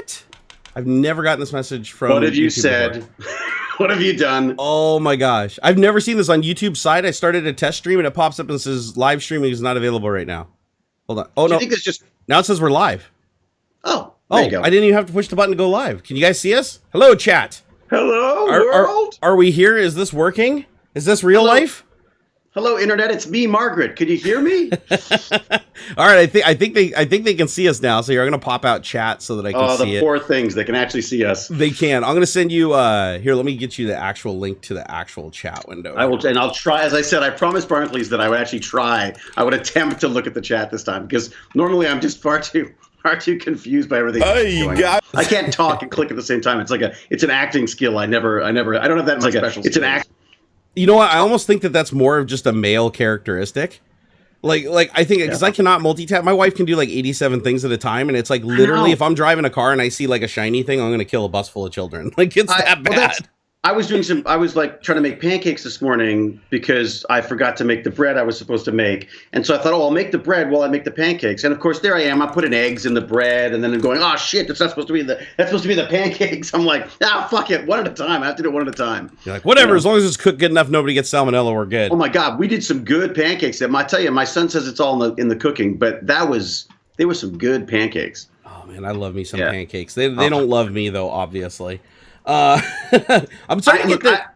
What? I've never gotten this message from What have you YouTube said? What have you done? Oh my gosh. I've never seen this on YouTube's side. I started a test stream and it pops up and says live streaming is not available right now. Hold on. Oh, no. I think it's just... Now it says we're live. Oh, there you go. I didn't even have to push the button to go live. Can you guys see us? Hello, chat. Hello, world. Are we here? Is this working? Is this real life? Hello, internet. It's me, Margaret. Could you hear me? All right. I think they can see us now. So you're going to pop out chat so that I can see it. Oh, the poor things. They can actually see us. They can. I'm going to send you here. Let me get you the actual link to the actual chat window. I will, and I'll try. As I said, I promised Barnacules that I would actually try. I would attempt to look at the chat this time because normally I'm just far too confused by everything. I can't talk and click at the same time. It's an acting skill. I don't have that much special. It's an act. You know what? I almost think that's more of just a male characteristic. Like I think because I cannot multitask. My wife can do like 87 things at a time, and it's like literally if I'm driving a car and I see like a shiny thing, I'm gonna kill a bus full of children. Like it's that bad. I was like trying to make pancakes this morning because I forgot to make the bread I was supposed to make. And so I thought, I'll make the bread while I make the pancakes. And of course, there I am. I'm putting eggs in the bread and then I'm going, oh shit, that's supposed to be the pancakes. I'm like, fuck it. One at a time. I have to do it one at a time. You're like, whatever, as long as it's cooked good enough, nobody gets salmonella, we're good. Oh my God. We did some good pancakes. I tell you, my son says it's all in the cooking, but they were some good pancakes. Oh man, I love me some pancakes. They don't love me though, obviously. I'm sorry to get that.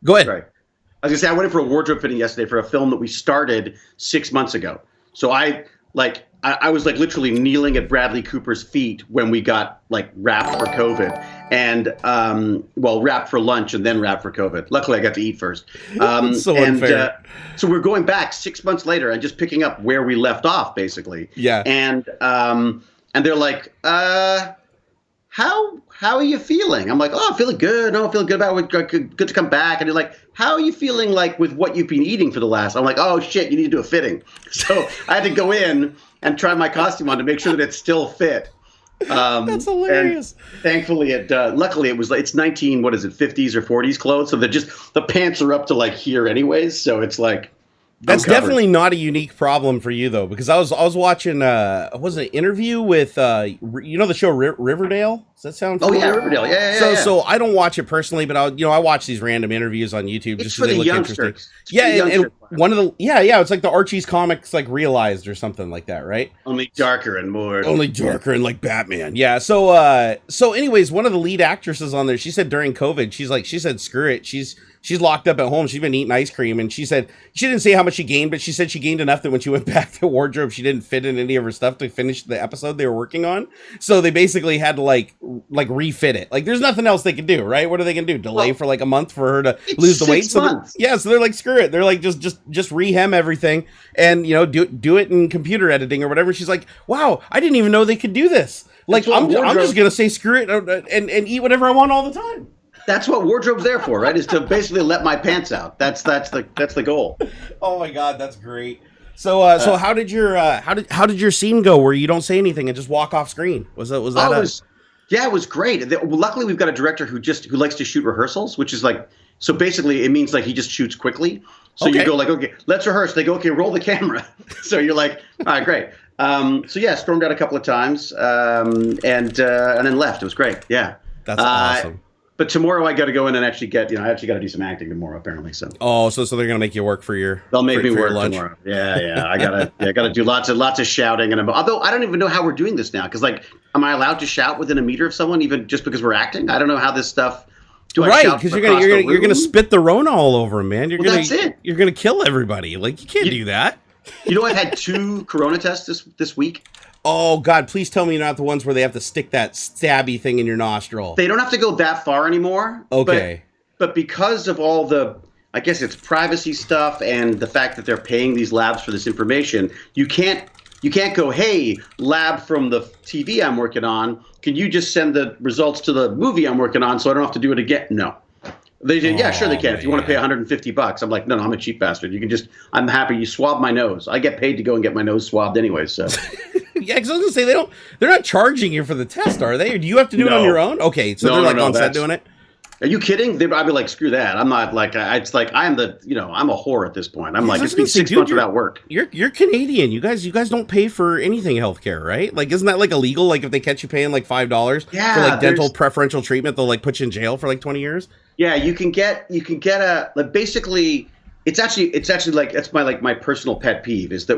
Go ahead. Sorry. I was gonna say I went in for a wardrobe fitting yesterday for a film that we started 6 months ago. So I was like literally kneeling at Bradley Cooper's feet when we got like wrapped for COVID, and wrapped for lunch and then wrapped for COVID. Luckily, I got to eat first. So unfair. So we're going back 6 months later and just picking up where we left off, basically. Yeah. And they're like, How are you feeling? I'm like, I'm feeling good. No, I'm feeling good about it. Good to come back. And they're like, how are you feeling like with what you've been eating for the last? I'm like, oh shit, you need to do a fitting. So I had to go in and try my costume on to make sure that it still fit. That's hilarious. Thankfully, luckily it's 50s or 40s clothes. So the pants are up to like here anyways. So it's like. That's definitely not a unique problem for you though, because I was watching was it an interview with the show Riverdale? Does that sound familiar? Oh yeah, Riverdale. Yeah. So I don't watch it personally, but I watch these random interviews on YouTube just because they look interesting. And one of the it's like the Archie's comics like realized or something like that, right? Only darker and like Batman. Yeah. So anyways, one of the lead actresses on there, she said during COVID, she said screw it. She's locked up at home. She's been eating ice cream, and she said she didn't say how much she gained, but she said she gained enough that when she went back to wardrobe, she didn't fit in any of her stuff to finish the episode they were working on. So they basically had to like refit it. Like there's nothing else they can do, right? What are they gonna do? Delay for like a month for her to lose the weight? So they're like screw it. They're like just rehem everything and do it in computer editing or whatever. She's like, wow, I didn't even know they could do this. Like I'm just gonna say screw it and eat whatever I want all the time. That's what wardrobe's there for, right? Is to basically let my pants out. That's the goal. Oh my God, that's great. So how did your scene go where you don't say anything and just walk off screen? Was that it was great. Luckily, we've got a director who likes to shoot rehearsals, which is like, so basically it means like he just shoots quickly. So you go like, okay, let's rehearse. They go, okay, roll the camera. So you're like, all right, great. Stormed out a couple of times and then left. It was great. Yeah. That's awesome. But tomorrow I got to go in and actually get, I actually got to do some acting tomorrow apparently. So. Oh, so they're gonna make you work for your. They'll make me work tomorrow. Yeah. I gotta do lots of shouting although I don't even know how we're doing this now because like, am I allowed to shout within a meter of someone even just because we're acting? I don't know how this stuff. Right, because you're gonna spit the Rona all over them, man. That's it. You're gonna kill everybody. Like you can't do that. I've had 2 Corona tests this week. Oh, God, please tell me you're not the ones where they have to stick that stabby thing in your nostril. They don't have to go that far anymore. Okay. But because of all the, I guess it's privacy stuff and the fact that they're paying these labs for this information, you can't go, hey, lab from the TV I'm working on, can you just send the results to the movie I'm working on so I don't have to do it again? No. They say, yeah, sure they can. If you want to pay $150, I'm like, no, I'm a cheap bastard. You can I'm happy. You swab my nose. I get paid to go and get my nose swabbed anyway, so. Yeah, because I was going to say, they're not charging you for the test, are they? Or do you have to do it on your own? Okay, so they're like on set doing it? Are you kidding? I'd be like, screw that. I'm not like, it's like, I'm a whore at this point. I'm like, it's been 6 months without work. You're Canadian. You guys don't pay for anything healthcare, right? Like, isn't that like illegal? Like if they catch you paying like $5 for like dental preferential treatment, they'll like put you in jail for like 20 years. Yeah, you can get a, like, basically, it's actually like, that's my personal pet peeve is that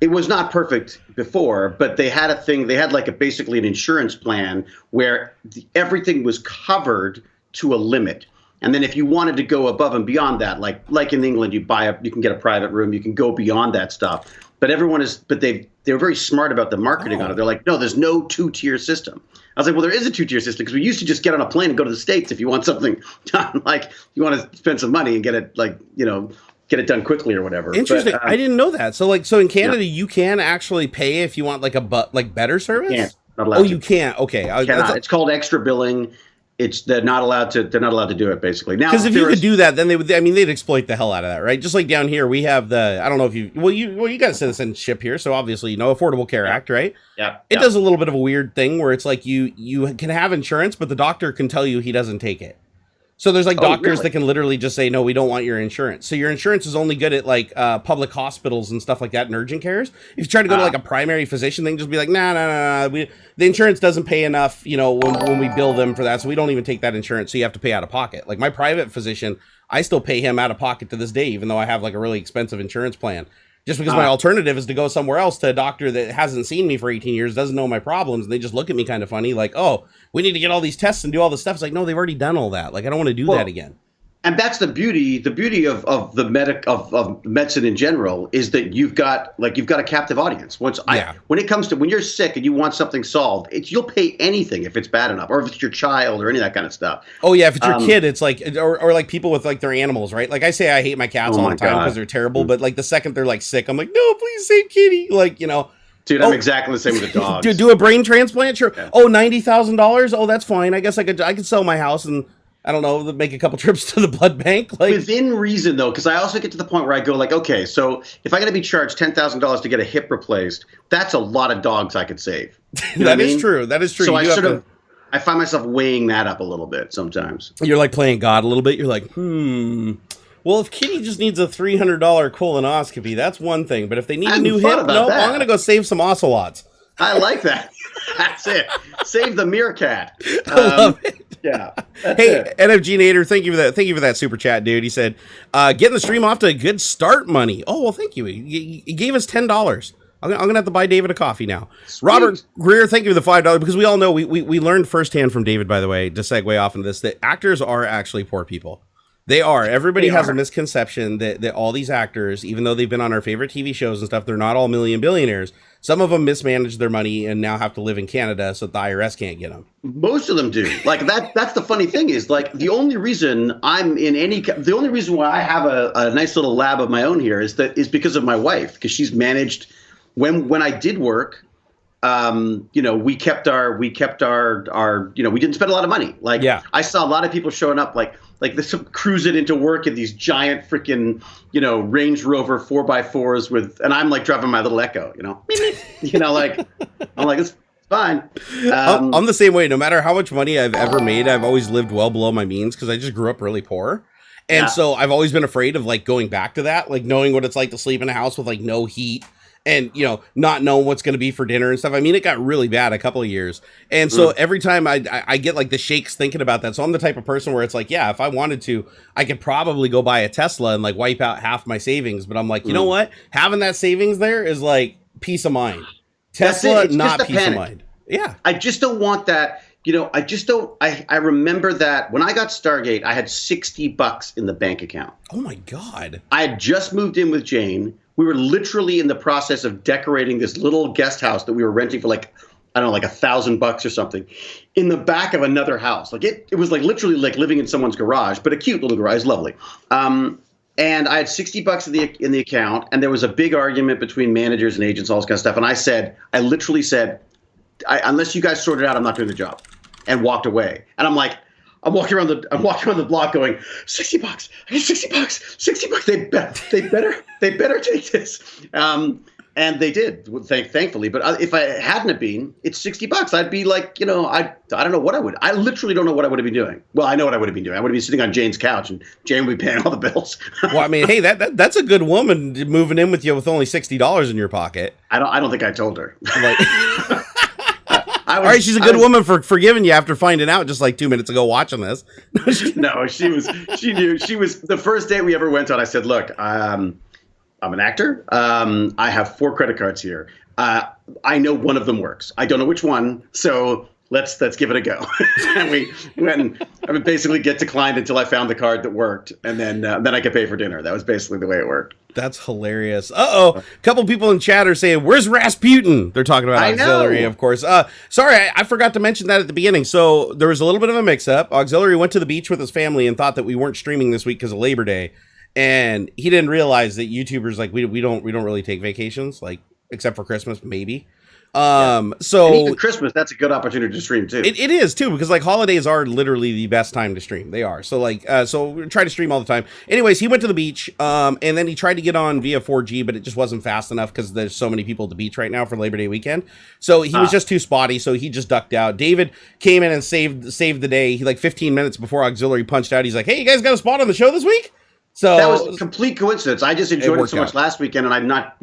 it was not perfect before, but they had basically an insurance plan where everything was covered to a limit. And then if you wanted to go above and beyond that, like in England, you can get a private room, you can go beyond that stuff. But they were very smart about the marketing on it. They're like, no, there's no 2-tier system. I was like, well, there is a 2-tier system because we used to just get on a plane and go to the States if you want something done. Like you want to spend some money and get it get it done quickly or whatever. Interesting. I didn't know that. So in Canada, you can actually pay if you want like better service. You can't. Not allowed to. You can't. Okay. It's called extra billing. They're not allowed to do it basically now. Because if you could do that, then they'd exploit the hell out of that, right? Just like down here, we have I don't know if you got citizenship here, so obviously Affordable Care Act, right? Yeah. It does a little bit of a weird thing where it's like you can have insurance, but the doctor can tell you he doesn't take it. So there's like doctors that can literally just say, no, we don't want your insurance. So your insurance is only good at like public hospitals and stuff like that and urgent cares. If you try to go to like a primary physician, they can just be like, nah. The insurance doesn't pay enough, when we bill them for that. So we don't even take that insurance. So you have to pay out of pocket. Like my private physician, I still pay him out of pocket to this day, even though I have like a really expensive insurance plan. Just because my alternative is to go somewhere else to a doctor that hasn't seen me for 18 years, doesn't know my problems, and they just look at me kind of funny, like, oh, we need to get all these tests and do all this stuff. It's like, no, they've already done all that. Like, I don't want to do that again. And that's the beauty of medicine in general is that you've got a captive audience. When it comes to when you're sick and you want something solved, you'll pay anything if it's bad enough, or if it's your child or any of that kind of stuff. Oh yeah, if it's your kid, it's like or like people with like their animals, right? Like I say, I hate my cats all the time because they're terrible, but like the second they're like sick, I'm like, no, please save Kitty, like Dude, I'm exactly the same with the dogs. Do a brain transplant, sure. Yeah. Oh, $90,000. Oh, that's fine. I guess I could sell my house and, I don't know, make a couple trips to the blood bank. Like within reason, though, because I also get to the point where I go like, okay, so if I got to be charged $10,000 to get a hip replaced, that's a lot of dogs I could save. That is true. That is true. So I find myself weighing that up a little bit sometimes. You're like playing God a little bit. You're like, well, if Kitty just needs a $300 colonoscopy, that's one thing. But if they need a new hip, I'm going to go save some ocelots. I like that. That's it. Save the meerkat. I love it. Yeah. Hey, NFG Nader, thank you for that. Thank you for that super chat, dude. He said, getting the stream off to a good start money. Oh, well, thank you. He gave us $10. I'm going to have to buy David a coffee now. Sweet. Robert Greer, thank you for the $5 because we all know, we learned firsthand from David, by the way, to segue off into this, that actors are actually poor people. They are. Everybody has a misconception that all these actors, even though they've been on our favorite TV shows and stuff, they're not all billionaires. Some of them mismanage their money and now have to live in Canada so the IRS can't get them. Most of them do. Like that's the funny thing is like the only reason why I have a nice little lab of my own here is because of my wife, because she's managed when I did work. We kept our we didn't spend a lot of money. I saw a lot of people showing up like this cruising into work in these giant freaking, Range Rover 4x4s and I'm like driving my little Echo, I'm like, it's fine. I'm the same way. No matter how much money I've ever made, I've always lived well below my means because I just grew up really poor. And so I've always been afraid of like going back to that, like knowing what it's like to sleep in a house with like no heat. And, not knowing what's going to be for dinner and stuff. I mean, it got really bad a couple of years. And so every time I get like the shakes thinking about that. So I'm the type of person where it's like, yeah, if I wanted to, I could probably go buy a Tesla and like wipe out half my savings. But I'm like, you know what? Having that savings there is like peace of mind. Tesla, not peace of mind. Yeah. I just don't want that. I remember that when I got Stargate, I had $60 in the bank account. Oh my God. I had just moved in with Jane. We were literally in the process of decorating this little guest house that we were renting for like $1,000 or something in the back of another house. Like it was like literally like living in someone's garage, but a cute little garage, lovely. And I had $60 in the account, and there was a big argument between managers and agents, all this kind of stuff. And I literally said, unless you guys sort it out, I'm not doing the job, and walked away. And I'm like, I'm walking around the block going, $60, I get $60, $60. They better take this. And they did, thankfully. But if I hadn't have been, it's $60. I'd be like, I don't know what I would. I literally don't know what I would have been doing. Well, I know what I would have been doing. I would have been sitting on Jane's couch, and Jane would be paying all the bills. Well, I mean, hey, that's a good woman moving in with you with only $60 in your pocket. I don't think I told her. Like, all right, she's a good woman for forgiving you after finding out just like 2 minutes ago watching this. No, she knew. She was the first date we ever went on. I said, look, I'm an actor. I have 4 credit cards here. I know one of them works. I don't know which one. So let's give it a go. And we went and I would basically get declined until I found the card that worked. And then I could pay for dinner. That was basically the way it worked. That's hilarious. Uh-oh. A couple people in chat are saying, where's Rasputin? They're talking about AuxxZillary, of course. Sorry, I forgot to mention that at the beginning. So there was a little bit of a mix-up. AuxxZillary went to the beach with his family and thought that we weren't streaming this week because of Labor Day. And he didn't realize that YouTubers, like, we don't really take vacations, like, except for Christmas, maybe. So and even Christmas, that's a good opportunity to stream too. It is too, because like holidays are literally the best time to stream. They are. So like, so we try to stream all the time. Anyways, he went to the beach, and then he tried to get on via 4G, but it just wasn't fast enough because there's so many people at the beach right now for Labor Day weekend. So he was just too spotty. So he just ducked out. David came in and saved the day. He like 15 minutes before AuxxZillary punched out. He's like, "Hey, you guys got a spot on the show this week?" So that was a complete coincidence. I just enjoyed it so much last weekend, and I'm not,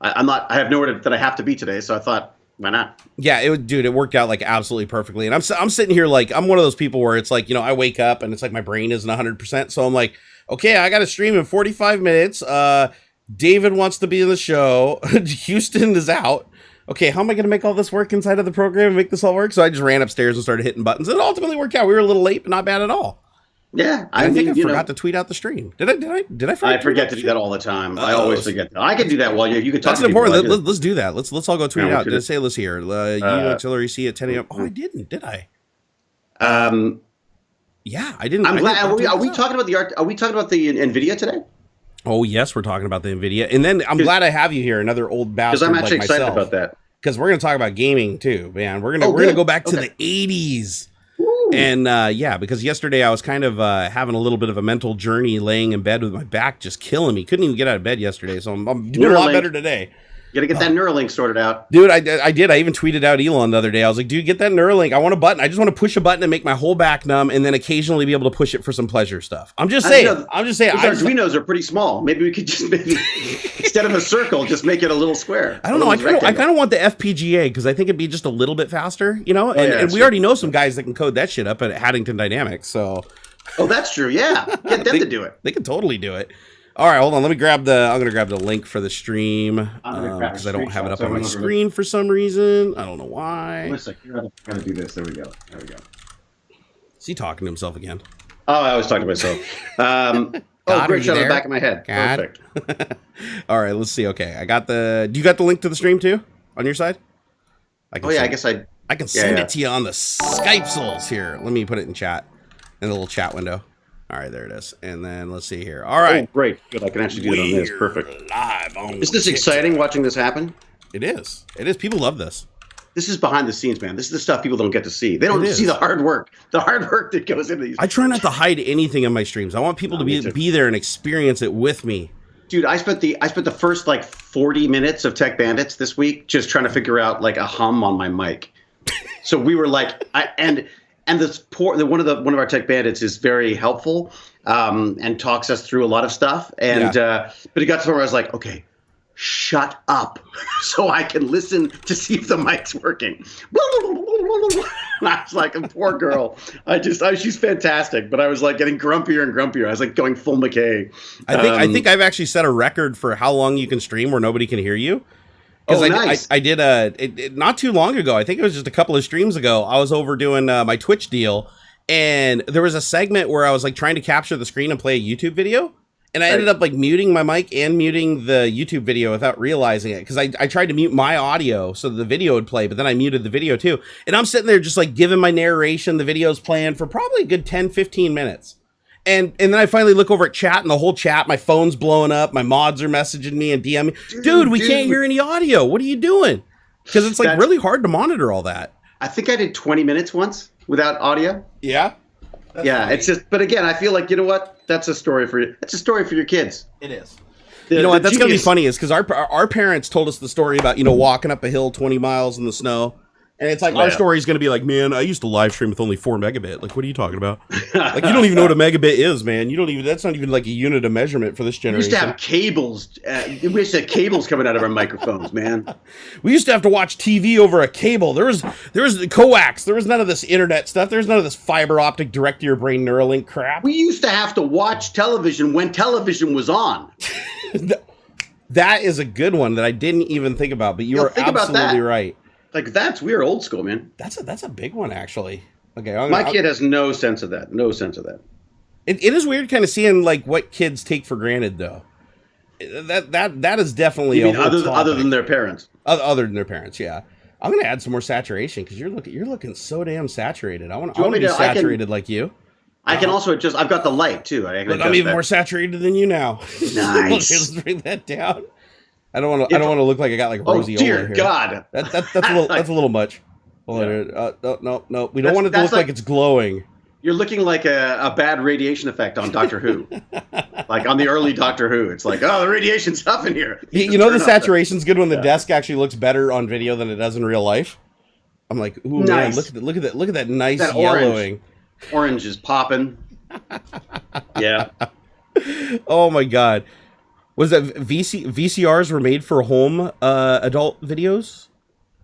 I have nowhere that I have to be today. So I thought, why not? Yeah, it worked out like absolutely perfectly. And I'm sitting here like, I'm one of those people where it's like, I wake up and it's like my brain isn't 100%. So I'm like, okay, I got to stream in 45 minutes. David wants to be in the show. Houston is out. Okay, how am I going to make all this work inside of the program and make this all work? So I just ran upstairs and started hitting buttons. And it ultimately worked out. We were a little late, but not bad at all. Yeah, I think I forgot to tweet out the stream. Did I? I forget to do that all the time. I always forget that. I can do that while you can talk. That's important. Let's do that. Let's all go tweet it out. Did I say let's here? AuxxZillary see at 10 a.m. Oh, I didn't. Did I? Yeah, I didn't. I'm glad. Are we talking about the art? Are we talking about the Nvidia today? Oh yes, we're talking about the Nvidia, and then I'm glad I have you here, another old bastard. Because I'm actually like excited myself, about that. Because we're going to talk about gaming too, man. We're gonna go back to the 80s. And because yesterday I was kind of having a little bit of a mental journey laying in bed with my back just killing me. Couldn't even get out of bed yesterday, so I'm doing a lot better today. You got to get that Neuralink sorted out. Dude, I did. I even tweeted out Elon the other day. I was like, dude, get that Neuralink. I want a button. I just want to push a button and make my whole back numb and then occasionally be able to push it for some pleasure stuff. I'm just saying. Our Arduinos are pretty small. Maybe we could just instead of a circle, just make it a little square. I don't know. I kind of want the FPGA because I think it'd be just a little bit faster, and we already know some guys that can code that shit up at Haddington Dynamics. So. Oh, that's true. Yeah. Get them to do it. They can totally do it. All right, hold on. I'm gonna grab the link for the stream because I don't have it up on my screen for some reason. I don't know why. Wait a sec. You're gonna do this. There we go. Is he talking to himself again? Oh, I was talking to myself. Great shot on the back of my head. God. Perfect. All right, let's see. Okay, do you got the link to the stream too on your side? I guess I can send it to you on the Skype souls here. Let me put it in chat in the little chat window. All right, there it is. And then let's see here. All right. Oh, great. Good. I can actually do it on this. Perfect. Live on Isn't this exciting watching this happen? It is. People love this. This is behind the scenes, man. This is the stuff people don't get to see. They don't see the hard work. The hard work that goes into these. I try not to hide anything in my streams. I want people to be there and experience it with me. Dude, I spent the first like 40 minutes of Tech Bandits this week just trying to figure out like a hum on my mic. So we were like, And one of our Tech Bandits is very helpful and talks us through a lot of stuff. And but it got to the point where I was like, okay, shut up, so I can listen to see if the mic's working. And I was like, a poor girl. She's fantastic, but I was like getting grumpier and grumpier. I was like going full McKay. I think I've actually set a record for how long you can stream where nobody can hear you. Nice. I did not too long ago. I think it was just a couple of streams ago. I was over doing my Twitch deal, and there was a segment where I was like trying to capture the screen and play a YouTube video, and I ended up like muting my mic and muting the YouTube video without realizing it because I tried to mute my audio so the video would play, but then I muted the video too. And I'm sitting there just like giving my narration. The video's playing for probably a good 10-15 minutes. And then I finally look over at chat, and the whole chat, my phone's blowing up. My mods are messaging me and DMing me. Dude, we can't hear any audio. What are you doing? Because it's like really hard to monitor all that. I think I did 20 minutes once without audio. Yeah? It's just, but again, I feel like, you know what? That's a story for you. That's a story for your kids. It is. You know what? That's gonna be genius- funny, is because our parents told us the story about walking up a hill 20 miles in the snow, and it's like our story is gonna be like, man, I used to live stream with only 4 megabit. Like, what are you talking about? Like, you don't even know what a megabit is, man. You don't even. That's not even like a unit of measurement for this We generation. used to have cables. We used to have cables coming out of our microphones, man. We used to have to watch TV over a cable. There was coax. There was none of this internet stuff. There was none of this fiber optic direct to your brain Neuralink crap. We used to have to watch television when television was on. That is a good one that I didn't even think about, but you are absolutely right. Like, we're old school, man. That's a big one, actually. Okay, my kid has no sense of that. No sense of that. It is weird kind of seeing like what kids take for granted, though. That is definitely other than their parents. Other than their parents, yeah. I'm gonna add some more saturation because you're looking so damn saturated. I want to be saturated like you. I can also adjust. I've got the light too. I'm even more saturated than you now. Nice. Let's bring that down. I don't want to look like I got like rosy. Oh dear here. God. That's a little much. No. We don't want it to look like it's glowing. You're looking like a bad radiation effect on Doctor Who. Like on the early Doctor Who. It's like, oh, the radiation's up in here. You know the saturation's good when the desk actually looks better on video than it does in real life. I'm like, ooh, nice. Man, look at that nice yellowing. Orange is popping. Yeah. Oh my God. Was that VCRs were made for home adult videos?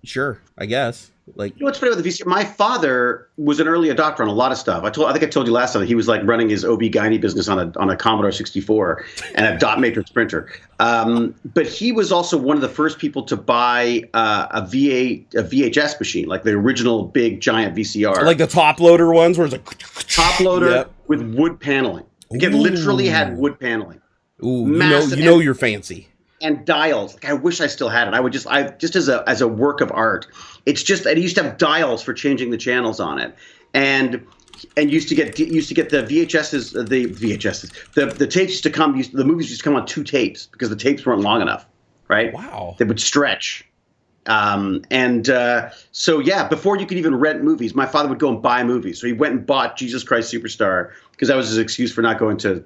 Sure, I guess. Like, you know what's funny about the VCR? My father was an early adopter on a lot of stuff. I think I told you last time that he was like running his OB-GYN business on a Commodore 64 and a dot matrix printer. But he was also one of the first people to buy a VHS machine, like the original big giant VCR, like the top loader ones, where it's like top loader with wood paneling. It literally had wood paneling. Ooh, massive, you know you're fancy. And dials. Like, I wish I still had it. I just as a work of art. It's just, and he used to have dials for changing the channels on it, and used to get the VHSs, the tapes used to come. The movies used to come on 2 tapes because the tapes weren't long enough, right? Wow. They would stretch. So yeah, before you could even rent movies, my father would go and buy movies. So he went and bought Jesus Christ Superstar because that was his excuse for not going to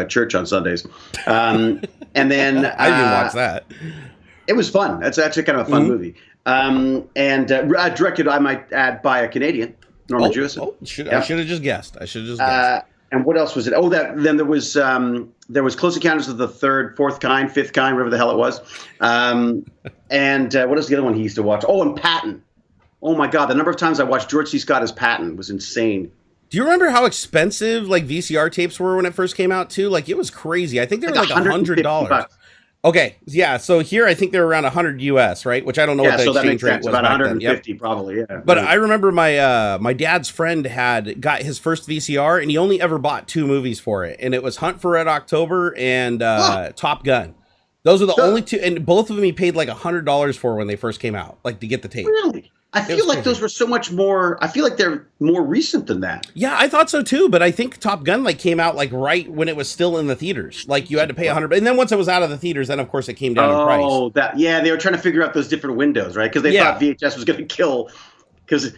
church on Sundays. And then I didn't watch that. It was fun. That's actually kind of a fun movie. Directed, I might add, by a Canadian, Norman Jewison. I should have just guessed. And what else was it? Oh, then there was Close Encounters of the Fourth Kind, Fifth Kind, whatever the hell it was. And what was the other one he used to watch? Oh, and Patton. Oh my God, the number of times I watched George C. Scott as Patton was insane. Do you remember how expensive like VCR tapes were when it first came out too? Like, it was crazy. I think they were like $100. Okay, yeah. So here, I think they're around 100 US, right? Which I don't know what the exchange rate was. About back 150, then. probably. Yeah. But I remember my dad's friend had got his first VCR, and he only ever bought 2 movies for it, and it was Hunt for Red October and Top Gun. Those are the only 2, and both of them he paid like $100 for when they first came out, like to get the tape. Really? I feel like those were so much more. I feel like they're more recent than that. Yeah, I thought so too. But I think Top Gun like came out like right when it was still in the theaters. Like you had to pay $100, and then once it was out of the theaters, then of course it came down in price. Oh, they were trying to figure out those different windows, right? Because they thought VHS was going to kill. Because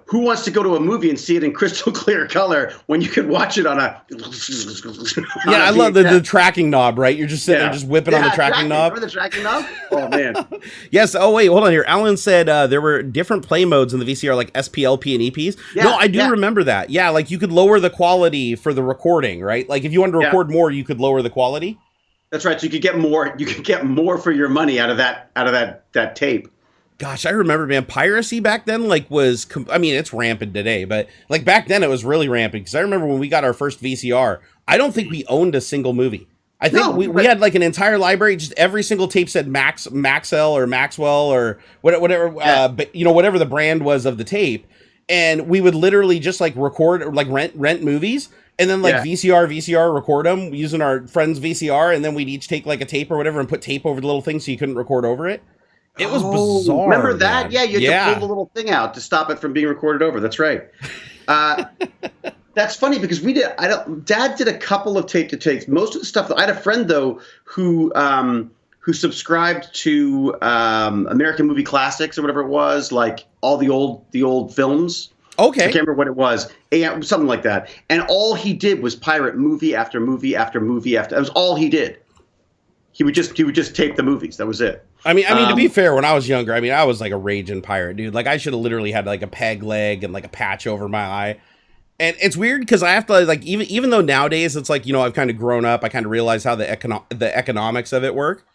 who wants to go to a movie and see it in crystal clear color when you could watch it on a? I love the tracking knob, right? You're just sitting there, just whipping on the tracking knob. Remember the tracking knob? Oh man. Yes. Oh wait, hold on here. Alan said there were different play modes in the VCR, like SPLP and EPs. Yeah, no, I do remember that. Yeah, like you could lower the quality for the recording, right? Like if you wanted to record more, you could lower the quality. That's right. So you could get more. You could get more for your money out of that tape. Gosh, I remember, man, piracy back then, like, it's rampant today, but, like, back then it was really rampant, because I remember when we got our first VCR, I don't think we owned a single movie. I think we had, like, an entire library, just every single tape said Maxell or Maxwell or whatever, whatever the brand was of the tape, and we would literally just, like, record, or, like, rent movies, and then, like, VCR, record them using our friend's VCR, and then we'd each take, like, a tape or whatever and put tape over the little thing so you couldn't record over it. It was bizarre. Remember that? Man. Yeah, you had to pull the little thing out to stop it from being recorded over. That's right. That's funny because Dad did a couple of tape to tapes. Most of the stuff I had a friend though who subscribed to American Movie Classics or whatever it was, like all the old films. Okay. I can't remember what it was. Something like that. And all he did was pirate movie after movie after movie after. That was all he did. he would just tape the movies. That was it. I mean, to be fair, when I was younger, I mean, I was like a raging pirate, dude. Like, I should have literally had like a peg leg and like a patch over my eye. And it's weird because I have to like, even though nowadays it's like, you know, I've kind of grown up, I kind of realize how the economics of it work.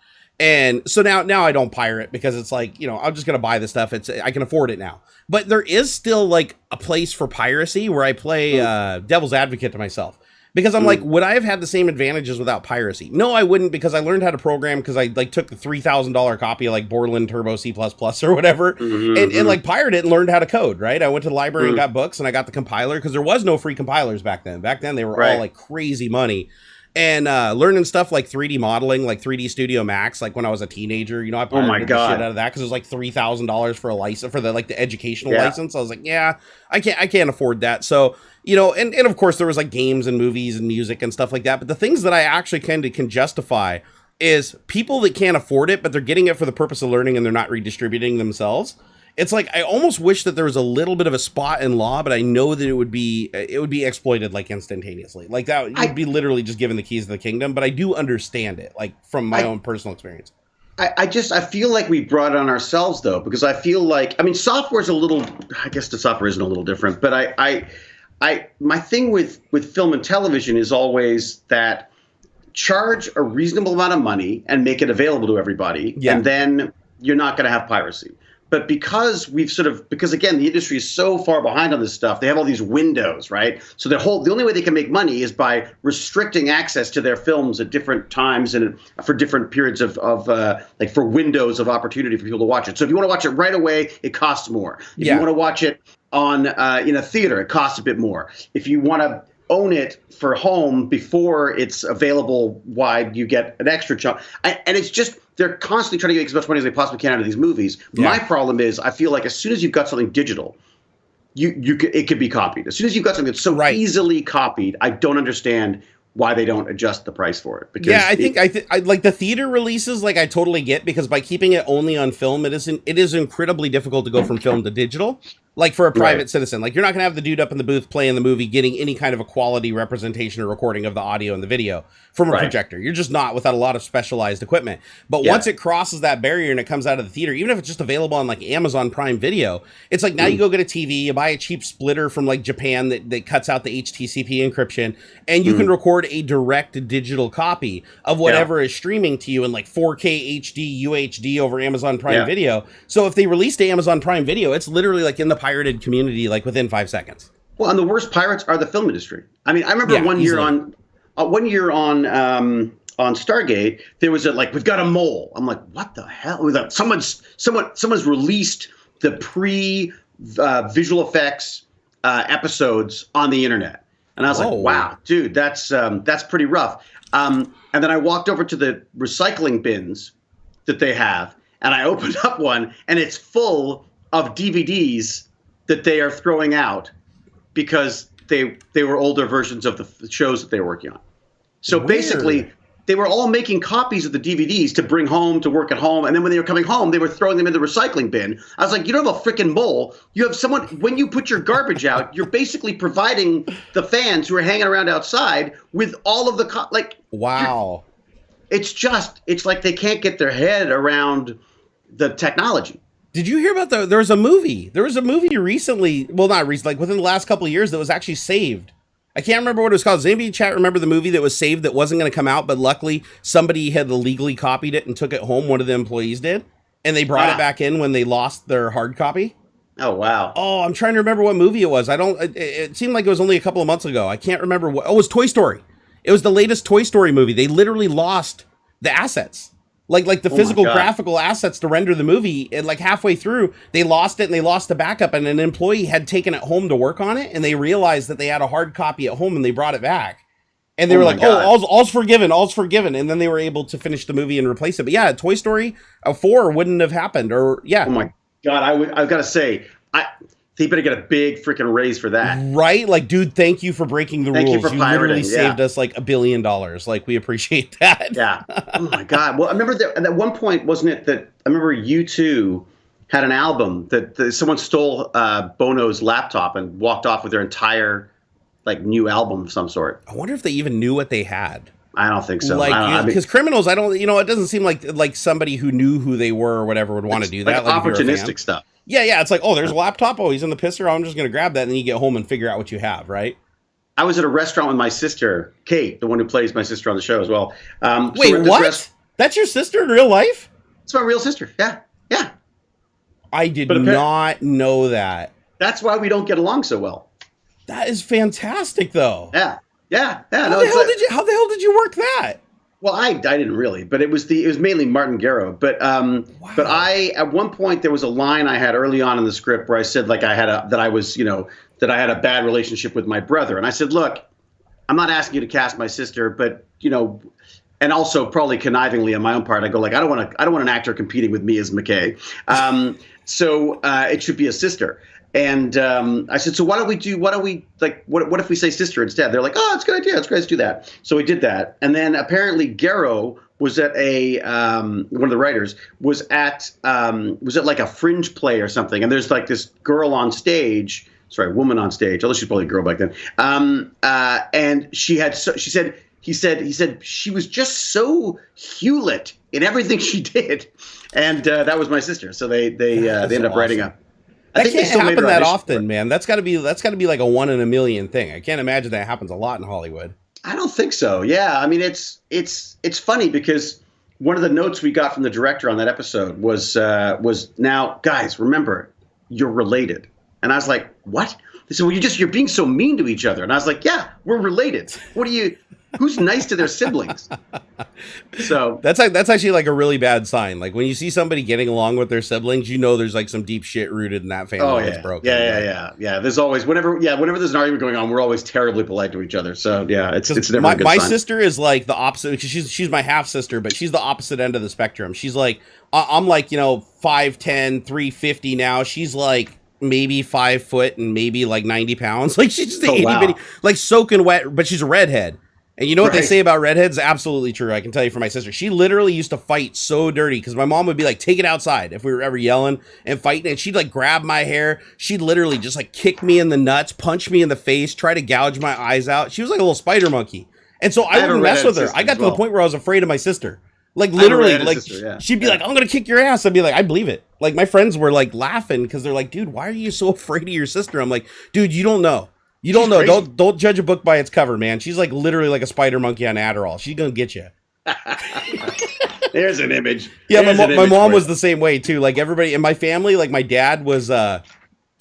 And so now I don't pirate because it's like, you know, I'm just going to buy the stuff. I can afford it now. But there is still like a place for piracy where I play devil's advocate to myself. Because I'm like, would I have had the same advantages without piracy? No, I wouldn't, because I learned how to program because I like took the $3,000 copy of like Borland Turbo C++ or whatever and like pirated it and learned how to code, right? I went to the library and got books and I got the compiler because there was no free compilers back then. Back then they were all like crazy money. And learning stuff like 3D modeling, like 3D Studio Max, like when I was a teenager, you know, I pirated the shit out of that because it was like $3,000 for a license for the like the educational license. I was like, yeah, I can't afford that. So, you know, and of course there was like games and movies and music and stuff like that. But the things that I actually kind of can justify is people that can't afford it, but they're getting it for the purpose of learning and they're not redistributing themselves. It's like, I almost wish that there was a little bit of a spot in law, but I know that it would be exploited like instantaneously. Like that, you'd be literally just given the keys to the kingdom. But I do understand it, like from my own personal experience. I feel like we brought it on ourselves though, because I feel like, I mean, software's a little, I guess the software isn't a little different, but my thing with film and television is always that charge a reasonable amount of money and make it available to everybody, and then you're not going to have piracy. But because because again, the industry is so far behind on this stuff, they have all these windows, right? So the only way they can make money is by restricting access to their films at different times and for different periods of like for windows of opportunity for people to watch it. So if you want to watch it right away, it costs more. If you want to watch it on in a theater, it costs a bit more. If you want to own it for home before it's available wide, you get an extra chunk. And it's just, they're constantly trying to get as much money as they possibly can out of these movies. My problem is, I feel like as soon as you've got something digital, it could be copied. As soon as you've got something that's so easily copied, I don't understand why they don't adjust the price for it. Because I think like the theater releases, like I totally get, because by keeping it only on film, it is incredibly difficult to go from film to digital. Like for a private citizen, like you're not going to have the dude up in the booth playing the movie, getting any kind of a quality representation or recording of the audio and the video from a projector. You're just not, without a lot of specialized equipment. But once it crosses that barrier and it comes out of the theater, even if it's just available on like Amazon Prime Video, it's like now you go get a TV, you buy a cheap splitter from like Japan that cuts out the HTTP encryption, and you can record a direct digital copy of whatever is streaming to you in like 4K HD UHD over Amazon Prime Video. So if they release to Amazon Prime Video, it's literally like in the pirated community like within 5 seconds. Well, and the worst pirates are the film industry. I mean, I remember one year on Stargate, there was we've got a mole. I'm like, what the hell? Someone's released the visual effects episodes on the internet, and I was like, wow, dude, that's pretty rough. And then I walked over to the recycling bins that they have, and I opened up one, and it's full of DVDs that they are throwing out because they were older versions of the shows that they were working on. So basically, they were all making copies of the DVDs to bring home, to work at home. And then when they were coming home, they were throwing them in the recycling bin. I was like, you don't have a freaking mole. You have someone, when you put your garbage out, you're basically providing the fans who are hanging around outside with all of the, wow. It's like they can't get their head around the technology. Did you hear about there was a movie recently, well, not recently, like within the last couple of years, that was actually saved. I can't remember what it was called. Does anybody in chat remember the movie that was saved that wasn't going to come out, but luckily somebody had illegally copied it and took it home? One of the employees did, and they brought it back in when they lost their hard copy. Oh, wow. Oh, I'm trying to remember what movie it was. It seemed like it was only a couple of months ago. I can't remember what. Oh, it was Toy Story. It was the latest Toy Story movie. They literally lost the assets. Like the physical graphical assets to render the movie, and like halfway through they lost it, and they lost the backup, and an employee had taken it home to work on it, and they realized that they had a hard copy at home, and they brought it back, and they were like, all's forgiven, and then they were able to finish the movie and replace it. But yeah, Toy Story 4 wouldn't have happened, or oh my god, I've got to say, they better get a big freaking raise for that. Right? Like, dude, thank you for breaking the rules. You for pirating, literally saved us like $1 billion. Like, we appreciate that. Yeah. Oh my God. Well, I remember at one point, wasn't it that I remember U2 had an album that someone stole Bono's laptop and walked off with their entire like new album of some sort. I wonder if they even knew what they had. I don't think so. Like, because criminals, I don't, it doesn't seem like somebody who knew who they were or whatever would want to do that. Like opportunistic stuff. Yeah. It's like, oh, there's a laptop. Oh, he's in the pisser. I'm just going to grab that. And then you get home and figure out what you have, right? I was at a restaurant with my sister, Kate, the one who plays my sister on the show as well. Wait, what? That's your sister in real life? It's my real sister. Yeah. I did not know that. That's why we don't get along so well. That is fantastic, though. Yeah. How the hell did you work that? Well, I didn't really, but it was mainly Martin Garrow. But wow. But at one point there was a line I had early on in the script where I said like I had a bad relationship with my brother, and I said, look, I'm not asking you to cast my sister, but and also probably connivingly on my own part, I go like I don't want an actor competing with me as McKay, so it should be a sister. And I said, so what if we say sister instead? They're like, oh, it's a good idea. Let's do that. So we did that. And then apparently Garrow was at one of the writers was at like a fringe play or something. And there's like this girl on stage, woman on stage, although she's probably a girl back then. And he said she was just so Hewlett in everything she did. And that was my sister. So they ended up writing a. That can't happen that often, man. That's got to be like a 1 in a million thing. I can't imagine that happens a lot in Hollywood. I don't think so. Yeah, I mean it's funny because one of the notes we got from the director on that episode was now guys, remember, you're related. And I was like, what? They said, well, you're being so mean to each other. And I was like, yeah, we're related. Who's nice to their siblings? So that's actually like a really bad sign. Like when you see somebody getting along with their siblings, there's like some deep shit rooted in that family. Oh, yeah. That's broken. Yeah. There's always whenever there's an argument going on, we're always terribly polite to each other. So yeah, it's never a good sign. My sister is like the opposite, because she's my half sister, but she's the opposite end of the spectrum. She's like I'm like 5'10", 350 now. She's like maybe 5 foot and maybe like 90 pounds. Like she's just itty bitty, like soaking wet, but she's a redhead. And you know what they say about redheads? Absolutely true. I can tell you from my sister. She literally used to fight so dirty because my mom would be like, take it outside if we were ever yelling and fighting. And she'd like grab my hair. She'd literally just like kick me in the nuts, punch me in the face, try to gouge my eyes out. She was like a little spider monkey. And so I wouldn't mess with her. I got to the point where I was afraid of my sister. Like literally, like she'd be like, I'm going to kick your ass. I'd be like, I believe it. Like my friends were like laughing because they're like, dude, why are you so afraid of your sister? I'm like, dude, you don't know. You don't know. Crazy. Don't judge a book by its cover, man. She's like literally like a spider monkey on Adderall. She's gonna get you. There's an image. Yeah, my mom was the same way too. Like everybody in my family, like my dad was like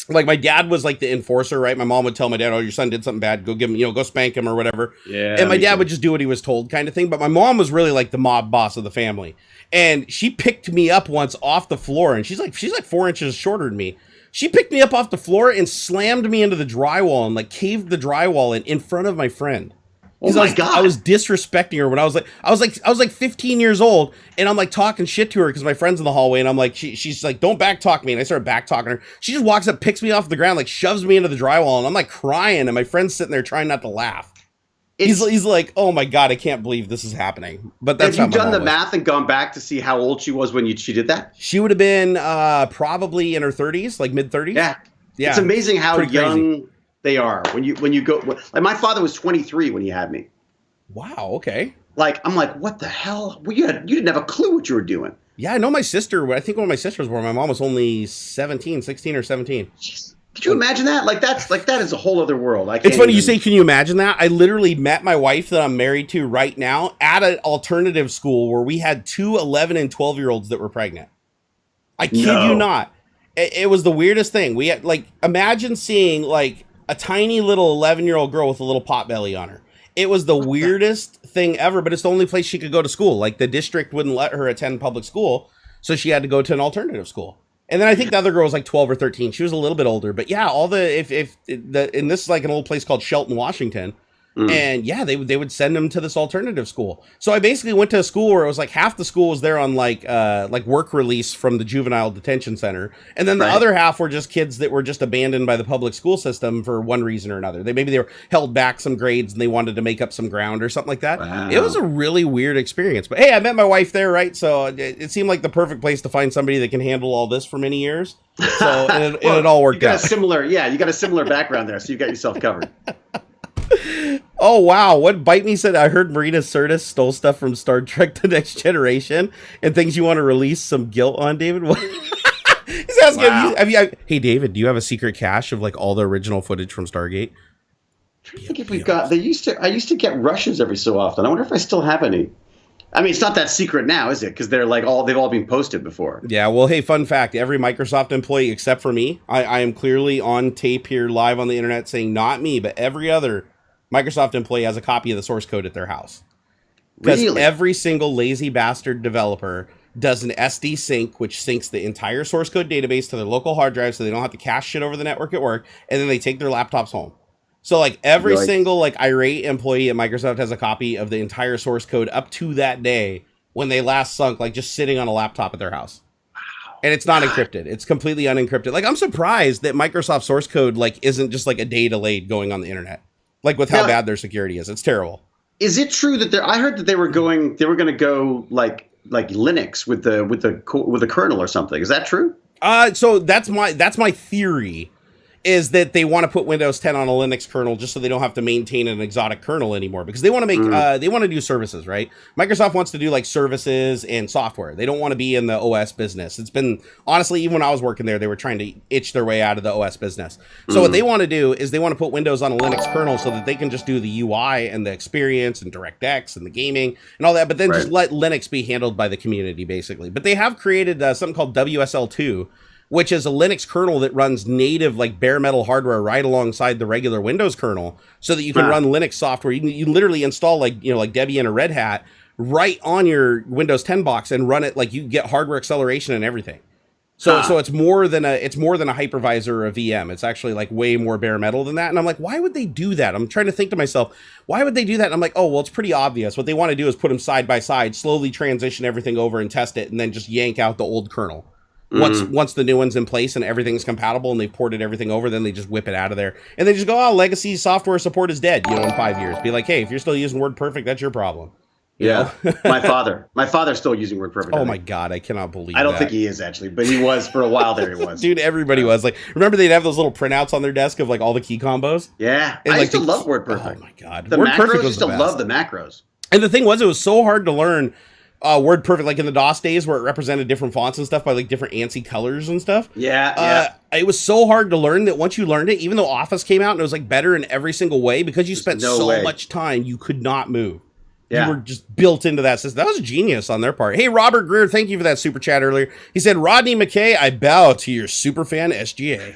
the enforcer, right? My mom would tell my dad, "Oh, your son did something bad. Go give him, go spank him or whatever." Yeah. And my dad would just do what he was told, kind of thing. But my mom was really like the mob boss of the family, and she picked me up once off the floor, and she's like 4 inches shorter than me. She picked me up off the floor and slammed me into the drywall and like caved the drywall in front of my friend. Oh my God. I was disrespecting her when I was like 15 years old, and I'm like talking shit to her because my friend's in the hallway, and I'm like, she's like, don't back talk me, and I started back talking her. She just walks up, picks me off the ground, like shoves me into the drywall, and I'm like crying, and my friend's sitting there trying not to laugh. He's like, oh my God, I can't believe this is happening. But that's have you done the math and gone back to see how old she was when she did that? She would have been probably in her 30s, like mid 30s. Yeah. It's amazing how young they are when you go. Like my father was 23 when he had me. Wow. Okay. Like I'm like, what the hell? Well, you didn't have a clue what you were doing. Yeah, I know my sister. I think when my sister was born, my mom was only 16 or 17. Jeez. Could you imagine that? That is a whole other world. It's funny you say, can you imagine that? I literally met my wife that I'm married to right now at an alternative school where we had 2 11 and 12-year-olds that were pregnant. I kid you not. It was the weirdest thing. We had imagine seeing like a tiny little 11-year-old girl with a little pot belly on her. It was the weirdest thing ever, but it's the only place she could go to school. Like the district wouldn't let her attend public school, so she had to go to an alternative school. And then I think the other girl was like 12 or 13. She was a little bit older, but yeah, and this is like an old place called Shelton, Washington. And yeah, they would send them to this alternative school. So I basically went to a school where it was like half the school was there on like work release from the juvenile detention center. And then the other half were just kids that were just abandoned by the public school system for one reason or another. Maybe they were held back some grades and they wanted to make up some ground or something like that. Wow. It was a really weird experience, but hey, I met my wife there, right? So it seemed like the perfect place to find somebody that can handle all this for many years. So and it all worked out. You got a similar background there, so you got yourself covered. Oh wow! What Bite Me said? I heard Marina Sirtis stole stuff from Star Trek: The Next Generation and thinks you want to release some guilt on David. What? He's asking, Wow. hey David, do you have a secret cache of like all the original footage from Stargate? I think if we've got, I used to get rushes every so often. I wonder if I still have any. I mean, it's not that secret now, is it? Because they've all been posted before. Yeah, well, hey, fun fact, every Microsoft employee except for me, I am clearly on tape here live on the internet saying not me, but every other Microsoft employee has a copy of the source code at their house. Because Really? every single lazy bastard developer does an SD sync, which syncs the entire source code database to their local hard drive so they don't have to cache shit over the network at work, and then they take their laptops home. So like every Right. single like irate employee at Microsoft has a copy of the entire source code up to that day when they last sunk, like just sitting on a laptop at their house. And it's not encrypted. It's completely unencrypted. Like I'm surprised that Microsoft source code like isn't just like a day delayed going on the internet. Like with how bad their security is. It's terrible. Is it true that I heard that they were going to go like Linux with the kernel or something? Is that true? So that's my theory, is that they want to put Windows 10 on a Linux kernel just so they don't have to maintain an exotic kernel anymore, because they want to make they want to do services, right? Microsoft wants to do like services and software. They don't want to be in the OS business. It's been, honestly, even when I was working there, they were trying to itch their way out of the OS business. So what they want to do is they want to put Windows on a Linux kernel so that they can just do the UI and the experience and DirectX and the gaming and all that, but then just let Linux be handled by the community, basically. But they have created something called WSL2, which is a Linux kernel that runs native, like bare metal hardware right alongside the regular Windows kernel, so that you can run Linux software. You literally install like Debian or Red Hat right on your Windows 10 box and run it, like you get hardware acceleration and everything. So it's more than a hypervisor or a VM. It's actually like way more bare metal than that. And I'm like, why would they do that? I'm trying to think to myself, why would they do that? And I'm like, oh, well, it's pretty obvious. What they want to do is put them side by side, slowly transition everything over and test it, and then just yank out the old kernel. Once the new one's in place and everything's compatible and they've ported everything over, then they just whip it out of there. And they just go, oh, legacy software support is dead, in 5 years. Be like, hey, if you're still using WordPerfect, that's your problem. Yeah. My father's still using WordPerfect. Oh my God, I cannot believe that. I don't think he is, actually, but he was for a while there. He was. Dude, everybody was. Like, remember they'd have those little printouts on their desk of like all the key combos? Yeah. And, I like, used to love WordPerfect. Oh my God. The macros, used to love the macros. And the thing was, it was so hard to learn WordPerfect, like in the DOS days where it represented different fonts and stuff by like different ANSI colors and stuff. Yeah. It was so hard to learn that once you learned it, even though Office came out and it was like better in every single way, because you spent much time, you could not move. Yeah. You were just built into that system. That was a genius on their part. Hey, Robert Greer, thank you for that super chat earlier. He said, Rodney McKay, I bow to your super fan SGA.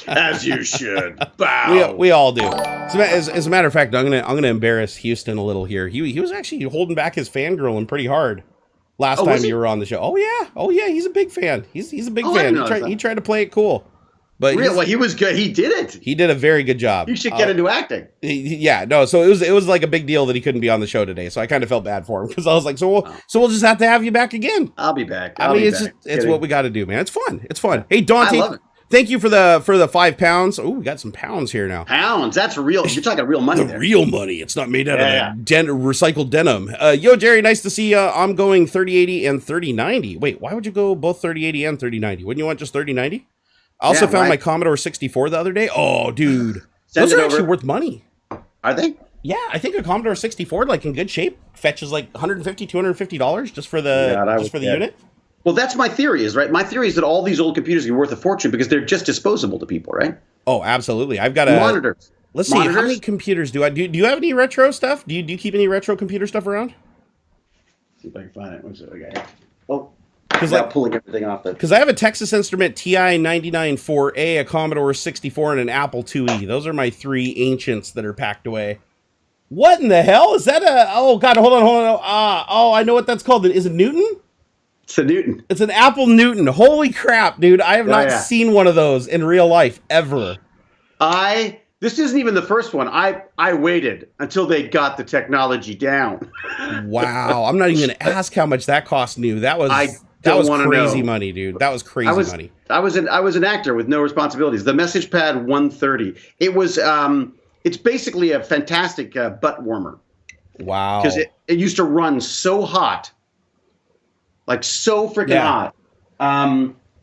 As you should. Bow. We all do. As a matter of fact, I'm gonna embarrass Houston a little here. He was actually holding back his fangirling pretty hard last time you were on the show. Oh yeah, he's a big fan. He's a big fan. He tried to play it cool. But he was good. He did it. He did a very good job. You should get into acting. So it was like a big deal that he couldn't be on the show today. So I kind of felt bad for him, because I was like, so we'll just have to have you back again. I'll be back. It's what we got to do, man. It's fun. Hey, Dante, I love it. Thank you for the £5. Oh, we got some pounds here now. Pounds. That's real. You're talking real money. Real money. It's not made out of recycled denim. Yo, Jerry, nice to see you. I'm going 3080 and 3090. Wait, why would you go both 3080 and 3090? Wouldn't you want just 3090? I also found my Commodore 64 the other day. Oh, dude. Those are actually worth money. Are they? Yeah, I think a Commodore 64, like in good shape, fetches like $150, $250 just for the unit. Well, that's my theory, My theory is that all these old computers are worth a fortune because they're just disposable to people, right? Oh, absolutely. I've got a monitors. Let's see, how many computers do I do? Do you have any retro stuff? Do you keep any retro computer stuff around? Let's see if I can find it. What's it? Okay. Oh. Because pulling everything off because I have a Texas Instrument TI 99-4A, a Commodore 64, and an Apple IIe. Those are my three ancients that are packed away. What in the hell is that? Oh God, hold on. I know what that's called. Is it Newton? It's a Newton. It's an Apple Newton. Holy crap, dude! I have not seen one of those in real life ever. This isn't even the first one. I waited until they got the technology down. Wow, I'm not even going to ask how much that cost new. That was crazy money, dude. That was crazy money. I was an actor with no responsibilities. The Message Pad 130. It was it's basically a fantastic butt warmer. Wow. Because it used to run so hot. Like so freaking hot.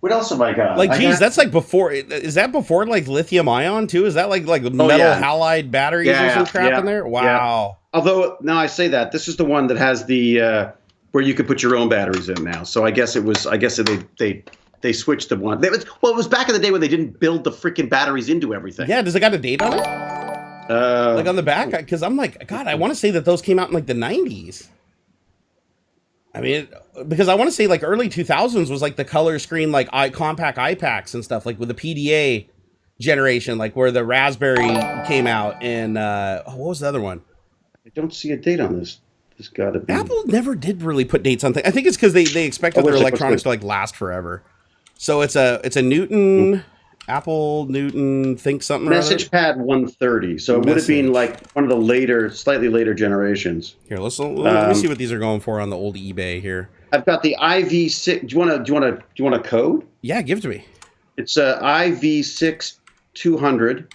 What else have I got? Like, geez, that's like before. Is that before like lithium ion too? Is that like metal halide batteries or some crap in there? Wow. Yeah. Although now I say that this is the one that has the where you could put your own batteries in now. So I guess it was. I guess they switched the one. It was back in the day when they didn't build the freaking batteries into everything. Yeah. Does it got a date on it? Like on the back? Because I'm like, God, I want to say that those came out in like the 90s. I mean, because I want to say like early 2000s was like the color screen, like compact iPacs and stuff, like with the PDA generation, like where the Raspberry came out. And what was the other one? I don't see a date on this. This got to be. Apple never did really put dates on things. I think it's because they expected their electronics to like last forever. So it's a Newton, Apple Newton, think something. Message pad 130. So it would have been like one of the slightly later generations. Here, let me see what these are going for on the old eBay here. I've got the IV6. Do you want a code? Yeah, give it to me. It's IV6 200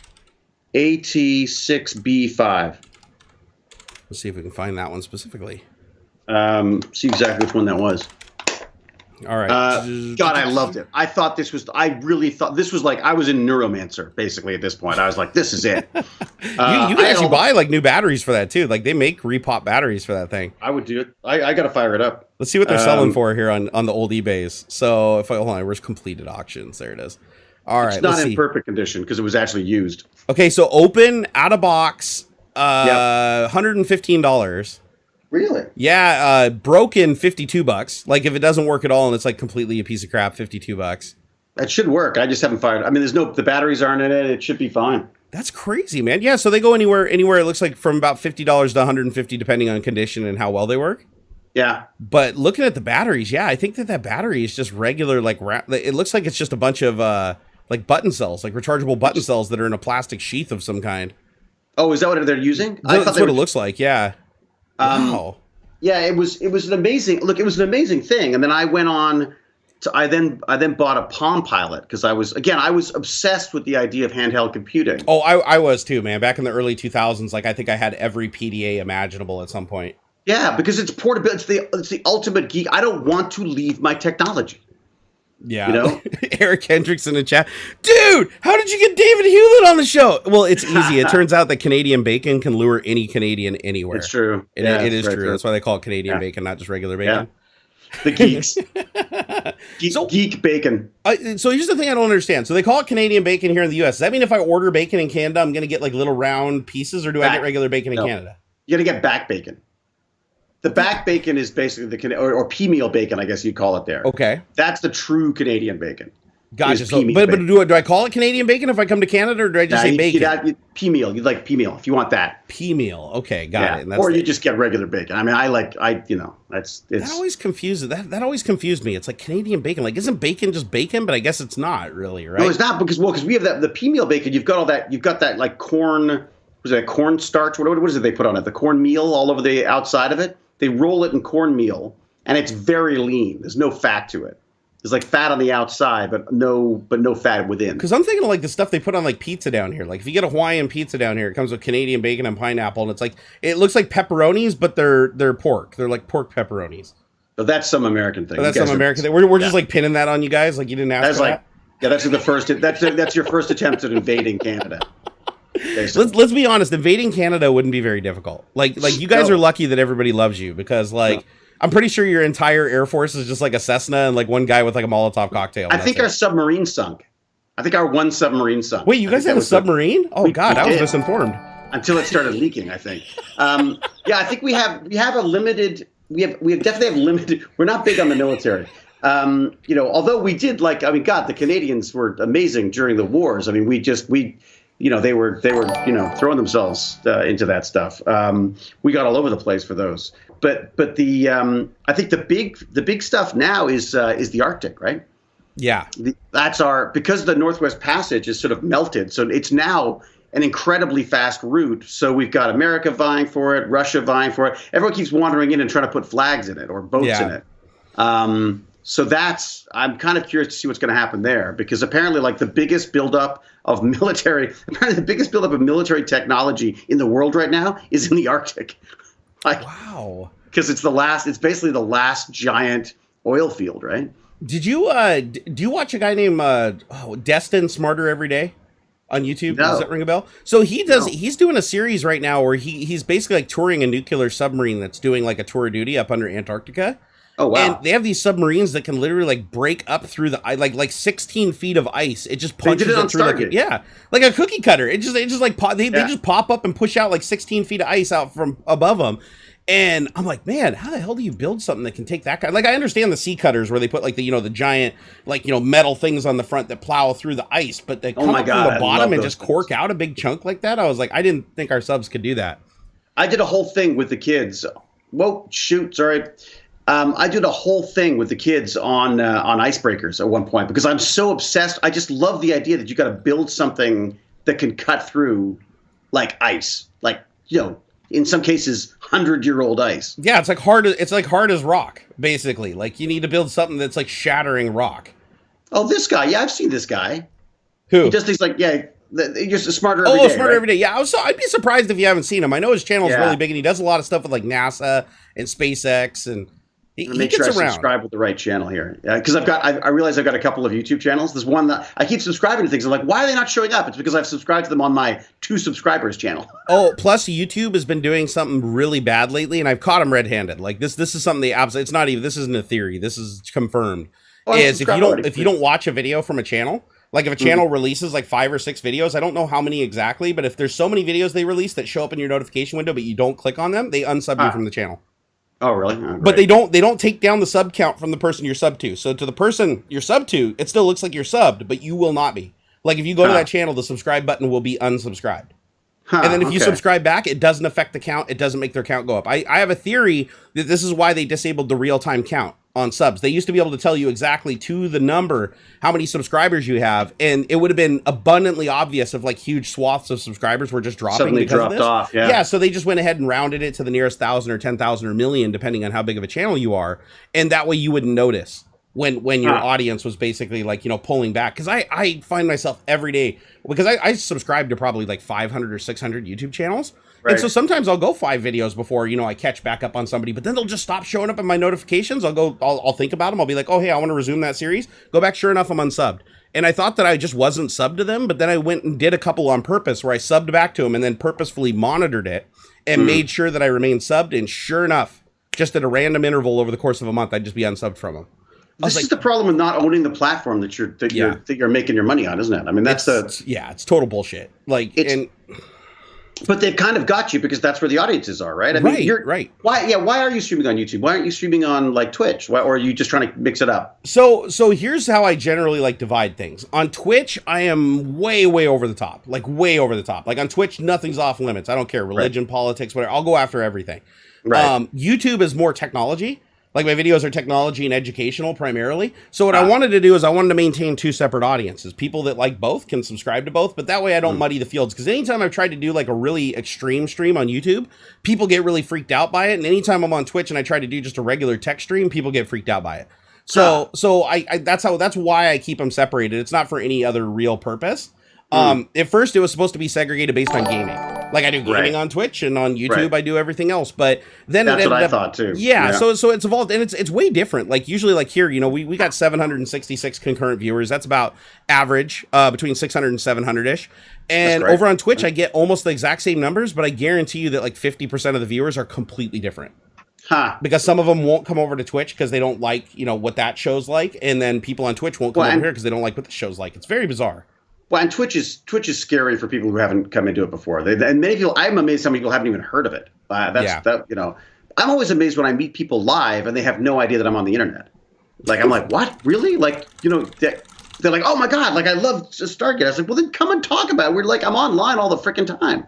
AT6B5. Let's see if we can find that one specifically. See exactly which one that was. All right. God, I loved it. I really thought this was like I was in Neuromancer basically at this point. I was like, this is it. You can actually buy like new batteries for that too. Like they make repop batteries for that thing. I would do it. I got to fire it up. Let's see what they're selling for here on the old eBays. So if hold on, where's completed auctions? There it is. All right. It's not in perfect condition because it was actually used. Okay, so open out of box, $115. Really? Yeah, broken $52. Like if it doesn't work at all and it's like completely a piece of crap, $52. That should work. I just haven't fired. I mean, the batteries aren't in it. It should be fine. That's crazy, man. Yeah, so they go anywhere. It looks like from about $50 to $150, depending on condition and how well they work. Yeah. But looking at the batteries, yeah, I think that battery is just regular. Like it looks like it's just a bunch of like button cells, like rechargeable button cells that are in a plastic sheath of some kind. Oh, is that what they're using? That's what it looks like. Yeah. Wow. Yeah, it was an amazing look. It was an amazing thing, and then I went on to I then bought a Palm Pilot because I was obsessed with the idea of handheld computing. Oh, I was too, man. Back in the early 2000s, like I think I had every PDA imaginable at some point. Yeah, because it's portable. It's the ultimate geek. I don't want to leave my technology. Yeah. You know? Eric Hendricks in the chat. Dude, how did you get David Hewlett on the show? Well, it's easy. It turns out that Canadian bacon can lure any Canadian anywhere. It's true. It is true. That's why they call it Canadian bacon, not just regular bacon. Yeah. The geeks. Geek bacon. So here's the thing I don't understand. So they call it Canadian bacon here in the U.S. Does that mean if I order bacon in Canada, I'm going to get like little round pieces, or do I get regular bacon in Canada? You're going to get back bacon. The back bacon is basically or pea-meal bacon, I guess you'd call it there. Okay. That's the true Canadian bacon. Gotcha. So, but do I call it Canadian bacon if I come to Canada, or do I just say bacon? Pea-meal. You'd like pea-meal if you want that. Pea-meal. Okay, got it. And that's or you just get regular bacon. I mean, that always confuses that always confused me. It's like Canadian bacon. Like, isn't bacon just bacon? But I guess it's not really, right? No, it's not because we have the pea-meal bacon. You've got all that. You've got that like corn. Was it corn starch? What is it they put on it? The corn meal all over the outside of it. They roll it in cornmeal, and it's very lean. There's no fat to it. There's like fat on the outside, but no fat within. Because I'm thinking of like the stuff they put on like pizza down here. Like if you get a Hawaiian pizza down here, it comes with Canadian bacon and pineapple, and it's like it looks like pepperonis, but they're pork. They're like pork pepperonis. So that's some American thing. That's some American thing. We're just like pinning that on you guys. Like you didn't ask for that. Yeah, that's the first. That's your first attempt at invading Canada. Let's be honest. Invading Canada wouldn't be very difficult. Like you guys are lucky that everybody loves you because I'm pretty sure your entire Air Force is just like a Cessna and like one guy with like a Molotov cocktail. I think our submarine sunk. I think our one submarine sunk. Wait, you guys had a submarine? Oh God, I was misinformed. Until it started leaking, I think. I think we have a limited. We definitely have limited. We're not big on the military. Although we did the Canadians were amazing during the wars. I mean, they were throwing themselves into that stuff. We got all over the place for those. But I think the big stuff now is the Arctic, right? Yeah. Because the Northwest Passage is sort of melted, so it's now an incredibly fast route. So we've got America vying for it, Russia vying for it. Everyone keeps wandering in and trying to put flags in it or boats in it. So I'm kind of curious to see what's going to happen there because apparently the biggest buildup of military technology in the world right now is in the Arctic. Wow. Because it's basically the last giant oil field, right? Did you do you watch a guy named Destin Smarter Every Day on YouTube? No. Does that ring a bell? So No. he's doing a series right now where he's basically like touring a nuclear submarine that's doing like a tour of duty up under Antarctica. Oh, wow. And they have these submarines that can literally like break up through the like 16 feet of ice. It just punches it on it through Stargate. like a cookie cutter. It just like they just pop up and push out like 16 feet of ice out from above them. And I'm like, man, how the hell do you build something that can take that kind? Like, I understand the sea cutters where they put like the giant metal things on the front that plow through the ice, but they come up from the bottom and just cork out a big chunk like that. I was like, I didn't think our subs could do that. I did a whole thing with the kids. Whoa, shoot, sorry. I did a whole thing with the kids on icebreakers at one point because I'm so obsessed. I just love the idea that you got to build something that can cut through like ice, like, in some cases, 100-year-old ice. Yeah, it's like hard as rock, basically. Like you need to build something that's like shattering rock. Oh, this guy. Yeah, I've seen this guy. Who? He does things like, just smarter every day. Smarter every day. Yeah, I'd be surprised if you haven't seen him. I know his channel is really big, and he does a lot of stuff with like NASA and SpaceX, and he make gets sure I around. subscribe with the right channel here. Yeah, because I realize I've got a couple of YouTube channels. There's one that I keep subscribing to things. I'm like, why are they not showing up? It's because I've subscribed to them on my 2 subscribers channel. Oh, plus YouTube has been doing something really bad lately, and I've caught him red-handed. Like this is something they absolutely. It's not even. This isn't a theory. This is confirmed. Is if you don't watch a video from a channel, like if a channel releases like 5 or 6 videos, I don't know how many exactly, but if there's so many videos they release that show up in your notification window, but you don't click on them, they unsub you from the channel. Oh, really? Oh, but they don't take down the sub count from the person you're sub to. So to the person you're sub to, it still looks like you're subbed, but you will not be. Like if you go to that channel, the subscribe button will be unsubscribed. And then if you subscribe back, it doesn't affect the count. It doesn't make their count go up. I have a theory that this is why they disabled the real-time count on subs. They used to be able to tell you exactly to the number how many subscribers you have, and it would have been abundantly obvious if like huge swaths of subscribers were just dropping suddenly because dropped of this. off. Yeah, so they just went ahead and rounded it to the nearest 1,000 or 10,000 or million, depending on how big of a channel you are, and that way you wouldn't notice when your audience was basically like pulling back. Because I find myself every day, because I subscribe to probably like 500 or 600 YouTube channels. Right. And so sometimes I'll go 5 videos before, I catch back up on somebody, but then they'll just stop showing up in my notifications. I'll think about them. I'll be like, oh, hey, I want to resume that series. Go back. Sure enough, I'm unsubbed. And I thought that I just wasn't subbed to them, but then I went and did a couple on purpose where I subbed back to them and then purposefully monitored it and made sure that I remained subbed. And sure enough, just at a random interval over the course of a month, I'd just be unsubbed from them. This is the problem with not owning the platform that you're making your money on, isn't it? I mean, it's total bullshit. But they've kind of got you because that's where the audiences are, right? I mean, you're right. Why are you streaming on YouTube? Why aren't you streaming on like Twitch? Or are you just trying to mix it up? So here's how I generally like divide things. On Twitch, I am way over the top. Like way over the top. Like on Twitch, nothing's off limits. I don't care. Religion, politics, whatever. I'll go after everything. Right. YouTube is more technology. Like my videos are technology and educational primarily. So what I wanted to do is I wanted to maintain 2 separate audiences. People that like both can subscribe to both, but that way I don't muddy the fields. Because anytime I've tried to do like a really extreme stream on YouTube, people get really freaked out by it. And anytime I'm on Twitch and I try to do just a regular tech stream, people get freaked out by it. So that's why I keep them separated. It's not for any other real purpose. At first it was supposed to be segregated based on gaming. Like I do gaming on Twitch, and on YouTube I do everything else. But then that's what I thought too. Yeah. So it's evolved, and it's way different. Like usually, like here, we got 766 concurrent viewers. That's about average, between 600 and 700 ish. And over on Twitch, I get almost the exact same numbers, but I guarantee you that like 50% of the viewers are completely different. Because some of them won't come over to Twitch because they don't like what that show's like, and then people on Twitch won't come over here because they don't like what the show's like. It's very bizarre. Well, and Twitch is scary for people who haven't come into it before. And many people, I'm amazed some people haven't even heard of it. I'm always amazed when I meet people live and they have no idea that I'm on the internet. Like I'm like, what? Really? Like they're like, oh my god, like I love Stargate. I was like, well then come and talk about it. We're like, I'm online all the freaking time.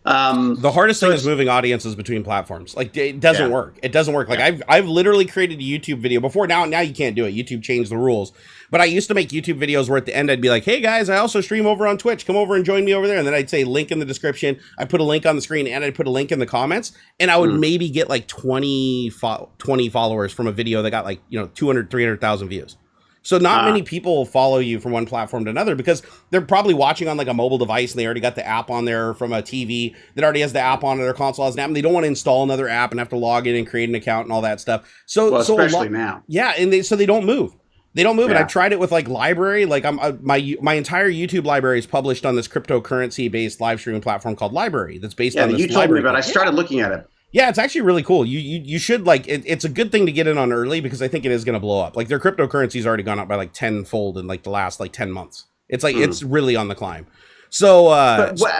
The hardest thing is moving audiences between platforms. Like it doesn't work. It doesn't work. Like I've literally created a YouTube video before. Now you can't do it. YouTube changed the rules. But I used to make YouTube videos where at the end I'd be like, hey guys, I also stream over on Twitch. Come over and join me over there. And then I'd say link in the description. I put a link on the screen and I'd put a link in the comments. And I would maybe get like 20 followers from a video that got like 200, 300,000 views. So not many people follow you from one platform to another because they're probably watching on like a mobile device and they already got the app on there from a TV that already has the app on their console has an app, and they don't want to install another app and have to log in and create an account and all that stuff. So especially now. Yeah, and so they don't move. They don't move it. Yeah. I've tried it with like library. Like my entire YouTube library is published on this cryptocurrency based live streaming platform called Library. That's based on this you told library. me about. I started looking at it. Yeah, it's actually really cool. You should like it. It's a good thing to get in on early because I think it is going to blow up. Like their cryptocurrency's already gone up by like 10-fold in like the last like 10 months. It's like it's really on the climb. So,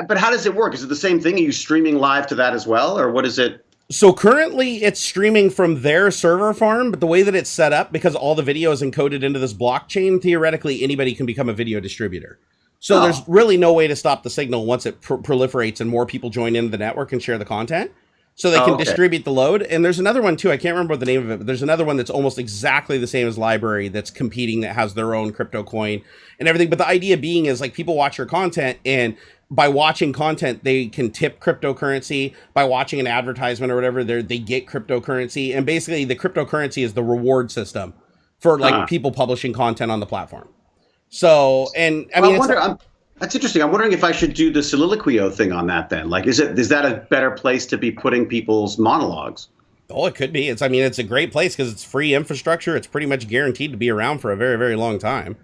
but how does it work? Is it the same thing? Are you streaming live to that as well, or what is it? So currently it's streaming from their server farm, but the way that it's set up, because all the video is encoded into this blockchain, theoretically anybody can become a video distributor. So there's really no way to stop the signal once it proliferates and more people join into the network and share the content. So they can distribute the load. And there's another one too. I can't remember the name of it, but there's another one that's almost exactly the same as Library that's competing, that has their own crypto coin and everything. But the idea being is like people watch your content, and by watching content, they can tip cryptocurrency. By watching an advertisement or whatever, they get cryptocurrency. And basically the cryptocurrency is the reward system for like people publishing content on the platform. So, and I mean, that's interesting. I'm wondering if I should do the soliloquio thing on that then. Like, is that a better place to be putting people's monologues? Oh, it could be. It's a great place because it's free infrastructure. It's pretty much guaranteed to be around for a very, very long time.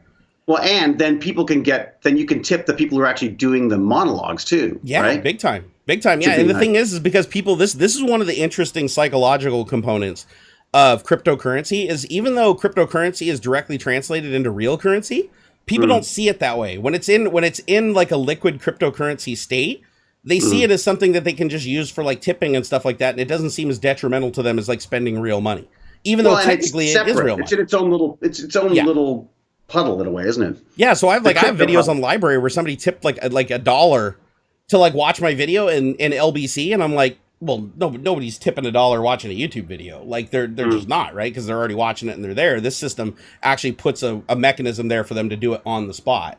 Well, and then you can tip the people who are actually doing the monologues too. Yeah, right? Big time. Yeah. And the thing is because people, this is one of the interesting psychological components of cryptocurrency is even though cryptocurrency is directly translated into real currency, people don't see it that way. When it's in like a liquid cryptocurrency state, they see it as something that they can just use for like tipping and stuff like that. And it doesn't seem as detrimental to them as like spending real money, even though technically it is real money. It's in its own little puddle in a way, isn't it? Yeah. So I have videos on Library where somebody tipped like $1 to like watch my video in LBC. And I'm like, well, nobody's tipping $1 watching a YouTube video. Like they're just not, right? Because they're already watching it and they're there. This system actually puts a mechanism there for them to do it on the spot.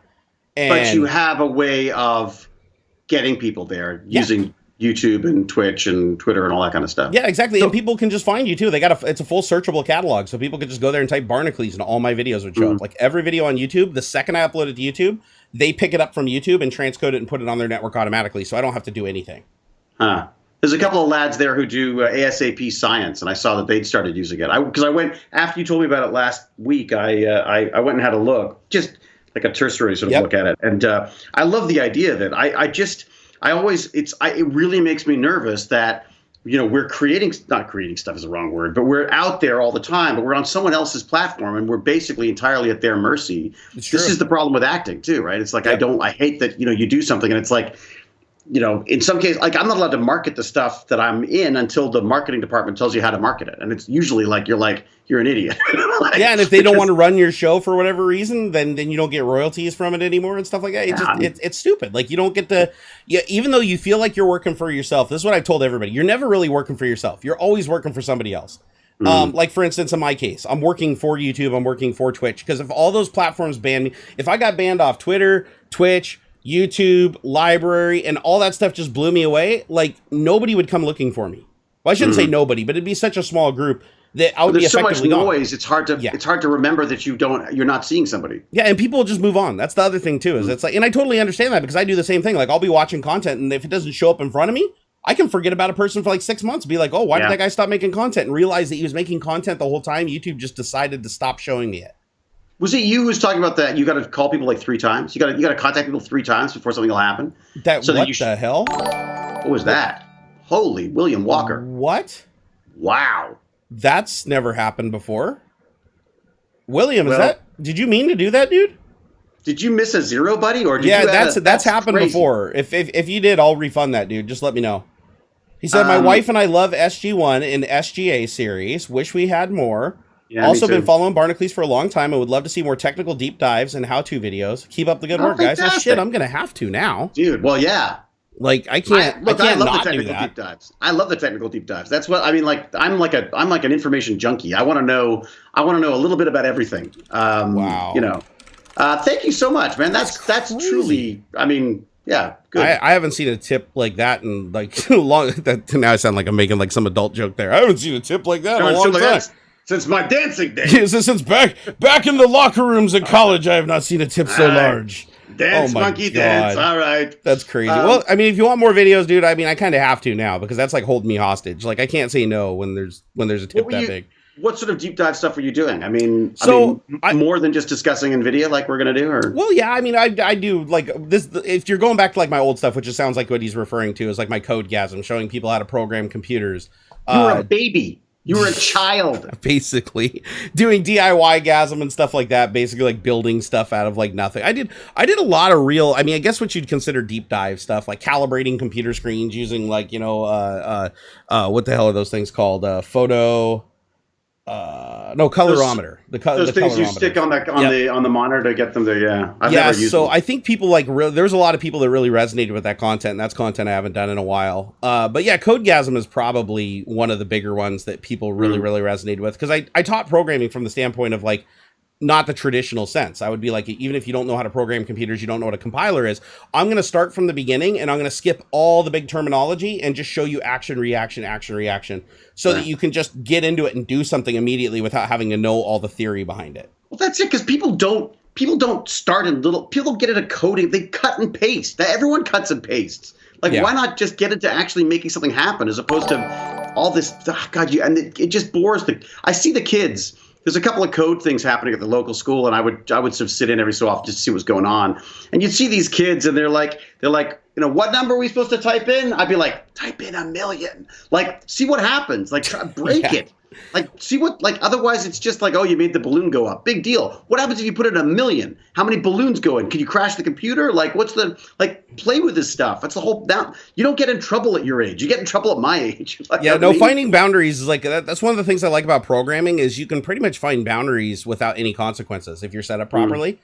But you have a way of getting people there using YouTube and Twitch and Twitter and all that kind of stuff. Yeah, exactly. So, and people can just find you too. It's a full searchable catalog. So people could just go there and type Barnacules and all my videos would show up. Like every video on YouTube, the second I upload it to YouTube, they pick it up from YouTube and transcode it and put it on their network automatically. So I don't have to do anything. Huh. There's a couple of lads there who do ASAP science, and I saw that they'd started using it. Because I went, after you told me about it last week, I went and had a look, just like a cursory sort of look at it. And I love the idea of it. It really makes me nervous that, we're not creating stuff is the wrong word, but we're out there all the time, but we're on someone else's platform and we're basically entirely at their mercy. This is the problem with acting too, right? It's like, I hate that, you do something and it's like, in some cases, like I'm not allowed to market the stuff that I'm in until the marketing department tells you how to market it. And it's usually like, you're an idiot. And if they don't want to run your show for whatever reason, then you don't get royalties from it anymore and stuff like that. It's stupid. Like you don't get to, even though you feel like you're working for yourself, this is what I've told everybody. You're never really working for yourself. You're always working for somebody else. Like for instance, in my case, I'm working for YouTube, I'm working for Twitch. Because if all those platforms ban me, if I got banned off Twitter, Twitch, YouTube, Library, and all that stuff just blew me away, like nobody would come looking for me. Well, I shouldn't say nobody, but it'd be such a small group that I would be effectively so much noise. It's hard to remember that you're not seeing somebody. Yeah, and people will just move on. That's the other thing too, is it's like, and I totally understand that because I do the same thing. Like I'll be watching content, and if it doesn't show up in front of me, I can forget about a person for like 6 months. Be like, oh, why did that guy stop making content? And realize that he was making content the whole time. YouTube just decided to stop showing me it. Was it you who was talking about that? You got to call people like 3 times. You got to contact people 3 times before something will happen. The hell? What was that? Holy William Walker! What? Wow, that's never happened before. William, did you mean to do that, dude? Did you miss a zero, buddy? Or that's happened crazy. Before. If you did, I'll refund that, dude. Just let me know. He said, my wife and I love SG-1 and SGA series. Wish we had more. Yeah, also been following Barnacules for a long time. I would love to see more technical deep dives and how-to videos. Keep up the good work, guys. Oh, shit, I'm going to have to now. Dude, well, yeah. Like, I can't not do that. Deep dives. I love the technical deep dives. That's what I mean. Like, I'm like an information junkie. I want to know a little bit about everything. Wow. Thank you so much, man. That's truly, I mean, yeah, good. I haven't seen a tip like that in like long. Now I sound like I'm making like some adult joke there. I haven't seen a tip like that in a long time. Since my dancing days. Since back in the locker rooms at college, I have not seen a tip so large. Dance, monkey, dance. All right. That's crazy. Well, I mean, if you want more videos, dude, I mean, I kind of have to now because that's like holding me hostage. Like, I can't say no when there's a tip that big. what sort of deep dive stuff are you doing? So more than just discussing Nvidia like we're going to do, or? Well, yeah, I mean, I do like this. If you're going back to like my old stuff, which it sounds like what he's referring to is like my Codegasm, showing people how to program computers. You were a baby. You were a child. Basically doing DIY gasm and stuff like that, basically like building stuff out of like nothing. I did a lot of real, I mean, I guess what you'd consider deep dive stuff, like calibrating computer screens using like, you know, what the hell are those things called? Colorimeter. Those things you stick on the monitor to get them to, yeah. I've never used them. I think people like there's a lot of people that really resonated with that content, and that's content I haven't done in a while. But yeah, Codegasm is probably one of the bigger ones that people really resonated with, because I taught programming from the standpoint of like not the traditional sense. I would be like, even if you don't know how to program computers, you don't know what a compiler is, I'm going to start from the beginning and I'm going to skip all the big terminology and just show you action, reaction, so that you can just get into it and do something immediately without having to know all the theory behind it. Well, that's it, because people don't start in little, people get into coding, they cut and paste. Everyone cuts and pastes. Like, why not just get into actually making something happen as opposed to all this, it just bores I see the kids. There's a couple of code things happening at the local school, and I would sort of sit in every so often just to see what's going on. And you'd see these kids, and they're like, you know, what number are we supposed to type in? I'd be like, type in 1,000,000. Like, see what happens. Like, try break it. Like, see what, like, otherwise it's just like, oh, you made the balloon go up. Big deal. What happens if you put in 1,000,000? How many balloons go in? Can you crash the computer? Like, play with this stuff. That's the whole, you don't get in trouble at your age. You get in trouble at my age. Like, finding boundaries is like, that's one of the things I like about programming is you can pretty much find boundaries without any consequences if you're set up properly.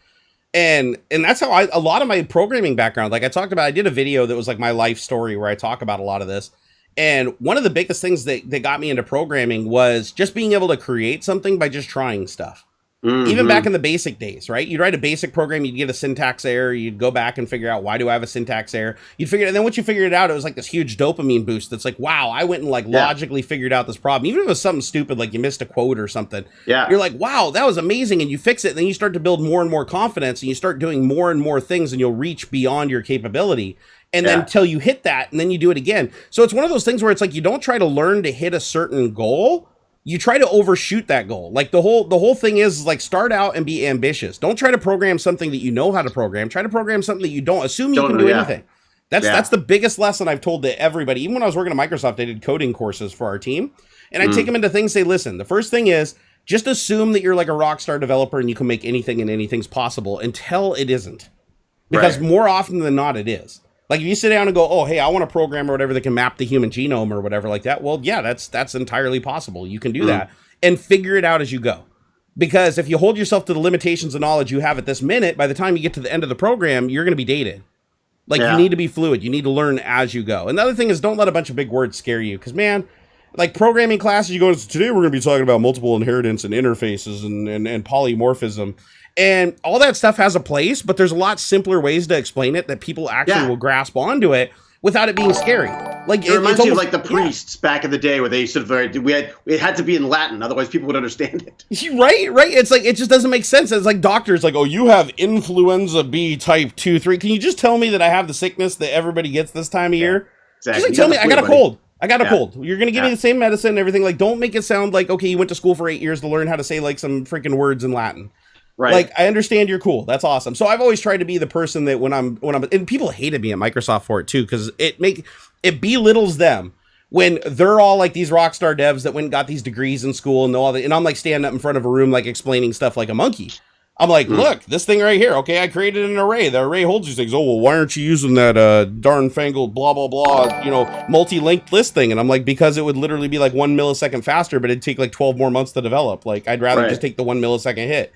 And that's how a lot of my programming background, like I talked about, I did a video that was like my life story where I talk about a lot of this. And one of the biggest things that got me into programming was just being able to create something by just trying stuff. Even back in the basic days, right? You'd write a basic program, you'd get a syntax error, you'd go back and figure out, why do I have a syntax error? You'd figure it, and then once you figured it out, it was like this huge dopamine boost that's like, wow, I went and like logically figured out this problem. Even if it was something stupid, like you missed a quote or something. Yeah. You're like, wow, that was amazing. And you fix it, and then you start to build more and more confidence, and you start doing more and more things, and you'll reach beyond your capability. And then until you hit that, and then you do it again. So it's one of those things where it's like, you don't try to learn to hit a certain goal. You try to overshoot that goal. Like the whole thing is like, start out and be ambitious. Don't try to program something that you know how to program. Try to program something that you don't. Assume you can do anything. That's the biggest lesson I've told to everybody. Even when I was working at Microsoft, I did coding courses for our team. And I take them into things, say, listen, the first thing is just assume that you're like a rock star developer and you can make anything and anything's possible until it isn't. Because more often than not, it is. Like if you sit down and go, oh, hey, I want a program or whatever that can map the human genome or whatever like that. Well, yeah, that's entirely possible. You can do that and figure it out as you go. Because if you hold yourself to the limitations of knowledge you have at this minute, by the time you get to the end of the program, you're going to be dated. Like you need to be fluid. You need to learn as you go. And the other thing is, don't let a bunch of big words scare you. Because, man, like programming classes, you go, today we're going to be talking about multiple inheritance and interfaces and polymorphism. And all that stuff has a place, but there's a lot simpler ways to explain it that people actually will grasp onto it without it being scary. Like it reminds me of like the priests back in the day where they sort of it had to be in Latin, otherwise people would understand it. Right. It's like it just doesn't make sense. It's like doctors like, oh, you have influenza B type 2, 3. Can you just tell me that I have the sickness that everybody gets this time of year? Exactly. Just like tell me I got a cold. I got a cold. You're going to give me the same medicine and everything. Like, don't make it sound like, okay, you went to school for 8 years to learn how to say like some freaking words in Latin. Right. Like, I understand you're cool. That's awesome. So I've always tried to be the person that when I'm, and people hated me at Microsoft for it too, because it belittles them when they're all like these rock star devs that went and got these degrees in school and all that. And I'm like standing up in front of a room, like explaining stuff like a monkey. I'm like, look, this thing right here. Okay, I created an array. The array holds these things. Oh, well, why aren't you using that darn fangled blah, blah, blah, multi-linked list thing? And I'm like, because it would literally be like 1 millisecond faster, but it'd take like 12 more months to develop. Like, I'd rather just take the 1 millisecond hit.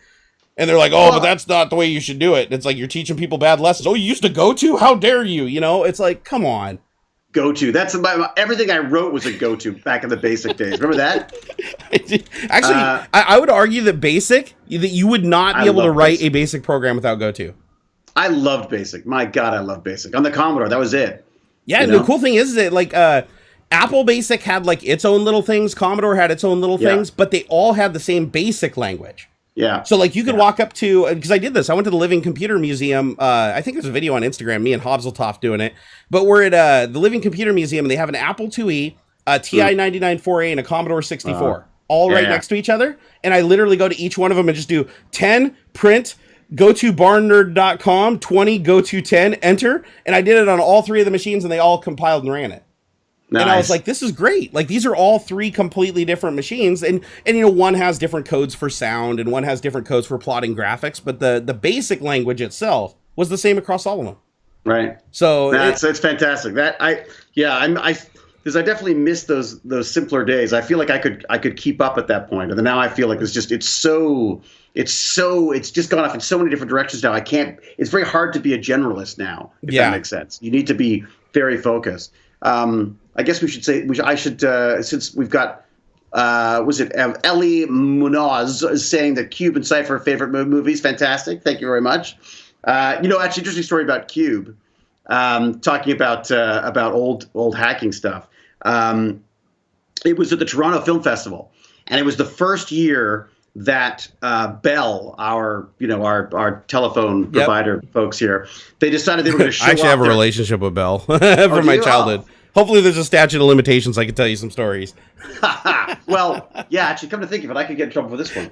And they're like, oh, but that's not the way you should do it. And it's like, you're teaching people bad lessons. Oh, you used to go-to? How dare you? It's like, come on. Go-to. That's everything I wrote was a go-to back in the basic days. Remember that? Actually, I would argue that that you would not be able to write a basic program without go-to. I loved basic. My God, I love basic. On the Commodore, that was it. Yeah, and the cool thing is that like Apple Basic had like its own little things. Commodore had its own little things, but they all had the same basic language. Yeah. So like you could walk up to, because I did this, I went to the Living Computer Museum. I think there's a video on Instagram, me and AuxxZillary doing it. But we're at the Living Computer Museum and they have an Apple IIe, a TI-99 4A, and a Commodore 64. all right next to each other. And I literally go to each one of them and just do 10, print, go to barnnerd.com, 20, go to 10, enter. And I did it on all 3 of the machines and they all compiled and ran it. Nice. And I was like, this is great. Like, these are all 3 completely different machines. And one has different codes for sound and one has different codes for plotting graphics. But the basic language itself was the same across all of them. Right. So it's fantastic. Because I definitely miss those simpler days. I feel like I could keep up at that point. And then now I feel like it's just gone off in so many different directions now. It's very hard to be a generalist now, if that makes sense. You need to be very focused. I guess I should since we've got Ellie Munoz is saying that Cube and Cypher are favorite movies. Fantastic. Thank you very much. Actually, interesting story about Cube. Talking about old hacking stuff. It was at the Toronto Film Festival, and it was the first year that Bell, our telephone provider folks here, they decided they were going to show. I actually have a relationship with Bell from my childhood. Hopefully, there's a statute of limitations. I can tell you some stories. Well, yeah, actually, come to think of it, I could get in trouble for this one.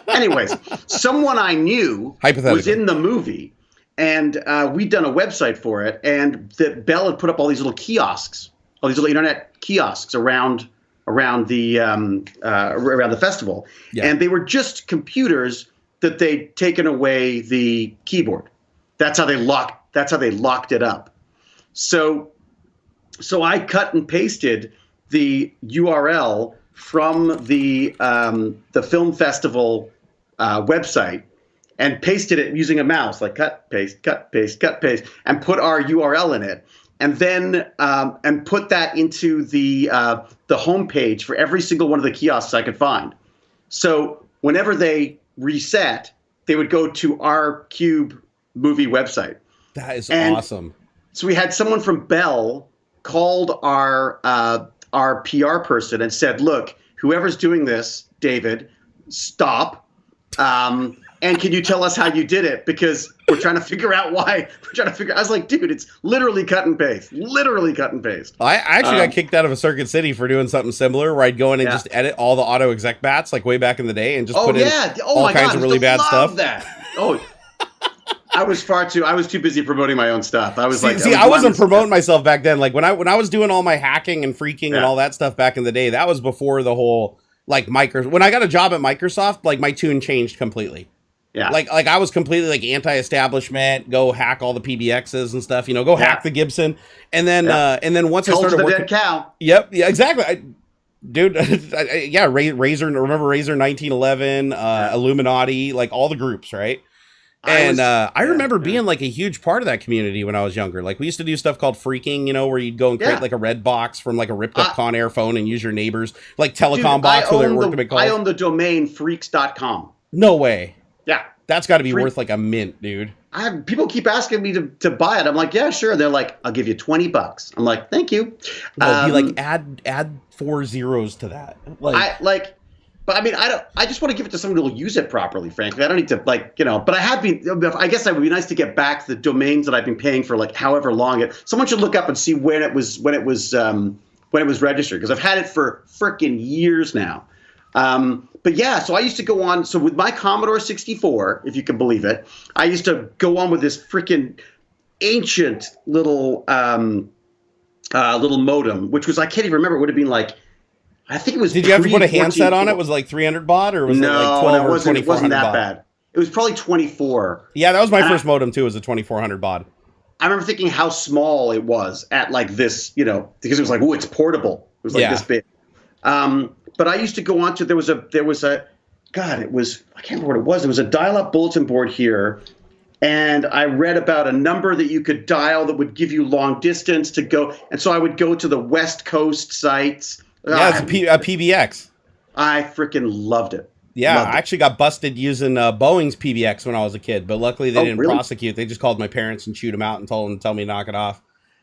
Anyways, someone I knew was in the movie, and we'd done a website for it, and Bell had put up all these little kiosks, all these little internet kiosks around the festival, and they were just computers that they'd taken away the keyboard. That's how they locked it up. So I cut and pasted the URL from the film festival website and pasted it using a mouse, like cut, paste, cut, paste, cut, paste, and put our URL in it, and then and put that into the homepage for every single one of the kiosks I could find. So whenever they reset, they would go to our Cube movie website. That is awesome. So we had someone from Bell called our PR person and said, "Look, whoever's doing this, David, stop. And can you tell us how you did it? Because we're trying to figure out why. I was like, dude, it's literally cut and paste. Literally cut and paste." I actually got kicked out of a Circuit City for doing something similar, where I'd go in and just edit all the auto exec bats, like way back in the day, and just put in all kinds of really bad stuff. I was too busy promoting my own stuff. I wasn't promoting myself back then. Like when I was doing all my hacking and phreaking and all that stuff back in the day, that was before the whole like when I got a job at Microsoft, like my tune changed completely. Yeah. Like I was completely like anti-establishment, go hack all the PBXs and stuff, go hack the Gibson. And then once I started working, dead cow. Yep. Yeah, exactly. Razor, remember Razor 1911, Illuminati, like all the groups, right? And I remember being like a huge part of that community when I was younger. Like we used to do stuff called phreaking, where you'd go and create like a red box from like a ripped up Conair phone and use your neighbor's like telecom box where they work to make calls. I own the domain phreaks.com. No way. Yeah. That's got to be worth like a mint, dude. People keep asking me to buy it. I'm like, yeah, sure. They're like, I'll give you $20. I'm like, thank you. No, be like add 4 zeros to that. But I mean, I just want to give it to someone who will use it properly, frankly. I don't need to but I have been, I guess it would be nice to get back the domains that I've been paying for like however long someone should look up and see when it was registered, because I've had it for frickin' years now. But yeah, so I used to go on. So with my Commodore 64, if you can believe it, I used to go on with this freaking ancient little modem, which was, I can't even remember. It would have been like, I think it was. Did you have to put a handset on it? Was it like 300 baud or was it like 12 or 2400 it wasn't that bad. It was probably 24. Yeah, that was my first modem too. Was a 2400 baud. I remember thinking how small it was at like this, because it was like, oh, it's portable. It was like this big. But I used to go on to, I can't remember what it was. There was a dial-up bulletin board here, and I read about a number that you could dial that would give you long distance to go. And so I would go to the West Coast sites. Yeah, it's a PBX. I freaking loved it. Yeah, I actually got busted using Boeing's PBX when I was a kid, but luckily they didn't prosecute. They just called my parents and chewed them out and told them to tell me to knock it off.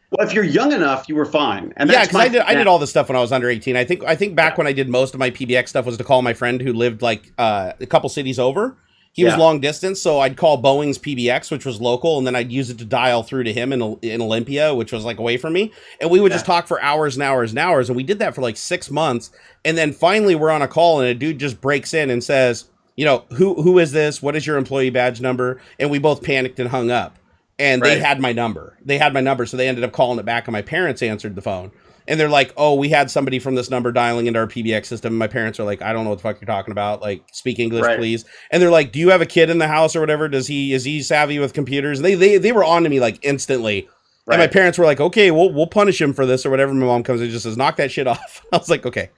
Well, if you're young enough, you were fine. And because I did all this stuff when I was under 18. I think back when I did most of my PBX stuff was to call my friend who lived like a couple cities over, He was long distance, so I'd call Boeing's PBX, which was local, and then I'd use it to dial through to him in Olympia, which was like away from me. And we would just talk for hours and hours and hours. And we did that for like 6 months. And then finally we're on a call and a dude just breaks in and says, you know, who is this? What is your employee badge number? And we both panicked and hung up. And they had my number. So they ended up calling it back, and my parents answered the phone. And they're like, oh, we had somebody from this number dialing into our PBX system. And my parents are like, I don't know what the fuck you're talking about. Like, speak English, please. And they're like, do you have a kid in the house or whatever? Is he savvy with computers? And they were on to me like instantly. And my parents were like, okay, we'll punish him for this or whatever. My mom comes in and just says, knock that shit off. I was like, okay.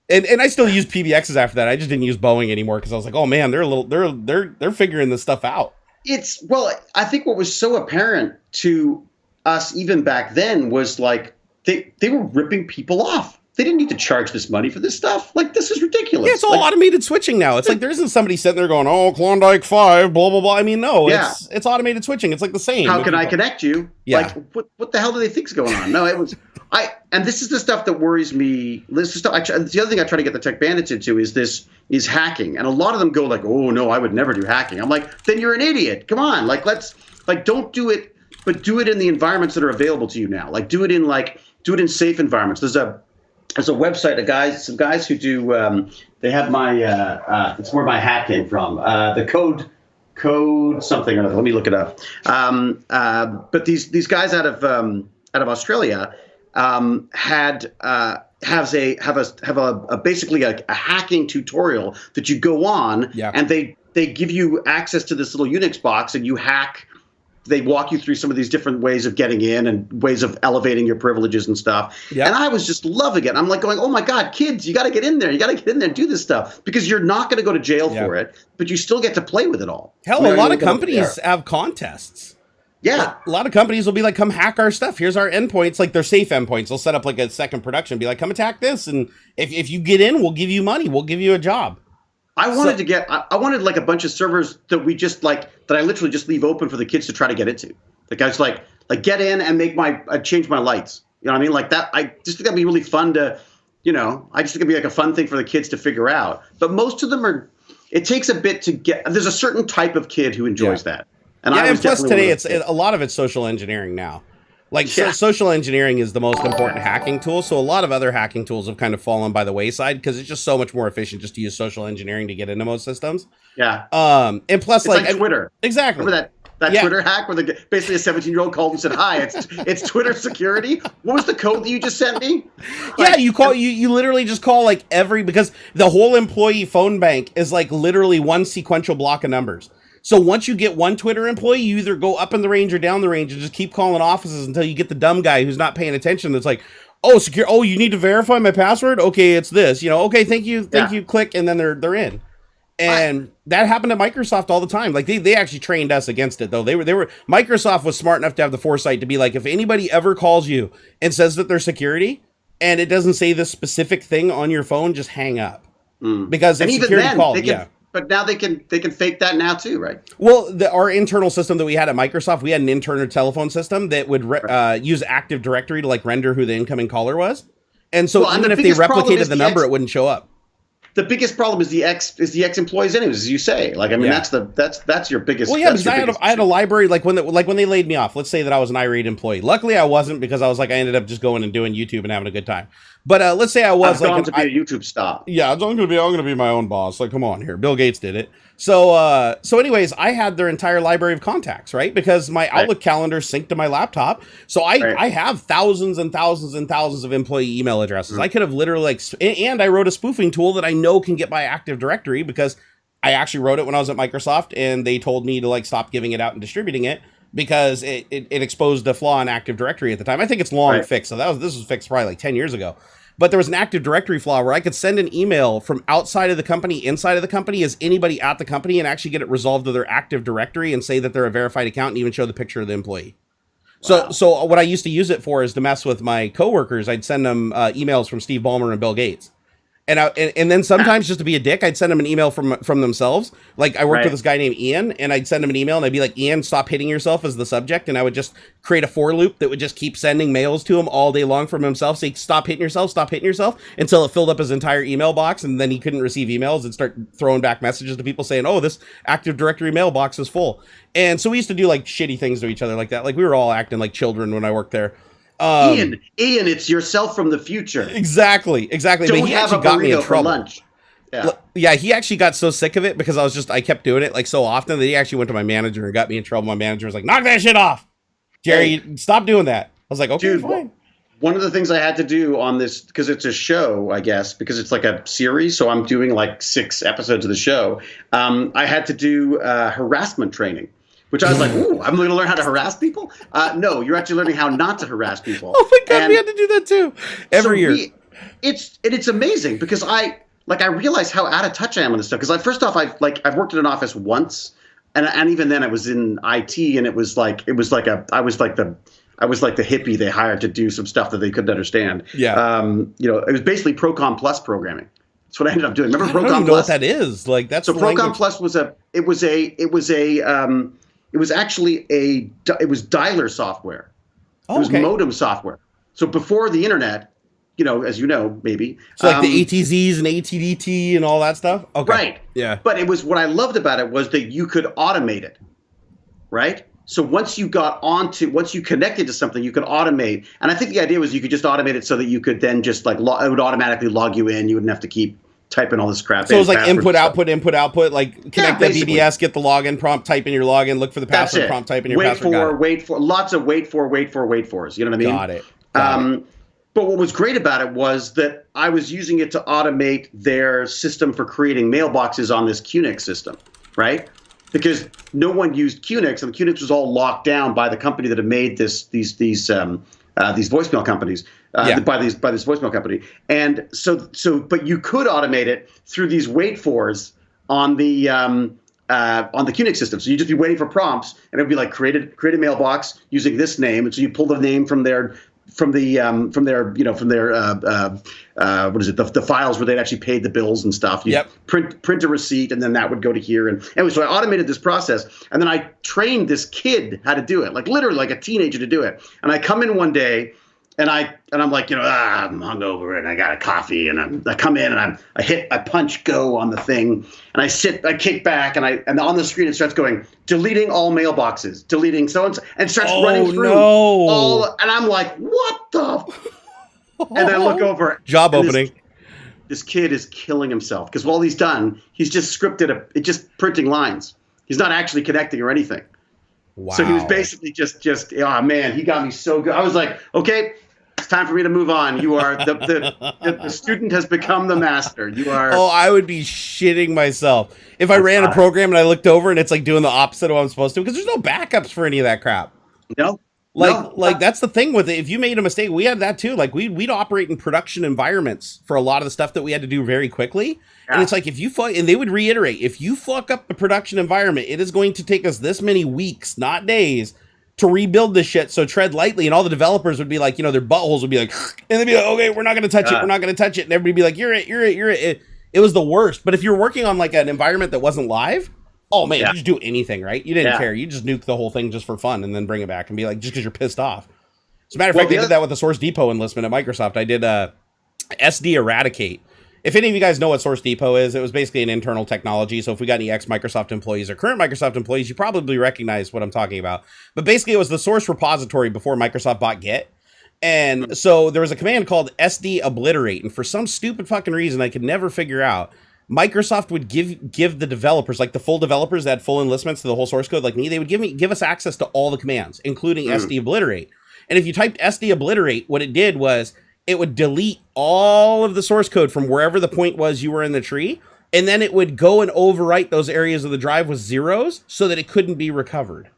And I still used PBXs after that. I just didn't use Boeing anymore because I was like, oh man, they're figuring this stuff out. I think what was so apparent to us even back then was like, they were ripping people off. They didn't need to charge this money for this stuff. Like, this is ridiculous. Yeah, it's all automated switching now. It's like there isn't somebody sitting there going, oh, Klondike 5, blah, blah, blah. I mean, no, it's automated switching. It's like the same. How can I connect you? Yeah. Like, what the hell do they think's going on? No, and this is the stuff that worries me. This is stuff, the other thing I try to get the tech bandits into is hacking. And a lot of them go like, oh, no, I would never do hacking. I'm like, then you're an idiot. Come on. Like, don't do it, but do it in the environments that are available to you now. Like, do it in safe environments. There's a website, some guys who do, they have my, it's where my hat came from, the code something or other. Let me look it up. But these guys out of Australia have a basically a hacking tutorial that you go on, and they give you access to this little Unix box, and you hack. They walk you through some of these different ways of getting in and ways of elevating your privileges and stuff. Yep. And I was just loving it. I'm like going, oh my God, kids, you got to get in there. You got to get in there and do this stuff because you're not going to go to jail for it, but you still get to play with it all. Hell, a lot of companies have contests. Yeah. A lot of companies will be like, come hack our stuff. Here's our endpoints. Like they're safe endpoints. They'll set up like a second production, be like, come attack this. And if you get in, we'll give you money. We'll give you a job. I wanted like a bunch of servers that that I literally just leave open for the kids to try to get into. The guys like get in and change my lights. You know what I mean? Like that. I just think that'd be really fun to, I just think it'd be like a fun thing for the kids to figure out. But most of them it takes a bit to get, there's a certain type of kid who enjoys that. And plus today a lot of it's social engineering now. Like social engineering is the most important hacking tool. So a lot of other hacking tools have kind of fallen by the wayside because it's just so much more efficient just to use social engineering to get into most systems. Yeah. And plus, it's like Twitter. Exactly. Remember that Twitter hack where basically a 17-year-old called and said, "Hi, it's Twitter security." What was the code that you just sent me? Like, you literally just call like because the whole employee phone bank is like literally one sequential block of numbers. So once you get one Twitter employee, you either go up in the range or down the range and just keep calling offices until you get the dumb guy who's not paying attention. That's like, oh, secure. Oh, you need to verify my password. Okay, it's this. Okay, thank you. Click, and then they're in. And that happened at Microsoft all the time. Like they actually trained us against it though. They were Microsoft was smart enough to have the foresight to be like, if anybody ever calls you and says that they're security and it doesn't say this specific thing on your phone, just hang up because it's security call. But now they can fake that now too, right? Well, our internal system that we had at Microsoft, we had an internal telephone system that would use Active Directory to like render who the incoming caller was, and so even if they replicated the number, it wouldn't show up. The biggest problem is the ex-employees, anyways, as you say. Like, I mean, that's your biggest. Well, yeah, because I had a library like when they laid me off. Let's say that I was an irate employee. Luckily, I wasn't because I was like I ended up just going and doing YouTube and having a good time. But let's say I was to be a YouTube star. Yeah, I'm gonna be my own boss. Like, come on here, Bill Gates did it. So anyways, I had their entire library of contacts, right? Because my Outlook calendar synced to my laptop. So I have thousands and thousands and thousands of employee email addresses. I could have literally and I wrote a spoofing tool that I know can get by Active Directory because I actually wrote it when I was at Microsoft and they told me to like stop giving it out and distributing it because it exposed a flaw in Active Directory at the time. I think it's long fixed. So this was fixed probably like 10 years ago. But there was an Active Directory flaw where I could send an email from outside of the company, inside of the company, as anybody at the company, and actually get it resolved to their Active Directory and say that they're a verified account and even show the picture of the employee. Wow. So what I used to use it for is to mess with my coworkers. I'd send them emails from Steve Ballmer and Bill Gates. And then sometimes just to be a dick, I'd send them an email from themselves. Like I worked with this guy named Ian, and I'd send him an email and I'd be like, Ian, stop hitting yourself as the subject. And I would just create a for loop that would just keep sending mails to him all day long from himself. Say, stop hitting yourself until it filled up his entire email box. And then he couldn't receive emails and start throwing back messages to people saying, oh, this Active Directory mailbox is full. And so we used to do like shitty things to each other like that. Like we were all acting like children when I worked there. Ian, it's yourself from the future. Exactly. Don't but he have actually a got me in burrito for trouble. lunch. Yeah, he actually got so sick of it because I kept doing it like so often that he actually went to my manager and got me in trouble. My manager was like, knock that shit off. Jerry, stop doing that. I was like, okay, dude, fine. One of the things I had to do on this, because it's a show, I guess, because it's like a series, so I'm doing like 6 episodes of the show, I had to do harassment training. Which I was like, ooh, I'm going to learn how to harass people? No, you're actually learning how not to harass people. Oh my God, we had to do that too. Every year. It's amazing because I realize how out of touch I am on this stuff. Because first off, I've worked in an office once, and even then I was in IT, and I was like the hippie they hired to do some stuff that they couldn't understand. Yeah. It was basically Procon Plus programming. That's what I ended up doing. Remember Procon Plus? I don't even know what that is. Like that's so Procon Plus was actually dialer software. It was modem software. So before the internet, as you know, maybe. So like the ATZs and ATDT and all that stuff? Okay. Right. Yeah. But what I loved about it was that you could automate it. Right? So once you connected to something, you could automate. And I think the idea was you could just automate it so that you could then just it would automatically log you in. You wouldn't have to keep typing all this crap. So it was like input, output, like connect the BBS, get the login prompt, type in your login, look for the password prompt, type in your password. Wait for, lots of wait fors. You know what I mean? Got it. But what was great about it was that I was using it to automate their system for creating mailboxes on this QNX system, right? Because no one used QNX, and QNX was all locked down by the company that had made these voicemail companies, by this voicemail company. And but you could automate it through these wait fors on the QNX system. So you just be waiting for prompts, and it would be like create a mailbox using this name, and so you pull the name from their the files where they'd actually paid the bills and stuff. You print a receipt, and then that would go to here. And anyway, so I automated this process, and then I trained this kid how to do it, like literally like a teenager to do it. And I come in one day, and I'm like, I'm hungover, and I got a coffee, and I come in, and I punch go on the thing, and I kick back, and on the screen it starts going, deleting all mailboxes, deleting so-and-so, and it starts running through all, and I'm like, what the? And I look over. Job opening. This kid is killing himself because all he's done, he's just scripted just printing lines. He's not actually connecting or anything. Wow. So he was basically just oh man, he got me so good. I was like, okay, it's time for me to move on. You are the student has become the master. You are. Oh, I would be shitting myself if I ran a program and I looked over and it's like doing the opposite of what I'm supposed to, because there's no backups for any of that crap. No. Like that's the thing with it. If you made a mistake, we had that too. Like we'd operate in production environments for a lot of the stuff that we had to do very quickly. Yeah. And it's like, and they would reiterate, if you fuck up the production environment, it is going to take us this many weeks, not days, to rebuild this shit. So tread lightly. And all the developers would be like, their buttholes would be like, and they'd be like, okay, we're not going to touch it. We're not going to touch it. And everybody would be like, you're it. It was the worst. But if you're working on like an environment that wasn't live, oh man, you just do anything, right? You didn't care. You just nuke the whole thing just for fun and then bring it back and be like, just because you're pissed off. As a matter of fact, they did that with the Source Depot enlistment at Microsoft. I did SD Eradicate. If any of you guys know what Source Depot is, it was basically an internal technology. So if we got any ex-Microsoft employees or current Microsoft employees, you probably recognize what I'm talking about. But basically, it was the source repository before Microsoft bought Git. And so there was a command called SD Obliterate. And for some stupid fucking reason I could never figure out, Microsoft would give the developers, like the full developers that had full enlistments to the whole source code like me, they would give us access to all the commands, including SD Obliterate. And if you typed SD Obliterate, what it did was it would delete all of the source code from wherever the point was you were in the tree, and then it would go and overwrite those areas of the drive with zeros so that it couldn't be recovered.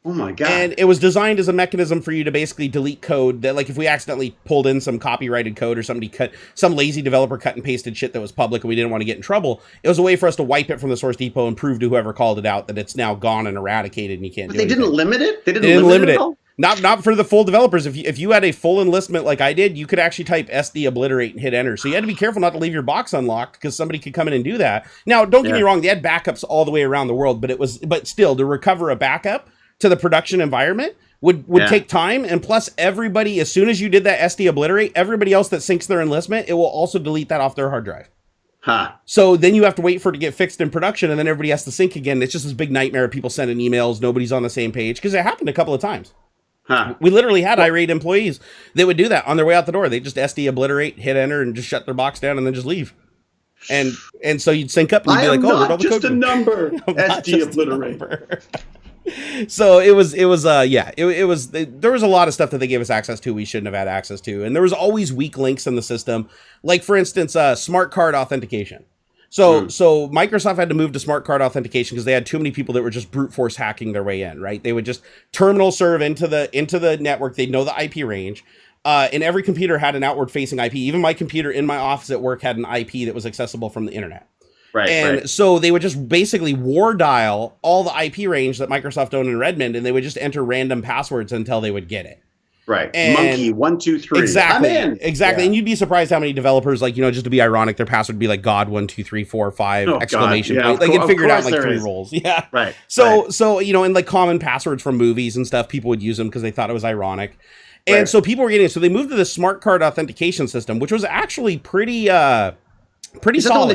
Oh my God. And it was designed as a mechanism for you to basically delete code that, like, if we accidentally pulled in some copyrighted code or some lazy developer cut and pasted shit that was public and we didn't want to get in trouble, it was a way for us to wipe it from the source depot and prove to whoever called it out that it's now gone and eradicated and you can't do it. They didn't limit it? They didn't limit it. Not for the full developers. If you had a full enlistment like I did, you could actually type SD obliterate and hit enter. So you had to be careful not to leave your box unlocked because somebody could come in and do that. Now, don't get me wrong, they had backups all the way around the world, but still to recover a backup to the production environment would take time. And plus, everybody, as soon as you did that SD obliterate, everybody else that syncs their enlistment, it will also delete that off their hard drive. Huh. So then you have to wait for it to get fixed in production, and then everybody has to sync again. It's just this big nightmare of people sending emails, nobody's on the same page, because it happened a couple of times. Huh. We literally had irate employees that would do that on their way out the door. They just SD obliterate, hit enter, and just shut their box down, and then just leave. And so you'd sync up and you'd be like, "Oh, where'd all the code just a number." SD obliterate. So it was there was a lot of stuff that they gave us access to we shouldn't have had access to, and there was always weak links in the system. Like for instance, smart card authentication. So Microsoft had to move to smart card authentication because they had too many people that were just brute force hacking their way in, right? They would just terminal serve into the network. They'd know the IP range. And every computer had an outward facing IP. Even my computer in my office at work had an IP that was accessible from the internet. Right. And so they would just basically war dial all the IP range that Microsoft owned in Redmond, and they would just enter random passwords until they would get it. Right. And Monkey 1 2 3. Exactly. I'm in. Exactly. Yeah. And you'd be surprised how many developers, like, just to be ironic, their password would be like God 1 2 3 4 5 exclamation point. Like it figured out like 3 roles. Yeah. Right. So and like common passwords from movies and stuff, people would use them because they thought it was ironic. And so people were getting it. So they moved to the smart card authentication system, which was actually pretty Is that solid. the one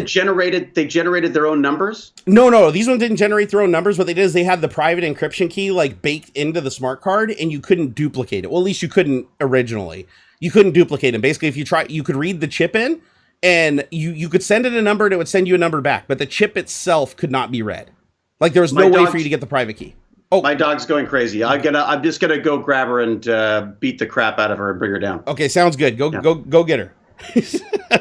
that they generated their own numbers? No, these ones didn't generate their own numbers. What they did is they had the private encryption key like baked into the smart card, and you couldn't duplicate it. Well, at least you couldn't originally. You couldn't duplicate it. Basically, if you try, you could read the chip in, and you could send it a number, and it would send you a number back. But the chip itself could not be read. Like there was no way for you to get the private key. Oh, my dog's going crazy. I'm just gonna go grab her and beat the crap out of her and bring her down. Okay, sounds good. Go get her.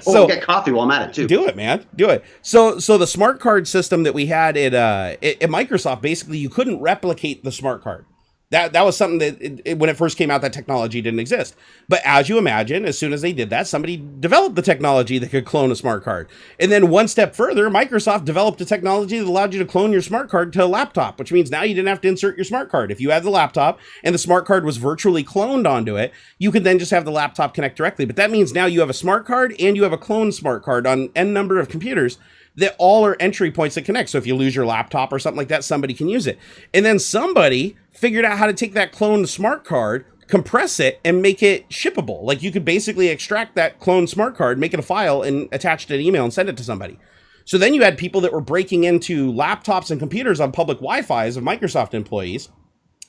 We'll get coffee while I'm at it too. Do it, man. Do it. So the smart card system that we had at Microsoft, basically you couldn't replicate the smart card. That was something that when it first came out, that technology didn't exist. But as you imagine, as soon as they did that, somebody developed the technology that could clone a smart card. And then one step further, Microsoft developed a technology that allowed you to clone your smart card to a laptop, which means now you didn't have to insert your smart card. If you had the laptop and the smart card was virtually cloned onto it, you could then just have the laptop connect directly. But that means now you have a smart card and you have a cloned smart card on N number of computers that all are entry points that connect. So if you lose your laptop or something like that, somebody can use it. And then somebody figured out how to take that cloned smart card, compress it, and make it shippable. Like you could basically extract that cloned smart card, make it a file, and attach it to an email and send it to somebody. So then you had people that were breaking into laptops and computers on public Wi-Fi's of Microsoft employees.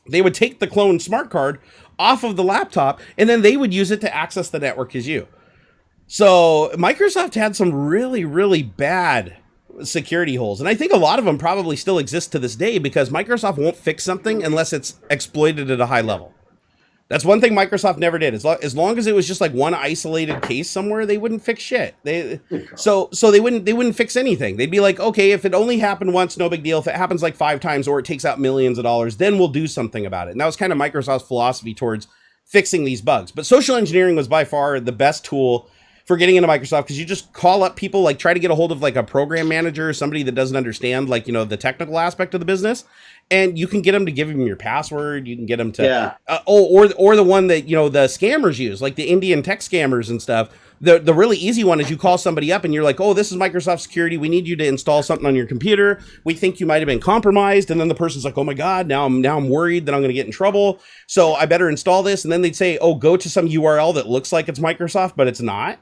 They would take the cloned smart card off of the laptop, and then they would use it to access the network as you. So Microsoft had some really, really bad security holes. And I think a lot of them probably still exist to this day because Microsoft won't fix something unless it's exploited at a high level. That's one thing Microsoft never did. As long as it was just like one isolated case somewhere, they wouldn't fix shit. So they wouldn't fix anything. They'd be like, okay, if it only happened once, no big deal. If it happens like 5 times or it takes out millions of dollars, then we'll do something about it. And that was kind of Microsoft's philosophy towards fixing these bugs. But social engineering was by far the best tool for getting into Microsoft because you just call up people, like try to get a hold of like a program manager or somebody that doesn't understand like, the technical aspect of the business, and you can get them to give them your password. You can get them to, or the one that, the scammers use, like the Indian tech scammers and stuff. The really easy one is you call somebody up and you're like, oh, this is Microsoft security. We need you to install something on your computer. We think you might've been compromised. And then the person's like, oh my God, now I'm worried that I'm going to get in trouble. So I better install this. And then they'd say, oh, go to some URL that looks like it's Microsoft, but it's not.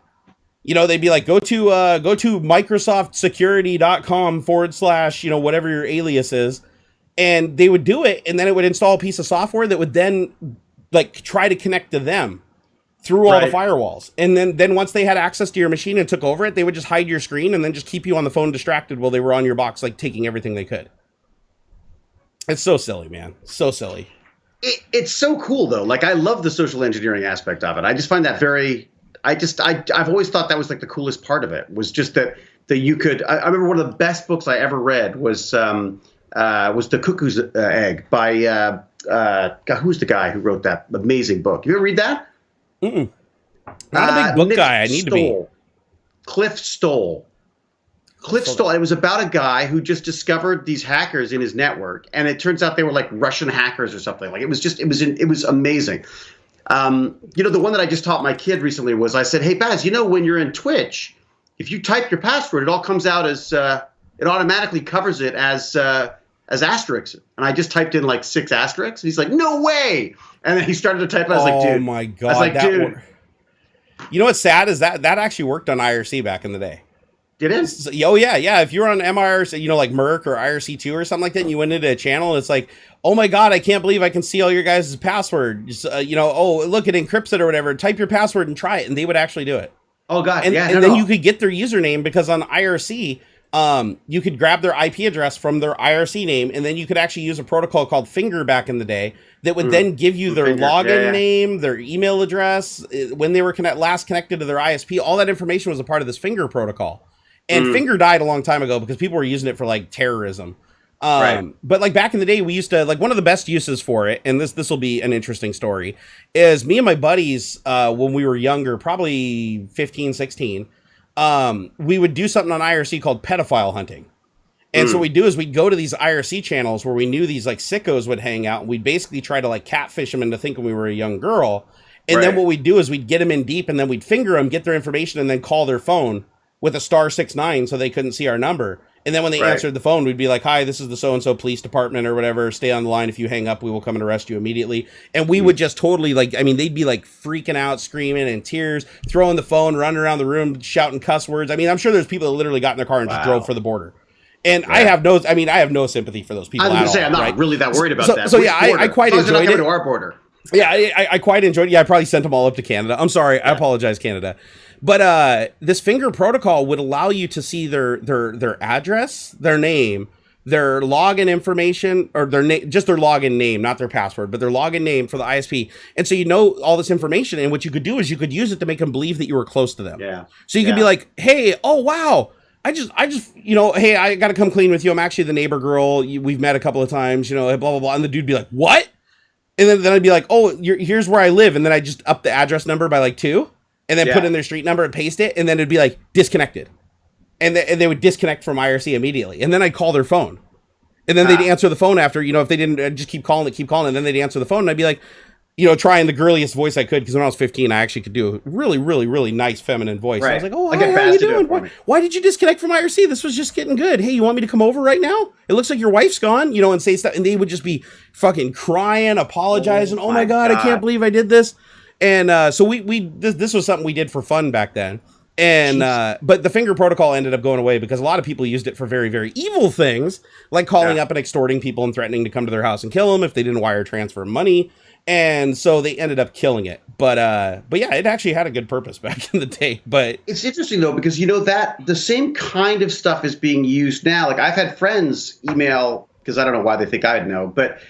They'd be like, go to microsoftsecurity.com / whatever your alias is. And they would do it. And then it would install a piece of software that would then like try to connect to them through all the firewalls. And then once they had access to your machine and took over it, they would just hide your screen and then just keep you on the phone distracted while they were on your box, like taking everything they could. It's so silly, man. So silly. It's so cool though. Like I love the social engineering aspect of it. I just find that I've always thought that was like the coolest part of it was just that you could. I remember one of the best books I ever read was The Cuckoo's Egg by God, who's the guy who wrote that amazing book? You ever read that? Not a big book guy. I need to be. Cliff Stoll. Cliff stole. It was about a guy who just discovered these hackers in his network, and it turns out they were like Russian hackers or something. Like it was amazing. The one that I just taught my kid recently was I said, hey Baz, when you're in Twitch, if you type your password, it all comes out as it automatically covers it as asterisks. And I just typed in like 6 asterisks, and he's like, no way. And then he started to type. I was like, dude. Oh my god. I was like, dude. You know what's sad is that actually worked on IRC back in the day. Did it? Oh yeah. If you were on MIRC, like Merc or IRC2 or something like that, and you went into a channel, it's like, oh my god, I can't believe I can see all your guys' passwords. Oh look, it encrypts it or whatever. Type your password and try it, and they would actually do it. Oh god, and then you could get their username because on IRC, you could grab their IP address from their IRC name, and then you could actually use a protocol called Finger back in the day that would then give you their login name, their email address, when they were last connected to their ISP. All that information was a part of this Finger protocol. And Finger died a long time ago because people were using it for like terrorism. Right. But like back in the day, we used to like one of the best uses for it. And this will be an interesting story is me and my buddies, when we were younger, probably 15, 16, we would do something on IRC called pedophile hunting. And so what we'd do is we'd go to these IRC channels where we knew these like sickos would hang out. And we'd basically try to like catfish them into thinking we were a young girl. And then what we'd do is we'd get them in deep and then we'd finger them, get their information, and then call their phone with a *69 so they couldn't see our number. And then when they answered the phone, we'd be like, hi, this is the so-and-so police department or whatever. Stay on the line. If you hang up, we will come and arrest you immediately. And we would just totally they'd be like freaking out, screaming in tears, throwing the phone, running around the room, shouting cuss words. I mean, I'm sure there's people that literally got in their car and just drove for the border. And I have no sympathy for those people. I was going to say, I'm not really that worried about that. So yeah, I quite enjoyed it. To our border. Yeah, I quite enjoyed it. Yeah, I probably sent them all up to Canada. I'm sorry. I apologize, Canada. But this Finger protocol would allow you to see their address, their name, their login information, or just their login name, not their password, but their login name for the ISP. And so all this information, and what you could do is you could use it to make them believe that you were close to them. Yeah. So you could be like, hey, oh wow, I just hey, I got to come clean with you. I'm actually the neighbor girl. We've met a couple of times, blah blah blah. And the dude'd be like, what? And then I'd be like, oh, here's where I live, and then I just up the address number by like 2. And then put in their street number and paste it. And then it'd be like disconnected. And they would disconnect from IRC immediately. And then I'd call their phone. And then they'd answer the phone after, if they didn't, I'd just keep calling. And then they'd answer the phone. And I'd be like, trying the girliest voice I could. Because when I was 15, I actually could do a really, really, really nice feminine voice. Right. I was like, oh, hi, how are you doing? Why did you disconnect from IRC? This was just getting good. Hey, you want me to come over right now? It looks like your wife's gone, and say stuff. And they would just be fucking crying, apologizing. Oh my God, I can't believe I did this. And so this was something we did for fun back then. And but the Finger protocol ended up going away because a lot of people used it for very, very evil things, like calling up and extorting people and threatening to come to their house and kill them if they didn't wire transfer money. And so they ended up killing it. But yeah, it actually had a good purpose back in the day. But it's interesting though, because that the same kind of stuff is being used now. Like I've had friends email, because I don't know why they think I'd know, but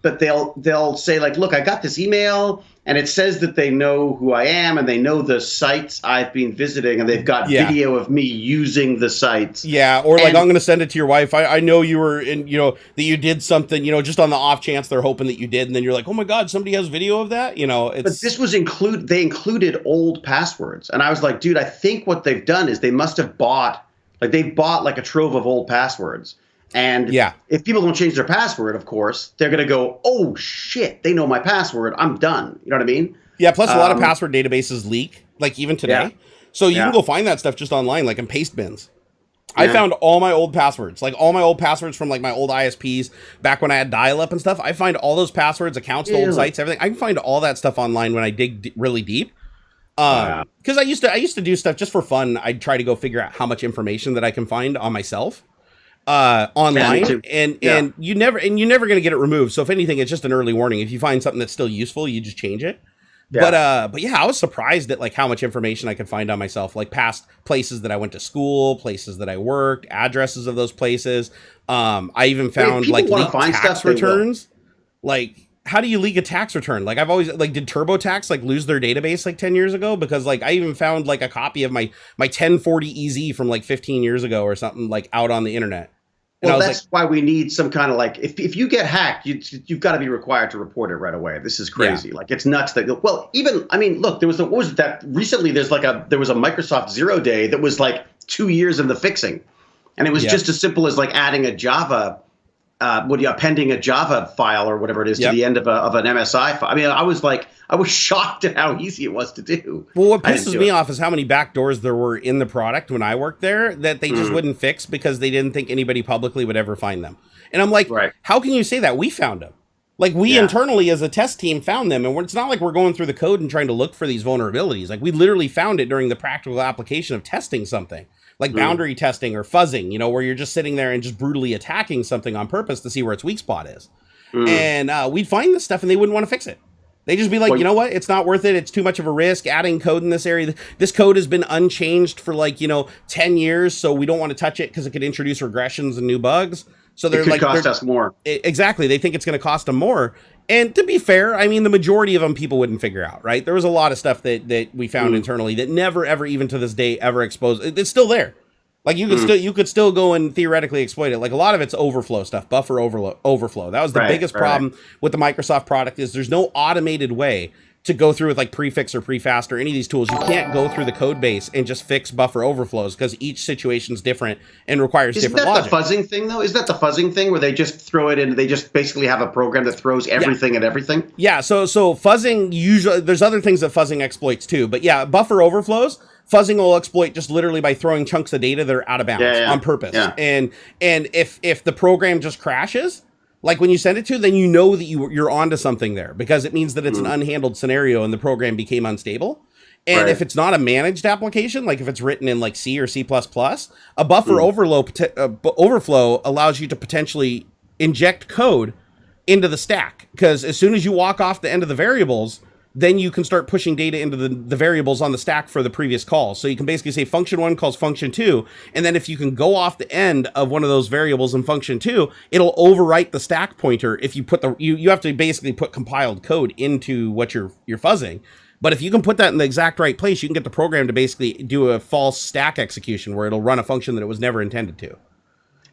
they'll say like, look, I got this email and it says that they know who I am and they know the sites I've been visiting and they've got video of me using the sites. Yeah. Or like, I'm going to send it to your wife. I know you were in, that you did something, just on the off chance they're hoping that you did. And then you're like, oh my God, somebody has video of that. But this was they included old passwords. And I was like, dude, I think what they've done is they must have bought like a trove of old passwords. And if people don't change their password, of course, they're going to go, oh, shit, they know my password. I'm done. You know what I mean? Yeah. Plus, a lot of password databases leak, like even today. Yeah. So you can go find that stuff just online, like in paste bins. Yeah. I found all my old passwords, from like my old ISPs back when I had dial-up and stuff. I find all those passwords, accounts, old sites, everything. I can find all that stuff online when I dig really deep. Because I used to do stuff just for fun. I'd try to go figure out how much information that I can find on myself. Online and you're never going to get it removed. So if anything, it's just an early warning. If you find something that's still useful, you just change it. Yeah. But yeah, I was surprised at like how much information I could find on myself, like past places that I went to school, places that I worked, addresses of those places. I even found like leaked tax returns. Like, how do you leak a tax return? Like I've always did TurboTax like lose their database like 10 years ago? Because like I even found like a copy of my 1040 EZ from like 15 years ago or something like out on the internet. Well, that's why we need some kind of like, if you get hacked, you've got to be required to report it right away. This is crazy. Yeah. Like it's nuts that, look, there was what was that recently? There was a Microsoft 0 day that was like 2 years in the fixing. And it was just as simple as like adding a Java, appending a Java file or whatever it is to the end of an MSI file. I mean, I was shocked at how easy it was to do. Well, what pisses me off is how many backdoors there were in the product when I worked there that they just wouldn't fix because they didn't think anybody publicly would ever find them. And I'm like, how can you say that? We found them. Like, we internally as a test team found them, and it's not like we're going through the code and trying to look for these vulnerabilities. Like, we literally found it during the practical application of testing something, like boundary testing or fuzzing, where you're just sitting there and just brutally attacking something on purpose to see where its weak spot is. And we'd find this stuff, and they wouldn't want to fix it. They'd just be like, you know what? It's not worth it. It's too much of a risk adding code in this area. This code has been unchanged for 10 years, so we don't want to touch it because it could introduce regressions and new bugs. So they're cost us more. Exactly. They think it's going to cost them more. And to be fair, I mean, the majority of them people wouldn't figure out, right? There was a lot of stuff that we found internally that never, ever, even to this day, ever exposed. It's still there. Like you could still go and theoretically exploit it. Like a lot of it's overflow stuff, buffer overflow. That was the biggest problem with the Microsoft product is there's no automated way to go through with like prefix or prefast or any of these tools. You can't go through the code base and just fix buffer overflows because each situation's different and requires different logic. Isn't that the fuzzing thing though? Is that the fuzzing thing where they just throw it in, they just basically have a program that throws everything at everything? Yeah, so fuzzing usually, there's other things that fuzzing exploits too, but yeah, buffer overflows, fuzzing will exploit just literally by throwing chunks of data that are out of bounds on purpose. Yeah. And if the program just crashes, like when you send it to, then you know that you're onto something there because it means that it's an unhandled scenario and the program became unstable. And if it's not a managed application, like if it's written in like C or C++, a buffer overflow allows you to potentially inject code into the stack because as soon as you walk off the end of the variables, then you can start pushing data into the variables on the stack for the previous call. So you can basically say function 1 calls function 2. And then if you can go off the end of one of those variables in function 2, it'll overwrite the stack pointer. If you put you have to basically put compiled code into what you're fuzzing. But if you can put that in the exact right place, you can get the program to basically do a false stack execution where it'll run a function that it was never intended to.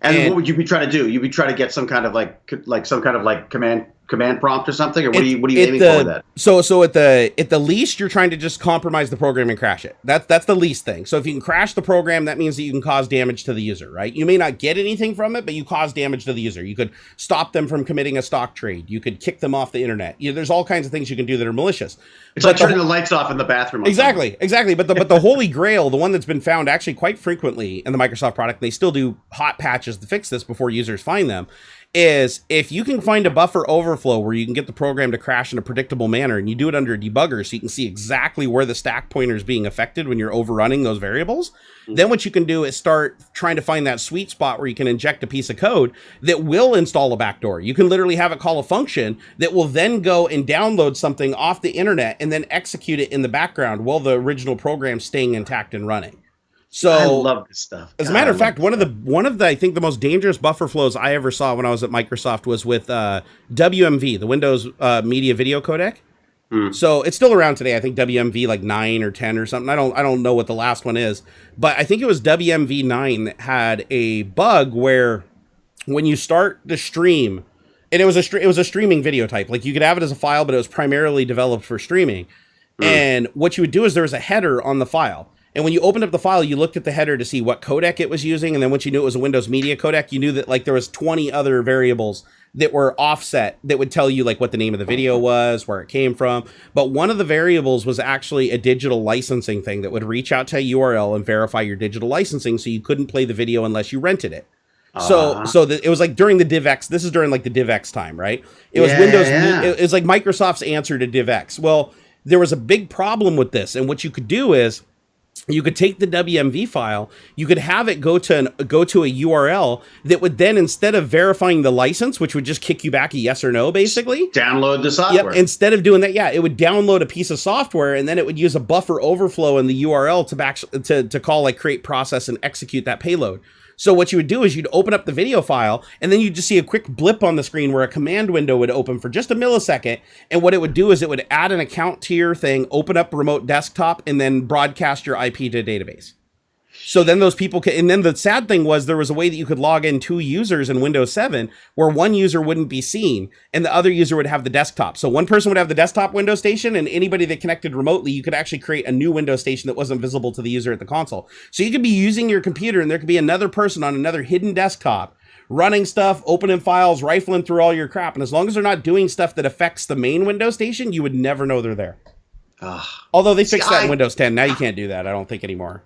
And what would you be trying to do? You'd be trying to get some kind of like command prompt or something, or what are you aiming for with that? So at the least, you're trying to just compromise the program and crash it. That's the least thing. So if you can crash the program, that means that you can cause damage to the user, right? You may not get anything from it, but you cause damage to the user. You could stop them from committing a stock trade. You could kick them off the internet. There's all kinds of things you can do that are malicious. It's like turning the lights off in the bathroom. Exactly. But the holy grail, the one that's been found actually quite frequently in the Microsoft product, they still do hot patches to fix this before users find them, is if you can find a buffer overflow where you can get the program to crash in a predictable manner and you do it under a debugger so you can see exactly where the stack pointer is being affected when you're overrunning those variables, then what you can do is start trying to find that sweet spot where you can inject a piece of code that will install a backdoor. You can literally have it call a function that will then go and download something off the internet and then execute it in the background while the original program's staying intact and running. So I love this stuff. As a matter of fact, one of the I think the most dangerous buffer flows I ever saw when I was at Microsoft was with WMV, the Windows Media Video Codec. So it's still around today. I think WMV like 9 or 10 or something. I don't know what the last one is, but I think it was WMV 9 that had a bug where when you start the stream, and it was a streaming video type. Like you could have it as a file, but it was primarily developed for streaming. And what you would do is there was a header on the file. And when you opened up the file, you looked at the header to see what codec it was using. And then once you knew it was a Windows Media codec, you knew that like there was 20 other variables that were offset that would tell you like what the name of the video was, where it came from. But one of the variables was actually a digital licensing thing that would reach out to a URL and verify your digital licensing. So you couldn't play the video unless you rented it. So it was like during the DivX. This is during like the DivX time, right? It was It was like Microsoft's answer to DivX. Well, there was a big problem with this. And what you could do is, you could take the WMV file, you could have it go to a URL that would then, instead of verifying the license, which would just kick you back a yes or no, basically. Download the software. Yep. Instead of doing that, it would download a piece of software and then it would use a buffer overflow in the URL to call like create process and execute that payload. So what you would do is you'd open up the video file and then you'd just see a quick blip on the screen where a command window would open for just a millisecond. And what it would do is it would add an account to your thing, open up remote desktop, and then broadcast your IP to a database. So then those people can, and then the sad thing was there was a way that you could log in 2 users in Windows 7 where one user wouldn't be seen and the other user would have the desktop. So one person would have the desktop Windows station, and anybody that connected remotely, you could actually create a new Windows station that wasn't visible to the user at the console. So you could be using your computer and there could be another person on another hidden desktop running stuff, opening files, rifling through all your crap. And as long as they're not doing stuff that affects the main Windows station, you would never know they're there. Although they fixed that in Windows 10. Now you can't do that, I don't think, anymore.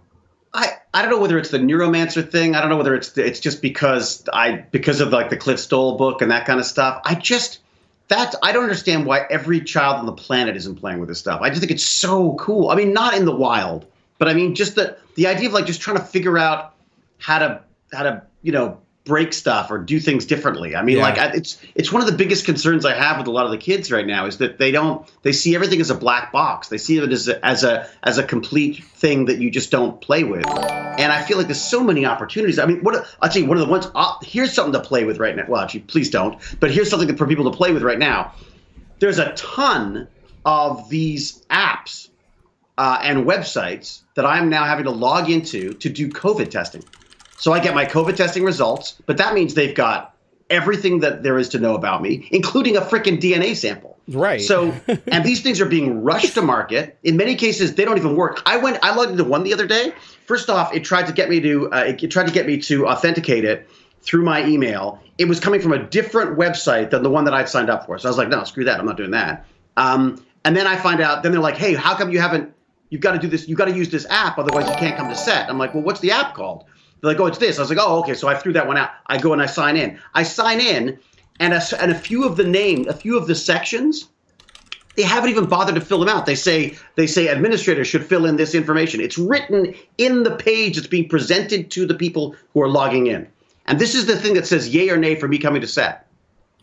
I don't know whether it's the neuromancer thing. I don't know whether it's just because of like the Cliff Stoll book and that kind of stuff. I don't understand why every child on the planet isn't playing with this stuff. I just think it's so cool. I mean, not in the wild, but I mean, just the idea of like just trying to figure out how to break stuff or do things differently. I mean, it's one of the biggest concerns I have with a lot of the kids right now is that they see everything as a black box. They see it as a complete thing that you just don't play with. And I feel like there's so many opportunities. I mean, I'll tell you one of the ones, here's something to play with right now. Well, actually, please don't. But here's something for people to play with right now. There's a ton of these apps and websites that I'm now having to log into to do COVID testing. So I get my COVID testing results, but that means they've got everything that there is to know about me, including a freaking DNA sample. Right. So, and these things are being rushed to market. In many cases, they don't even work. I logged into one the other day. First off, it tried to get me to authenticate it through my email. It was coming from a different website than the one that I'd signed up for. So I was like, no, screw that. I'm not doing that. And then I find out, then they're like, hey, how come you've got to do this. You've got to use this app. Otherwise you can't come to set. I'm like, well, what's the app called? They're like, oh, it's this. I was like, oh, okay. So I threw that one out. I go and I sign in. And a few of the sections, they haven't even bothered to fill them out. They say administrators should fill in this information. It's written in the page that's being presented to the people who are logging in. And this is the thing that says yay or nay for me coming to set.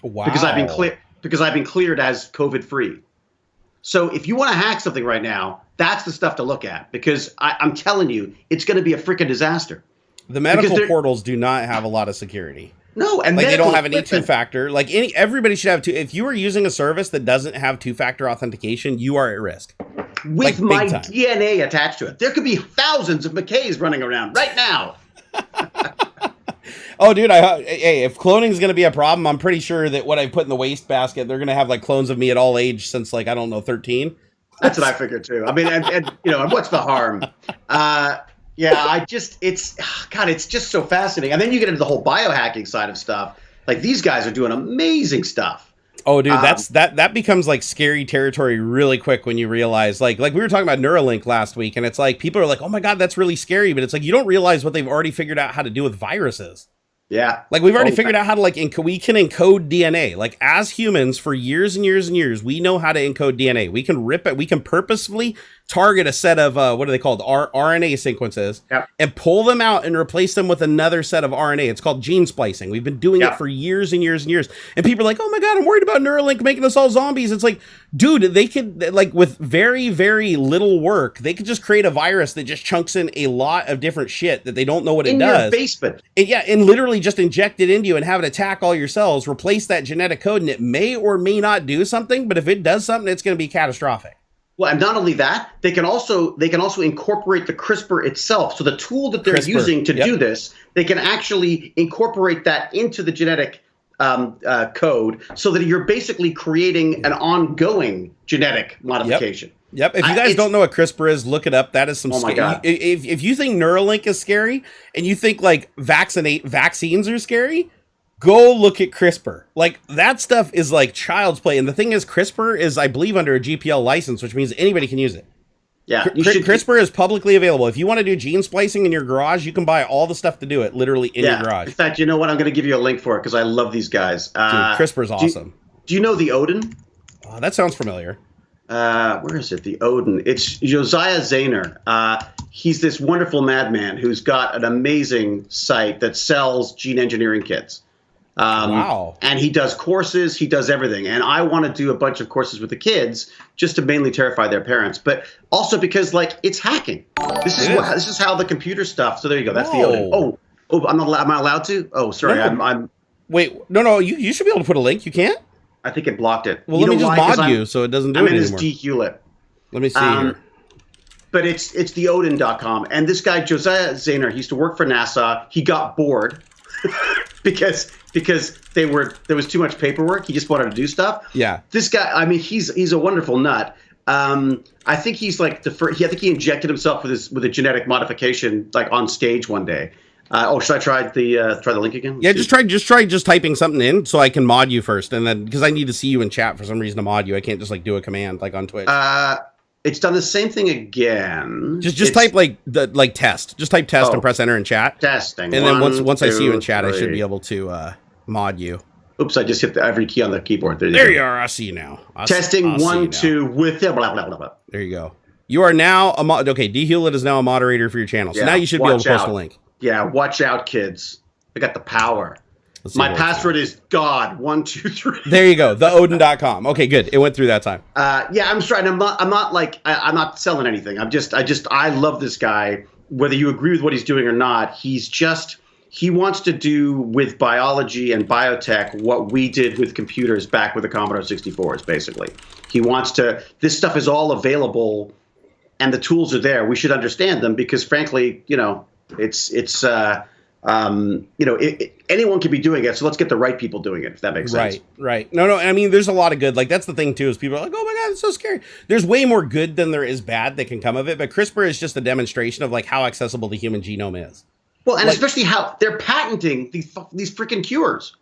Wow. Because I've been cleared as COVID free. So if you want to hack something right now, that's the stuff to look at, because I'm telling you, it's going to be a freaking disaster. The medical portals do not have a lot of security. No, and like they don't have any two-factor. Like everybody should have two. If you are using a service that doesn't have two-factor authentication, you are at risk. With my DNA attached to it, there could be thousands of McKays running around right now. Oh, dude! Hey, if cloning is going to be a problem, I'm pretty sure that what I put in the wastebasket, they're going to have like clones of me at all age since like I don't know 13. That's what I figured too. I mean, and what's the harm? Yeah, it's just so fascinating. And then you get into the whole biohacking side of stuff. Like these guys are doing amazing stuff. Oh, dude, that becomes like scary territory really quick when you realize like we were talking about Neuralink last week, and it's like people are like, oh my God, that's really scary. But it's like you don't realize what they've already figured out how to do with viruses. Yeah. Like we've already figured out how to we can encode DNA. Like as humans for years and years and years, we know how to encode DNA. We can rip it. We can purposefully target a set of, what are they called? RNA sequences and pull them out and replace them with another set of RNA. It's called gene splicing. We've been doing it for years and years and years. And people are like, oh my God, I'm worried about Neuralink making us all zombies. It's like, dude, they could like with very, very little work, they could just create a virus that just chunks in a lot of different shit that they don't know what it does. In your basement. And literally just inject it into you and have it attack all your cells, replace that genetic code, and it may or may not do something, but if it does something, it's going to be catastrophic. Well, and not only that, they can also incorporate the CRISPR itself. So the tool that they're using to do this, they can actually incorporate that into the genetic code, so that you're basically creating an ongoing genetic modification. Yep. If you guys don't know what CRISPR is, look it up. That is some my God. If you think Neuralink is scary and you think like vaccines are scary, go look at CRISPR. Like that stuff is like child's play. And the thing is, CRISPR is, I believe, under a GPL license, which means anybody can use it. Yeah. CRISPR is publicly available. If you want to do gene splicing in your garage, you can buy all the stuff to do it literally in your garage. In fact, you know what? I'm going to give you a link for it because I love these guys. Dude, CRISPR is awesome. Do you know the Odin? Oh, that sounds familiar. Where is it? The Odin. It's Josiah Zahner. He's this wonderful madman who's got an amazing site that sells gene engineering kits. Wow. And he does courses, he does everything. And I want to do a bunch of courses with the kids just to mainly terrify their parents, but also because like it's hacking. This is how the computer stuff. So there you go. That's the Odin. Oh, I'm not allowed. Am I allowed to? Oh, sorry. No. I'm Wait, no. You should be able to put a link. You can't? I think it blocked it. Well, let me just mod you so it doesn't do it anymore. I'm in as D Hewlett. Let me see here. but it's the Odin.com. And this guy, Josiah Zahner, he used to work for NASA. He got bored because there was too much paperwork. He just wanted to do stuff. Yeah. This guy, I mean, he's a wonderful nut. I think he's like I think he injected himself with a genetic modification like on stage one day. Should I try the link again? Yeah, just try typing something in so I can mod you first, and then because I need to see you in chat for some reason to mod you, I can't just like do a command like on Twitch. It's done the same thing again. Just type like test. Just type test and press enter in chat. Testing. And then once I see you in chat, I should be able to mod you. Oops! I just hit every key on the keyboard. There you are. I see you now. Testing 1 2 with blah blah blah blah. There you go. You are now okay. D Hewlett is now a moderator for your channel, so now you should be able to post a link. Yeah, watch out, kids. I got the power. My password is God123. There you go. The Odin.com. Okay, good. It went through that time. Yeah, I'm trying. I'm not selling anything. I love this guy. Whether you agree with what he's doing or not, he wants to do with biology and biotech what we did with computers back with the Commodore 64s, basically. He wants to, this stuff is all available and the tools are there. We should understand them because frankly, anyone can be doing it. So let's get the right people doing it, if that makes sense. Right. No. I mean, there's a lot of good. Like that's the thing too, is people are like, oh my God, it's so scary. There's way more good than there is bad that can come of it. But CRISPR is just a demonstration of like how accessible the human genome is. Well, and especially how they're patenting these freaking cures.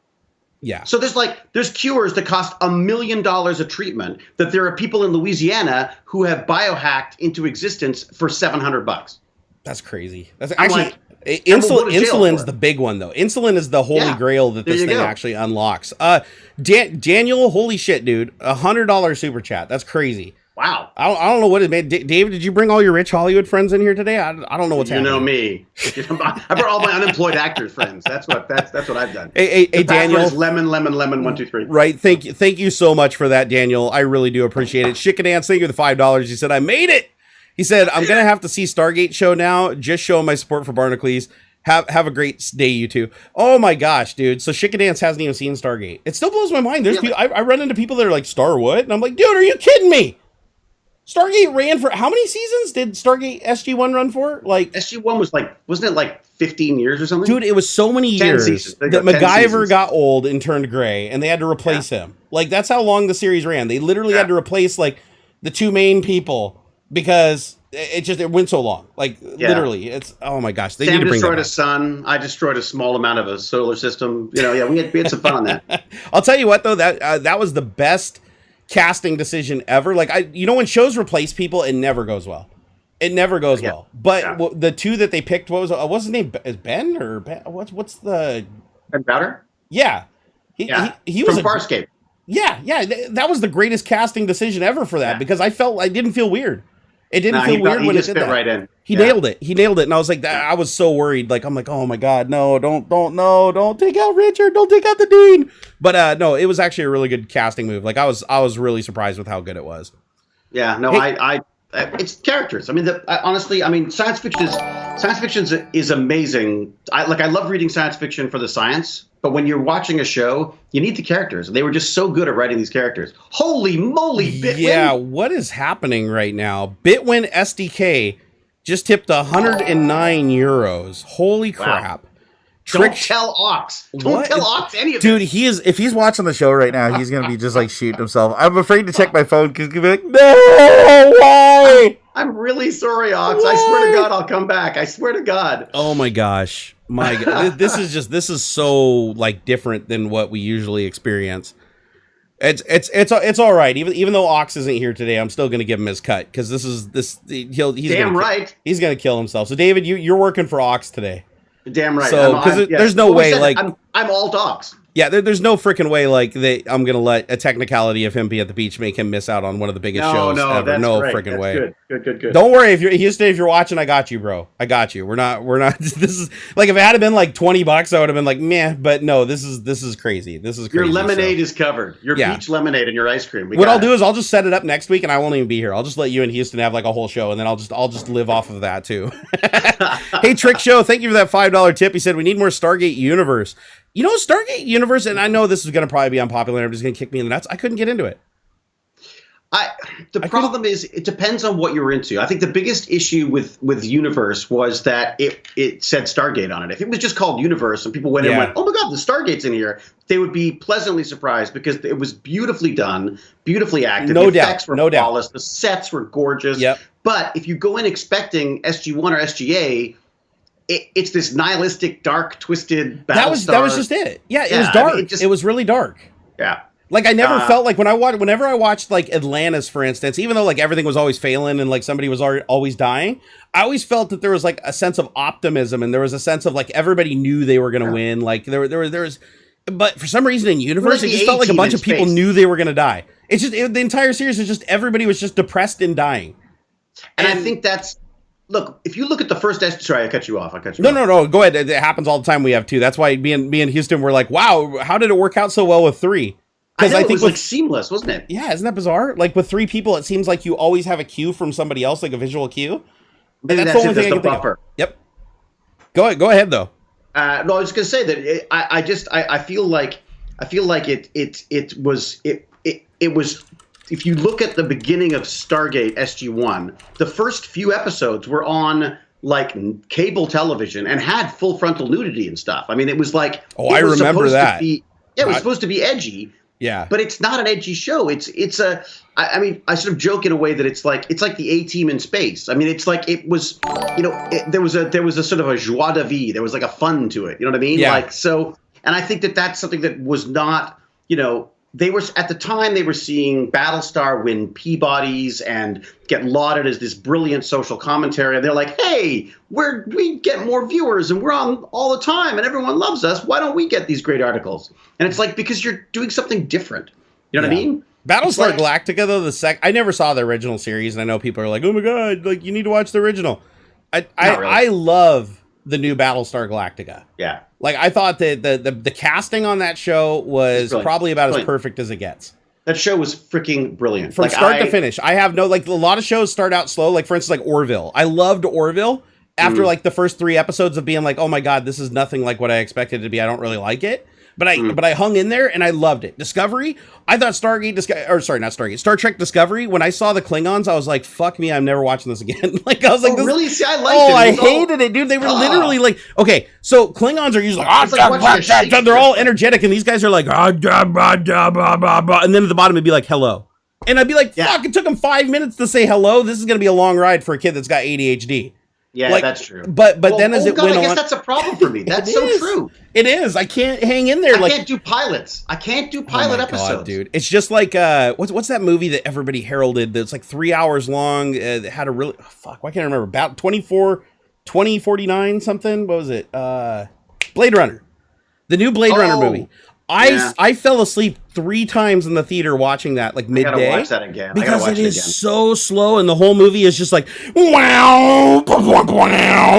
Yeah. So there's cures that cost $1 million a treatment that there are people in Louisiana who have biohacked into existence for $700. That's crazy. That's actually insulin's the big one though. Insulin is the holy grail that this thing actually unlocks. Daniel, holy shit, dude, $100 super chat. That's crazy. Wow. I don't know what it made. David, did you bring all your rich Hollywood friends in here today? I don't know what's happening. You know me. I brought all my unemployed actor friends. That's what I've done. Hey, Daniel. Is lemon 1 2 3. Right. Thank you so much for that, Daniel. I really do appreciate it. Chickadance, thank you for the $5. He said I made it. He said I'm gonna have to see Stargate show now. Just showing my support for Barnacules. Have a great day, you two. Oh my gosh, dude. So Chickadance hasn't even seen Stargate. It still blows my mind. There's people, I run into people that are like, Star what? And I'm like, dude, are you kidding me? Stargate ran for how many seasons did Stargate SG-1 run for? Like SG-1 was wasn't it like 15 years or something? Dude, it was so many years that MacGyver got old and turned gray and they had to replace him. Like that's how long the series ran. They literally had to replace like the two main people because it went so long. Like literally, it's oh my gosh. They Sam need to bring destroyed a sun. I destroyed a small amount of a solar system. We had some fun on that. I'll tell you what though, that was the best casting decision ever. Like when shows replace people, it never goes well. It never goes well. But the two that they picked, what's his name? Is Ben or Ben? What's the Ben Browder? Yeah, he was from Farscape. Yeah, that was the greatest casting decision ever for that because I didn't feel weird. It didn't feel weird when it did that. Right in. He nailed it. And I was like, I was so worried. Like, I'm like, oh my God, no, don't take out Richard. Don't take out the Dean. But no, it was actually a really good casting move. Like I was really surprised with how good it was. Yeah, no, it's characters. I mean, honestly, science fiction is amazing. I love reading science fiction for the science, but when you're watching a show, you need the characters. They were just so good at writing these characters. Holy moly, Bitwin! Yeah, what is happening right now? Bitwin SDK just tipped 109 euros. Holy crap. Don't tell Aux. Don't tell Aux any of this. Dude, if he's watching the show right now, he's going to be just like shooting himself. I'm afraid to check my phone because he's going to be like, no, why? I'm really sorry, Aux. Why? I swear to God, I'll come back. I swear to God. Oh my gosh. My God. This is so like different than what we usually experience. It's all right. Even though Aux isn't here today, I'm still going to give him his cut because he's damn right. He's going to kill himself. So David, you're working for Aux today. Damn right. So because there's no way I'm all dogs. Yeah, there's no freaking way I'm gonna let a technicality of him be at the beach make him miss out on one of the biggest shows ever. That's no great. freaking way. Good. Don't worry if you're watching. I got you, bro. I got you. We're not. This is like if it had been like $20, I would have been like meh. But no, this is crazy. This is crazy. Your lemonade is covered. Your beach lemonade and your ice cream. What I'll do is I'll just set it up next week and I won't even be here. I'll just let you and Houston have like a whole show and then I'll just live off of that too. Hey, Trick Show, thank you for that $5 tip. He said we need more Stargate Universe. Stargate Universe, and I know this is going to probably be unpopular. I'm just going to kick me in the nuts. I couldn't get into it. The problem is it depends on what you're into. I think the biggest issue with Universe was that it said Stargate on it. If it was just called Universe and people went in and went, "Oh my God, the Stargate's in here," they would be pleasantly surprised because it was beautifully done, beautifully acted. No the doubt, effects were no doubt. flawless. The sets were gorgeous. Yep. But if you go in expecting SG-1 or SGA, it's this nihilistic, dark, twisted Battlestar. That was just it. Yeah, it was dark. I mean, it was really dark. Yeah. Like I never felt like whenever I watched like Atlantis, for instance, even though like everything was always failing and like somebody was always dying, I always felt that there was like a sense of optimism and there was a sense of like everybody knew they were going to win. Like there was, but for some reason in Universe, it just felt like a bunch of people knew they were going to die. It's just the entire series was just everybody was just depressed and dying. And I think that's. Look, if you look at the first sorry, I cut you off. No. Go ahead. It happens all the time. We have two. That's why me and Houston were like, wow, how did it work out so well with three? Because I think it was like seamless, wasn't it? Yeah, isn't that bizarre? Like with three people, it seems like you always have a cue from somebody else, like a visual cue. And that's the only thing I can think of. Yep. Go ahead though. No, I was going to say that I feel like it was. If you look at the beginning of Stargate SG-1, the first few episodes were on like cable television and had full frontal nudity and stuff. I mean, it was like I remember that. It was supposed to be edgy. Yeah, but it's not an edgy show. I mean, I sort of joke in a way that it's like the A-Team in space. I mean, it's like it was, there was a sort of a joie de vivre. There was like a fun to it. You know what I mean? Yeah. Like so, and I think that that's something that was not, they were at the time they were seeing Battlestar win Peabodys and get lauded as this brilliant social commentary. And they're like, hey, we get more viewers and we're on all the time and everyone loves us. Why don't we get these great articles? And it's like, because you're doing something different. You know what I mean? Battlestar Galactica, though, I never saw the original series, and I know people are like, oh my God, like you need to watch the original. I love the new Battlestar Galactica. Yeah. Like I thought that the casting on that show was probably about as perfect as it gets. That show was freaking brilliant. From start to finish. I have a lot of shows start out slow. Like for instance, like Orville. I loved Orville after like the first 3 episodes of being like, oh my God, this is nothing like what I expected it to be. I don't really like it. But I hung in there and I loved it. Discovery, I thought Star Trek Discovery, when I saw the Klingons, I was like, fuck me, I'm never watching this again. Like I was like, really? See, I liked it. I hated it, dude. They were literally like, okay, so Klingons are usually like, they're all energetic, and these guys are like, and then at the bottom it'd be like, hello. And I'd be like, fuck, it took them 5 minutes to say hello. This is gonna be a long ride for a kid that's got ADHD. Yeah, that's true. But then as it went on, I guess that's a problem for me. That's so true. It is. I can't hang in there. I can't do pilots. I can't do pilot episodes, dude. It's just like what's that movie that everybody heralded? That's like 3 hours long. That had a really why can't I remember? About 2049 something. What was it? Blade Runner. The new Blade Runner movie. I fell asleep 3 times in the theater watching that, like midday. I gotta watch that again. Because it is so slow, and the whole movie is just like, wow.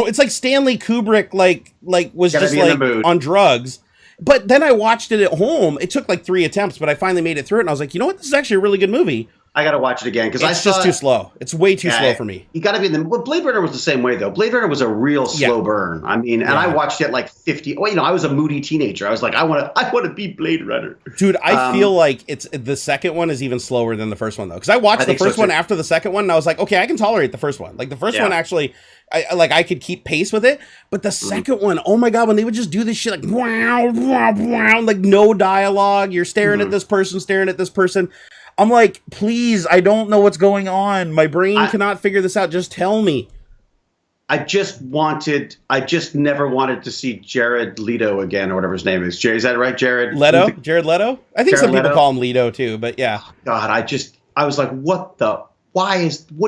It's like Stanley Kubrick, like was just like on drugs. But then I watched it at home. It took like 3 attempts, but I finally made it through it, and I was like, you know what? This is actually a really good movie. I gotta watch it again because it's just too slow. It's way too slow for me. You gotta be in the. Well, Blade Runner was the same way though. Blade Runner was a real slow burn. I mean, and I watched it like 50. Well, I was a moody teenager. I was like, I want to be Blade Runner, dude. I feel like the second one is even slower than the first one though, because I watched the first one after the second one, and I was like, okay, I can tolerate the first one. Like the first one actually, I could keep pace with it, but the second one, oh my God, when they would just do this shit like wow, wow, wow, like no dialogue, you're staring at this person. I'm like, please, I don't know what's going on. My brain cannot figure this out. Just tell me. I just never wanted to see Jared Leto again, or whatever his name is. Is that right, Jared? Leto? Jared Leto? I think some people call him Leto too, but yeah. God, I was like, what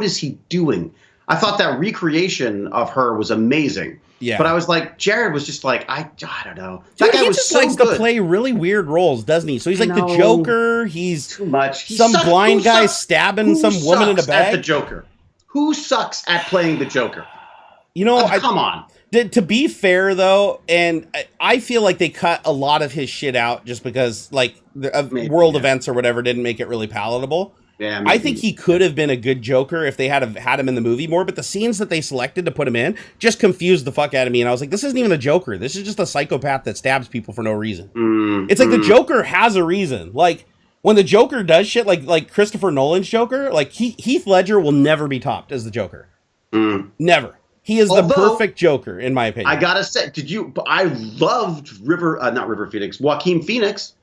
is he doing? I thought that recreation of her was amazing. Yeah. But I was like, Jared was just like, I don't know. That guy was so good. He just likes to play really weird roles, doesn't he? So he's like the Joker. He's too much. Some blind guy stabbing some woman in a bag. At the Joker. Who sucks at playing the Joker? Come on. To be fair, though, and I feel like they cut a lot of his shit out just because, like, world events or whatever didn't make it really palatable. Yeah, I think he could have been a good Joker if they had him in the movie more, but the scenes that they selected to put him in just confused the fuck out of me, and I was like, this isn't even a Joker. This is just a psychopath that stabs people for no reason. It's like the Joker has a reason. Like, when the Joker does shit like Christopher Nolan's Joker, like Heath Ledger will never be topped as the Joker. Never. He is the perfect Joker, in my opinion. I gotta say, I loved not River Phoenix, Joaquin Phoenix.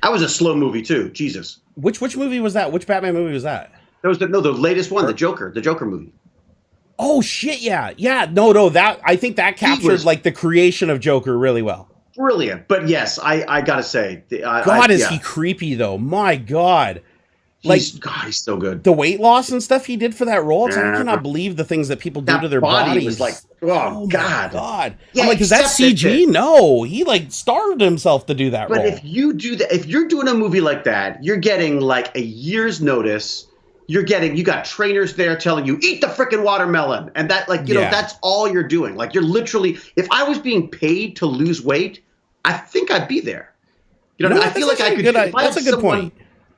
That was a slow movie too. Jesus. Which movie was that? Which Batman movie was that? That was the latest one, the Joker movie. Oh shit, yeah. No, that I think that captured like the creation of Joker really well. Brilliant. But yes, I gotta say, is he creepy though? My God. He's so good. The weight loss and stuff he did for that role. It's like, I cannot believe the things that people do to their bodies. Was like, oh God. God. Yeah, I'm like, is that CG? No, he like starved himself to do that role. But if you do that, if you're doing a movie like that, you're getting like a year's notice. You got trainers there telling you, eat the freaking watermelon. And that, like, you know, that's all you're doing. Like, you're literally, if I was being paid to lose weight, I think I'd be there. You know, I feel like I could. That's a good point.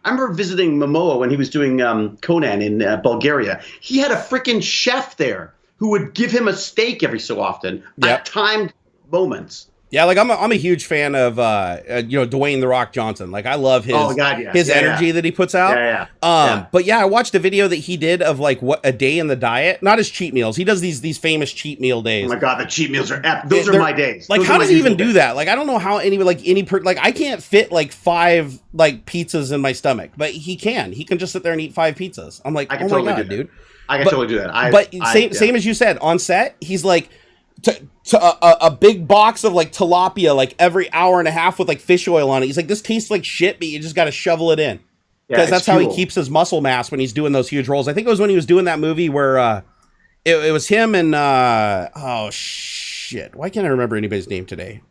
I remember visiting Momoa when he was doing Conan in Bulgaria. He had a freaking chef there who would give him a steak every so often at timed moments. Yeah, like I'm a huge fan of Dwayne The Rock Johnson. Like I love his energy that he puts out. But yeah, I watched a video that he did of like what a day in the diet, not his cheat meals. He does these famous cheat meal days. Oh my God, the cheat meals are those are my days. Like how does he even do that? Like I don't know how I can't fit like 5 like pizzas in my stomach, but he can. He can just sit there and eat 5 pizzas. I'm like, oh my God, dude. I can totally do that. But same as you said on set, he's like. A big box of like tilapia like every hour and a half with like fish oil on it. He's like, this tastes like shit, but you just got to shovel it in because that's how he keeps his muscle mass when he's doing those huge roles. I think it was when he was doing that movie where it was him and oh shit, why can't I remember anybody's name today?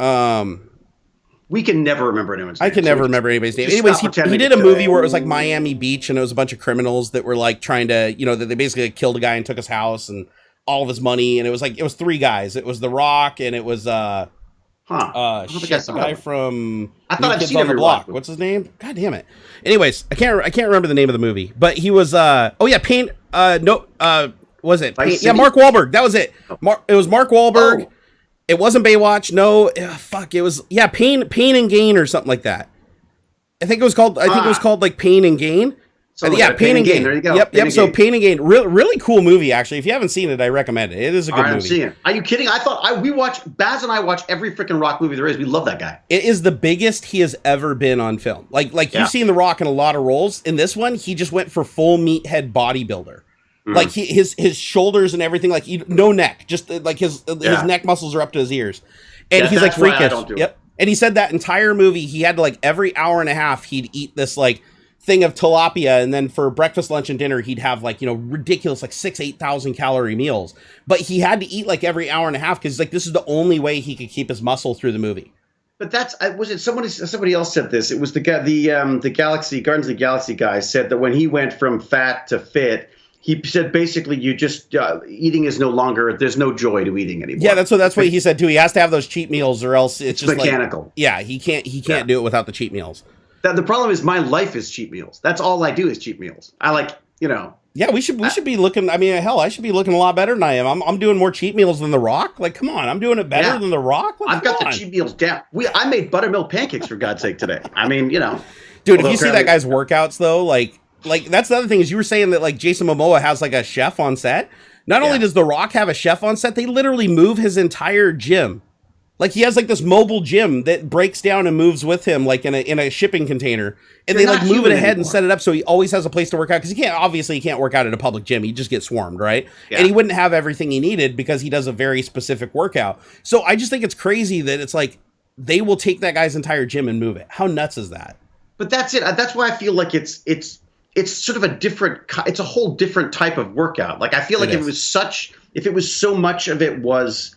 We can never remember anyone's name. I can never remember anybody's name. Anyways, he did a movie where it was like Miami Beach and it was a bunch of criminals that were like trying to, that they basically killed a guy and took his house and all of his money, and it was 3 guys. It was The Rock, and it was the guy from I thought I've seen on the Block. What's his name? God damn it. Anyways, I can't remember the name of the movie, but he was was it? Pain, Mark Wahlberg. That was it. It was Mark Wahlberg. Oh. It wasn't Baywatch. No, it was Pain and Gain or something like that. I think it was called like Pain and Gain. So Pain and Gain. There you go. Yep. So Pain and Gain, really cool movie. Actually, if you haven't seen it, I recommend it. It is a good movie. I'm seeing it. Are you kidding? I thought Baz and I watch every freaking Rock movie there is. We love that guy. It is the biggest he has ever been on film. Like you've seen The Rock in a lot of roles. In this one, he just went for full meathead bodybuilder. Like his shoulders and everything. Like no neck, just like his neck muscles are up to his ears, and he's like freakish. Yep. And he said that entire movie, he had to like every hour and a half, he'd eat this like thing of tilapia, and then for breakfast, lunch, and dinner he'd have like ridiculous like 8,000 calorie meals, but he had to eat like every hour and a half because like this is the only way he could keep his muscle through the movie. But was it somebody else said this? It was the guy, the Galaxy Guardians of the Galaxy guy said that when he went from fat to fit, he said basically you just eating is no longer, there's no joy to eating anymore. Yeah, that's what he said too. He has to have those cheat meals or else it's just mechanical. Like, he can't do it without the cheat meals. The problem is my life is cheat meals. That's all I do is cheat meals. I like, Yeah, we should be looking. I mean, hell, I should be looking a lot better than I am. I'm doing more cheat meals than The Rock. Like, come on, I'm doing it better than The Rock. Like, I've got the cheat meals down. I made buttermilk pancakes for God's sake today. I mean, dude. If you see that guy's workouts though, like that's the other thing is you were saying that like Jason Momoa has like a chef on set. Not only does The Rock have a chef on set, they literally move his entire gym. Like he has like this mobile gym that breaks down and moves with him like in a shipping container, and they like move it ahead and set it up so he always has a place to work out because he can't work out at a public gym. He just gets swarmed, right? Yeah. And he wouldn't have everything he needed because he does a very specific workout. So I just think it's crazy that it's like they will take that guy's entire gym and move it. How nuts is that? But that's it. That's why I feel like it's sort of it's a whole different type of workout. Like I feel like if it was so much of it was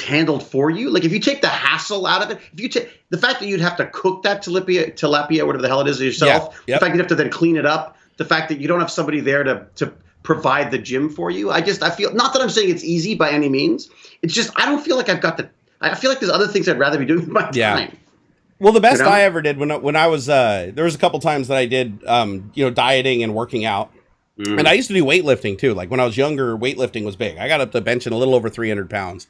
handled for you. Like if you take the hassle out of it, if you take the fact that you'd have to cook that tilapia, whatever the hell it is yourself, the fact you'd have to then clean it up, the fact that you don't have somebody there to provide the gym for you. I feel, not that I'm saying it's easy by any means. It's just, I don't feel like I feel like there's other things I'd rather be doing with my time. Well, the best I ever did when I was, there was a couple times that I did, dieting and working out. And I used to do weightlifting too. Like when I was younger, weightlifting was big. I got up to benching a little over 300 pounds.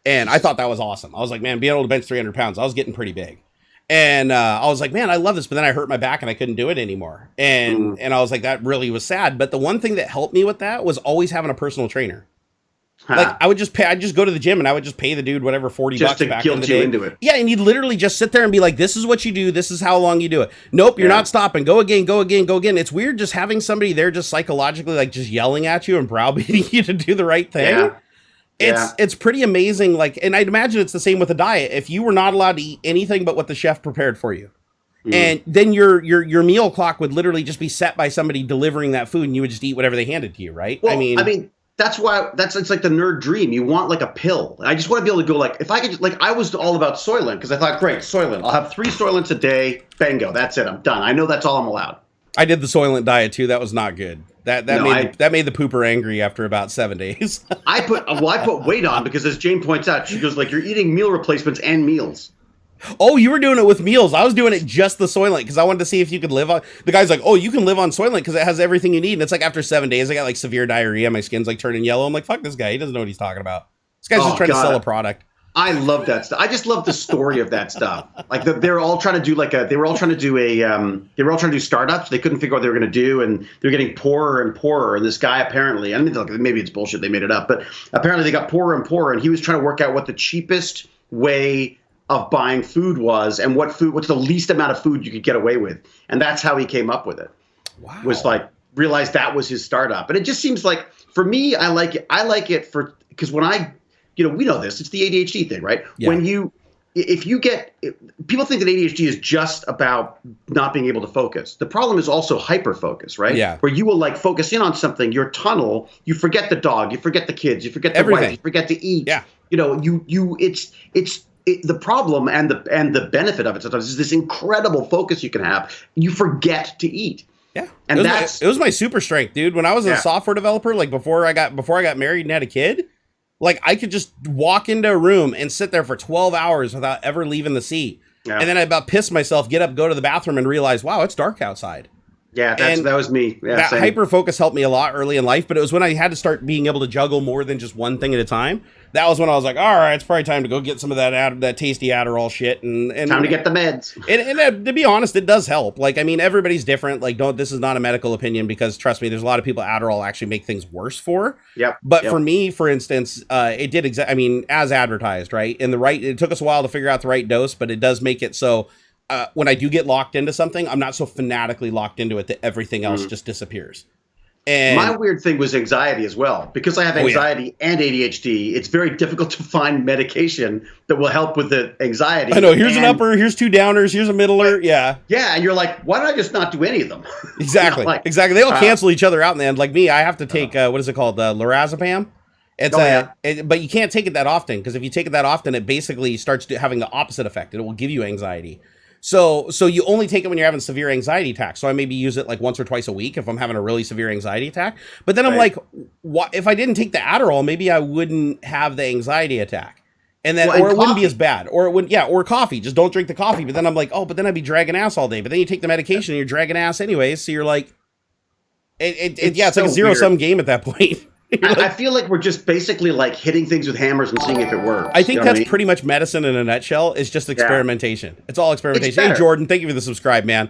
And I thought that was awesome. I was like, man, being able to bench 300 pounds, I was getting pretty big. And I was like, man, I love this. But then I hurt my back and I couldn't do it anymore. And I was like, that really was sad. But the one thing that helped me with that was always having a personal trainer. Like I would just pay, I'd just go to the gym and I would just pay the dude whatever, 40 just bucks to back guilt in the you day. into it. Yeah, and he'd literally just sit there and be like, this is what you do, this is how long you do it. Nope, you're not stopping. Go again, go again, go again. It's weird just having somebody there just psychologically like just yelling at you and browbeating you to do the right thing. It's pretty amazing. Like, and I'd imagine it's the same with a diet. If you were not allowed to eat anything but what the chef prepared for you, and then your meal clock would literally just be set by somebody delivering that food and you would just eat whatever they handed to you, right? Well, I mean that's why it's like the nerd dream. You want like a pill. I just want to be able to go like, if I could, like I was all about Soylent because I thought, great, Soylent. I'll have 3 Soylents a day. Bingo. That's it. I'm done. I know that's all I'm allowed. I did the Soylent diet too. That was not good. That made the pooper angry after about 7 days. I put weight on because as Jane points out, she goes like, you're eating meal replacements and meals. Oh, you were doing it with meals. I was doing it just the Soylent because I wanted to see if you could live on. The guy's like, oh, you can live on Soylent because it has everything you need. And it's like after 7 days, I got like severe diarrhea. My skin's like turning yellow. I'm like, fuck this guy. He doesn't know what he's talking about. This guy's just trying to sell a product. I love that stuff. I just love the story of that stuff. Like they're all trying to do they were all trying to do startups. They couldn't figure out what they were going to do, and they're getting poorer and poorer. And this guy apparently, I mean, maybe it's bullshit. They made it up, but apparently they got poorer and poorer. And he was trying to work out what the cheapest way of buying food was, and what's the least amount of food you could get away with. And that's how he came up with it. Wow. Was like realized that was his startup. And it just seems like for me, I like it for because when I. We know this. It's the ADHD thing, right? Yeah. People think that ADHD is just about not being able to focus. The problem is also hyper-focus, right? Yeah. Where you will like focus in on something, your tunnel, you forget the dog, you forget the kids, you forget the wife, you forget to eat. Yeah. The problem and the benefit of it sometimes is this incredible focus you can have. You forget to eat. Yeah. And it was my super strength, dude. When I was a software developer, like before I got married and had a kid, like I could just walk into a room and sit there for 12 hours without ever leaving the seat. Yeah. And then I about piss myself, get up, go to the bathroom and realize, wow, it's dark outside. Yeah, that was me. Yeah, that hyper focus helped me a lot early in life, but it was when I had to start being able to juggle more than just one thing at a time. That was when I was like, all right, it's probably time to go get some of that tasty Adderall shit and time to get the meds. And to be honest, it does help. Like, I mean, everybody's different. Like, this is not a medical opinion because trust me, there's a lot of people Adderall actually make things worse for. Yep. But for me, for instance, it did as advertised, right? It took us a while to figure out the right dose, but it does make it so when I do get locked into something, I'm not so fanatically locked into it that everything else just disappears. And my weird thing was anxiety as well. Because I have anxiety and ADHD, it's very difficult to find medication that will help with the anxiety. I know, here's an upper, here's 2 downers, here's a middler, yeah. Yeah, and you're like, why don't I just not do any of them? Exactly, exactly. They all cancel each other out in the end. Like me, I have to take, what is it called, lorazepam? But you can't take it that often, because if you take it that often, it basically starts having the opposite effect. It will give you anxiety. So you only take it when you're having severe anxiety attacks. So I maybe use it like once or twice a week if I'm having a really severe anxiety attack. But then I'm like, what if I didn't take the Adderall, maybe I wouldn't have the anxiety attack. And then it wouldn't be as bad. Or it wouldn't, or coffee. Just don't drink the coffee. But then I'm like, but then I'd be dragging ass all day. But then you take the medication and you're dragging ass anyways. So you're like, it's like a zero-sum game at that point. I feel like we're just basically like hitting things with hammers and seeing if it works. I think that's pretty much medicine in a nutshell. It's just experimentation. Yeah. It's all experimentation. Hey, Jordan, thank you for the subscribe, man.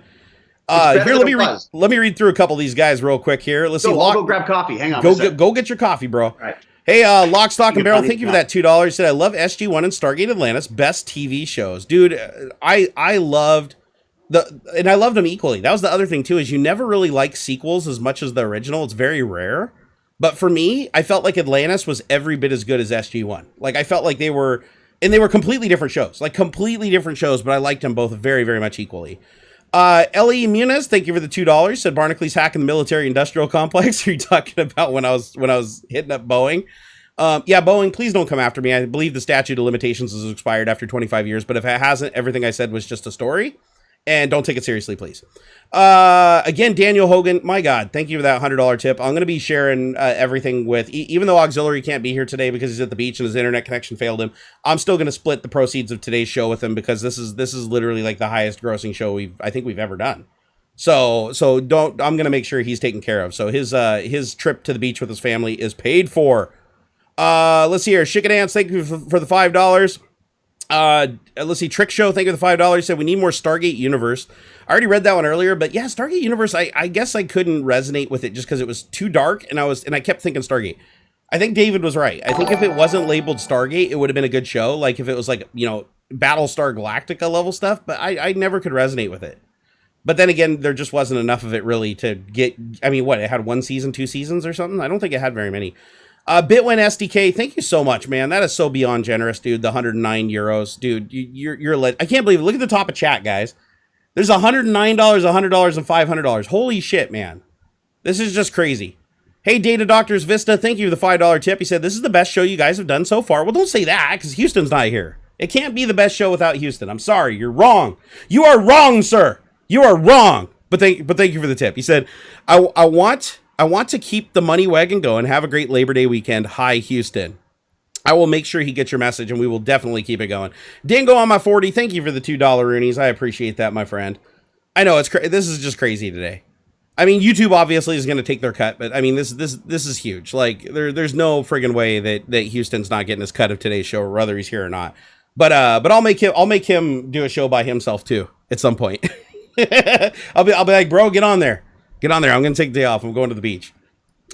Here, let me read through a couple of these guys real quick here. Let's see. I'll go grab coffee. Hang on. Go get your coffee, bro. All right. Hey, Lock, Stock, and Barrel, thank you for that $2. He said, I love SG-1 and Stargate Atlantis. Best TV shows. Dude, I loved... and I loved them equally. That was the other thing, too, is you never really like sequels as much as the original. It's very rare. But for me, I felt like Atlantis was every bit as good as SG-1. Like, I felt like they were completely different shows. Like, completely different shows, but I liked them both very, very much equally. Ellie Muniz, thank you for the $2. Said Barnacules hacking the military-industrial complex. Are you talking about when I was hitting up Boeing? Yeah, Boeing, please don't come after me. I believe the statute of limitations has expired after 25 years, but if it hasn't, everything I said was just a story. And don't take it seriously, please. Again, Daniel Hogan, my God, thank you for that $100 tip. I'm going to be sharing everything with, even though AuxxZillary can't be here today because he's at the beach and his internet connection failed him, I'm still going to split the proceeds of today's show with him because this is literally like the highest grossing show I think we've ever done. So I'm going to make sure he's taken care of. So his trip to the beach with his family is paid for. Let's see here. Chicken Ants, thank you for the $5. Let's see. Trick Show, thank you for the $5. Said we need more Stargate Universe. I already read that one earlier, but yeah, Stargate Universe. I guess I couldn't resonate with it just because it was too dark, and I kept thinking Stargate. I think David was right. I think if it wasn't labeled Stargate, it would have been a good show. Like if it was like, you know, Battlestar Galactica level stuff, but I never could resonate with it. But then again, there just wasn't enough of it really to get. I mean, what, it had 1 season, 2 seasons or something? I don't think it had very many. Bitwin SDK, thank you so much, man. That is so beyond generous, dude. The 109 euros, dude. You're lit. I can't believe it. Look at the top of chat, guys. There's $109, $100, and $500. Holy shit, man. This is just crazy. Hey, Data Doctors Vista, thank you for the $5 tip. He said, this is the best show you guys have done so far. Well, don't say that, because Houston's not here. It can't be the best show without Houston. I'm sorry, you're wrong. You are wrong, sir. You are wrong. But thank you for the tip. He said, I want to keep the money wagon going. Have a great Labor Day weekend. Hi, Houston. I will make sure he gets your message, and we will definitely keep it going. Dingo on my 40, thank you for the $2 Roonies. I appreciate that, my friend. I know, this is just crazy today. I mean, YouTube obviously is going to take their cut, but I mean, this is huge. Like, there's no friggin' way that Houston's not getting his cut of today's show, whether he's here or not. But I'll make him do a show by himself too at some point. I'll be like, bro, get on there. I'm going to take the day off. I'm going to the beach.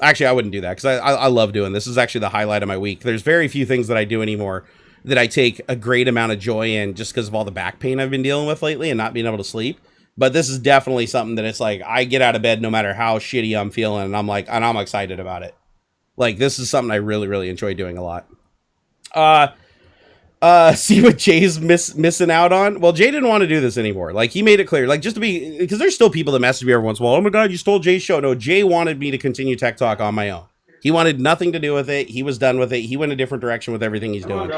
Actually, I wouldn't do that because I love doing this. This is actually the highlight of my week. There's very few things that I do anymore that I take a great amount of joy in just because of all the back pain I've been dealing with lately and not being able to sleep. But this is definitely something that it's like, I get out of bed no matter how shitty I'm feeling. And I'm excited about it. Like, this is something I really, really enjoy doing a lot. See what Jay's missing out on? Well, Jay didn't want to do this anymore. Like, he made it clear, like, just to be, because there's still people that message me every once in a while. Oh my God, you stole Jay's show. No, Jay wanted me to continue Tech Talk on my own. He wanted nothing to do with it. He was done with it. He went a different direction with everything he's doing.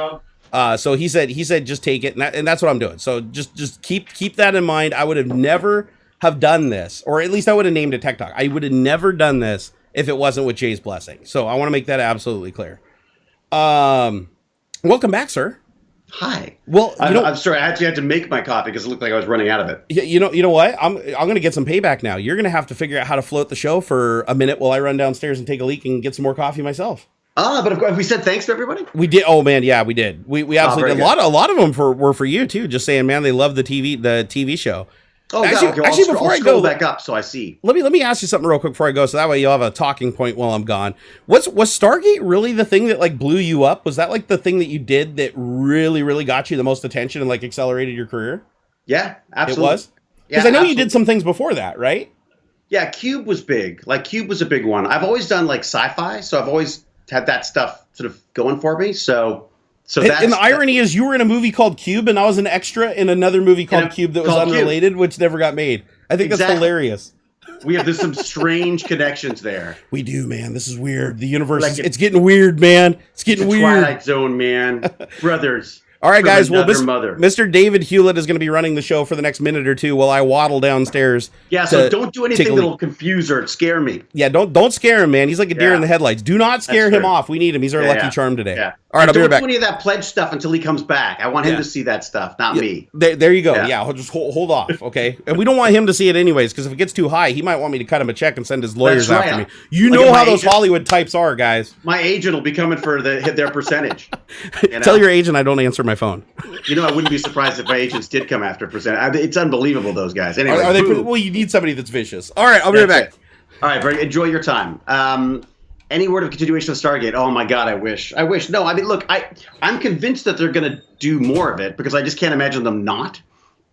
So he said, just take it. And that's what I'm doing. So just keep that in mind. I would have never have done this, or at least I would have named it Tech Talk. I would have never done this if it wasn't with Jay's blessing. So I want to make that absolutely clear. Welcome back, sir. Hi. Well, I'm sorry. I actually had to make my coffee because it looked like I was running out of it. You know what? I'm going to get some payback now. You're going to have to figure out how to float the show for a minute while I run downstairs and take a leak and get some more coffee myself. But of course, we said thanks to everybody. We did. Oh man, yeah, we did. We absolutely did. A lot of them were for you too. Just saying, man, they love the TV show. Oh, actually, before I go back up, so I see. Let me ask you something real quick before I go, so that way you'll have a talking point while I'm gone. Was Stargate really the thing that like blew you up? Was that like the thing that you did that really, really got you the most attention and like accelerated your career? Yeah, absolutely. It was? Because I know you did some things before that, right? Yeah, Cube was big. Like Cube was a big one. I've always done like sci-fi, so I've always had that stuff sort of going for me. So that's, and the irony is you were in a movie called Cube and I was an extra in another movie called Cube that was unrelated, which never got made. I think that's hilarious. There's some strange connections there. We do, man. This is weird. The universe, it's getting weird, man. It's getting weird. Twilight Zone, man. Brothers. All right, guys. Well, Mr. David Hewlett is going to be running the show for the next minute or two while I waddle downstairs. Yeah, so don't do anything that'll confuse or scare me. Yeah, don't scare him, man. He's like a deer in the headlights. Do not scare him off. We need him. He's our lucky charm today. Yeah. All right, I'll be right back. Don't do any of that pledge stuff until he comes back. I want him to see that stuff, not me. There you go. Yeah, I'll just hold off, okay? And we don't want him to see it anyways, because if it gets too high, he might want me to cut him a check and send his lawyers after me. You know how those Hollywood types are, guys. My agent will be coming for their percentage. Tell your agent I don't answer my phone. You know, I wouldn't be surprised if my agents did come after percentage. It's unbelievable, those guys. Anyway, well, you need somebody that's vicious. All right, I'll be right back. All right, enjoy your time. Any word of continuation of Stargate? Oh my God, I wish. No, I mean, look, I'm convinced that they're going to do more of it because I just can't imagine them not.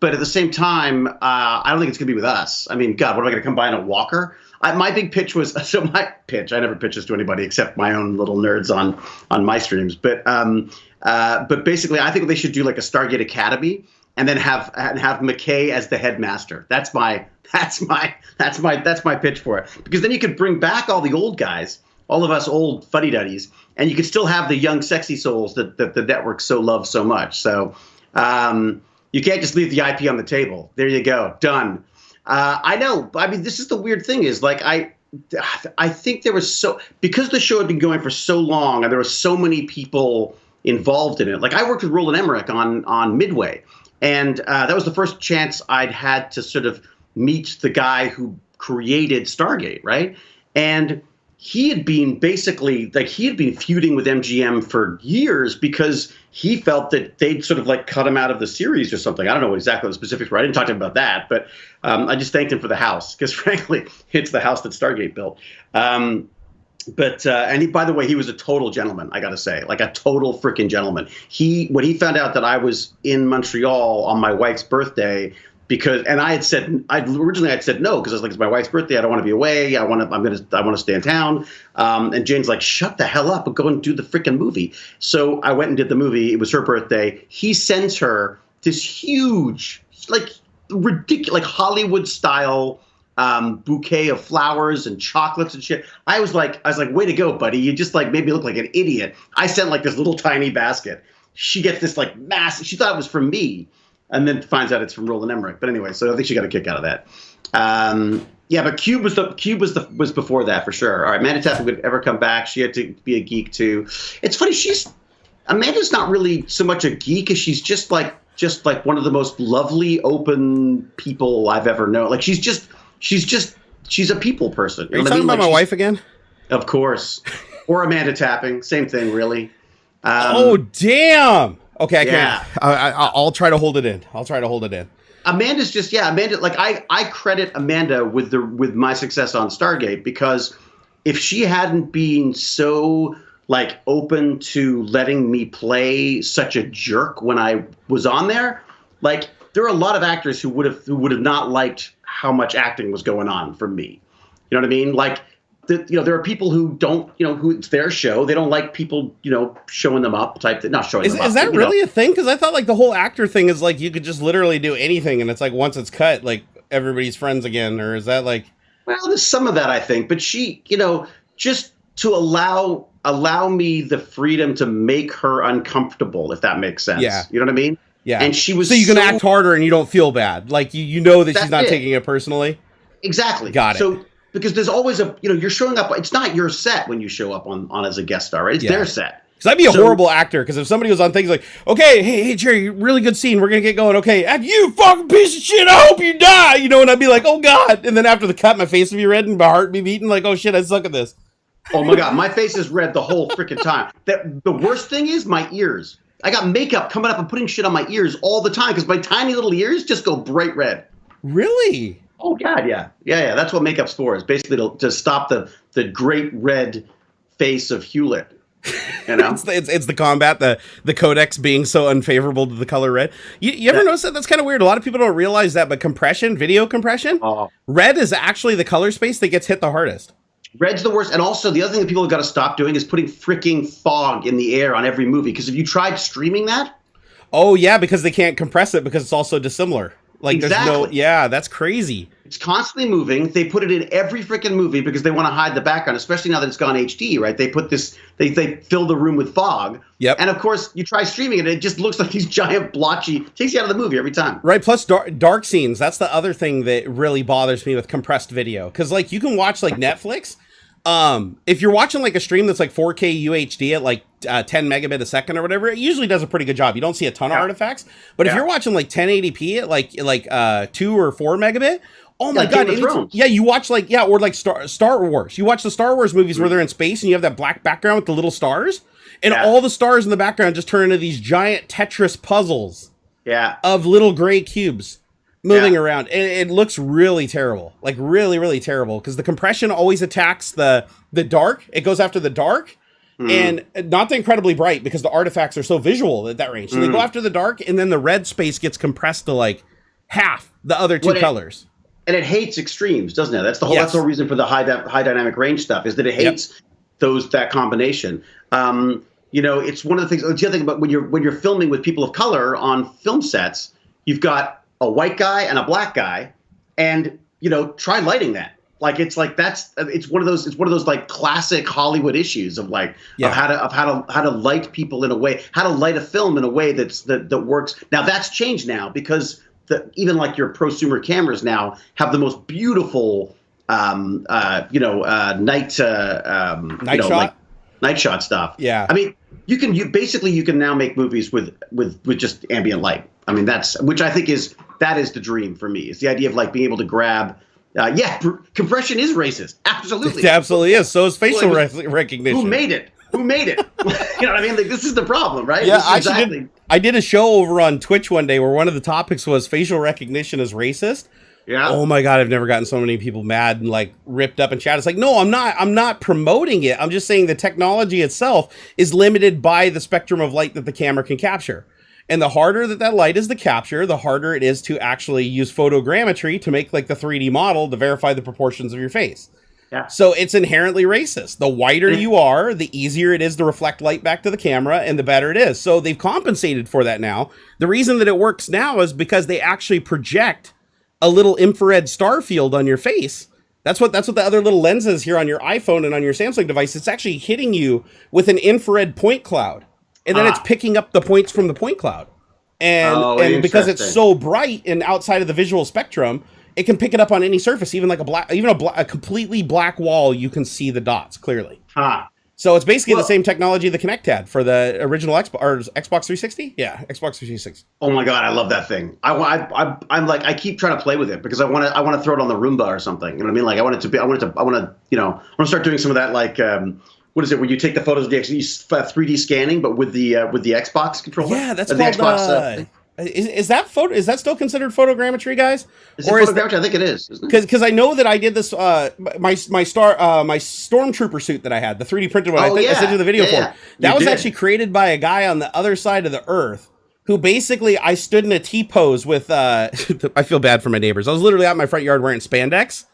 But at the same time, I don't think it's going to be with us. I mean, God, what am I going to come by in a walker? My big pitch was I never pitch this to anybody except my own little nerds on my streams. But basically, I think they should do like a Stargate Academy and then have McKay as the headmaster. That's my pitch for it. Because then you could bring back all the old guys, all of us old fuddy-duddies, and you could still have the young, sexy souls that the network so loves so much. So you can't just leave the IP on the table. There you go. Done. I know. I mean, this is the weird thing is like I think there was because the show had been going for so long and there were so many people involved in it. Like I worked with Roland Emmerich on Midway, and that was the first chance I'd had to sort of meet the guy who created Stargate, right? And he had been basically like he had been feuding with MGM for years because he felt that they'd sort of like cut him out of the series or something. I don't know exactly what the specifics were. I didn't talk to him about that, but I just thanked him for the house because frankly, it's the house that Stargate built. And he, by the way, he was a total gentleman. I got to say, like a total freaking gentleman. When he found out that I was in Montreal on my wife's birthday. And I had said, originally I'd said no because I was like, it's my wife's birthday. I don't want to be away. I want to stay in town. And Jane's like, shut the hell up and go and do the freaking movie. So I went and did the movie. It was her birthday. He sends her this huge, like ridiculous, like Hollywood style bouquet of flowers and chocolates and shit. I was like, way to go, buddy. You just like made me look like an idiot. I sent like this little tiny basket. She gets this like massive. She thought it was from me. And then finds out it's from Roland Emmerich. But anyway, so I think she got a kick out of that. Yeah, but Cube was before that for sure. All right, Amanda Tapping would ever come back. She had to be a geek too. It's funny, Amanda's not really so much a geek as she's just like one of the most lovely, open people I've ever known. Like she's a people person. Are you talking about my wife again? Of course. Or Amanda Tapping, same thing, really. Oh damn. Okay, I yeah. can't. I'll try to hold it in. Amanda's just Amanda. Like I credit Amanda with my success on Stargate because if she hadn't been so like open to letting me play such a jerk when I was on there, like there are a lot of actors who would have not liked how much acting was going on from me. You know what I mean? Like. There are people who don't, who it's their show. They don't like people, showing them up type thing. Not showing them up. Is that really a thing? Because I thought like the whole actor thing is like you could just literally do anything, and it's like once it's cut, like everybody's friends again. Or is that like? Well, there's some of that I think, but she, just to allow me the freedom to make her uncomfortable, if that makes sense. Yeah. You know what I mean? Yeah. And she was so you can act harder and you don't feel bad, like you know that she's not taking it personally. Exactly. Got it. So. Because there's always you're showing up. It's not your set when you show up on as a guest star, right? It's their set. Because I'd be a horrible actor. Because if somebody was on things like, okay, hey, Jerry, really good scene. We're going to get going. Okay, you fucking piece of shit. I hope you die. And I'd be like, oh, God. And then after the cut, my face would be red and my heart would be beating like, oh, shit, I suck at this. Oh, my God. My face is red the whole freaking time. The worst thing is my ears. I got makeup coming up and putting shit on my ears all the time because my tiny little ears just go bright red. Really? Oh, God, yeah. Yeah. That's what makeup's for, is basically to stop the great red face of Hewlett. It's the combat, the codex being so unfavorable to the color red. You ever notice that? That's kind of weird. A lot of people don't realize that, but video compression, red is actually the color space that gets hit the hardest. Red's the worst. And also, the other thing that people have got to stop doing is putting freaking fog in the air on every movie. Because if you tried streaming that... Oh, yeah, because they can't compress it because it's also dissimilar. Like exactly. That's crazy. It's constantly moving. They put it in every freaking movie because they want to hide the background, especially now that it's gone HD, right? They put this, they fill the room with fog. Yep. And of course, you try streaming it, it just looks like these giant blotchy, takes you out of the movie every time. Right. Plus dark scenes. That's the other thing that really bothers me with compressed video. Because like you can watch like Netflix. If you're watching like a stream that's like 4K UHD at like 10 megabit a second or whatever, it usually does a pretty good job. You don't see a ton of artifacts, but if you're watching like 1080p at like 2 or 4 megabit, oh my God. You watch or like Star Wars. You watch the Star Wars movies where they're in space and you have that black background with the little stars and all the stars in the background just turn into these giant Tetris puzzles of little gray cubes moving around. It looks really terrible, like really, really terrible, because the compression always attacks the dark. It goes after the dark and not the incredibly bright, because the artifacts are so visual at that range. So they go after the dark, and then the red space gets compressed to like half the other two colors. And it hates extremes, doesn't it? That's the whole. That's the reason for the high dynamic range stuff, is that it hates that combination. It's one of the things. The other thing about when you're filming with people of color on film sets, you've got a white guy and a black guy, and try lighting that. Like it's one of those like classic Hollywood issues of like of how to light people in a way, how to light a film in a way that works. Now that's changed now, because even like your prosumer cameras now have the most beautiful night shot stuff. Yeah, I mean you can now make movies with just ambient light. I mean, which I think is the dream for me. It's the idea of like being able to grab Yeah, compression is racist. Absolutely. It absolutely is. So is facial recognition. Who made it? You know what I mean? Like, this is the problem, right? Yeah, I did a show over on Twitch one day where one of the topics was facial recognition is racist. Yeah. Oh my God, I've never gotten so many people mad and like ripped up in chat. It's like, no, I'm not promoting it. I'm just saying the technology itself is limited by the spectrum of light that the camera can capture. And the harder that light is to capture, the harder it is to actually use photogrammetry to make like the 3D model to verify the proportions of your face. Yeah. So it's inherently racist. The whiter you are, the easier it is to reflect light back to the camera and the better it is. So they've compensated for that now. The reason that it works now is because they actually project a little infrared star field on your face. That's what the other little lens is here on your iPhone and on your Samsung device. It's actually hitting you with an infrared point cloud. And then it's picking up the points from the point cloud. And because it's so bright and outside of the visual spectrum, it can pick it up on any surface, even like a completely black wall. You can see the dots clearly. So it's basically the same technology the Kinect had for the original Xbox 360. Yeah, Xbox 360. Oh my God, I love that thing. I'm like, I keep trying to play with it because I want to throw it on the Roomba or something. You know what I mean? Like I want to start doing some of that, like what is it? Where you take the photos of the 3D scanning, but with the Xbox controller. Yeah, that's called. Xbox, is that still considered photogrammetry, guys? Is it photogrammetry? I think it is. Because I know that I did this. My stormtrooper suit that I had, the 3D printed one. I sent you the video for. That was actually created by a guy on the other side of the earth. Who basically, I stood in a T-pose with, I feel bad for my neighbors. I was literally out in my front yard wearing spandex.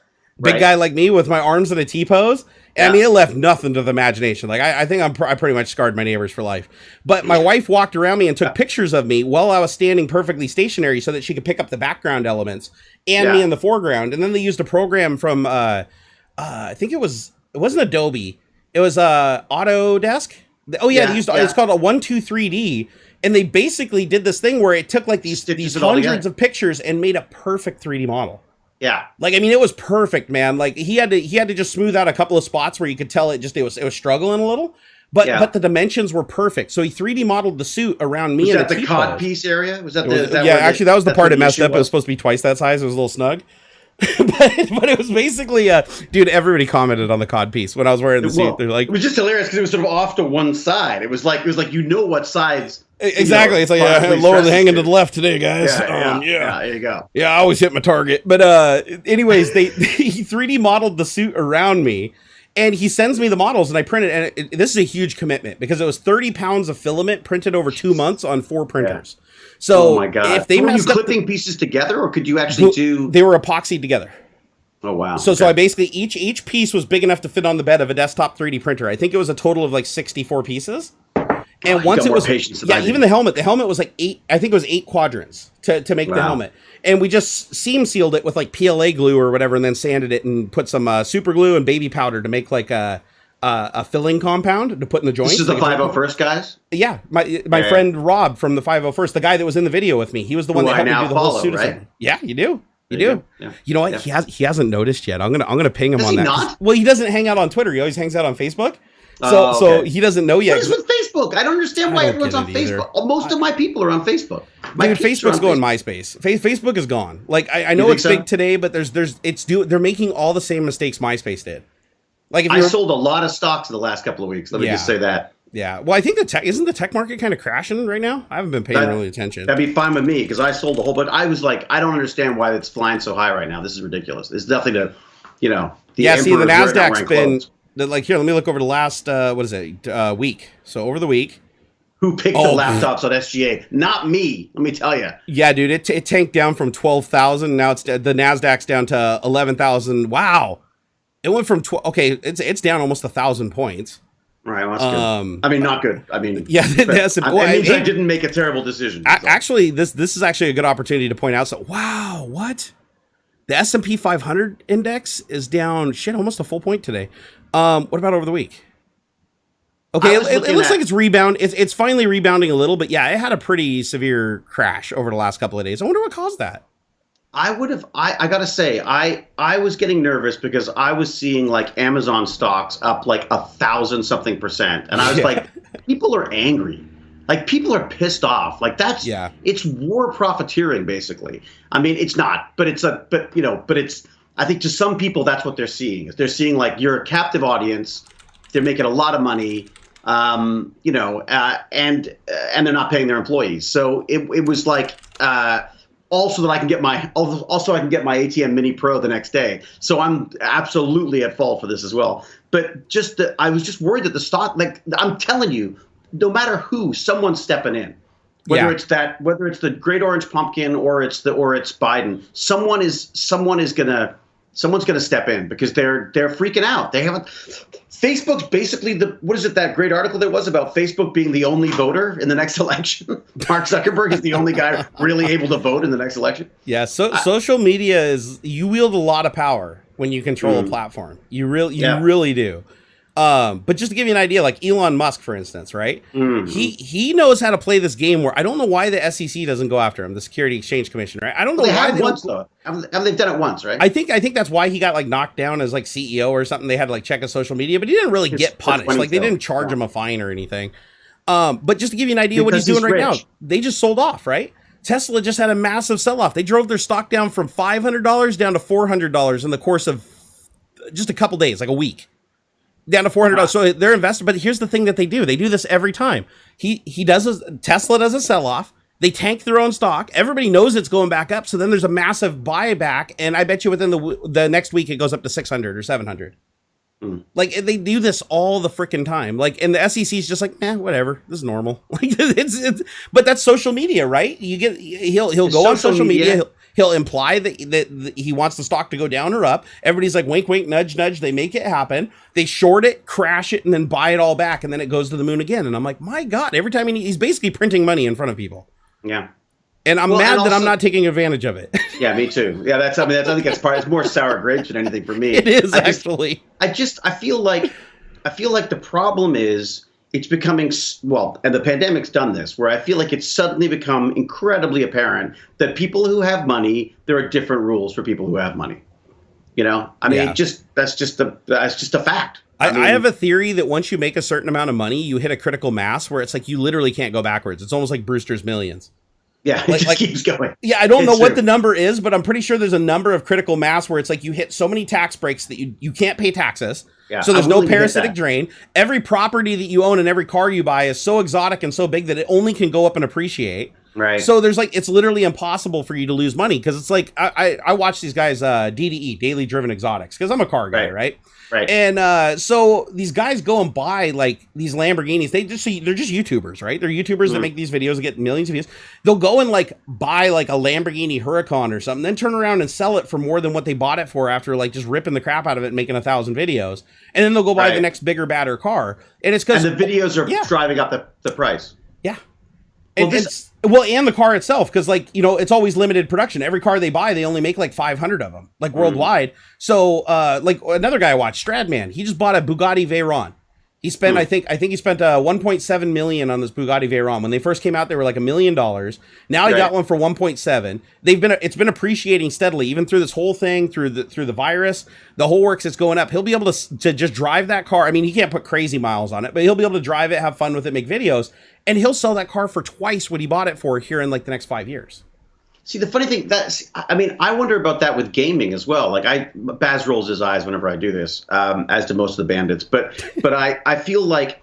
Big guy like me with my arms in a T-pose. And I mean, it left nothing to the imagination. Like, I think I pretty much scarred my neighbors for life. But my wife walked around me and took pictures of me while I was standing perfectly stationary so that she could pick up the background elements and me in the foreground. And then they used a program from, I think it wasn't Adobe. It was Autodesk. Oh, yeah, they used, it's called a 123D. And they basically did this thing where it took like these hundreds of pictures and made a perfect 3D model. Yeah. Like, I mean, it was perfect, man. Like he had to just smooth out a couple of spots where you could tell it was struggling a little, but the dimensions were perfect. So he 3D modeled the suit around me. Was that the cod piece area? Was that actually that was the part that messed up. It was supposed to be twice that size. It was a little snug. but it was basically dude, everybody commented on the cod piece when I was wearing the suit. They're like, it was just hilarious because it was sort of off to one side. It was like what sides. Exactly. It's like lower the hanging to the left today, guys. Yeah, there you go. Yeah, I always hit my target. But anyways, he 3D modeled the suit around me. And he sends me the models and I print it. And this is a huge commitment because it was 30 pounds of filament printed over 2 months on 4 printers. Yeah. So oh my God. If they were you clipping pieces together or could you actually do? They were epoxied together. Oh, wow. So I basically, each piece was big enough to fit on the bed of a desktop 3D printer. I think it was a total of like 64 pieces. And once it was, even the helmet was like 8, I think it was 8 quadrants to make the helmet. And we just seam sealed it with like PLA glue or whatever, and then sanded it and put some super glue and baby powder to make like a filling compound to put in the joints. This is the 501st guys? Yeah. My friend Rob from the 501st, the guy that was in the video with me, he was the one that helped me do the whole suit. Right? Yeah, you do. You do. Yeah. You know what? Yeah. He hasn't noticed yet. I'm gonna ping him on that. Not? Well, he doesn't hang out on Twitter. He always hangs out on Facebook. So he doesn't know yet. What is with Facebook? I don't understand why everyone's on Facebook. Most of my people are on Facebook. Dude, Facebook's going MySpace. Facebook is gone. Like I know it's big today, but they're making all the same mistakes MySpace did. Like I sold a lot of stocks in the last couple of weeks. Let me just say that. Yeah. Well, I think isn't the tech market kind of crashing right now? I haven't been paying really attention. That'd be fine with me because I sold a whole bunch. I was like, I don't understand why it's flying so high right now. This is ridiculous. It's nothing to, the the Nasdaq's been. Like here, let me look over the last week. So over the week, who picked the laptops on SGA? Not me. Let me tell you. Yeah, dude, it tanked down from 12,000. Now it's the Nasdaq's down to 11,000. Wow, it went from 12. Okay, it's down almost 1,000 points. Right, well, that's good. I mean, not good. I mean, yeah, that's it means I didn't make a terrible decision. Actually, this is actually a good opportunity to point out. So, wow, what? The S&P 500 index is down almost a full point today. What about over the week? Okay, it looks like it's rebound. It's finally rebounding a little, but yeah, it had a pretty severe crash over the last couple of days. I wonder what caused that. I gotta say, I was getting nervous because I was seeing like Amazon stocks up like 1,000-something%, and I was like, people are angry. Like people are pissed off. Like it's war profiteering basically. I mean, it's not, but it's I think to some people that's what they're seeing. They're seeing like you're a captive audience. They're making a lot of money, and they're not paying their employees. So it was like also I can get my ATM Mini Pro the next day. So I'm absolutely at fault for this as well. But I was just worried that the stock, like I'm telling you, no matter who, someone's stepping in. Whether it's the Great Orange Pumpkin or it's Biden, someone's gonna step in because they're freaking out. They haven't. Facebook's basically that great article there was about Facebook being the only voter in the next election? Mark Zuckerberg is the only guy really able to vote in the next election. Yeah, social media you wield a lot of power when you control a platform. You really do. But just to give you an idea, like Elon Musk, for instance, right? Mm-hmm. He knows how to play this game where I don't know why the SEC doesn't go after him, the Security Exchange Commission, right? I don't know why they once though. Haven't they done it once, right? I think that's why he got like knocked down as like CEO or something. They had to like check his social media, but he didn't really get punished. Like they didn't charge him a fine or anything. But just to give you an idea what he's doing right now, they just sold off, right? Tesla just had a massive sell-off. They drove their stock down from $500 down to $400 in the course of just a couple days, like a week. Down to $400. So they're invested. But here's the thing that they do. They do this every time. Tesla does a sell-off. They tank their own stock. Everybody knows it's going back up. So then there's a massive buyback. And I bet you within the next week, it goes up to 600 or 700. Like they do this all the freaking time. Like, and the SEC is just like, whatever. This is normal. Like but that's social media, right? He'll go on social media. He'll imply that he wants the stock to go down or up. Everybody's like, wink, wink, nudge, nudge. They make it happen. They short it, crash it, and then buy it all back. And then it goes to the moon again. And I'm like, my God, every time he's basically printing money in front of people. Yeah. And I'm mad that I'm not taking advantage of it. Yeah, me too. Yeah, I think that's part. It's more sour grapes than anything for me. It is actually. I feel like the problem is it's becoming, and the pandemic's done this, where I feel like it's suddenly become incredibly apparent that people who have money, there are different rules for people who have money. You know, I mean, that's just a fact. I have a theory that once you make a certain amount of money, you hit a critical mass where it's like you literally can't go backwards. It's almost like Brewster's Millions. Yeah, it just keeps going. Yeah, I don't know what the number is, but I'm pretty sure there's a number of critical mass where it's like you hit so many tax breaks that you can't pay taxes. Yeah, so there's no parasitic drain. Every property that you own and every car you buy is so exotic and so big that it only can go up and appreciate. Right. So there's like, it's literally impossible for you to lose money because it's like, I watch these guys, DDE, Daily Driven Exotics, because I'm a car guy, right? Right. And so these guys go and buy like these Lamborghinis. They're just YouTubers, right? They're YouTubers that make these videos and get millions of views. They'll go and like buy like a Lamborghini Huracan or something, then turn around and sell it for more than what they bought it for after like just ripping the crap out of it and making 1,000 videos. And then they'll go buy the next bigger, badder car. And it's because the videos are driving up the price. Yeah. And the car itself, because like, you know, it's always limited production. Every car they buy, they only make like 500 of them, like worldwide. So like another guy I watched, Stradman, he just bought a Bugatti Veyron. He spent, I think he spent 1.7 million on this Bugatti Veyron. When they first came out, they were like $1 million. Now he got one for 1.7. It's been appreciating steadily, even through this whole thing, through the virus, the whole works. It's going up. He'll be able to just drive that car. I mean, he can't put crazy miles on it, but he'll be able to drive it, have fun with it, make videos, and he'll sell that car for twice what he bought it for here in like the next 5 years. See, the funny thing I wonder about that with gaming as well. Like Baz rolls his eyes whenever I do this, as do most of the bandits. But I feel like,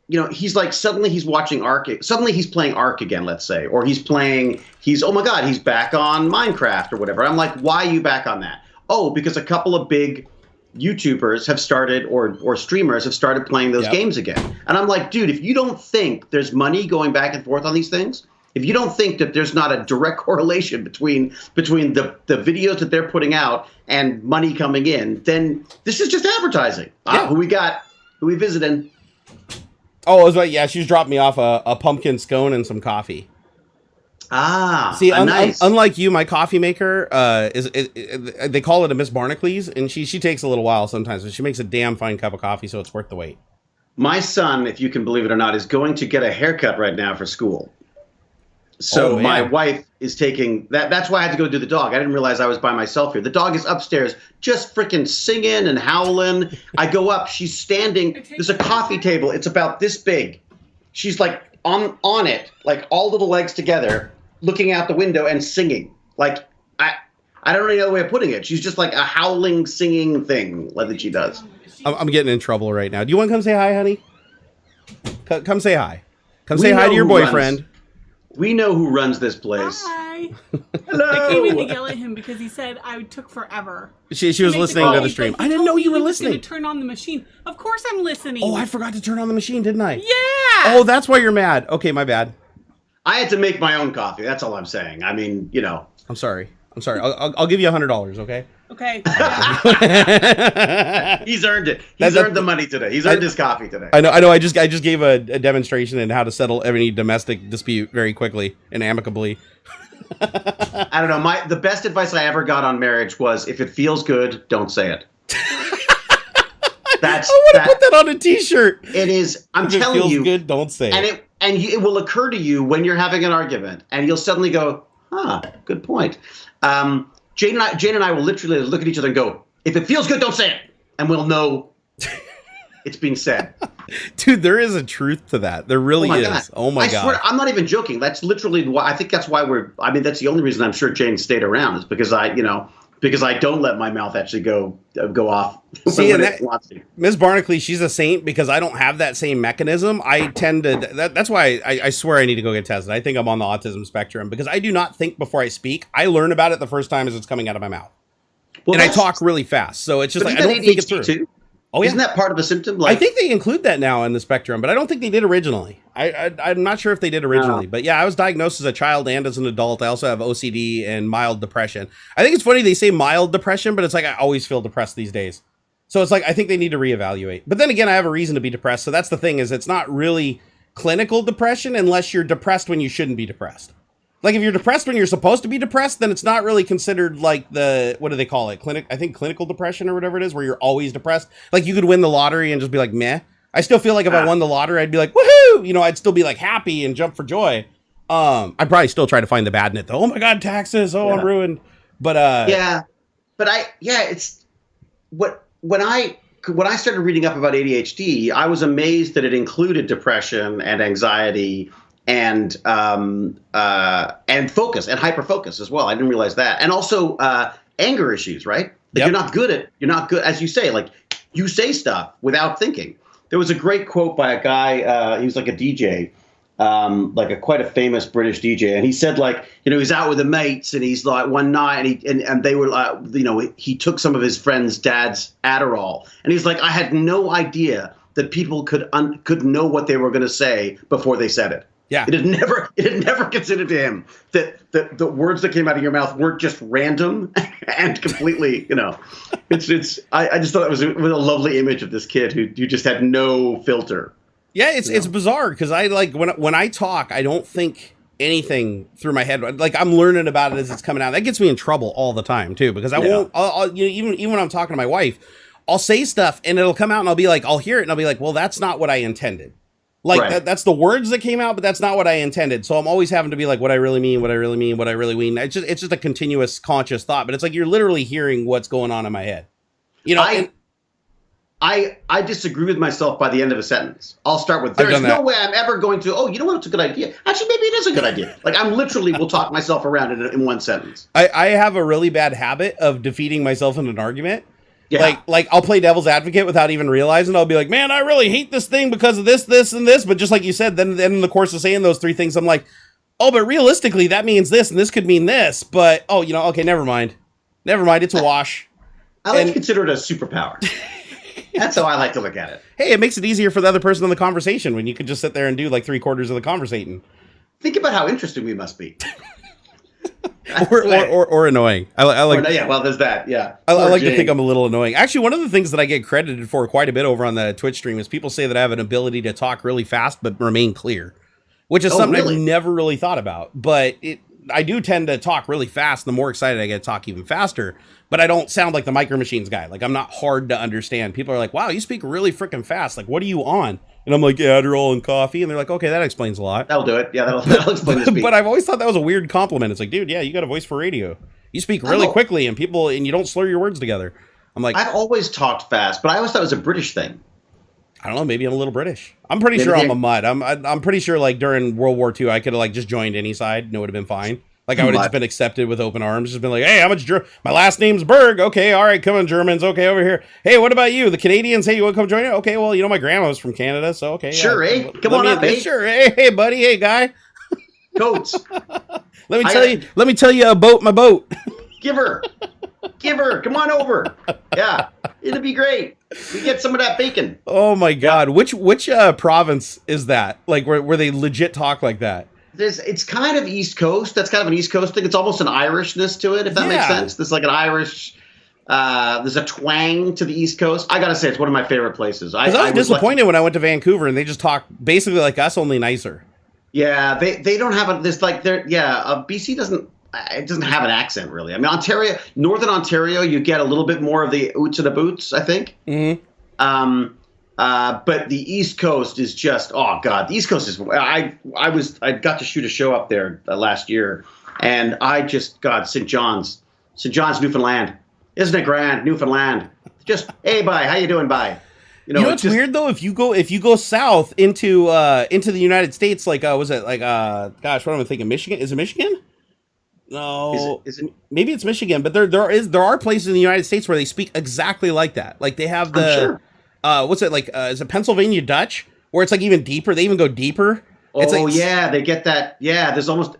you know, he's like, suddenly he's watching Ark. Suddenly he's playing Ark again, let's say, or he's oh my God, he's back on Minecraft or whatever. I'm like, why are you back on that? Oh, because a couple of big YouTubers have started or streamers have started playing those games again. And I'm like, dude, if you don't think there's money going back and forth on these things, if you don't think that there's not a direct correlation between the videos that they're putting out and money coming in, then this is just advertising. Yeah. Who we got? Who we visiting? Oh, I was like, yeah, she's dropped me off a pumpkin scone and some coffee. See, nice. Unlike you, my coffee maker they call it a Miss Barnacules, and she takes a little while sometimes, but she makes a damn fine cup of coffee, so it's worth the wait. My son, if you can believe it or not, is going to get a haircut right now for school. So my wife is taking that. That's why I had to go do the dog. I didn't realize I was by myself here. The dog is upstairs just freaking singing and howling. I go up. She's standing. There's a coffee table. It's about this big. She's like on it, like all of the legs together, looking out the window and singing. Like I don't know any other way of putting it. She's just like a howling, singing thing that she does. I'm getting in trouble right now. Do you want to come say hi, honey? Come say hi. Come say hi to your boyfriend. We know who runs this place. Hi. Hello. I came in to yell at him because he said I took forever. She was listening to the stream. I didn't know you were listening. To turn on the machine. Of course I'm listening. Oh, I forgot to turn on the machine, didn't I? Yeah. Oh, that's why you're mad. Okay, my bad. I had to make my own coffee. That's all I'm saying. I mean, you know. I'm sorry. I'll give you $100. Okay. Okay. He's earned it. He's earned the money today. He's earned his coffee today. I know. I just gave a demonstration in how to settle any domestic dispute very quickly and amicably. I don't know. The best advice I ever got on marriage was, if it feels good, don't say it. I want to put that on a T-shirt. It is. I'm if telling it feels you. Good, don't say it. And it will occur to you when you're having an argument, and you'll suddenly go, good point. Jane and I will literally look at each other and go, if it feels good, don't say it. And we'll know it's being said. Dude, there is a truth to that. There really is. God. Oh my God. I swear, I'm not even joking. That's literally why. I think that's why that's the only reason I'm sure Jane stayed around, is because I don't let my mouth actually go off. See, and Ms. Barnacules, she's a saint because I don't have that same mechanism. I tend to, that's why I swear I need to go get tested. I think I'm on the autism spectrum because I do not think before I speak. I learn about it the first time as it's coming out of my mouth. Well, and I talk really fast. So it's just like, I don't think it through. Too? Oh, yeah. Isn't that part of the symptom? I think they include that now in the spectrum, but I don't think they did originally. I'm not sure if they did originally, but yeah, I was diagnosed as a child and as an adult. I also have OCD and mild depression. I think it's funny they say mild depression, but it's like I always feel depressed these days. So it's like I think they need to reevaluate. But then again, I have a reason to be depressed. So that's the thing, is it's not really clinical depression unless you're depressed when you shouldn't be depressed. Like if you're depressed when you're supposed to be depressed, then it's not really considered like what do they call it? Clinical depression or whatever it is, where you're always depressed. Like you could win the lottery and just be like, meh. I still feel like if I won the lottery, I'd be like, woohoo! You know, I'd still be like happy and jump for joy. I'd probably still try to find the bad in it though. Oh my God, taxes. Oh, yeah. I'm ruined. But it's when I started reading up about ADHD, I was amazed that it included depression and anxiety and focus and hyperfocus as well. I didn't realize that. And also anger issues, right? Like you're not good, as you say, like you say stuff without thinking. There was a great quote by a guy, he was like a DJ, quite a famous British DJ. And he said, like, you know, he's out with the mates and he's like one night and they were like, you know, he took some of his friend's dad's Adderall. And he's like, I had no idea that people could know what they were going to say before they said it. Yeah. It had never considered to him that the words that came out of your mouth weren't just random and completely, you know, I just thought it was a lovely image of this kid who just had no filter. Yeah, it's bizarre because I like when I talk, I don't think anything through my head. Like I'm learning about it as it's coming out. That gets me in trouble all the time too, because I'll even when I'm talking to my wife, I'll say stuff and it'll come out and I'll be like, I'll hear it and I'll be like, well, that's not what I intended. Like right. That's the words that came out, but that's not what I intended. So I'm always having to be like, what I really mean. It's just a continuous conscious thought, but it's like you're literally hearing what's going on in my head. You know, I disagree with myself by the end of a sentence. I'll start with, there's no way I'm ever going to, you know what, it's a good idea. Actually, maybe it is a good idea. Like I'm literally will talk myself around in one sentence. I have a really bad habit of defeating myself in an argument. Yeah. Like I'll play devil's advocate without even realizing. I'll be like, man, I really hate this thing because of this, this, and this. But just like you said, then in the course of saying those three things, I'm like, oh, but realistically, that means this, and this could mean this. But, okay, never mind. It's a wash. I like to consider it a superpower. That's how I like to look at it. Hey, it makes it easier for the other person in the conversation when you could just sit there and do like 3/4 of the conversating. Think about how interesting we must be. or annoying. I like. Well, there's that. Yeah. I like to think I'm a little annoying. Actually, one of the things that I get credited for quite a bit over on the Twitch stream is people say that I have an ability to talk really fast but remain clear, which is something I've never really thought about. But I do tend to talk really fast. The more excited I get to talk even faster. But I don't sound like the Micro Machines guy. Like I'm not hard to understand. People are like, "Wow, you speak really freaking fast. Like, what are you on?" And I'm like, Adderall and coffee. And they're like, okay, that explains a lot. That'll do it. Yeah, that'll explain the speech. But I've always thought that was a weird compliment. It's like, dude, yeah, you got a voice for radio. You speak really quickly and you don't slur your words together. I'm like, I've always talked fast, but I always thought it was a British thing. I don't know. Maybe I'm a little British. I'm pretty sure I'm a mutt. I'm pretty sure like during World War II, I could have like just joined any side and it would have been fine. Like I would have just been accepted with open arms, just been like, hey, my last name's Berg. Okay, all right, come on, Germans. Okay, over here. Hey, what about you? The Canadians? Hey, you want to come join it? Okay, well, my grandma was from Canada, so okay. Sure, hey, come on up, hey. Sure, hey, buddy, hey, guy. Coats. Let me tell you about my boat. Give her, come on over. Yeah, it'll be great. We get some of that bacon. Oh my God, which province is that? Like where they legit talk like that? It's kind of East Coast. That's kind of an East Coast thing. It's almost an Irishness to it, if that makes sense. There's like an Irish. There's a twang to the East Coast. I gotta say, it's one of my favorite places. I was disappointed when I went to Vancouver and they just talk basically like us, only nicer. Yeah, they don't have BC doesn't. It doesn't have an accent really. I mean, Northern Ontario, you get a little bit more of the oots and the boots, I think. Mm-hmm. But the East Coast is just, oh God, the East Coast is. I got to shoot a show up there last year, and St. John's, Newfoundland, isn't it grand, Newfoundland? Just hey, bye, how you doing, bye. It's weird though. If you go south into the United States, like was it like gosh, what am I thinking? Michigan? Is it Michigan? No, is it? Maybe it's Michigan, but there are places in the United States where they speak exactly like that. Like they have the. I'm sure. What's it like? Is it Pennsylvania Dutch? Where it's like even deeper. They even go deeper. It's they get that. Yeah, there's almost.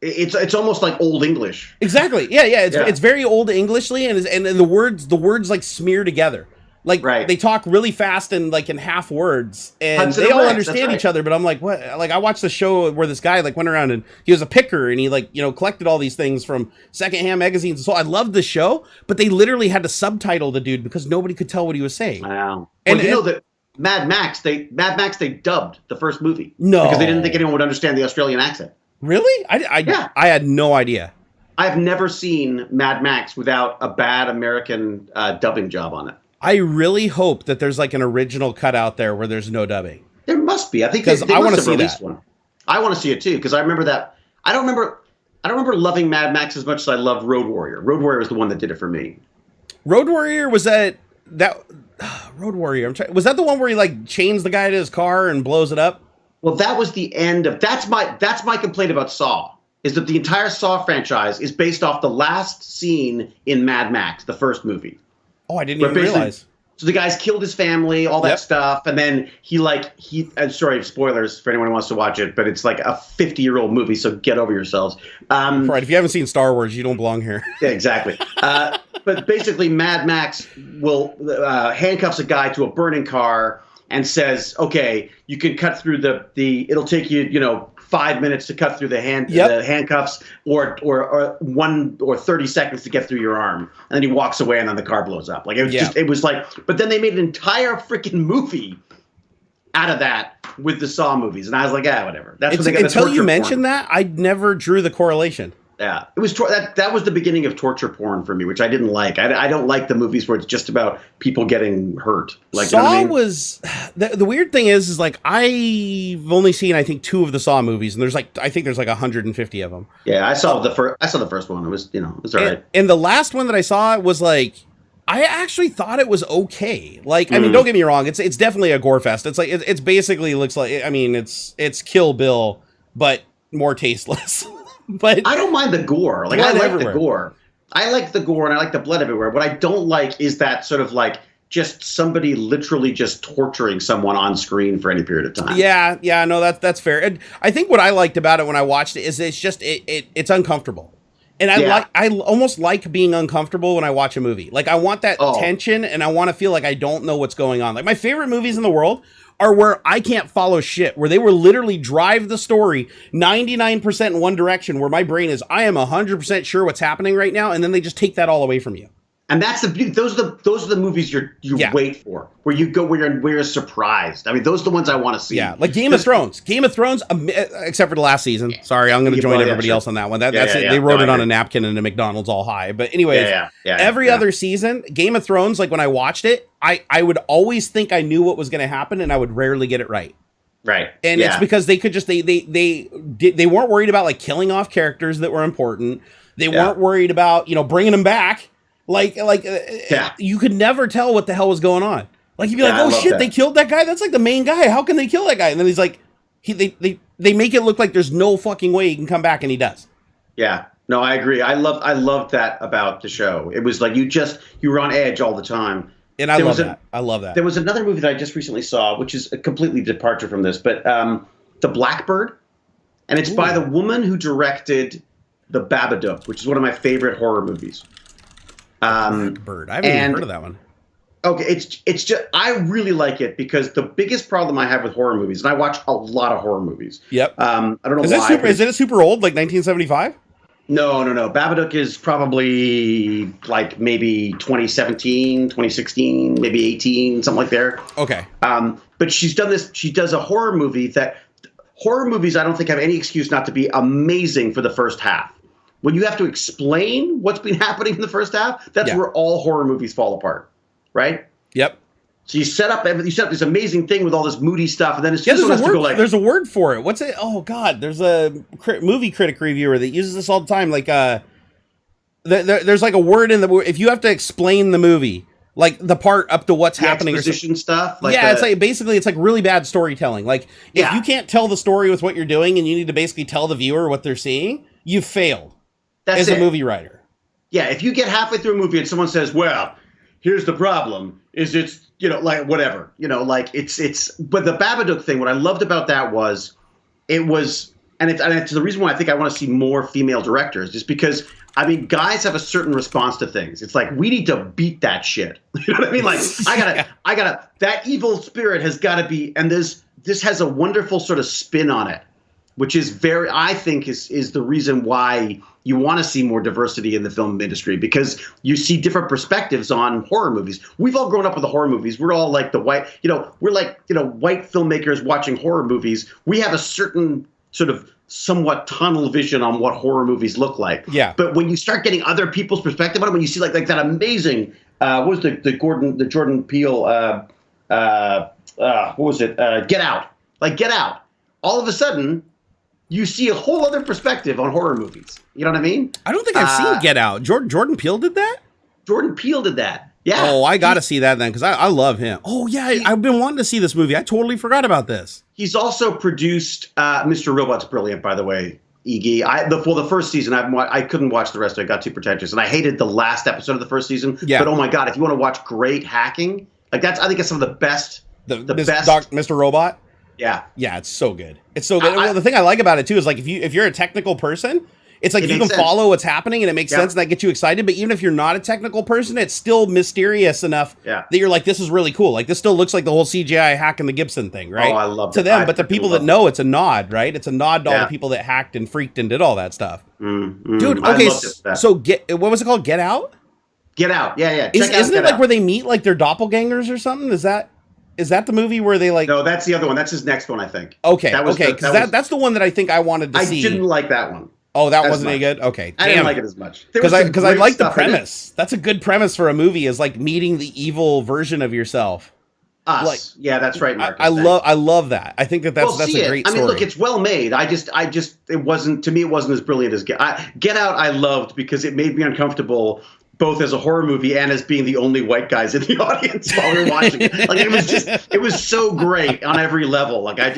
It's almost like Old English. Exactly. Yeah. It's very Old Englishly, and the words like smear together. Like they talk really fast and like in half words, and they all understand each other. But I'm like, what? Like I watched the show where this guy like went around and he was a picker and he like collected all these things from secondhand magazines. And so I loved the show, but they literally had to subtitle the dude because nobody could tell what he was saying. Wow. And that Mad Max they dubbed the first movie. No, because they didn't think anyone would understand the Australian accent. Really? I had no idea. I've never seen Mad Max without a bad American dubbing job on it. I really hope that there's like an original cut out there where there's no dubbing. There must be. I think because I want to see that one. I want to see it too because I remember that. I don't remember loving Mad Max as much as I loved Road Warrior. Road Warrior was the one that did it for me. Road Warrior was that Road Warrior. Was that the one where he like chains the guy to his car and blows it up? Well, that was the end of. That's my complaint about Saw. Is that the entire Saw franchise is based off the last scene in Mad Max, the first movie. Oh, I didn't even realize. So the guy's killed his family, all that stuff, and then he sorry, spoilers for anyone who wants to watch it, but it's like a 50-year-old movie, so get over yourselves. Right, if you haven't seen Star Wars, you don't belong here. Yeah, exactly. But basically, Mad Max will handcuffs a guy to a burning car and says, "Okay, you can cut through the. It'll take you, 5 minutes to cut through the handcuffs, or 1 or 30 seconds to get through your arm." And then he walks away, and then the car blows up. Like it was like. But then they made an entire freaking movie out of that with the Saw movies, and I was like, whatever. That's what they got. Until you mentioned that, I never drew the correlation. Yeah, it was that was the beginning of torture porn for me, which I didn't like. I don't like the movies where it's just about people getting hurt. Like Saw was the weird thing is like I've only seen I think 2 of the Saw movies, and I think there's like 150 of them. Yeah, I saw the first one. It was it was all right. And the last one that I saw was like I actually thought it was okay. Like I mean, don't get me wrong, it's definitely a gore fest. It's like it's basically looks like it's Kill Bill but more tasteless. But I don't mind the gore. Like I like the gore. I like the gore and I like the blood everywhere. What I don't like is that sort of like just somebody literally just torturing someone on screen for any period of time. Yeah, no, that's fair. And I think what I liked about it when I watched it is it's just it's uncomfortable. And I almost like being uncomfortable when I watch a movie. Like I want that tension and I want to feel like I don't know what's going on. Like my favorite movies in the world are where I can't follow shit, where they will literally drive the story 99% in one direction, where my brain is, I am 100% sure what's happening right now, and then they just take that all away from you. And that's those are the movies you wait for, where you go where you're surprised. I mean, those are the ones I want to see. Yeah, like Game of Thrones, except for the last season. Sorry, I'm going to join everybody else on that one. That's it. They wrote it on a napkin in a McDonald's all high. But anyways, every other season, Game of Thrones, like when I watched it, I would always think I knew what was going to happen, and I would rarely get it right. Right. And it's because they could just they weren't worried about like killing off characters that were important. They weren't worried about bringing them back. Like you could never tell what the hell was going on. Like you'd be like, oh shit, they killed that guy. That's like the main guy. How can they kill that guy? And then he's like, they make it look like there's no fucking way he can come back, and he does. Yeah. No, I agree. I loved that about the show. It was like you were on edge all the time. And I love that. I love that. There was another movie that I just recently saw, which is a completely departure from this, but The Blackbird, and it's by the woman who directed The Babadook, which is one of my favorite horror movies. Blackbird. I haven't even heard of that one. Okay, it's just I really like it because the biggest problem I have with horror movies, and I watch a lot of horror movies. Yep. I don't know why. Is it super old, like 1975? No. Babadook is probably like maybe 2017, 2016, maybe 18, something like there. Okay. But she's done this. She does a horror movie that horror movies I don't think have any excuse not to be amazing for the first half. When you have to explain what's been happening in the first half, that's where all horror movies fall apart. Right? Yep. So you set up this amazing thing with all this moody stuff, and then as soon as someone has to go like, there's a word for it. What's it? Oh God, there's a movie critic reviewer that uses this all the time. Like, there's like a word in the if you have to explain the movie, like the part up to what's happening, exposition stuff. Like it's like basically it's like really bad storytelling. Like if you can't tell the story with what you're doing, and you need to basically tell the viewer what they're seeing, you've failed as a movie writer. Yeah, if you get halfway through a movie and someone says, "Well, here's the problem," is it's, like whatever, like it's, but the Babadook thing, what I loved about that was, and it's the reason why I think I want to see more female directors, just because, I mean, guys have a certain response to things. It's like, we need to beat that shit. You know what I mean? Like, I gotta, that evil spirit has got to be, and this has a wonderful sort of spin on it, which is I think is the reason why you want to see more diversity in the film industry, because you see different perspectives on horror movies. We've all grown up with the horror movies. We're all like white filmmakers watching horror movies. We have a certain sort of somewhat tunnel vision on what horror movies look like. Yeah. But when you start getting other people's perspective on it, when you see like that amazing, what was the Jordan Peele, what was it? Get Out. Like Get Out. All of a sudden, you see a whole other perspective on horror movies. You know what I mean? I don't think I've seen Get Out. Jordan Peele did that? Jordan Peele did that. Yeah. Oh, I got to see that then, because I love him. Oh, yeah. I've been wanting to see this movie. I totally forgot about this. He's also produced Mr. Robot's brilliant, by the way, Iggy. For the first season, I couldn't watch the rest of it. I got too pretentious. And I hated the last episode of the first season. Yeah. But oh, my God, if you want to watch great hacking, like I think it's some of the best. The best. Mr. Robot? Yeah. Yeah, it's so good. It's so good. Well, the thing I like about it, too, is like if you're a technical person, it's like you can follow what's happening and it makes sense and that gets you excited. But even if you're not a technical person, it's still mysterious enough that you're like, this is really cool. Like, this still looks like the whole CGI hacking the Gibson thing, right? Oh, I love it. To them, but the people that know, it's a nod, right? It's a nod to all the people that hacked and freaked and did all that stuff. Dude, okay, so what was it called? Get Out? Get Out, yeah. Isn't it like where they meet like their doppelgangers or something? Is that the movie where they like? No, that's the other one. That's his next one, I think. Okay, because that's the one that I think I wanted to see. I didn't like that one. Oh, that wasn't any good? Okay. I didn't like it as much. Because I like the premise. That's a good premise for a movie, is like meeting the evil version of yourself. Yeah, that's right, Marcus. I love that. I think that's a great story. I mean, look, it's well made. It wasn't as brilliant as Get Out. I loved because it made me uncomfortable, both as a horror movie and as being the only white guys in the audience while we were watching it. Like, it was so great on every level. Like, I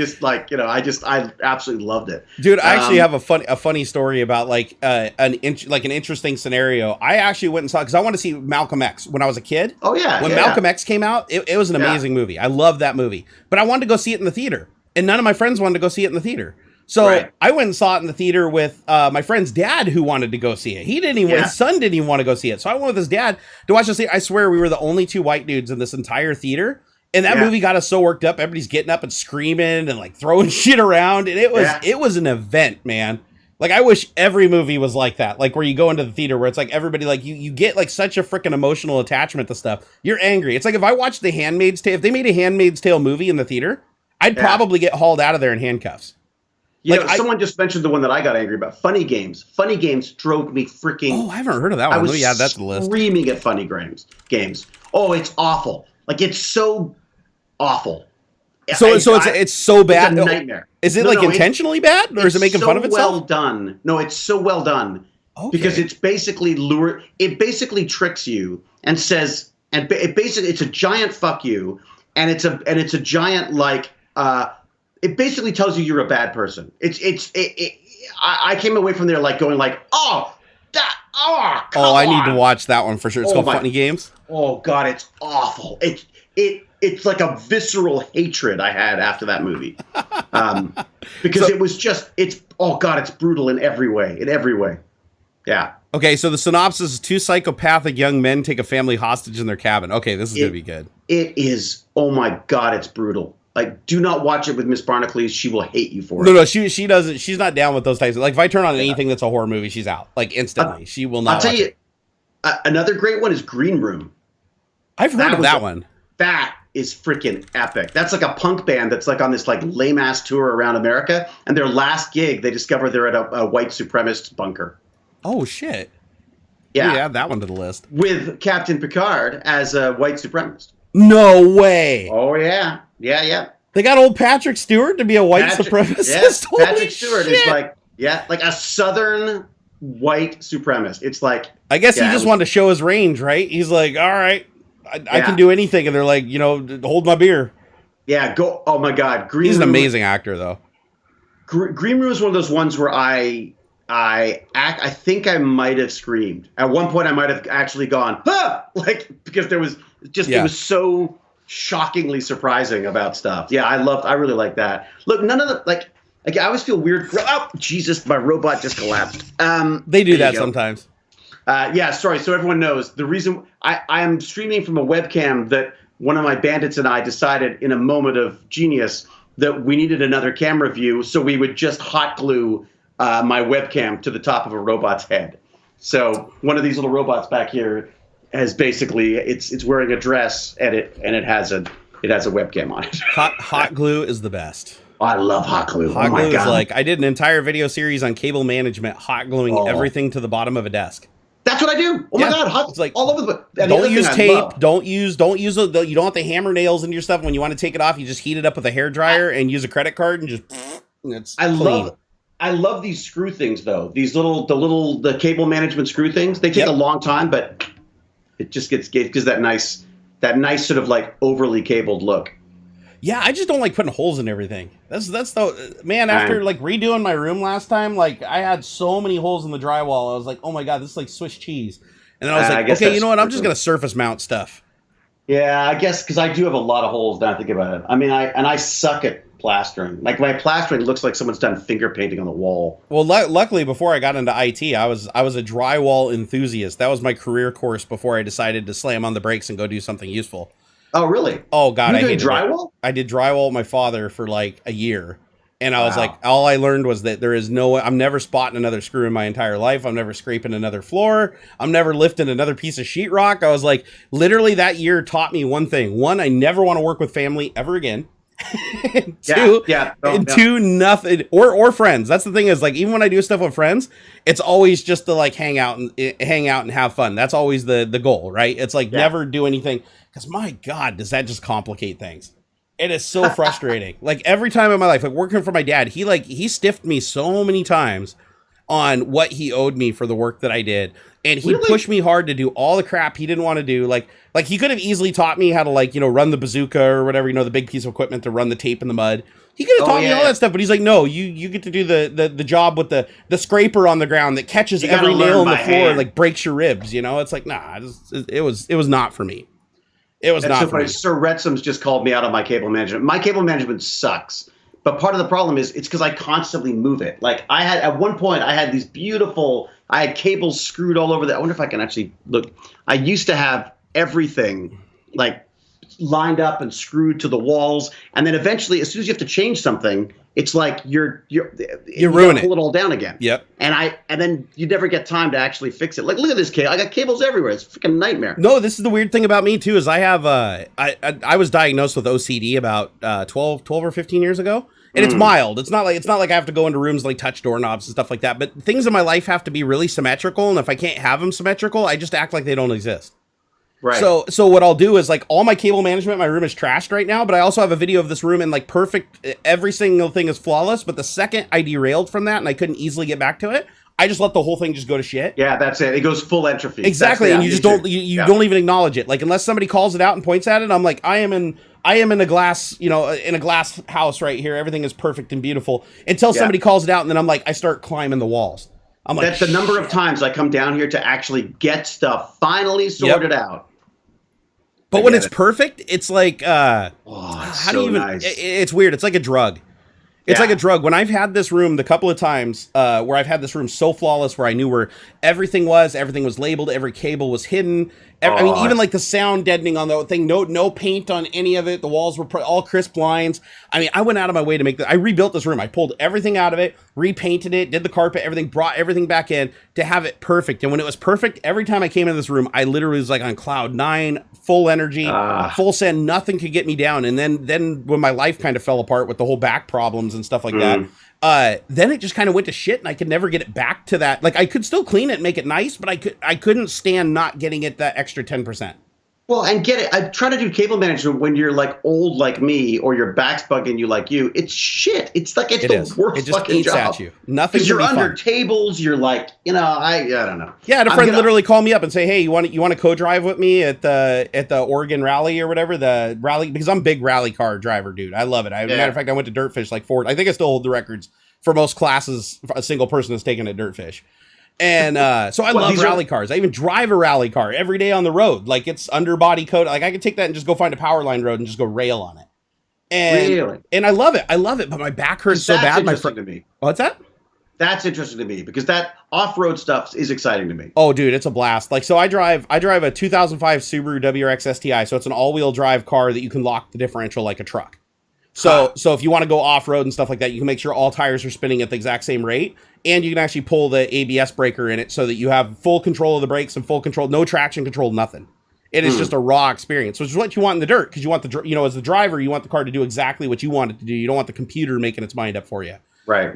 absolutely loved it. Dude, I actually have a funny story about like an interesting scenario. I actually went and saw, because I wanted to see Malcolm X when I was a kid. Oh yeah. When Malcolm X came out, it was an amazing movie. I loved that movie, but I wanted to go see it in the theater, and none of my friends wanted to go see it in the theater. So I went and saw it in the theater with my friend's dad, who wanted to go see it. His son didn't even want to go see it. So I went with his dad to watch the. I swear we were the only two white dudes in this entire theater. And that movie got us so worked up. Everybody's getting up and screaming and like throwing shit around. And it was an event, man. Like, I wish every movie was like that. Like, where you go into the theater where it's like everybody, like you get like such a freaking emotional attachment to stuff. You're angry. It's like if I watched The Handmaid's Tale, if they made a Handmaid's Tale movie in the theater, I'd probably get hauled out of there in handcuffs. Someone just mentioned the one that I got angry about. Funny Games. Funny Games drove me freaking. Oh, I haven't heard of that one. I was that's the list. Screaming at Funny Games. Oh, it's awful. Like, it's so awful. So it's so bad. It's a nightmare. Is it intentionally bad, or is it making fun of itself? Well done. No, it's so well done. Okay. Because it's basically it basically tricks you and says, it's a giant fuck you, and it's a giant like it basically tells you you're a bad person. I came away from there like going like, come I need to on. watch that one for sure. It's called Funny Games. Oh God, it's awful. It's like a visceral hatred I had after that movie, because it was just it's brutal in every way. Yeah. Okay, so the synopsis is 2 psychopathic young men take a family hostage in their cabin. Okay, this is gonna be good. It is. Oh my God, it's brutal. Like, do not watch it with Miss Barnacules. She will hate you for it. No, she doesn't. She's not down with those types. Like, if I turn on anything that's a horror movie, she's out. Like, instantly. She will not. I'll tell you, another great one is Green Room. I've heard of that one. That is freaking epic. That's like a punk band that's like on this like lame ass tour around America, and their last gig, they discover they're at a white supremacist bunker. Oh shit! Yeah, add that one to the list with Captain Picard as a white supremacist. No way! Oh yeah. They got old Patrick Stewart to be a white supremacist. Yes, Patrick Stewart is like a southern white supremacist. It's like I guess he just wanted to show his range, right? He's like, all right, I can do anything, and they're like, hold my beer. Yeah, go. Oh my God, He's an amazing actor, though. Green Room is one of those ones where I think I might have screamed. At one point, I might have actually gone, like, because there was just, it was so shockingly surprising about stuff. Yeah, I really like that. Look, none of the, I always feel weird. Oh, Jesus, my robot just collapsed. They do that sometimes. Sorry. So everyone knows the reason I am streaming from a webcam that one of my bandits and I decided in a moment of genius that we needed another camera view. So we would just hot glue my webcam to the top of a robot's head. So one of these little robots back here has basically it's wearing a dress and it has a webcam on it. Hot glue is the best. I love hot glue. Hot glue is like I did an entire video series on cable management, hot gluing everything to the bottom of a desk. That's what I do. Oh my God, it's like all over the. Don't use tape. Don't use you don't have to hammer nails into your stuff. When you want to take it off, you just heat it up with a hairdryer and use a credit card and just. It's clean. I love these screw things though. These the cable management screw things. They take a long time, but it just gives that nice sort of like overly cabled look. Yeah, I just don't like putting holes in everything. That's the man. After like redoing my room last time, like I had so many holes in the drywall. I was like, oh my God, this is like Swiss cheese. And then I was like, okay, you know what? I'm just gonna surface mount stuff. Yeah, I guess because I do have a lot of holes. Now I think about it. I mean, I suck at plastering. Like my plastering looks like someone's done finger painting on the wall. Well, luckily before I got into IT, I was a drywall enthusiast. That was my career course before I decided to slam on the brakes and go do something useful. Oh, really? Oh, God. You doing drywall? I did drywall with my father for like a year. And I was like, all I learned was that there is I'm never spotting another screw in my entire life. I'm never scraping another floor. I'm never lifting another piece of sheetrock. I was like, literally that year taught me one thing. One, I never want to work with family ever again. Two, nothing or friends. That's the thing is like, even when I do stuff with friends, it's always just to like hang out and have fun. That's always the goal, right? It's like never do anything. Because my God, does that just complicate things? It is so frustrating. Like every time in my life, like working for my dad, he stiffed me so many times on what he owed me for the work that I did. And he pushed me hard to do all the crap he didn't want to do. Like he could have easily taught me how to run the bazooka or whatever, the big piece of equipment to run the tape in the mud. He could have taught me all that stuff, but he's like, no, you get to do the job with the scraper on the ground that catches every nail in the floor and like breaks your ribs. It's like, nah, it was not for me. It was not for me. Sir Retsum's just called me out on my cable management. My cable management sucks. But part of the problem is it's because I constantly move it. Like at one point I had cables screwed all over I wonder if I can actually look. I used to have everything like lined up and screwed to the walls. And then eventually, as soon as you have to change something, it's like you ruin it. Pull it all down again. Yep. And then you never get time to actually fix it. Like, look at this cable. I got cables everywhere. It's a freaking nightmare. No, this is the weird thing about me too, is I have I was diagnosed with OCD about 12 or 15 years ago. And it's mild. It's not like I have to go into rooms like touch doorknobs and stuff like that. But things in my life have to be really symmetrical. And if I can't have them symmetrical, I just act like they don't exist. Right. So what I'll do is like all my cable management, my room is trashed right now, but I also have a video of this room and like perfect, every single thing is flawless. But the second I derailed from that and I couldn't easily get back to it, I just let the whole thing just go to shit. Yeah, that's it. It goes full entropy. Exactly, and you just don't don't even acknowledge it. Like unless somebody calls it out and points at it, I'm like, I am in a glass, in a glass house right here. Everything is perfect and beautiful until somebody calls it out, and then I'm like, I start climbing the walls. I'm like, that's the number of times I come down here to actually get stuff finally sorted out. But when it's perfect, it's like, it's so nice. It's weird. It's like a drug. It's like a drug. When I've had this room the couple of times where I've had this room so flawless where I knew where everything was labeled, every cable was hidden. I mean, even like the sound deadening on the thing, no paint on any of it. The walls were all crisp lines. I mean, I went out of my way to make I rebuilt this room. I pulled everything out of it, repainted it, did the carpet, everything, brought everything back in to have it perfect. And when it was perfect, every time I came into this room, I literally was like on cloud 9, full energy, full send, nothing could get me down. And then when my life kind of fell apart with the whole back problems and stuff like that, then it just kind of went to shit and I could never get it back to that. Like I could still clean it and make it nice, but I couldn't stand not getting it that extra 10%. Well, and get it. I try to do cable management when you're like old like me or your back's bugging you like you. It's shit. It's like it's the worst fucking job. At you. Nothing. Because you're under tables. You're like, I don't know. Yeah, I had a friend literally call me up and say, "Hey, you want to co-drive with me at the Oregon rally or whatever the rally?" Because I'm a big rally car driver, dude. I love it. Matter of fact, I went to Dirtfish like 4. I think I still hold the records for most classes a single person has taken at Dirtfish. And so I love rally cars. I even drive a rally car every day on the road. Like it's underbody coat. Like I could take that and just go find a power line road and just go rail on it. And I love it. But my back hurts so bad. To me. What's that? That's interesting to me because that off-road stuff is exciting to me. Oh, dude, it's a blast. Like, so I drive a 2005 Subaru WRX STI. So it's an all-wheel drive car that you can lock the differential like a truck. So if you want to go off-road and stuff like that, you can make sure all tires are spinning at the exact same rate. And you can actually pull the ABS breaker in it so that you have full control of the brakes and full control, no traction control, nothing. It is just a raw experience, which is what you want in the dirt. Because you want as the driver, you want the car to do exactly what you want it to do. You don't want the computer making its mind up for you. Right.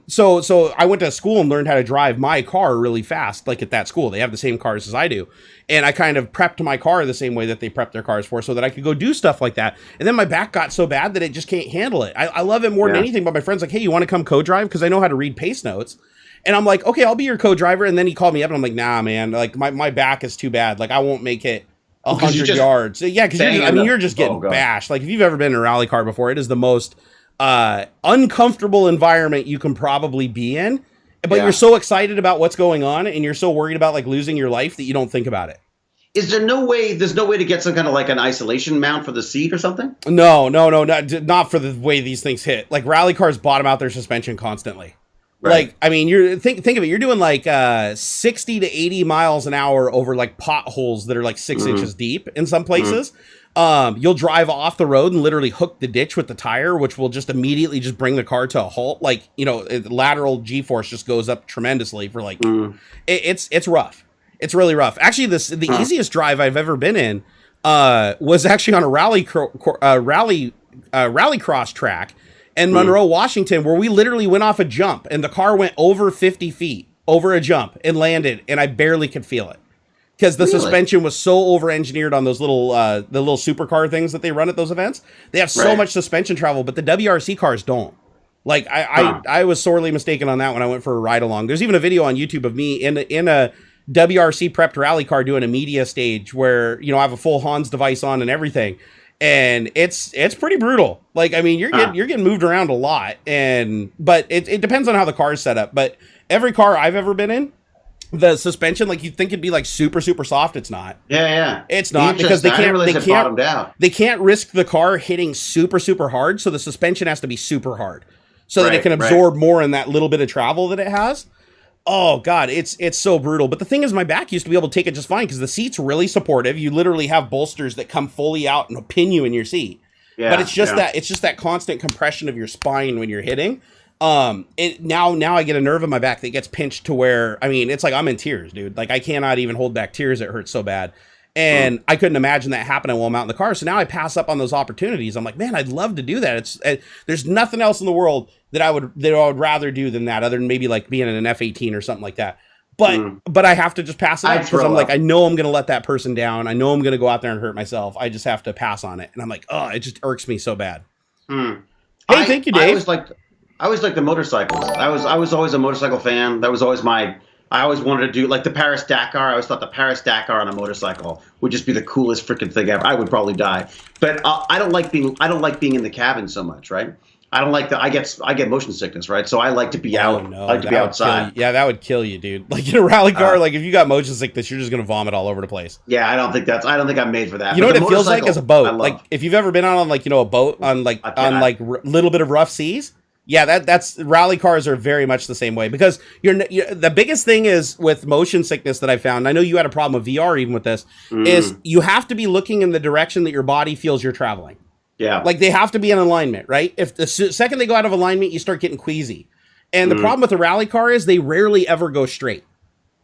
So I went to school and learned how to drive my car really fast, like at that school. They have the same cars as I do. And I kind of prepped my car the same way that they prep their cars for so that I could go do stuff like that. And then my back got so bad that it just can't handle it. I love it more than anything, but my friend's like, "Hey, you want to come co-drive?" Because I know how to read pace notes. And I'm like, "Okay, I'll be your co-driver." And then he called me up and I'm like, "Nah, man, like my back is too bad. Like I won't make it 100 yards." Yeah, because you're just getting bashed. Like if you've ever been in a rally car before, it is the most uncomfortable environment you can probably be in. But you're so excited about what's going on and you're so worried about like losing your life that you don't think about it. Is there no way? There's no way to get some kind of like an isolation mount for the seat or something? No, not for the way these things hit. Like rally cars bottom out their suspension constantly. Right. Like, I mean, you're think of it. You're doing like 60 to 80 miles an hour over like potholes that are like 6 inches deep in some places. You'll drive off the road and literally hook the ditch with the tire, which will just immediately just bring the car to a halt. Like, lateral G-force just goes up tremendously for like, it's rough. It's really rough. Actually, the easiest drive I've ever been in was actually on a rally cross track in Monroe, Washington, where we literally went off a jump and the car went over 50 feet over a jump and landed, and I barely could feel it. Because the suspension was so over-engineered on those little the little supercar things that they run at those events. They have so much suspension travel, but the WRC cars don't. Like, I was sorely mistaken on that when I went for a ride-along. There's even a video on YouTube of me in a WRC prepped rally car doing a media stage where, I have a full Hans device on and everything. And it's pretty brutal. Like, I mean, you're getting moved around a lot. But it depends on how the car is set up. But every car I've ever been in, the suspension, like you'd think it'd be like super, super soft. It's not. Yeah. It's not because they can't risk the car hitting super, super hard. So the suspension has to be super hard so that it can absorb more in that little bit of travel that it has. Oh God, it's so brutal. But the thing is, my back used to be able to take it just fine because the seat's really supportive. You literally have bolsters that come fully out and pin you in your seat. Yeah, but it's just that constant compression of your spine when you're hitting. Now I get a nerve in my back that gets pinched to where, I mean, it's like I'm in tears, dude. Like I cannot even hold back tears. It hurts so bad. And I couldn't imagine that happening while I'm out in the car. So now I pass up on those opportunities. I'm like, man, I'd love to do that. There's nothing else in the world that I would rather do than that, other than maybe like being in an F-18 or something like that. But I have to just pass it up because I'm like, I know I'm going to let that person down. I know I'm going to go out there and hurt myself. I just have to pass on it. And I'm like, oh, it just irks me so bad. Hey, thank you, Dave. I always liked the motorcycles. I was always a motorcycle fan. That was always my. I always wanted to do like the Paris Dakar. I always thought the Paris Dakar on a motorcycle would just be the coolest freaking thing ever. I would probably die, but I don't like being in the cabin so much, right? I don't like I get motion sickness, right? So I like to be out. No, I like to be outside. Yeah, that would kill you, dude. Like in a rally car, like if you got motion sickness, you're just gonna vomit all over the place. Yeah, I don't think I'm made for that. You know what it feels like as a boat? Like if you've ever been on like a boat on like little bit of rough seas. Yeah, that's rally cars are very much the same way because you're the biggest thing is with motion sickness that I found. I know you had a problem with VR even with this. Is you have to be looking in the direction that your body feels you're traveling. Yeah, like they have to be in alignment, right? If the second they go out of alignment, you start getting queasy. And the problem with a rally car is they rarely ever go straight.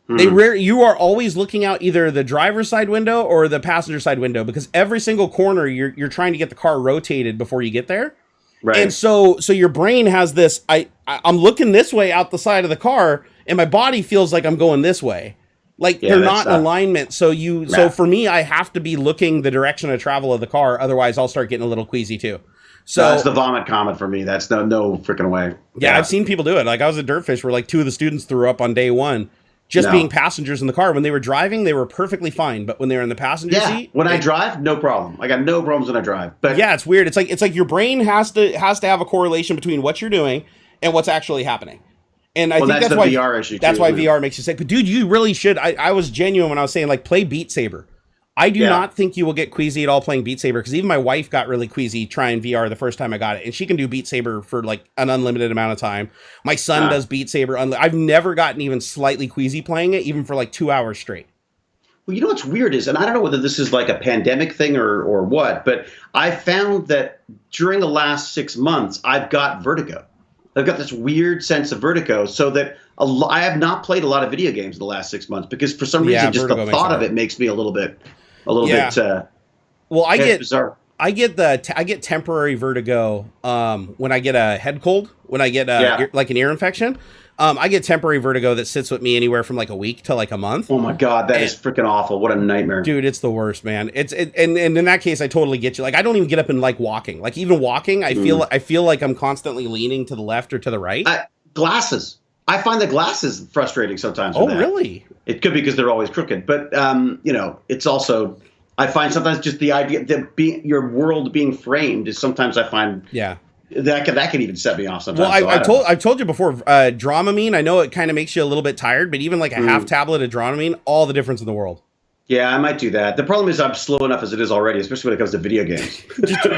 You are always looking out either the driver's side window or the passenger side window because every single corner you're trying to get the car rotated before you get there. Right. And so your brain has this, I'm looking this way out the side of the car and my body feels like I'm going this way. Like they're not in alignment. So for me, I have to be looking the direction of travel of the car. Otherwise I'll start getting a little queasy too. So that's the vomit comet for me. That's no freaking way. Yeah. I've seen people do it. Like I was at Dirtfish where like 2 of the students threw up on day 1. Just being passengers in the car. When they were driving, they were perfectly fine. But when they were in the passenger seat, when I drive, no problem. I got no problems when I drive. But yeah, it's weird. It's like your brain has to have a correlation between what you're doing and what's actually happening. And I think that's why VR issue. That's why VR makes you sick. But dude, you really should. I was genuine when I was saying like play Beat Saber. I do not think you will get queasy at all playing Beat Saber because even my wife got really queasy trying VR the first time I got it, and she can do Beat Saber for like an unlimited amount of time. My son does Beat Saber. I've never gotten even slightly queasy playing it, even for like 2 hours straight. Well, you know what's weird is, and I don't know whether this is like a pandemic thing or what, but I found that during the last 6 months, I've got vertigo. I've got this weird sense of vertigo, so that I have not played a lot of video games in the last 6 months because for some reason, just the thought of it makes me a little bit. Well, I get bizarre. I get temporary vertigo when I get a head cold, when I get like an ear infection. I get temporary vertigo that sits with me anywhere from like a week to like a month. Oh my god, that is freaking awful! What a nightmare, dude! It's the worst, man. And in that case, I totally get you. Like I don't even get up and like walking. Like even walking, I feel like I'm constantly leaning to the left or to the right. Glasses. I find the glasses frustrating sometimes. Oh, really? It could be because they're always crooked, but it's also. I find sometimes just the idea that your world being framed is sometimes I find that can even set me off sometimes. Well, I've told you before, Dramamine. I know it kind of makes you a little bit tired, but even like a half tablet of Dramamine, all the difference in the world. Yeah, I might do that. The problem is I'm slow enough as it is already, especially when it comes to video games.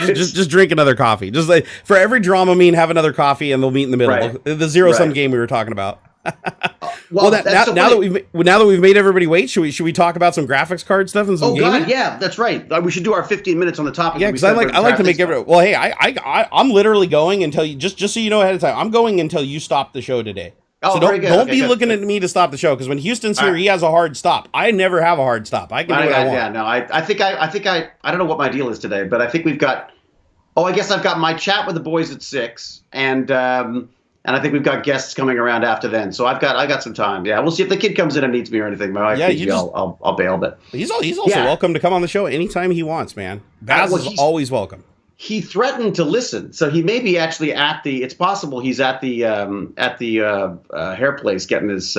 just drink another coffee. Just like for every Dramamine, have another coffee, and they'll meet in the middle. Right. The zero-sum game we were talking about. Now that we've made everybody wait, should we talk about some graphics card stuff and some gaming? God, yeah, that's right. We should do our 15 minutes on the topic. Yeah, because I like to make everybody. Well, hey, I'm literally going until you just so you know ahead of time. I'm going until you stop the show today. Oh, so don't be looking at me to stop the show because when Houston's here, he has a hard stop. I never have a hard stop. I can do what I want. Yeah, no, I think I don't know what my deal is today, but I think we've got. Oh, I guess I've got my chat with the boys at 6, and I think we've got guests coming around after then. So I got some time. Yeah, we'll see if the kid comes in and needs me or anything. My wife needs me, I'll bail. But he's also welcome to come on the show anytime he wants, man. Baz is always welcome. He threatened to listen, so he may be actually it's possible he's at the hair place getting his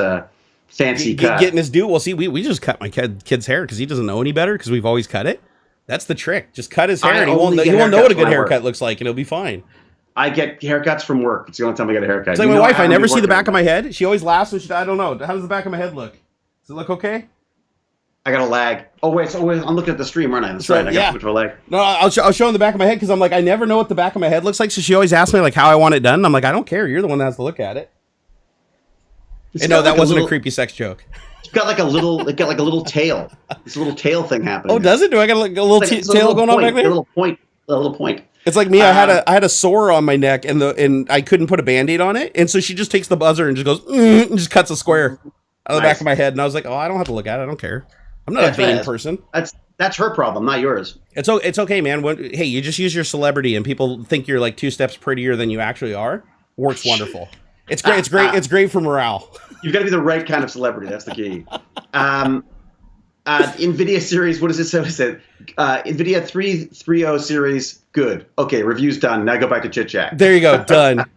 fancy cut. Getting his due. Well, see, we just cut my kid's hair because he doesn't know any better because we've always cut it. That's the trick. Just cut his hair and he won't know what a good haircut looks like and it'll be fine. I get haircuts from work. It's the only time I get a haircut. It's like my wife. I never see the back of my head. She always laughs when I don't know. How does the back of my head look? Does it look okay? I got a lag. Oh wait, I'm looking at the stream, aren't I? That's right. I got switch to a lag. No, I'll show him the back of my head because I'm like, I never know what the back of my head looks like. So she always asks me like how I want it done. And I'm like, I don't care. You're the one that has to look at it. And no, that wasn't a creepy sex joke. It's got like a little tail. It's a little tail thing happening. Oh, does it? Do I got like a little tail going on back there? A little point. It's like me. I had a sore on my neck, and I couldn't put a Band-Aid on it, and so she just takes the buzzer and just goes and just cuts a square out of the back of my head, and I was like, oh, I don't have to look at it. I don't care. I'm not a vain person. That's her problem, not yours. It's okay, man. Hey, you just use your celebrity, and people think you're like 2 steps prettier than you actually are. Works wonderful. It's great. It's great for morale. You've got to be the right kind of celebrity. That's the key. Nvidia series, what does it say? What is it? Nvidia 330 series, good. Okay, review's done. Now go back to chit chat. There you go.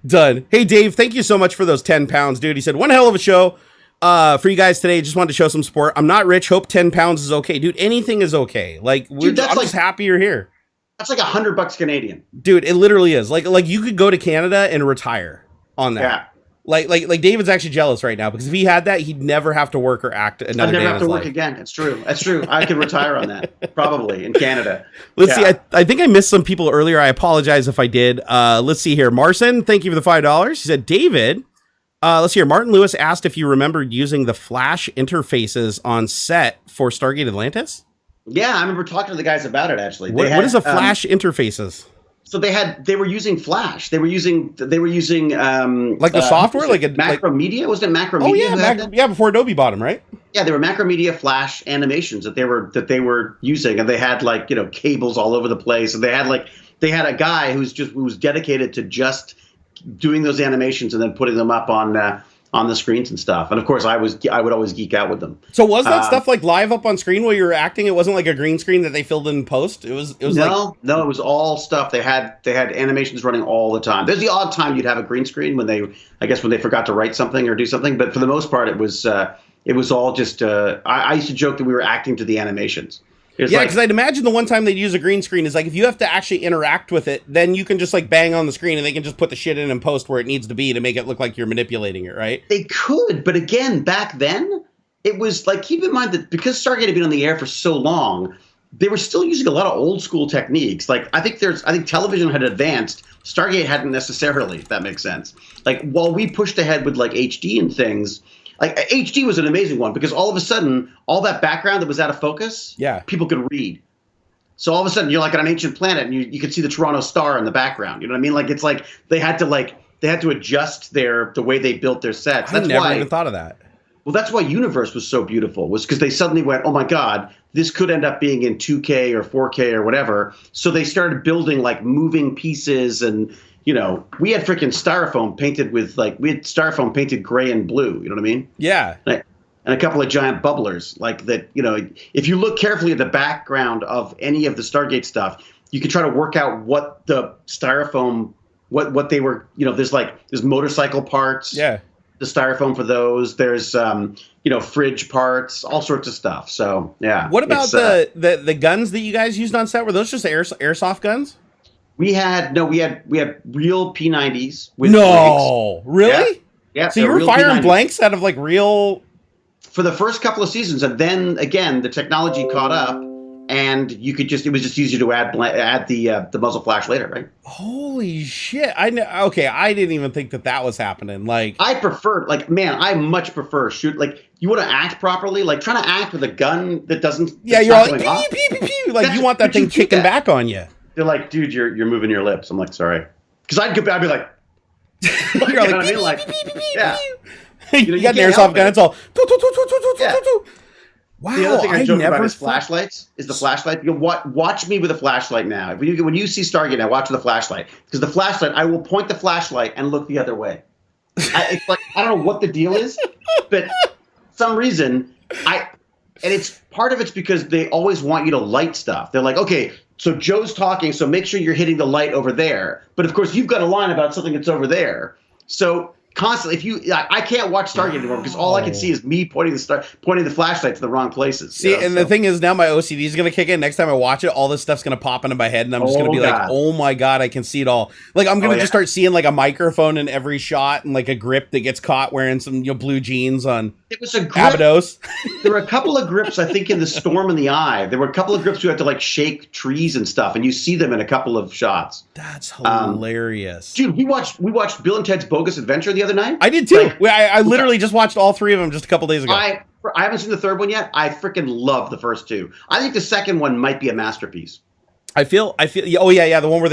Done. Hey, Dave, thank you so much for those 10 pounds, dude. He said, one hell of a show for you guys today. Just wanted to show some support. I'm not rich. Hope 10 pounds is okay. Dude, anything is okay. Like, I'm just happy you're here. That's like $100 Canadian. Dude, it literally is. Like you could go to Canada and retire on that. Yeah. Like David's actually jealous right now because if he had that, he'd never have to work or act another day. I'd never have to work life. again. That's true. I could retire on that probably in Canada. Let's see. I think I missed some people earlier. I apologize if I did. Let's see here. Marcin, thank you for the $5. He said, David, let's see here. Martin Lewis asked if you remembered using the Flash interfaces on set for Stargate Atlantis. Yeah, I remember talking to the guys about it actually. What is a Flash interfaces? So they were using Flash. They were using like the software, like Macromedia. Wasn't it Macromedia? Oh yeah, before Adobe bought them, right? Yeah, they were Macromedia Flash animations that they were using, and they had cables all over the place, and they had a guy who was dedicated to just doing those animations and then putting them up on the screens and stuff. And of course, I would always geek out with them. So was that stuff like live up on screen while you were acting? It wasn't like a green screen that they filled in post. It was no, it was all stuff. They had animations running all the time. There's the odd time you'd have a green screen when they forgot to write something or do something. But for the most part, it was all just. I used to joke that we were acting to the animations. Yeah, because I'd imagine the one time they'd use a green screen is like if you have to actually interact with it, then you can just like bang on the screen and they can just put the shit in and post where it needs to be to make it look like you're manipulating it, right? They could, but again, back then, it was like, keep in mind that because Stargate had been on the air for so long, they were still using a lot of old school techniques. Like I think television had advanced, Stargate hadn't necessarily, if that makes sense. Like while we pushed ahead with like HD and things, like HD was an amazing one because all of a sudden, all that background that was out of focus, people could read. So all of a sudden, you're like on an ancient planet, and you could see the Toronto Star in the background. You know what I mean? Like it's like they had to adjust the way they built their sets. I never even thought of that. Well, that's why Universe was so beautiful, was because they suddenly went, oh my God, this could end up being in 2K or 4K or whatever. So they started building like moving pieces and. We had freaking styrofoam painted gray and blue. You know what I mean? Yeah. And a couple of giant bubblers like that. If you look carefully at the background of any of the Stargate stuff, you can try to work out what the styrofoam, what they were. There's motorcycle parts. Yeah. The styrofoam for those. There's fridge parts, all sorts of stuff. So yeah. What about the guns that you guys used on set? Were those just airsoft guns? We had real P90s. No, really? Yeah. So you were firing P90s. Blanks out of like real. For the first couple of seasons, and then again, the technology caught up, and it was just easier to add the muzzle flash later, right? Holy shit! I didn't even think that was happening. Like I much prefer shoot. Like you want to act properly, like trying to act with a gun that doesn't. Yeah, you're all like pew, pew, pew, pew. Like you want that thing kicking back on you. They're like, dude, you're moving your lips. I'm like, sorry, because I'd be like, you're like, I mean? Like, yeah. You got an airsoft gun. It's all. Wow. The other thing I joke about is flashlights. Is the flashlight? Watch me with a flashlight now. When you see Stargate now, watch with a flashlight because the flashlight. I will point the flashlight and look the other way. It's like I don't know what the deal is, but for some reason and it's part of it's because they always want you to light stuff. They're like, okay. So Joe's talking, so make sure you're hitting the light over there. But of course, you've got a line about something that's over there. So constantly, I can't watch Stargate anymore because all I can see is me pointing the flashlight to the wrong places. See, the thing is now my OCD is gonna kick in. Next time I watch it, all this stuff's gonna pop into my head, and I'm just gonna be like, "Oh my God, I can see it all!" Like I'm gonna just start seeing like a microphone in every shot, and like a grip that gets caught wearing some blue jeans on. It was a grip. Abydos. There were a couple of grips, I think, in the Storm in the Eye. There were a couple of grips who had to like shake trees and stuff, and you see them in a couple of shots. That's hilarious, dude. We watched Bill and Ted's Bogus Adventure the other night. I did too. I literally just watched all three of them just a couple days ago. I haven't seen the third one yet. I freaking love the first two. I think the second one might be a masterpiece. I feel. Oh yeah, the one where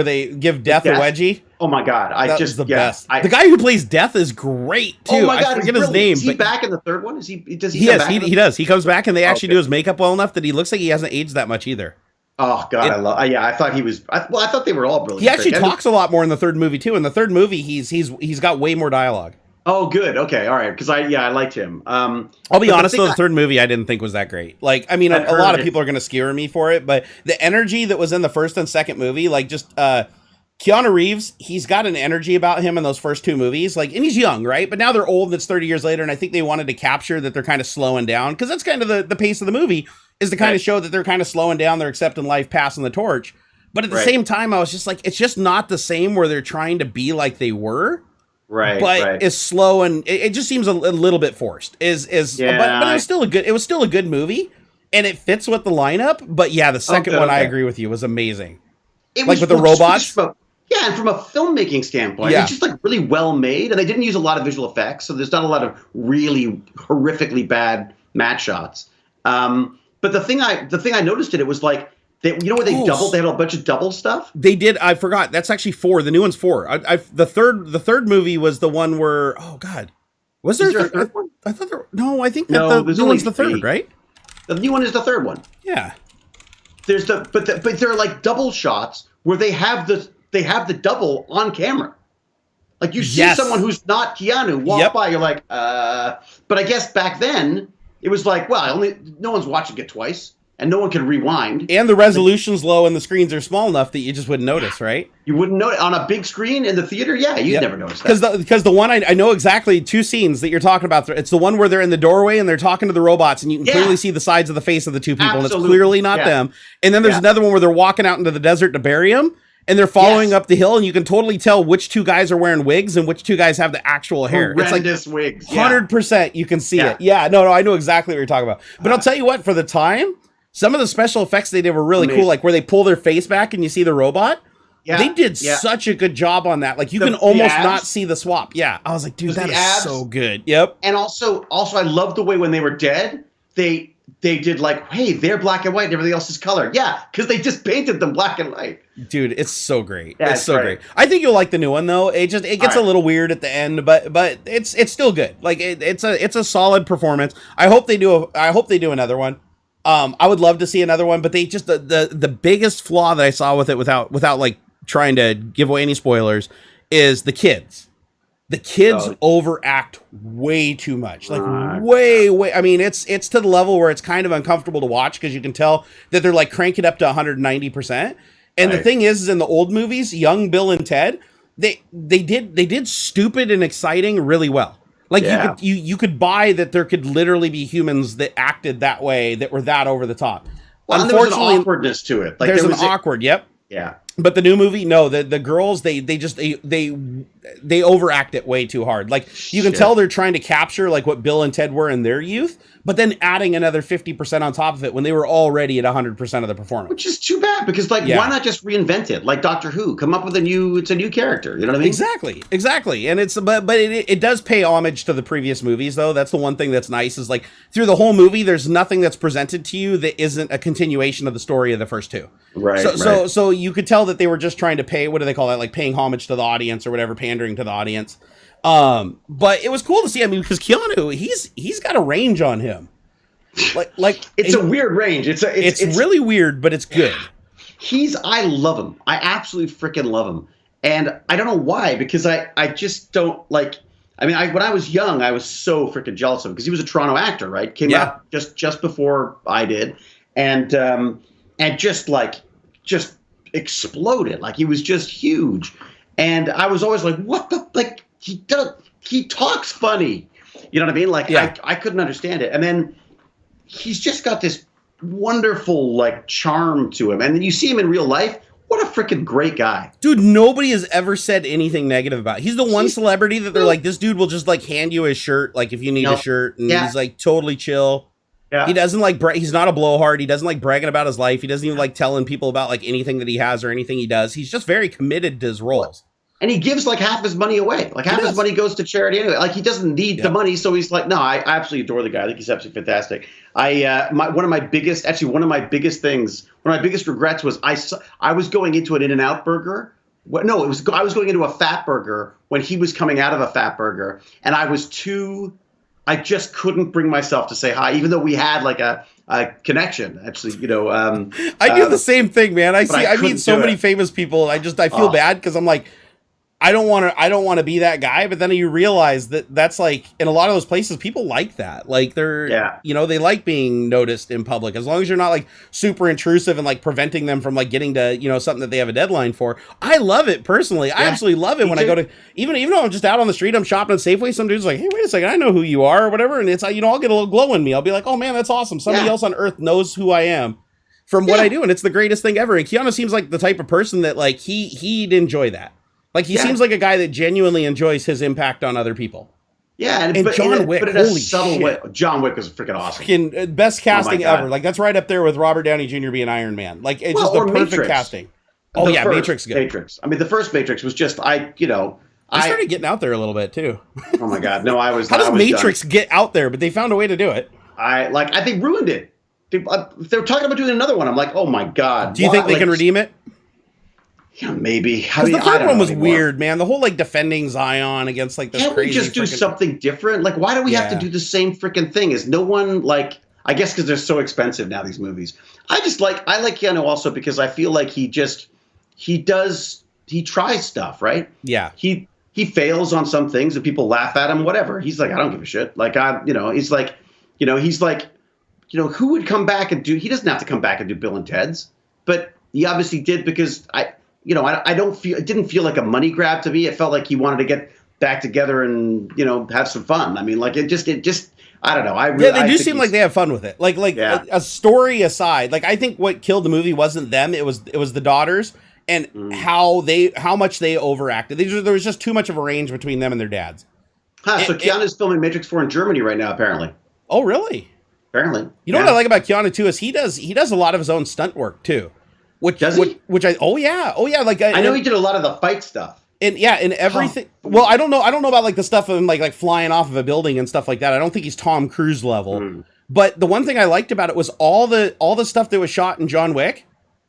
they give Death a wedgie. Oh my God, the best. The guy who plays Death is great too. Oh my God, I forget his name. Is he back in the third one? He does. He does. He comes back, and they actually do his makeup well enough that he looks like he hasn't aged that much either. Oh God, I thought he was. I thought they were all brilliant. He actually talks a lot more in the third movie too. In the third movie, he's got way more dialogue. Oh, good. Okay, all right. Because I liked him. I'll be But honest though, the I third movie I didn't think was that great. Like, I mean, I've a lot heard of it. people are going to skewer me for it, but the energy that was in the first and second movie, like just Keanu Reeves, he's got an energy about him in those first two movies. Like, and he's young, right? But now they're old and it's 30 years later, and I think they wanted to capture that they're kind of slowing down because that's kind of the pace of the movie is to kind Right. of show that they're kind of slowing down, they're accepting life, passing the torch. But at the Right. same time, I was just like, it's just not the same where they're trying to be like they were. Right. But right. it's slow and it just seems a little bit forced. Yeah, But it was still a good movie, and it fits with the lineup. But yeah, the second Okay, one I okay. agree with you was amazing. It Like with the just robots? from yeah, and from a filmmaking standpoint, Yeah. it's just like really well made, and they didn't use a lot of visual effects, so there's not a lot of really horrifically bad match shots. But the thing I noticed it was like where they doubled, they had a bunch of double stuff. They did. I forgot. That's actually 4. The new one's 4. The third movie was the one where was there? Is there a third one? I thought there. No, I think that No, the there's new only one's the third, 3. right? The new one is the third one. Yeah. There's but there are like double shots where they have the double on camera. Like you see Yes. someone who's not Keanu walk Yep. by, you're like, but I guess back then it was like, well, no one's watching it twice, and no one can rewind. And the resolution's low, and the screens are small enough that you just wouldn't notice, right? You wouldn't know it on a big screen in the theater. Yeah, you'd Yep. never notice that. Because the one I know exactly 2 scenes that you're talking about. It's the one where they're in the doorway and they're talking to the robots, and you can Yeah. clearly see the sides of the face of the two people, and Absolutely. it's clearly not Yeah. them. And then there's Yeah. another one where they're walking out into the desert to bury him, and they're following Yes. up the hill, and you can totally tell which 2 guys are wearing wigs and which 2 guys have the actual hair. It's like Horrendous wigs. Yeah. 100% you can see Yeah. it. Yeah, no, I know exactly what you're talking about. But I'll tell you what, for the time, some of the special effects they did were really Amazing. cool, like where they pull their face back and you see the robot. Yeah. They did Yeah. such a good job on that. Like you The- can the almost abs? not see the swap. Yeah. I was like, dude, Just that the is abs? so good. Yep. And also, I love the way when they were dead, they did like, hey, they're black and white and everything else is color. Yeah, because they just painted them black and white. Dude, it's so great. Yeah, it's it's so great. great. I think you'll like the new one though. It gets All right. a little weird at the end, but it's still good. Like it's a solid performance. I hope they do another one. I would love to see another one, but they just the biggest flaw that I saw with it without like trying to give away any spoilers is the kids. The kids overact way too much. Like way. I mean, it's to the level where it's kind of uncomfortable to watch because you can tell that they're like cranking up to 190%. And the Right. thing is in the old movies, young Bill and Ted, they did stupid and exciting really well. Like Yeah. you could buy that there could literally be humans that acted that way, that were that over the top. Well, and there was an awkwardness to it. Like there's there an was awkward. Yep. Yeah. But the new movie, no, the girls, they overact it way too hard. Like you can Shit. tell they're trying to capture like what Bill and Ted were in their youth, but then adding another 50% on top of it when they were already at 100% of the performance. Which is too bad because why not just reinvent it? Like Doctor Who, come up with it's a new character. You know what I mean? Exactly. And it's but it does pay homage to the previous movies though. That's the one thing that's nice is like through the whole movie, there's nothing that's presented to you that isn't a continuation of the story of the first two. Right. So you could tell that they were just trying to pay, what do they call that? Like paying homage to the audience or whatever, pandering to the audience. But it was cool to see. I mean, because Keanu, he's got a range on him. Like it's a weird range. It's really weird, but it's good. I love him. I absolutely freaking love him. And I don't know why, because I just don't like, I mean, when I was young, I was so freaking jealous of him because he was a Toronto actor, right? Came out just before I did. And just exploded. Like he was just huge. And I was always like, what the, like he talks funny. You know what I mean? Like I couldn't understand it. And then he's just got this wonderful like charm to him. And then you see him in real life. What a freaking great guy. Dude, nobody has ever said anything negative about it. He's the one celebrity that they're like, this dude will just like hand you his shirt, like if you need a shirt, and he's like totally chill. Yeah. He doesn't like he's not a blowhard. He doesn't like bragging about his life. He doesn't even like telling people about like anything that he has or anything he does. He's just very committed to his roles. And he gives like half his money away. Like half his money goes to charity anyway. Like he doesn't need the money, so he's like, no, I absolutely adore the guy. I think he's absolutely fantastic. One of my biggest regrets was I was going into an In-N-Out burger. I was going into a Fat Burger when he was coming out of a Fat Burger, and I just couldn't bring myself to say hi, even though we had like a connection. Actually, I do the same thing, man. I meet so many it. famous people. And I feel bad because I'm like, I don't want to be that guy. But then you realize that that's like, in a lot of those places, people like that. Like they're, they like being noticed in public, as long as you're not like super intrusive and like preventing them from like getting to, something that they have a deadline for. I love it personally. I absolutely love it when I go to, even though I'm just out on the street, I'm shopping at Safeway. Some dude's like, hey, wait a second, I know who you are or whatever. And it's, I'll get a little glow in me. I'll be like, oh man, that's awesome. Somebody else on earth knows who I am from what I do. And it's the greatest thing ever. And Keanu seems like the type of person that like, he'd enjoy that. Like he seems like a guy that genuinely enjoys his impact on other people. Yeah, and John Wick, but in a subtle way. John Wick was freaking awesome. Freaking best casting ever. Like that's right up there with Robert Downey Jr. being Iron Man. Like it's just the perfect Matrix. Casting. Oh yeah, Matrix good. Matrix. I mean, the first Matrix was just I started getting out there a little bit too. Oh my god, no, I was. How does Matrix get out there? But they found a way to do it. I think ruined it. They were talking about doing another one. I'm like, oh my god. Do you think they can redeem it? Yeah, maybe. Because the third one was weird, man. The whole like defending Zion against like this crazy. Can't we just do something different? Like, why do we have to do the same freaking thing? Is no one like? I guess because they're so expensive now. These movies. I like Keanu also because I feel like he tries stuff, right? Yeah. He fails on some things and people laugh at him. Whatever. He's like, I don't give a shit. Like he's like, who would come back and do? He doesn't have to come back and do Bill and Ted's, but he obviously did because I didn't feel like a money grab to me. It felt like he wanted to get back together and, have some fun. I mean, like it just, I don't know. They do seem like they have fun with it. Like a story aside, like I think what killed the movie wasn't them. It was the daughters and how much they overacted. There was just too much of a range between them and their dads. So Keanu's filming Matrix 4 in Germany right now, apparently. Oh, really? Apparently. You know what I like about Keanu too is he does a lot of his own stunt work too. Does he? Oh yeah. Like I know he did a lot of the fight stuff. And everything. Well, I don't know about like the stuff of him like flying off of a building and stuff like that. I don't think he's Tom Cruise level. But the one thing I liked about it was all the stuff that was shot in John Wick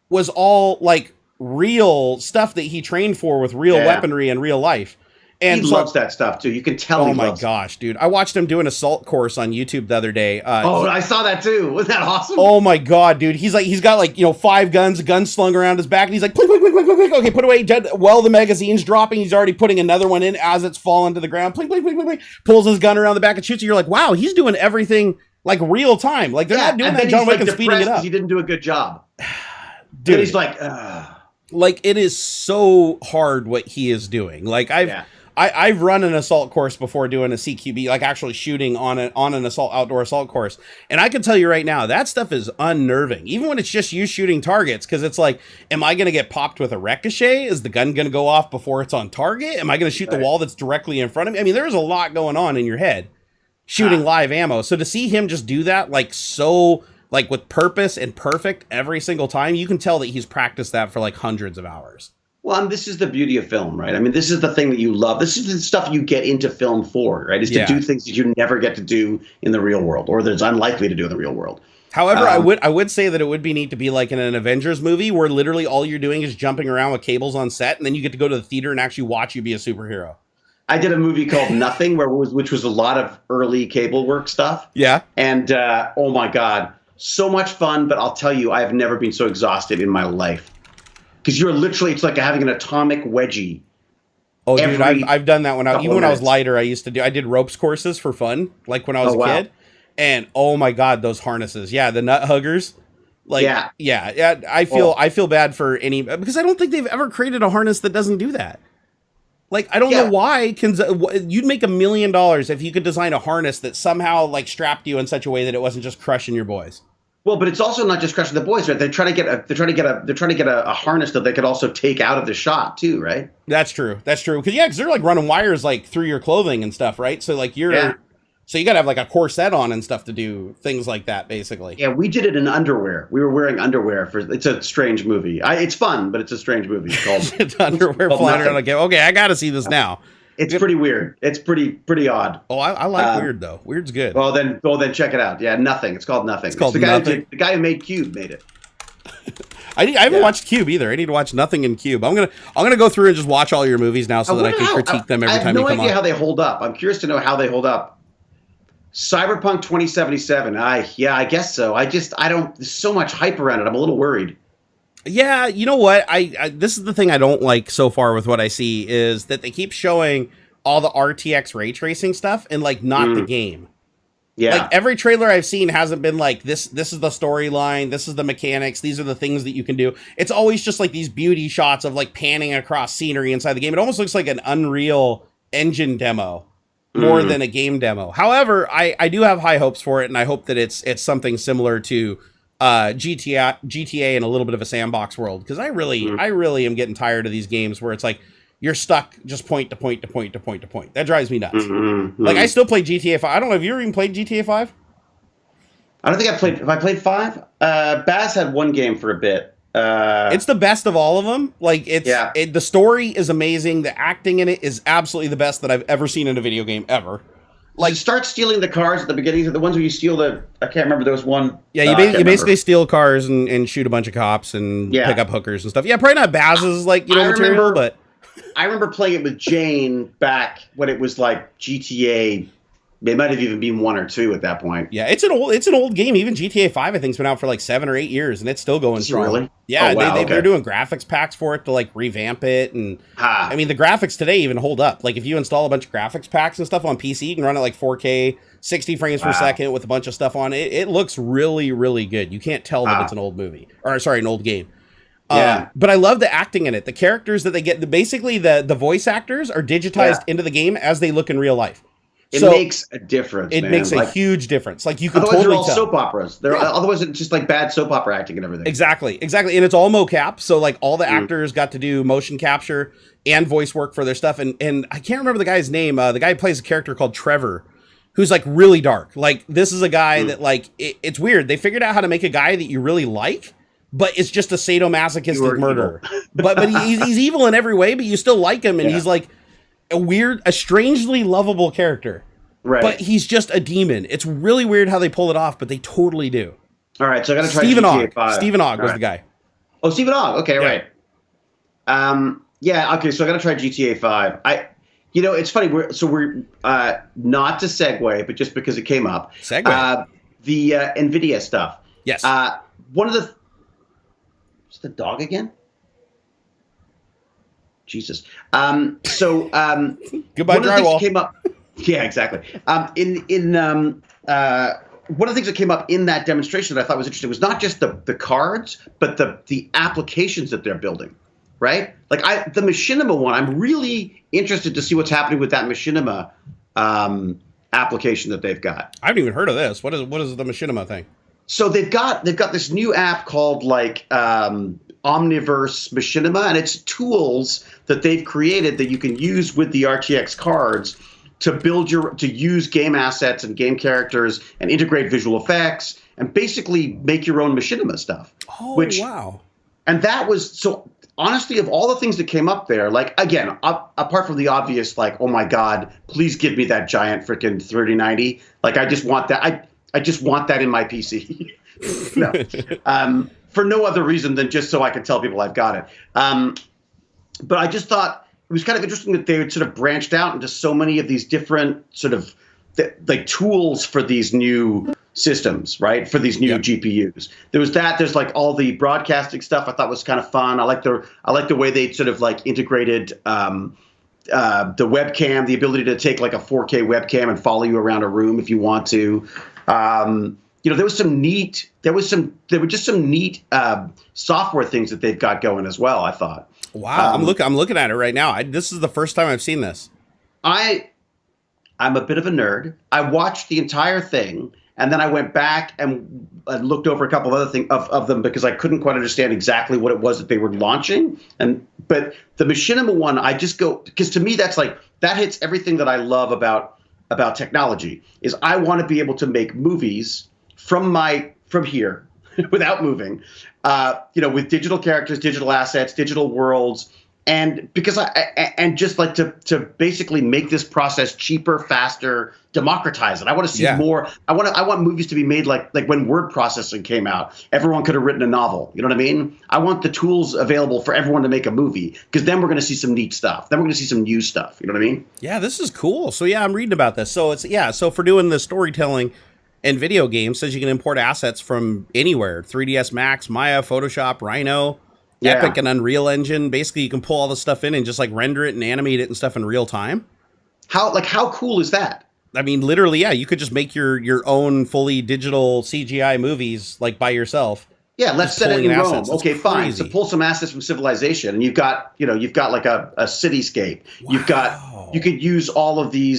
was all like real stuff that he trained for with real weaponry and real life. And he loves that stuff too. You can tell. Oh my gosh, dude! I watched him do an assault course on YouTube the other day. I saw that too. Wasn't that awesome? Oh my god, dude! He's got 5 guns, a gun slung around his back, and he's like, plick, plick, plick, plick, plick. Okay, put away. While the magazine's dropping, he's already putting another one in as it's falling to the ground. Plick, plick, plick, plick, plick. Pulls his gun around the back and shoots it. You're like, wow, he's doing everything like real time. Like they're not doing that John Wick and speeding it up. He didn't do a good job, dude. And he's like, like it is so hard what he is doing. Like I've run an assault course before doing a CQB, like actually shooting on an outdoor assault course. And I can tell you right now, that stuff is unnerving, even when it's just you shooting targets. Cause it's like, am I going to get popped with a ricochet? Is the gun going to go off before it's on target? Am I going to shoot the wall that's directly in front of me? I mean, there's a lot going on in your head shooting live ammo. So to see him just do that, like so like with purpose and perfect every single time, you can tell that he's practiced that for like hundreds of hours. Well, and this is the beauty of film, right? I mean, this is the thing that you love. This is the stuff you get into film for, right? Is to do things that you never get to do in the real world, or that it's unlikely to do in the real world. However, I would say that it would be neat to be like in an Avengers movie where literally all you're doing is jumping around with cables on set, and then you get to go to the theater and actually watch you be a superhero. I did a movie called Nothing, which was a lot of early cable work stuff. Yeah. And oh my God, so much fun. But I'll tell you, I have never been so exhausted in my life. Because you're literally, it's like having an atomic wedgie. Oh, dude, I've done that when I was lighter. I did ropes courses for fun, like when I was a kid. And oh my God, those harnesses. Yeah, the nut huggers. Like, yeah. I feel bad for because I don't think they've ever created a harness that doesn't do that. Like, I don't know why. You'd make $1 million if you could design a harness that somehow like strapped you in such a way that it wasn't just crushing your boys. Well, but it's also not just crushing the boys, right? They're trying to get a harness that they could also take out of the shot too, right? That's true. Because they're like running wires like through your clothing and stuff, right? So like so you got to have like a corset on and stuff to do things like that, basically. Yeah, we did it in underwear. We were wearing underwear it's a strange movie. It's fun, but it's a strange movie. It's called underwear flying around. Okay, I got to see this now. It's pretty weird. It's pretty odd. Oh, I like weird though. Weird's good. Well, then check it out. Yeah, Nothing. It's called Nothing. It's called Nothing. The guy who made Cube made it. I haven't watched Cube either. I need to watch Nothing in Cube. I'm gonna go through and just watch all your movies now so that I can critique them every time you come on. I have no idea how they hold up. I'm curious to know how they hold up. Cyberpunk 2077. I guess so. I don't. There's so much hype around it. I'm a little worried. Yeah, you know what? I this is the thing I don't like so far with what I see is that they keep showing all the RTX ray tracing stuff and like not the game. Like Yeah. every trailer I've seen hasn't been like this is the storyline, this is the mechanics, these are the things that you can do. It's always just like these beauty shots of like panning across scenery inside the game. It almost looks like an Unreal Engine demo more than a game demo. However, I do have high hopes for it, and I hope that it's something similar to GTA and a little bit of a sandbox world, because I really am getting tired of these games where it's like you're stuck just point to point to point to point to point. That drives me nuts. Like I still play GTA 5. I don't know, have you ever even played GTA 5? I don't think I played. Have I played 5? Baz had one game for a bit. It's the best of all of them. Like the story is amazing. The acting in it is absolutely the best that I've ever seen in a video game ever. Like, you start stealing the cars at the beginning, the ones where you steal I can't remember, there was one. Yeah, you basically steal cars and shoot a bunch of cops and pick up hookers and stuff. Yeah, probably not Baz's material, but I remember playing it with Jane back when it was like GTA. It might have even been 1 or 2 at that point. Yeah, it's an old game. Even GTA 5, I think, has been out for like 7 or 8 years, and it's still going strong. Really? Yeah, oh, wow, they're doing graphics packs for it to like revamp it, and I mean the graphics today even hold up. Like if you install a bunch of graphics packs and stuff on PC, you can run it like 4K, 60 frames per second with a bunch of stuff on it. It looks really, really good. You can't tell that it's an old movie, or sorry, an old game. Yeah. But I love the acting in it. The characters that they get, basically the voice actors are digitized into the game as they look in real life. It makes a difference. It makes a huge difference. Like you can otherwise totally they're all tell. Soap operas. Otherwise it's just like bad soap opera acting and everything. Exactly, and it's all mocap. So like all the actors got to do motion capture and voice work for their stuff. And I can't remember the guy's name. The guy who plays a character called Trevor, who's like really dark. Like this is a guy that like it's weird. They figured out how to make a guy that you really like, but it's just a sadomasochistic murderer. but he's evil in every way, but you still like him, and he's like a strangely lovable character. Right. But he's just a demon. It's really weird how they pull it off, but they totally do. All right, so I got to try Stephen GTA Ogg. 5. Stephen Ogg was the guy. Oh, Stephen Ogg. Okay, right. Okay, so I got to try GTA 5. It's funny. We're not to segue, but just because it came up. Segue. The Nvidia stuff. Yes. One of the. Is the dog again? Jesus. Goodbye drywall. Came up. Yeah, exactly. One of the things that came up in that demonstration that I thought was interesting was not just the cards, but the applications that they're building, right? Like the machinima one, I'm really interested to see what's happening with that machinima application that they've got. I haven't even heard of this. What is the machinima thing? So they've got this new app called like Omniverse Machinima, and it's tools that they've created that you can use with the RTX cards to use game assets and game characters and integrate visual effects and basically make your own machinima stuff. Oh, wow. And that was, so honestly, of all the things that came up there, like, again, apart from the obvious, like, oh my God, please give me that giant freaking 3090. Like, I just want that. I just want that in my PC. No. For no other reason than just so I can tell people I've got it. But I just thought, it was kind of interesting that they had sort of branched out into so many of these different sort of like tools for these new systems, right? For these new GPUs. There was that. There's like all the broadcasting stuff I thought was kind of fun. I like the way they sort of like integrated the webcam, the ability to take like a 4K webcam and follow you around a room if you want to. There were just some neat software things that they've got going as well, I thought. Wow, I'm looking at it right now. This is the first time I've seen this. I'm a bit of a nerd. I watched the entire thing, and then I went back and looked over a couple of other things of them because I couldn't quite understand exactly what it was that they were launching. But the machinima one, I just go, because to me that hits everything that I love about technology. Is I want to be able to make movies from here without moving, with digital characters, digital assets, digital worlds, and because I just like to basically make this process cheaper, faster, democratize it. I want to see more. I want movies to be made like when word processing came out. Everyone could have written a novel. You know what I mean? I want the tools available for everyone to make a movie, because then we're going to see some neat stuff. Then we're going to see some new stuff. You know what I mean? Yeah, this is cool. So I'm reading about this. So so for doing the storytelling and video games, says you can import assets from anywhere: 3ds Max, Maya, Photoshop, Rhino. Yeah. Epic and Unreal Engine. Basically, you can pull all the stuff in and just like render it and animate it and stuff in real time. How cool is that? I mean, literally, yeah, you could just make your own fully digital CGI movies like by yourself. Yeah, let's Just set it pulling in Rome. assets. It's Okay, fine. So crazy. pull some assets from Civilization, and you've got like a cityscape. Wow. You could use all of the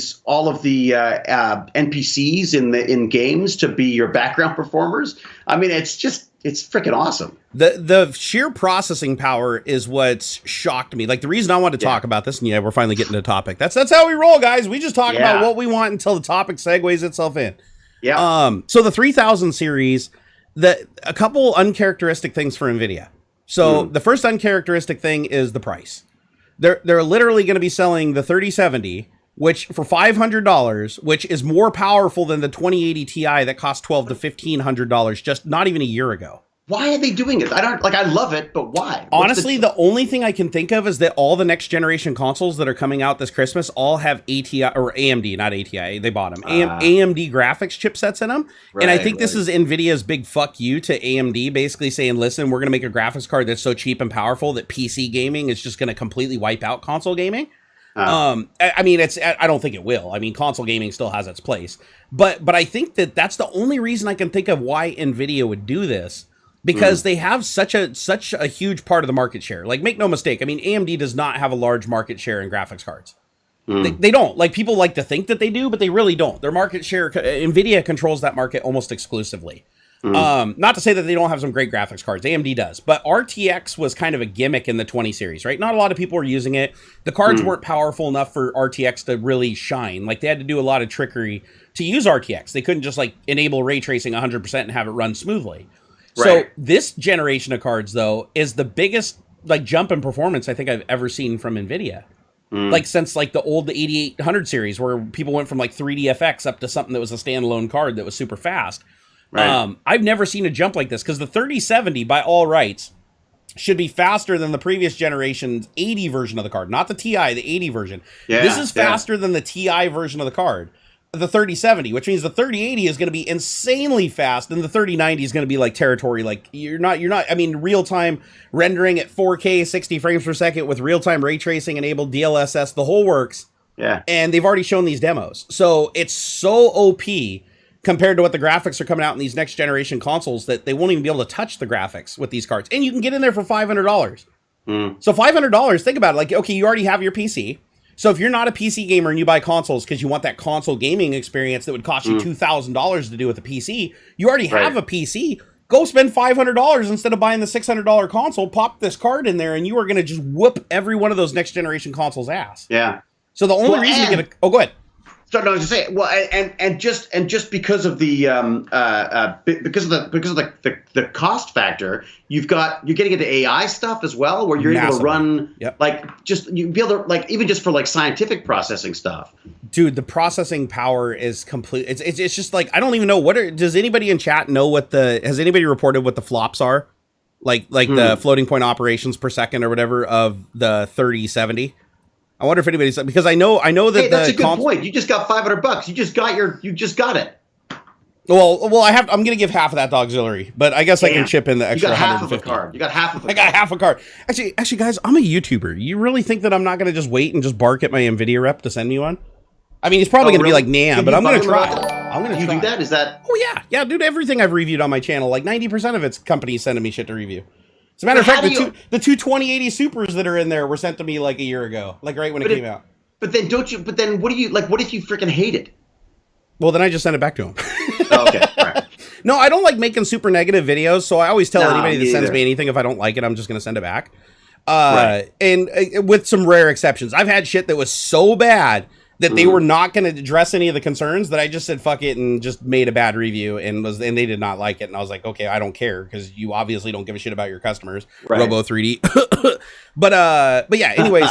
NPCs in games to be your background performers. I mean, it's freaking awesome. The sheer processing power is what's shocked me. Like the reason I want to talk about this, and yeah, we're finally getting to the topic. That's how we roll, guys. We just talk about what we want until the topic segues itself in. Yeah. So the 3000 series, a couple uncharacteristic things for Nvidia. So the first uncharacteristic thing is the price. They're literally going to be selling the 3070, which for $500, which is more powerful than the 2080 Ti that cost $1,200 to $1,500 just not even a year ago. Why are they doing it? I love it, but why? Honestly, the only thing I can think of is that all the next generation consoles that are coming out this Christmas all have ATI or AMD, not ATI. They bought them. AMD graphics chipsets in them. And I think this is NVIDIA's big fuck you to AMD, basically saying, listen, we're going to make a graphics card that's so cheap and powerful that PC gaming is just going to completely wipe out console gaming. I mean, I don't think it will. I mean, console gaming still has its place. But I think that's the only reason I can think of why NVIDIA would do this. Because they have such a huge part of the market share. Like, make no mistake. I mean, AMD does not have a large market share in graphics cards. They don't. Like, people like to think that they do, but they really don't. Their market share, NVIDIA controls that market almost exclusively. Not to say that they don't have some great graphics cards. AMD does. But RTX was kind of a gimmick in the 20 series, right? Not a lot of people were using it. The cards weren't powerful enough for RTX to really shine. Like, they had to do a lot of trickery to use RTX. They couldn't just, like, enable ray tracing 100% and have it run smoothly. Right. So this generation of cards, though, is the biggest like jump in performance I think I've ever seen from NVIDIA. Like since like the 8800 series where people went from like 3DFX up to something that was a standalone card that was super fast. Right. I've never seen a jump like this because the 3070 by all rights should be faster than the previous generation's 80 version of the card, not the TI, the 80 version. Yeah, this is faster than the TI version of the card. The 3070, which means the 3080 is going to be insanely fast, and the 3090 is going to be like territory. Like you're not. I mean, real time rendering at 4K, 60 frames per second with real time ray tracing enabled, DLSS, the whole works. Yeah. And they've already shown these demos, so it's so OP compared to what the graphics are coming out in these next generation consoles that they won't even be able to touch the graphics with these cards. And you can get in there for $500. So $500. Think about it. Like, okay, you already have your PC. So if you're not a PC gamer and you buy consoles because you want that console gaming experience that would cost you $2,000 to do with a PC, you already have a PC. Go spend $500 instead of buying the $600 console. Pop this card in there, and you are going to just whoop every one of those next generation consoles' ass. Yeah. So the only reason to get a go ahead. So no, I was just saying. Well, and just because of the the cost factor, you're getting into AI stuff as well, where you're able to run you be able to like even just for like scientific processing stuff. Dude, the processing power is complete. It's just like I don't even know does anybody in chat know has anybody reported what the flops are? Like the floating point operations per second or whatever of the 3070. I wonder if anybody's because I know that hey, that's a good point. You just got $500. You just got it. Well, I'm gonna give half of that to AuxxZillary, but I guess I can chip in the extra. You got half 150. of a card. You got half of a I got half a card. Actually, guys, I'm a YouTuber. You really think that I'm not gonna just wait and just bark at my Nvidia rep to send me one? I mean, he's probably gonna be like, nah, but I'm gonna try. I'm gonna try. Do that? Is that? Oh yeah, dude. Everything I've reviewed on my channel, like 90% of it's companies sending me shit to review. As a matter of fact, the two 2080 Supers that are in there were sent to me like a year ago, like right when it came out. But then what do you like? What if you freaking hate it? Well, then I just send it back to him. Oh, okay, all right. No, I don't like making super negative videos, so I always tell anybody that sends me anything, if I don't like it, I'm just going to send it back. And with some rare exceptions. I've had shit that was so bad that they were not going to address any of the concerns that I just said fuck it and just made a bad review and they did not like it. And I was like, okay, I don't care because you obviously don't give a shit about your customers. Right. Robo 3D. but yeah, anyways,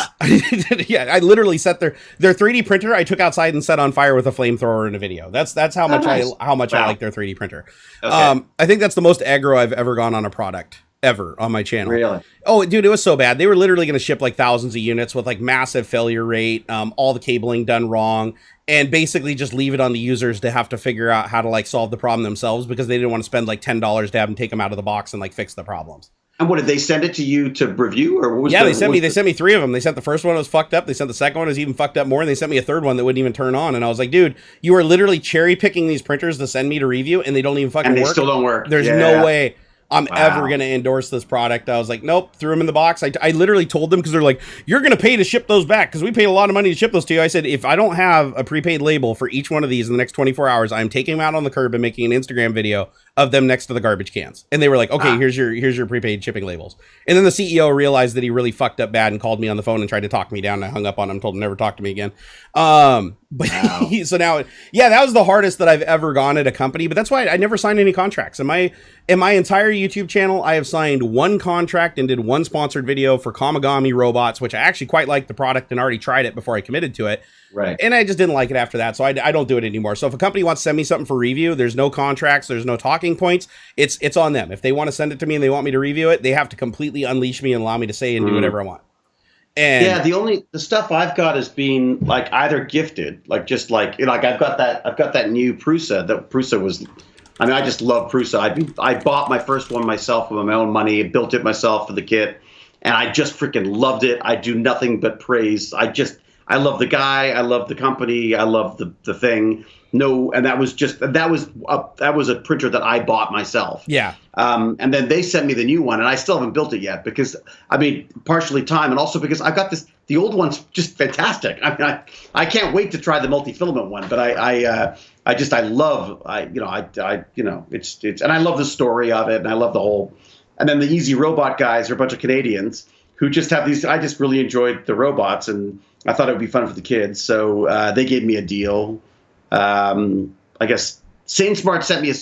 yeah, I literally set their 3D printer I took outside and set on fire with a flamethrower in a video. That's how much I like their 3D printer. Okay. I think that's the most aggro I've ever gone on a product. Ever on my channel. Really? Oh, dude, it was so bad. They were literally going to ship like thousands of units with like massive failure rate, all the cabling done wrong, and basically just leave it on the users to have to figure out how to like solve the problem themselves because they didn't want to spend like $10 to have them take them out of the box and like fix the problems. And what did they send it to you to review, or what was Yeah, they sent me 3 of them. They sent the first one, it was fucked up. They sent the second one, it was even fucked up more, and they sent me a third one that wouldn't even turn on. And I was like, dude, you are literally cherry picking these printers to send me to review, and they don't even fucking work. And they still don't work. There's no way I'm ever going to endorse this product. I was like, nope, threw them in the box. I literally told them, because they're like, you're going to pay to ship those back, because we paid a lot of money to ship those to you. I said, if I don't have a prepaid label for each one of these in the next 24 hours, I'm taking them out on the curb and making an Instagram video of them next to the garbage cans. And they were like, okay, here's your prepaid shipping labels. And then the CEO realized that he really fucked up bad and called me on the phone and tried to talk me down. And I hung up on him, told him never talk to me again. But so now, yeah, that was the hardest that I've ever gone at a company. But that's why I never signed any contracts. In my entire YouTube channel, I have signed one contract and did one sponsored video for Kamigami robots, which I actually quite liked the product and already tried it before I committed to it. Right. And I just didn't like it after that. So I don't do it anymore. So if a company wants to send me something for review, there's no contracts, there's no talking points. It's on them. If they want to send it to me and they want me to review it, they have to completely unleash me and allow me to say and do whatever I want. And yeah, the stuff I've got is being like either gifted, like just like, you know, like I've got that new Prusa. That Prusa was, I mean, I just love Prusa. I bought my first one myself with my own money, built it myself for the kit, and I just freaking loved it. I do nothing but praise. I love the guy. I love the company. I love the thing. No, and that was a printer that I bought myself. Yeah. And then they sent me the new one, and I still haven't built it yet because, I mean, partially time, and also because I've got this. The old one's just fantastic. I mean, I can't wait to try the multi-filament one. But I love it's and I love the story of it, and I love the whole. And then the Easy Robot guys are a bunch of Canadians who just have these. I just really enjoyed the robots, and I thought it would be fun for the kids. So they gave me a deal. I guess SaneSmart sent me a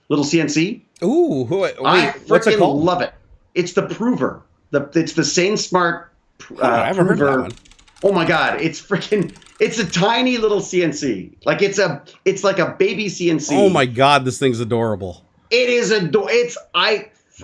little CNC. Ooh, I what's it freaking called? love it. It's the Prover. It's the SaneSmart I haven't heard of that one. Oh my God, it's a tiny little CNC. Like it's like a baby CNC. Oh my God, this thing's adorable. It is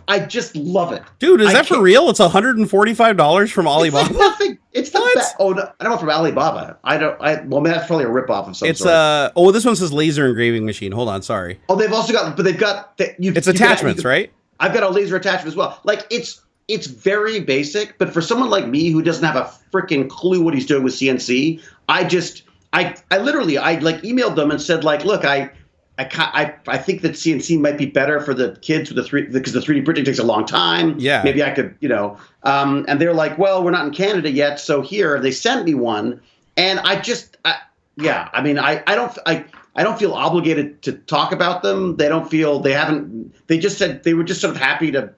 I just love it. Dude, is that for real? It's $145 from Alibaba. It's like nothing. It's the best. Oh, no, I don't know, from Alibaba. Well, I mean, that's probably a ripoff of some sort. This one says laser engraving machine. Hold on, sorry. Oh, they've also got, but they've got it's attachments, right? I've got a laser attachment as well. Like it's very basic, but for someone like me who doesn't have a freaking clue what he's doing with CNC, I literally emailed them and said, like, look, I think that CNC might be better for the kids with because the 3D printing takes a long time. Yeah. Maybe I could, and they're like, well, we're not in Canada yet. So here, they sent me one. And I don't feel obligated to talk about them. They just said they were just sort of happy to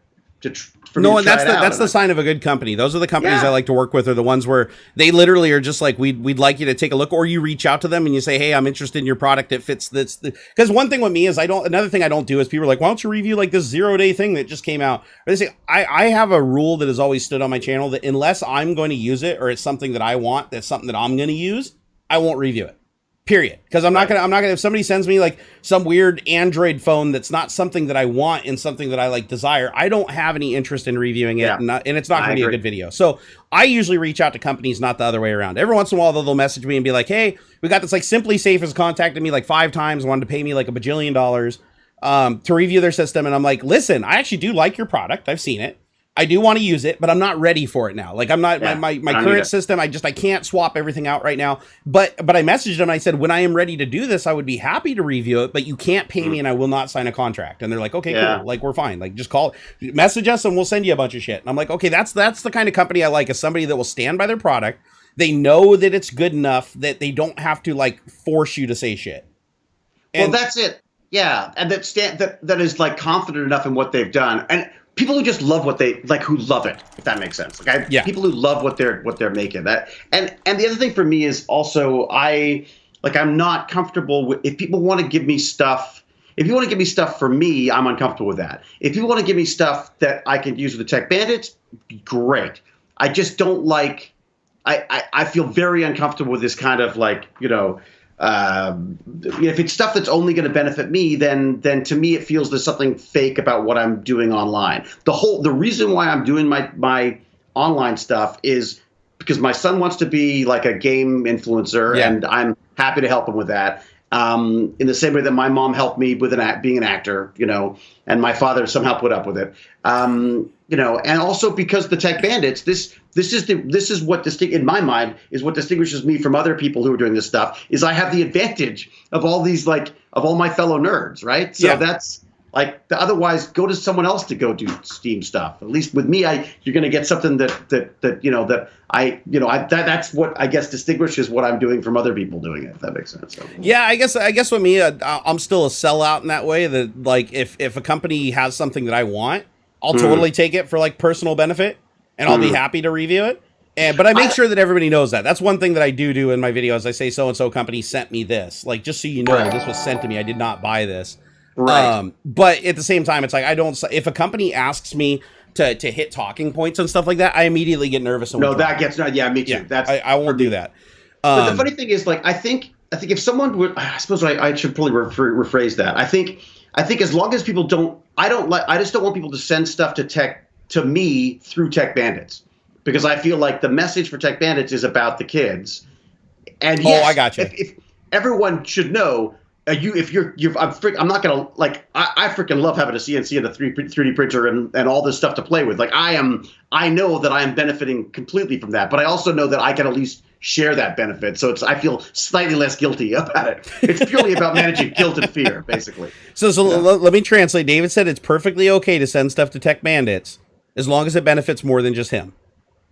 No, and that's the sign of a good company. Those are the companies I like to work with, are the ones where they literally are just like, we'd like you to take a look, or you reach out to them and you say, hey, I'm interested in your product. It fits this. Because one thing with me is another thing I don't do is people are like, why don't you review like this 0-day thing that just came out? Or they say, I have a rule that has always stood on my channel that unless I'm going to use it or it's something that I want, that's something that I'm going to use, I won't review it. Period. Because I'm not gonna, if somebody sends me like some weird Android phone that's not something that I want and something that I like desire, I don't have any interest in reviewing it, and it's not gonna be a good video. So I usually reach out to companies, not the other way around. Every once in a while, they'll message me and be like, hey, we got this, like Simply Safe has contacted me like 5 times, wanted to pay me like $1 bajillion to review their system. And I'm like, listen, I actually do like your product. I've seen it. I do want to use it, but I'm not ready for it now. Like I'm not my current system. I can't swap everything out right now. But I messaged them and I said, when I am ready to do this, I would be happy to review it, but you can't pay me and I will not sign a contract. And they're like, okay, cool. Like we're fine. Like just message us and we'll send you a bunch of shit. And I'm like, okay, that's the kind of company I like, is somebody that will stand by their product. They know that it's good enough that they don't have to like force you to say shit. And well, that's it. Yeah. And that is like confident enough in what they've done. And people who just love what they like, who love it, if that makes sense. Like people who love what they're making. That and the other thing for me is also I'm not comfortable with, if people want to give me stuff. If you want to give me stuff for me, I'm uncomfortable with that. If you want to give me stuff that I can use with the Tech Bandits, great. I just don't like. I feel very uncomfortable with this kind of like, if it's stuff that's only going to benefit me, then to me it feels there's something fake about what I'm doing online. The reason why I'm doing my online stuff is because my son wants to be like a game influencer, and I'm happy to help him with that. in the same way that my mom helped me with being an actor, and my father somehow put up with it. And also because the Tech Bandits, this is what in my mind is what distinguishes me from other people who are doing this stuff, is I have the advantage of all these of all my fellow nerds, right? So that's otherwise go to someone else to go do Steam stuff. At least with me, you're going to get something that's what I guess distinguishes what I'm doing from other people doing it. If that makes sense. So. Yeah, I guess with me, I'm still a sellout in that way. That if a company has something that I want, I'll totally take it for personal benefit, and I'll be happy to review it. But I make sure that everybody knows that. That's one thing that I do in my videos. I say so and so company sent me this, just so you know, this was sent to me. I did not buy this. Right. But at the same time, it's I don't. If a company asks me to hit talking points and stuff like that, I immediately get nervous. And yeah, me too. Yeah, that's I won't do that. But the funny thing is, I think if someone would, I suppose I should probably rephrase that. I think as long as people don't, I just don't want people to send stuff to me through Tech Bandits, because I feel like the message for Tech Bandits is about the kids. And yes, I got you. If everyone should know. I'm not gonna I freaking love having a CNC and a 3D printer and all this stuff to play with. I know that I am benefiting completely from that, but I also know that I can at least share that benefit. So I feel slightly less guilty about it. It's purely about managing guilt and fear, basically. So let me translate. David said it's perfectly okay to send stuff to Tech Bandits as long as it benefits more than just him.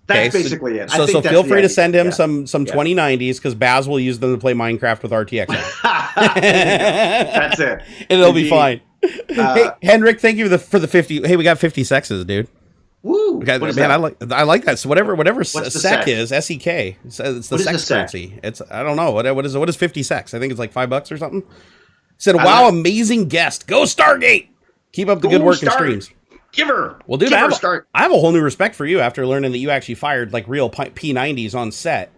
That's basically it. So feel free to send him some 2090s, because Baz will use them to play Minecraft with RTX. That's it. And it'll be fine. Hey, Henrik, thank you for the 50. Hey, we got 50 sexes, dude. Woo! I like that. So whatever sec sec? is, SEK. It's the sex currency. It's I don't know what is 50 secs. I think it's $5 or something. Said, wow, amazing guest. Go Stargate. Keep up the good work and streams. Give her. Well, dude, I have a whole new respect for you after learning that you actually fired real P90s on set.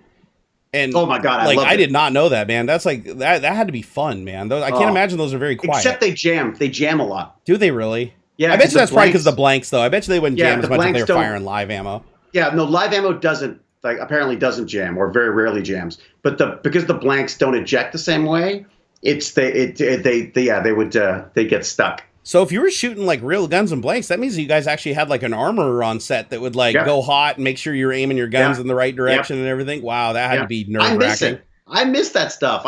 And oh my god, I did not know that, man. That's that had to be fun, man. I can't imagine those are very quiet. Except they jam. They jam a lot. Do they really? Yeah. I bet you that's probably because the blanks, though. I bet you they wouldn't jam as much if they were firing live ammo. Yeah, no, live ammo doesn't apparently doesn't jam, or very rarely jams. But because the blanks don't eject the same way, they get stuck. So if you were shooting real guns and blanks, that means you guys actually had an armorer on set that would go hot and make sure you're aiming your guns in the right direction and everything. Wow, that had to be nerve-wracking. I miss that stuff.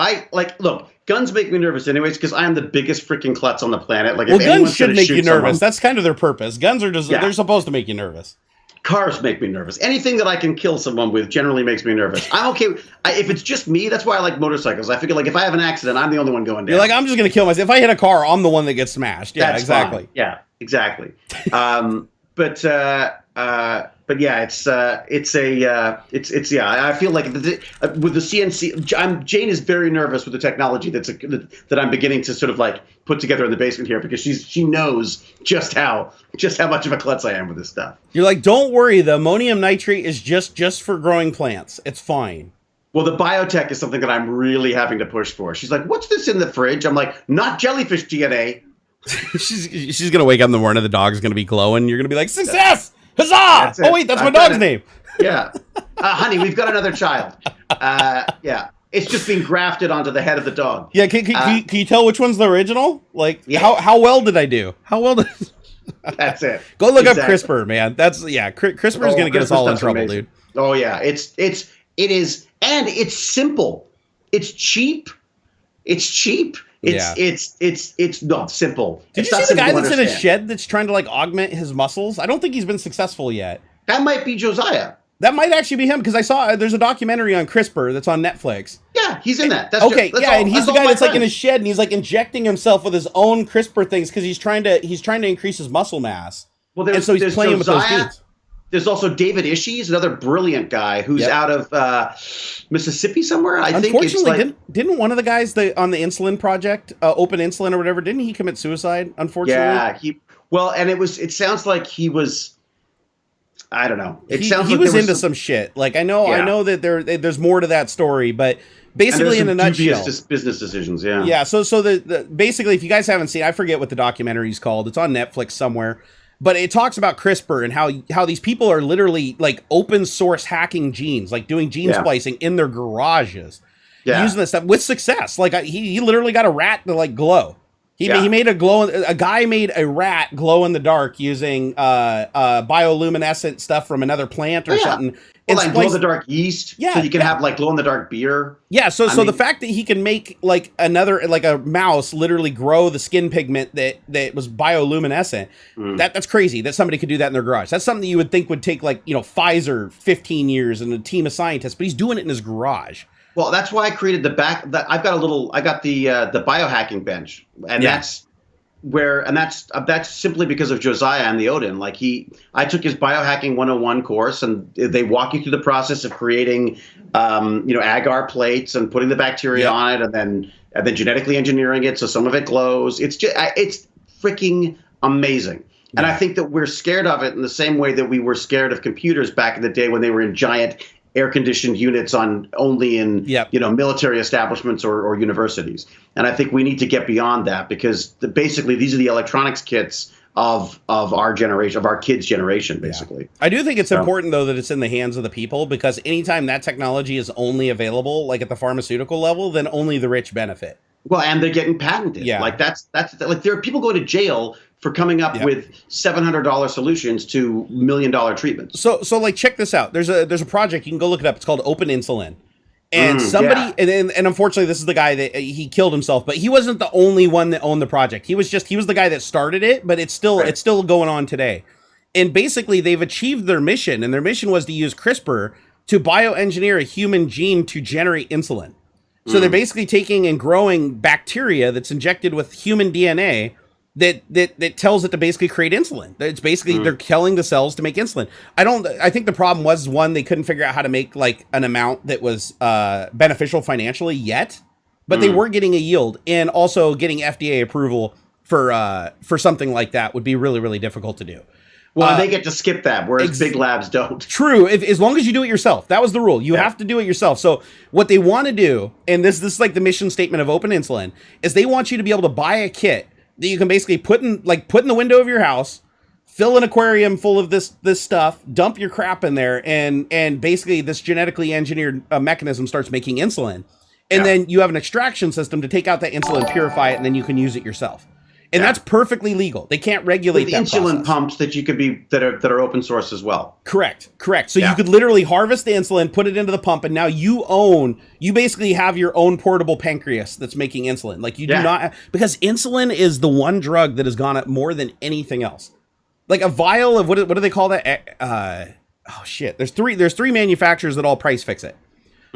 Look, guns make me nervous anyways, because I am the biggest freaking klutz on the planet. Well, guns should make you nervous. That's kind of their purpose. Guns are they're supposed to make you nervous. Cars make me nervous. Anything that I can kill someone with generally makes me nervous. I'm okay. If it's just me, that's why I like motorcycles. I figure if I have an accident, I'm the only one going down. You're I'm just going to kill myself. If I hit a car, I'm the one that gets smashed. Yeah, that's exactly. Fine. Yeah, exactly. But yeah, I feel like with the CNC, Jane is very nervous with the technology that I'm beginning to sort of put together in the basement here, because she knows just how much of a klutz I am with this stuff. You're don't worry, the ammonium nitrate is just for growing plants. It's fine. Well, the biotech is something that I'm really having to push for. She's like, what's this in the fridge? I'm like, not jellyfish DNA. she's gonna wake up in the morning, the dog's gonna be glowing, you're gonna be like, success! Huzzah! Oh wait, that's my dog's name. Yeah. Honey, we've got another child. Yeah. It's just being grafted onto the head of the dog. Yeah, can you tell which one's the original? How well did I do? How well did That's it. Go look up CRISPR, man. CRISPR is gonna get us all in trouble, amazing. dude. Oh yeah. It is, and it's simple. It's cheap. It's not simple. Did you see the guy that's in a shed that's trying to augment his muscles? I don't think he's been successful yet. That might be Josiah. That might actually be him, because I saw there's a documentary on CRISPR that's on Netflix. Yeah, he's in that. And he's the guy that's in a shed and he's injecting himself with his own CRISPR things because he's trying to increase his muscle mass. Well, so he's playing Josiah, with those genes. There's also David Ishii, another brilliant guy who's out of Mississippi somewhere. Unfortunately, didn't one of the guys on the insulin project, Open Insulin or whatever, didn't he commit suicide? Unfortunately, it sounds like he was. I don't know. He was into some shit. I know that there's more to that story, but basically in a nutshell, business decisions. Yeah. Yeah. So basically, if you guys haven't seen, I forget what the documentary is called. It's on Netflix somewhere. But it talks about CRISPR and how these people are literally open source hacking genes, doing gene splicing in their garages. Yeah. using this stuff with success. Like he literally got a rat to like glow. He made a guy made a rat glow in the dark using bioluminescent stuff from another plant or something. Well, like glow in the dark yeast, so you can have like glow in the dark beer. Yeah, so the fact that he can make like a mouse literally grow the skin pigment that was bioluminescent, that's crazy. That somebody could do that in their garage. That's something that you would think would take like Pfizer 15 years and a team of scientists, but he's doing it in his garage. Well, that's why I created the I got the biohacking bench, and that's simply because of Josiah and the Odin. Like I took his biohacking 101 course, and they walk you through the process of creating, agar plates and putting the bacteria on it, and then genetically engineering it so some of it glows. It's freaking amazing. And I think that we're scared of it in the same way that we were scared of computers back in the day when they were in giant air-conditioned units only in military establishments or universities. And I think we need to get beyond that, because basically these are the electronics kits of our generation, of our kids' generation, basically. Yeah. I do think it's important, though, that it's in the hands of the people, because anytime that technology is only available, like at the pharmaceutical level, then only the rich benefit. Well, and they're getting patented. Yeah. Like that's like there are people going to jail for coming up with $700 solutions to $1 million treatments. So like check this out. There's a project, you can go look it up. It's called Open Insulin. And and unfortunately this is the guy that he killed himself, but he wasn't the only one that owned the project. He was the guy that started it, but it's still going on today. And basically they've achieved their mission, and their mission was to use CRISPR to bioengineer a human gene to generate insulin. So they're basically taking and growing bacteria that's injected with human DNA that tells it to basically create insulin. It's basically they're killing the cells to make insulin. I think the problem was, one, they couldn't figure out how to make like an amount that was beneficial financially yet, but they were getting a yield, and also getting FDA approval for something like that would be really, really difficult to do. Well, they get to skip that, whereas big labs don't. True, as long as you do it yourself. That was the rule. You have to do it yourself. So what they want to do, and this is like the mission statement of Open Insulin, is they want you to be able to buy a kit that you can basically put in the window of your house, fill an aquarium full of this stuff, dump your crap in there, and basically this genetically engineered mechanism starts making insulin. And then you have an extraction system to take out that insulin, purify it, and then you can use it yourself. And that's perfectly legal. They can't regulate with that insulin process. Pumps that you could that are open source as well. Correct. So you could literally harvest the insulin, put it into the pump, and now you basically have your own portable pancreas that's making insulin. Like you do not, because insulin is the one drug that has gone up more than anything else. Like a vial of what do they call that? There's three manufacturers that all price fix it.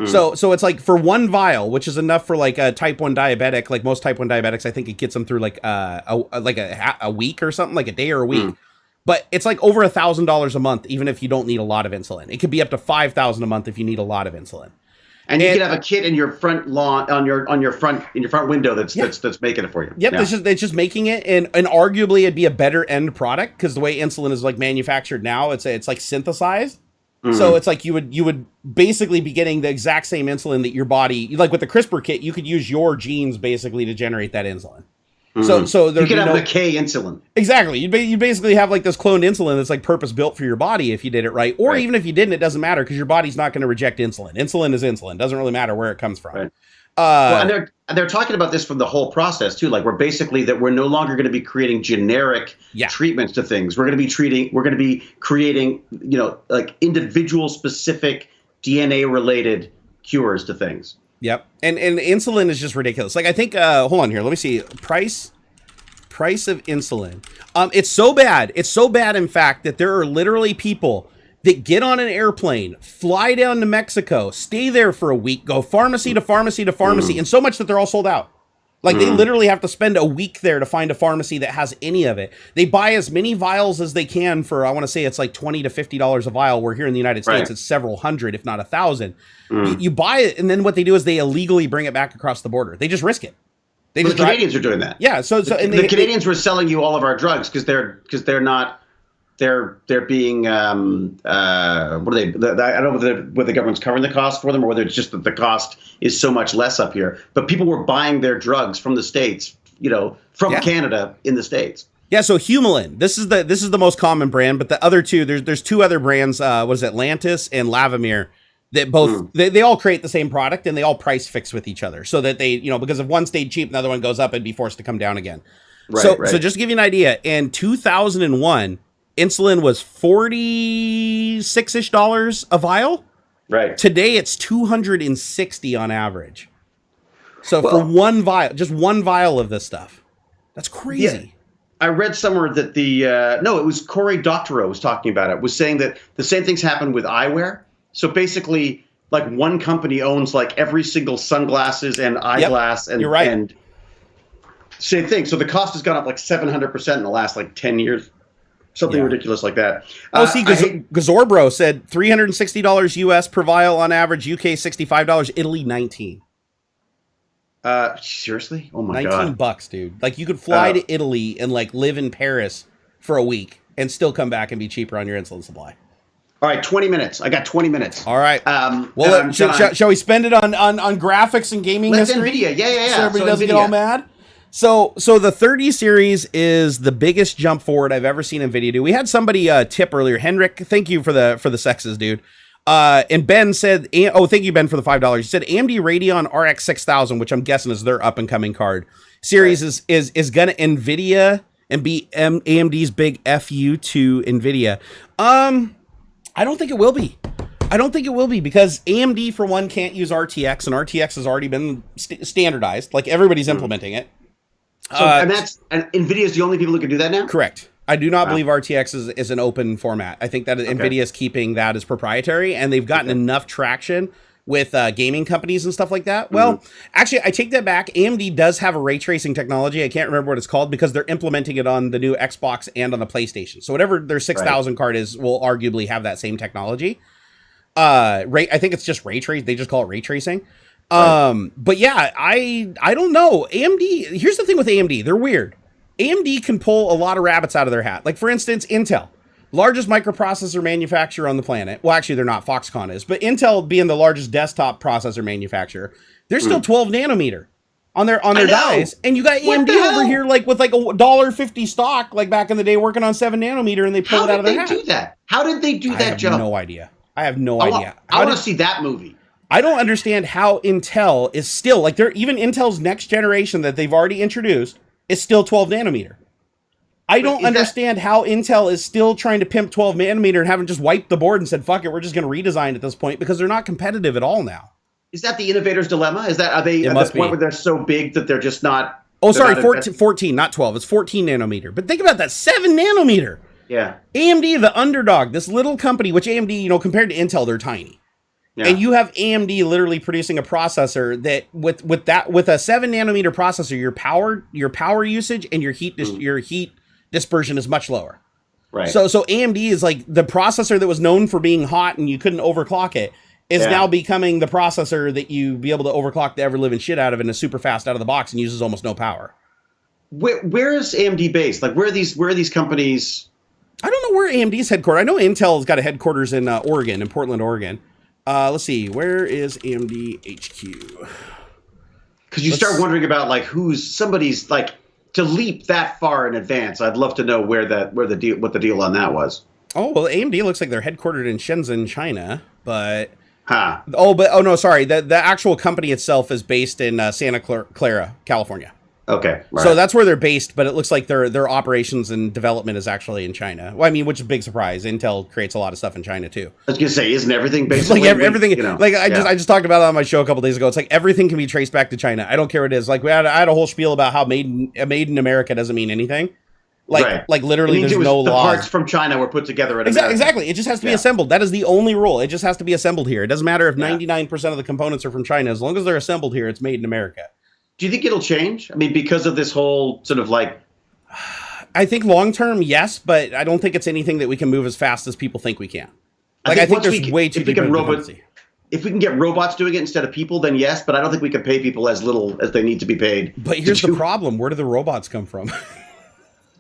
So it's like for one vial, which is enough for like a type 1 diabetic, like most type 1 diabetics, I think it gets them through like a week or something, like a day or a week. But it's like over $1,000 a month, even if you don't need a lot of insulin. It could be up to $5,000 a month if you need a lot of insulin. And you could have a kit in your front lawn, on your front window that's making it for you. Yep, it's just making it, and arguably it'd be a better end product, because the way insulin is like manufactured now, it's like synthesized. So it's like you would basically be getting the exact same insulin that your body, like with the CRISPR kit, you could use your genes basically to generate that insulin. So you could have McKay insulin. Exactly. You basically have like this cloned insulin that's like purpose built for your body if you did it right. Or even if you didn't, it doesn't matter, because your body's not going to reject insulin. Insulin is insulin. Doesn't really matter where it comes from. Right. And they're talking about this from the whole process too. Like we're no longer going to be creating generic treatments to things. We're going to be creating, like individual specific DNA related cures to things. Yep. And insulin is just ridiculous. Like I think, hold on here. Let me see. Price of insulin. It's so bad. It's so bad, in fact, that there are literally people that get on an airplane, fly down to Mexico, stay there for a week, go pharmacy to pharmacy to pharmacy, and so much that they're all sold out. Like they literally have to spend a week there to find a pharmacy that has any of it. They buy as many vials as they can for, I want to say it's like $20 to $50 a vial, where here in the United States it's several hundred, if not 1,000. You buy it, and then what they do is they illegally bring it back across the border. They just risk it. The Canadians are doing that. Yeah, so the Canadians were selling you all of our drugs because they're not. They're being what are they? I don't know whether the government's covering the cost for them, or whether it's just that the cost is so much less up here. But people were buying their drugs from the States, from Canada in the States. Yeah, so Humulin, this is the most common brand, but the other two, there's two other brands. What is it, Atlantis and Lavamere, that both they all create the same product and they all price fix with each other so that they, because if one stayed cheap, another one goes up and be forced to come down again. Right, so right. just to give you an idea, in 2001, insulin was $46-ish a vial. Right. Today it's 260 on average. So for one vial, just one vial of this stuff, that's crazy. Yeah. I read somewhere that it was Cory Doctorow was talking about it, was saying that the same things happen with eyewear. So basically, like one company owns like every single sunglasses and eyeglass, and you're right. And same thing. So the cost has gone up like 700% in the last like 10 years, something ridiculous like that. Gazorbro said $360 US per vial on average, UK $65, Italy $19. Seriously? Oh my God. $19, dude. Like you could fly to Italy and like live in Paris for a week and still come back and be cheaper on your insulin supply. All right, 20 minutes. I got 20 minutes. All right. Shall we spend it on graphics and gaming history? Nvidia. Yeah. So everybody doesn't get all mad. So the 30 series is the biggest jump forward I've ever seen Nvidia do. We had somebody tip earlier. Henrik, thank you for the sexes, dude. And Ben said, thank you, Ben, for the $5. He said AMD Radeon RX 6000, which I'm guessing is their up and coming card series, is gonna Nvidia and be AMD's big FU to Nvidia. I don't think it will be. Because AMD, for one, can't use RTX, and RTX has already been standardized. Like, everybody's implementing it. And NVIDIA is the only people who can do that now? Correct. I do not believe RTX is an open format. I think that NVIDIA is keeping that as proprietary, and they've gotten enough traction with gaming companies and stuff like that. Well, actually, I take that back. AMD does have a ray tracing technology. I can't remember what it's called because they're implementing it on the new Xbox and on the PlayStation. So whatever their 6000 card is will arguably have that same technology. I think it's just ray trace. They just call it ray tracing. But yeah, I don't know. AMD, here's the thing with AMD. They're weird. AMD can pull a lot of rabbits out of their hat. Like, for instance, Intel. Largest microprocessor manufacturer on the planet. Well, actually, they're not. Foxconn is. But Intel being the largest desktop processor manufacturer, they're still 12 nanometer on their dies. And you got AMD over here like with like $1.50 stock, like back in the day, working on 7 nanometer, and they pull it out of their hat. How did they do that? How did they do that job? I have no idea. I want to see that movie. I don't understand how Intel is still like even Intel's next generation that they've already introduced is still 12 nanometer. I don't understand how Intel is still trying to pimp 12 nanometer and haven't just wiped the board and said, fuck it, we're just going to redesign at this point, because they're not competitive at all now. Is that the innovator's dilemma? Are they at the point where they're so big that they're just not... Oh, sorry, 14, not 12. It's 14 nanometer. But think about that, 7 nanometer. Yeah. AMD, the underdog, this little company, which AMD, compared to Intel, they're tiny. Yeah. And you have AMD literally producing a processor that with a 7 nanometer processor, your power usage and your heat dispersion is much lower. Right. So AMD is like the processor that was known for being hot and you couldn't overclock it is now becoming the processor that you be able to overclock the ever living shit out of and is super fast out of the box and uses almost no power. Where is AMD based? Like where are these companies? I don't know where AMD's headquarters. I know Intel's got a headquarters in Oregon, in Portland, Oregon. Let's see. Where is AMD HQ? Because you start wondering about like somebody's like to leap that far in advance. I'd love to know what the deal on that was. Oh, well, AMD looks like they're headquartered in Shenzhen, China, but huh. No, sorry. The actual company itself is based in Santa Clara, California. Okay. Right. So that's where they're based, but it looks like their operations and development is actually in China. Well, I mean, which is a big surprise. Intel creates a lot of stuff in China too. I was gonna say, isn't everything based like everything? I just talked about it on my show a couple days ago. It's like everything can be traced back to China. I don't care what it is. Like I had a whole spiel about how made in America doesn't mean anything. Like literally, there's no laws. The parts from China were put together at exactly. It just has to be assembled. That is the only rule. It just has to be assembled here. It doesn't matter if 99% of the components are from China. As long as they're assembled here, it's made in America. Do you think it'll change? I mean, because of this whole sort of like... I think long-term, yes, but I don't think it's anything that we can move as fast as people think we can. I think there's way too deep dependency. If we can get robots doing it instead of people, then yes, but I don't think we can pay people as little as they need to be paid. But here's the problem. Where do the robots come from?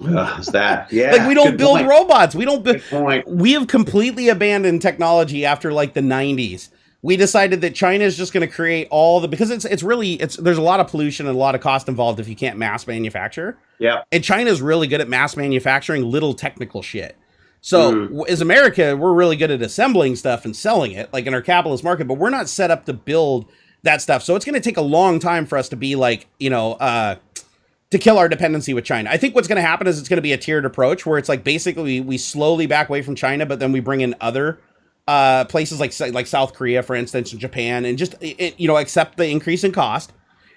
Is that? Yeah. Like we don't build robots. We don't Good point. We have completely abandoned technology after like the 90s. We decided that China is just going to create because there's a lot of pollution and a lot of cost involved if you can't mass manufacture. Yeah. And China's really good at mass manufacturing little technical shit. So as America, we're really good at assembling stuff and selling it, like in our capitalist market, but we're not set up to build that stuff. So it's going to take a long time for us to be like, to kill our dependency with China. I think what's going to happen is it's going to be a tiered approach where it's like basically we slowly back away from China, but then we bring in other places like South Korea, for instance, and Japan, and just accept the increase in cost.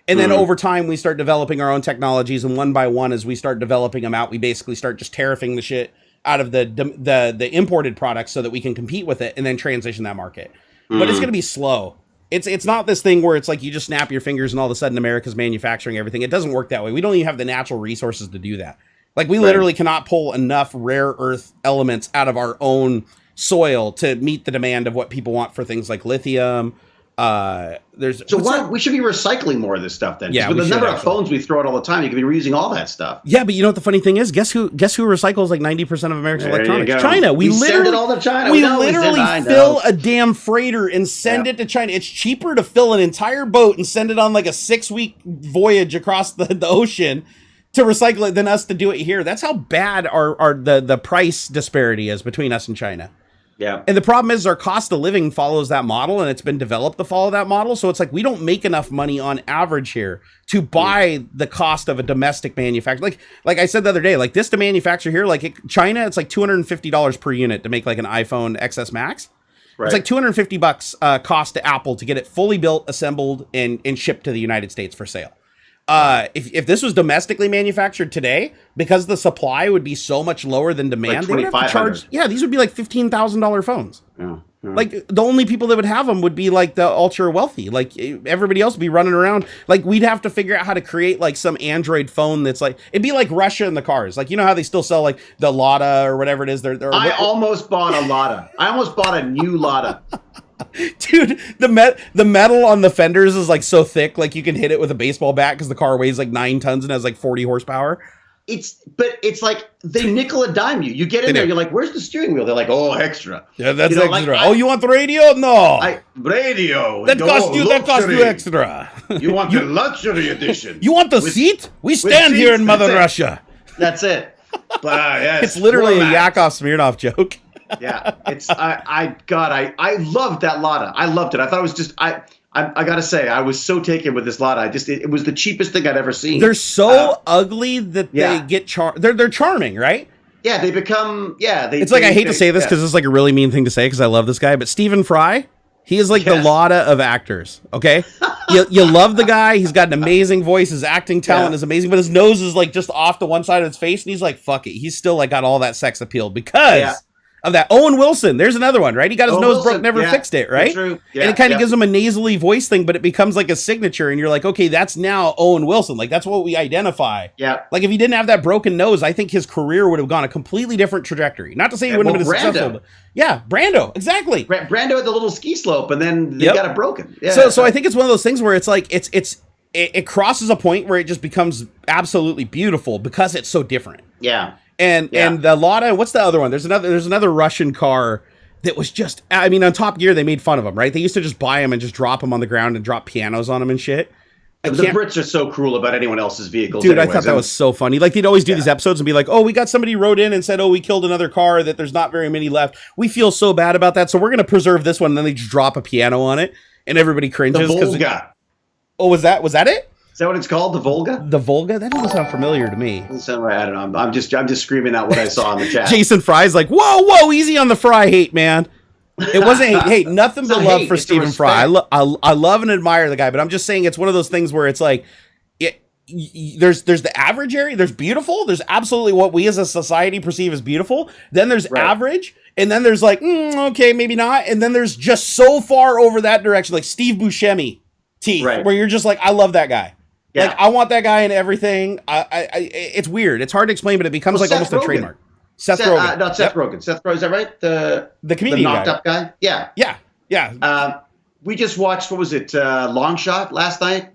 And then over time, we start developing our own technologies, and one by one, as we start developing them out, we basically start just tariffing the shit out of the imported products so that we can compete with it, and then transition that market. But it's going to be slow. It's not this thing where it's like you just snap your fingers and all of a sudden America's manufacturing everything. It doesn't work that way. We don't even have the natural resources to do that. Like we literally cannot pull enough rare earth elements out of our own soil to meet the demand of what people want for things like lithium. We should be recycling more of this stuff then. Yeah, with the number of phones we throw out all the time, you could be reusing all that stuff. Yeah, but you know what the funny thing is? Guess who recycles like 90% of America's electronics? China. We literally send it all to China. We literally fill a damn freighter and send it to China. It's cheaper to fill an entire boat and send it on like a 6-week voyage across the ocean to recycle it than us to do it here. That's how bad the price disparity is between us and China. Yeah. And the problem is our cost of living follows that model, and it's been developed to follow that model. So it's like we don't make enough money on average here to buy the cost of a domestic manufacturer. Like I said the other day, like this to manufacture here, China, it's like $250 per unit to make like an iPhone XS Max. Right. It's like $250 cost to Apple to get it fully built, assembled, and shipped to the United States for sale. If this was domestically manufactured today, because the supply would be so much lower than demand, they would have to charge. Yeah, these would be like $15,000 phones. Yeah. Like the only people that would have them would be like the ultra wealthy. Like everybody else would be running around. Like we'd have to figure out how to create like some Android phone that's like, it'd be like Russia in the cars. Like, you know how they still sell like the Lada or whatever it is. I almost bought a Lada. I almost bought a new Lada. Dude, the metal on the fenders is like so thick, like you can hit it with a baseball bat because the car weighs like 9 tons and has like 40 horsepower. It's like they nickel and dime you. You get in there, you're like, "Where's the steering wheel?" They're like, "Oh, extra." Yeah, that's extra. Oh, you want the radio? No, radio. That cost you extra. You want the luxury edition? You want the seat? We stand here in Mother Russia. That's it. But it's literally a Yakov Smirnoff joke. Yeah, I loved that Lada. I loved it. I thought it was just I gotta say, I was so taken with this Lada. It was the cheapest thing I'd ever seen. They're so ugly that they get they're charming, right? Yeah, they become It's like I hate to say this because it's like a really mean thing to say because I love this guy, but Stephen Fry, he is like the Lada of actors. Okay, you love the guy. He's got an amazing voice. His acting talent is amazing, but his nose is like just off to one side of his face, and he's like, fuck it. He's still like got all that sex appeal because of that. Owen Wilson, there's another one, right? He got his nose broke, never fixed it, right? True. Yeah, and it kind of gives him a nasally voice thing, but it becomes like a signature, and you're like, okay, that's now Owen Wilson. Like that's what we identify. Yeah. Like if he didn't have that broken nose, I think his career would have gone a completely different trajectory. Not to say he wouldn't have been successful. But Brando, exactly. Brando had the little ski slope, and then they got it broken. Yeah. So I think it's one of those things where it's like it crosses a point where it just becomes absolutely beautiful because it's so different. Yeah. And the Lada, what's the other one? There's another Russian car that was just, I mean, on Top Gear, they made fun of them, right? They used to just buy them and just drop them on the ground and drop pianos on them and shit. The Brits are so cruel about anyone else's vehicles. Dude, anyways. I thought that was so funny. Like, they'd always do these episodes and be like, oh, we got somebody wrote in and said, oh, we killed another car, that there's not very many left. We feel so bad about that, so we're going to preserve this one. And then they just drop a piano on it, and everybody cringes. The Volga. Was that it? Is that what it's called? The Volga? The Volga? That doesn't sound familiar to me. I don't know. I'm just screaming out what I saw in the chat. Jason Fry's like, whoa, easy on the Fry hate, man. It wasn't hate. Hey, nothing but love for Stephen Fry. I love and admire the guy, but I'm just saying it's one of those things where it's like, there's the average area. There's beautiful. There's absolutely what we as a society perceive as beautiful. Then there's average. And then there's like, okay, maybe not. And then there's just so far over that direction, like Steve Buscemi teeth, where you're just like, I love that guy. Yeah. Like, I want that guy in everything. It's weird. It's hard to explain, but it becomes like almost a trademark. Seth Rogen. Not Seth Rogen. Seth Rogen. Is that right? The comedian knocked up guy? Yeah. Yeah. We just watched, what was it, Long Shot last night?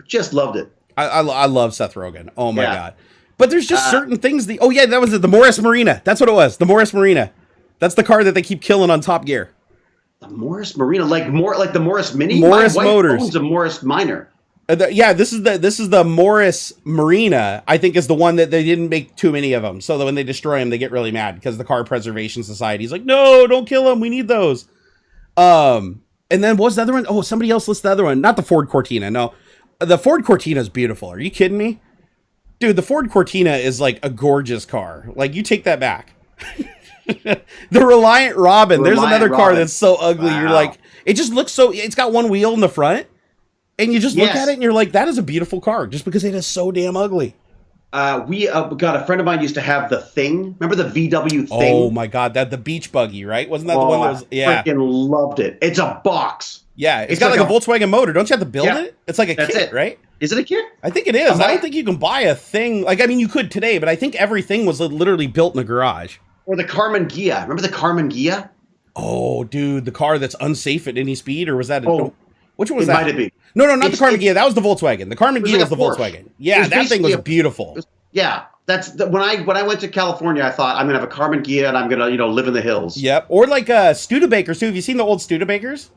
Just loved it. I love Seth Rogen. Oh, my God. But there's just certain things. That was it. The Morris Marina. That's what it was. The Morris Marina. That's the car that they keep killing on Top Gear. The Morris Marina. Like the Morris Mini? Morris Motors. Owns a Morris Minor. Yeah, this is the Morris Marina. I think is the one that they didn't make too many of them, so that when they destroy them, they get really mad because the Car Preservation Society is like, no, don't kill them. We need those. And then what was the other one? Oh, somebody else listed the other one. Not the Ford Cortina. No, the Ford Cortina is beautiful. Are you kidding me, dude? The Ford Cortina is like a gorgeous car. Like, you take that back. The Reliant Robin. There's another car that's so ugly. Wow. You're like, it just looks so. It's got one wheel in the front. And you just look at it and you're like, that is a beautiful car, just because it is so damn ugly. We got a friend of mine used to have the Thing. Remember the VW Thing? Oh my God, the beach buggy, right? Wasn't that the one that was? Yeah, I freaking loved it. It's a box. Yeah, it's got like a Volkswagen motor. Don't you have to build it? It's like a kit, right? Is it a kit? I think it is. I don't think you can buy a Thing. Like, I mean, you could today, but I think everything was literally built in a garage. Or the Carmen Ghia. Remember the Carmen Ghia? Oh, dude, the car that's unsafe at any speed, or was that? Which one was that? It might have been. No, not the Carmen Ghia. That was the Volkswagen. The Carmen Ghia was the Volkswagen. Yeah, that thing was beautiful. Yeah, that's when I went to California, I thought I'm gonna have a Carmen Ghia and I'm gonna live in the hills. Yep. Or like Studebakers too. Have you seen the old Studebakers?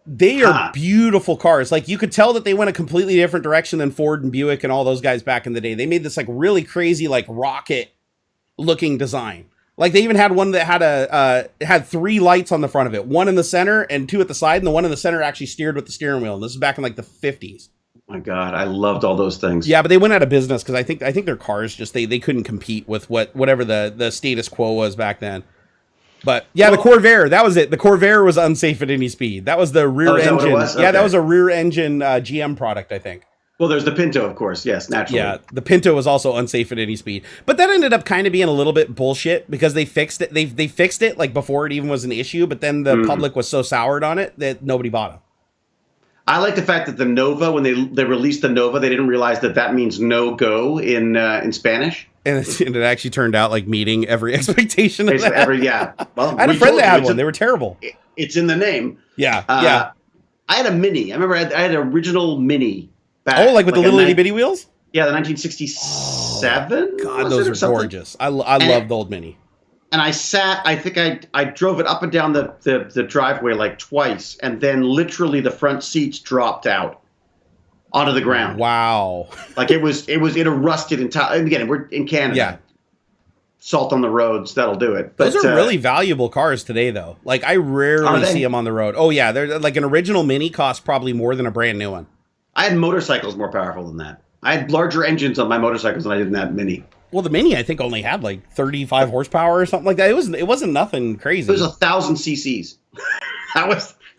They are beautiful cars. Like, you could tell that they went a completely different direction than Ford and Buick and all those guys back in the day. They made this like really crazy like rocket looking design. Like, they even had one that had 3 lights on the front of it, 1 in the center and 2 at the side, and the one in the center actually steered with the steering wheel. And this is back in like the 50s. Oh my God, I loved all those things. Yeah, but they went out of business because I think their cars just they couldn't compete with whatever the status quo was back then. But yeah, the Corvair, that was it. The Corvair was unsafe at any speed. That was the rear engine. Okay. Yeah, that was a rear engine GM product, I think. Well, there's the Pinto, of course. Yes, naturally. Yeah, the Pinto was also unsafe at any speed. But that ended up kind of being a little bit bullshit because they fixed it. They fixed it like before it even was an issue, but then the public was so soured on it that nobody bought them. I like the fact that the Nova, when they released the Nova, they didn't realize that means no go in Spanish. And it actually turned out like meeting every expectation of that. Well, I had a friend that had one. They were terrible. It's in the name. Yeah, I had a Mini. I remember I had an original Mini. Back, like with the little itty bitty wheels? Yeah, the 1967. Oh, God, those are gorgeous. I love the old Mini. And I think I drove it up and down the driveway like twice, and then literally the front seats dropped out onto the ground. Wow. Like it rusted entirely. And again, we're in Canada. Yeah. Salt on the roads, that'll do it. But those are really valuable cars today, though. Like, I rarely see them on the road. Oh, yeah. They're like an original Mini costs probably more than a brand new one. I had motorcycles more powerful than that. I had larger engines on my motorcycles than I did in that Mini. Well, the Mini, I think, only had like 35 horsepower or something like that. It wasn't nothing crazy. It was 1,000 cc's.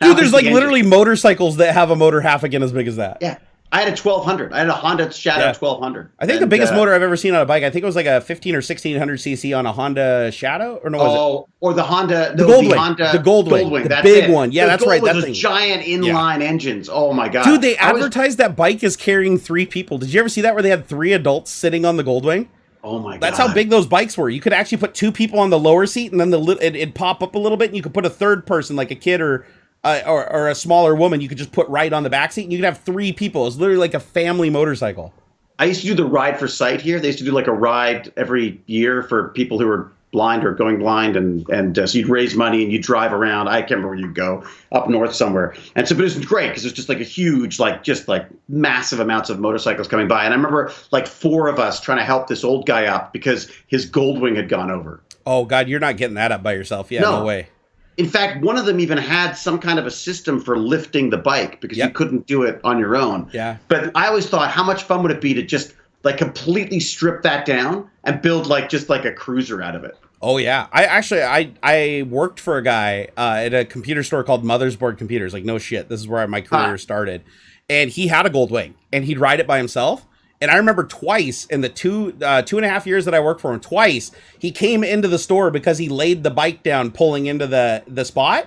Dude, there's like literally motorcycles that have a motor half again as big as that. Yeah. I had a 1200. I had a Honda Shadow 1200. I think the biggest motor I've ever seen on a bike, I think it was like a 15 or 1600 cc on a Honda Shadow, or no? Or the Honda, the Goldwing, the big one. Yeah, that's right. That's giant inline engines. Oh my God, dude! They advertised that bike as carrying 3 people. Did you ever see that where they had 3 adults sitting on the Goldwing? Oh my God, that's how big those bikes were. You could actually put 2 people on the lower seat, and then it'd pop up a little bit, and you could put a third person, like a kid or a smaller woman, you could just put right on the back seat, and you could have 3 people. It's literally like a family motorcycle. I used to do the Ride for Sight here. They used to do like a ride every year for people who were blind or going blind, and so you'd raise money and you'd drive around. I can't remember where you'd go, up north somewhere. And so, but it was great because it was just like a huge, just massive amounts of motorcycles coming by. And I remember like 4 of us trying to help this old guy up because his Goldwing had gone over. Oh God, you're not getting that up by yourself. Yeah, no way. In fact, one of them even had some kind of a system for lifting the bike because you couldn't do it on your own. Yeah. But I always thought, how much fun would it be to just like completely strip that down and build just like a cruiser out of it? Oh yeah. I worked for a guy at a computer store called Mothersboard Computers. Like, no shit. This is where my career started. And he had a Goldwing and he'd ride it by himself. And I remember twice in the 2.5 years that I worked for him, twice he came into the store because he laid the bike down pulling into the spot,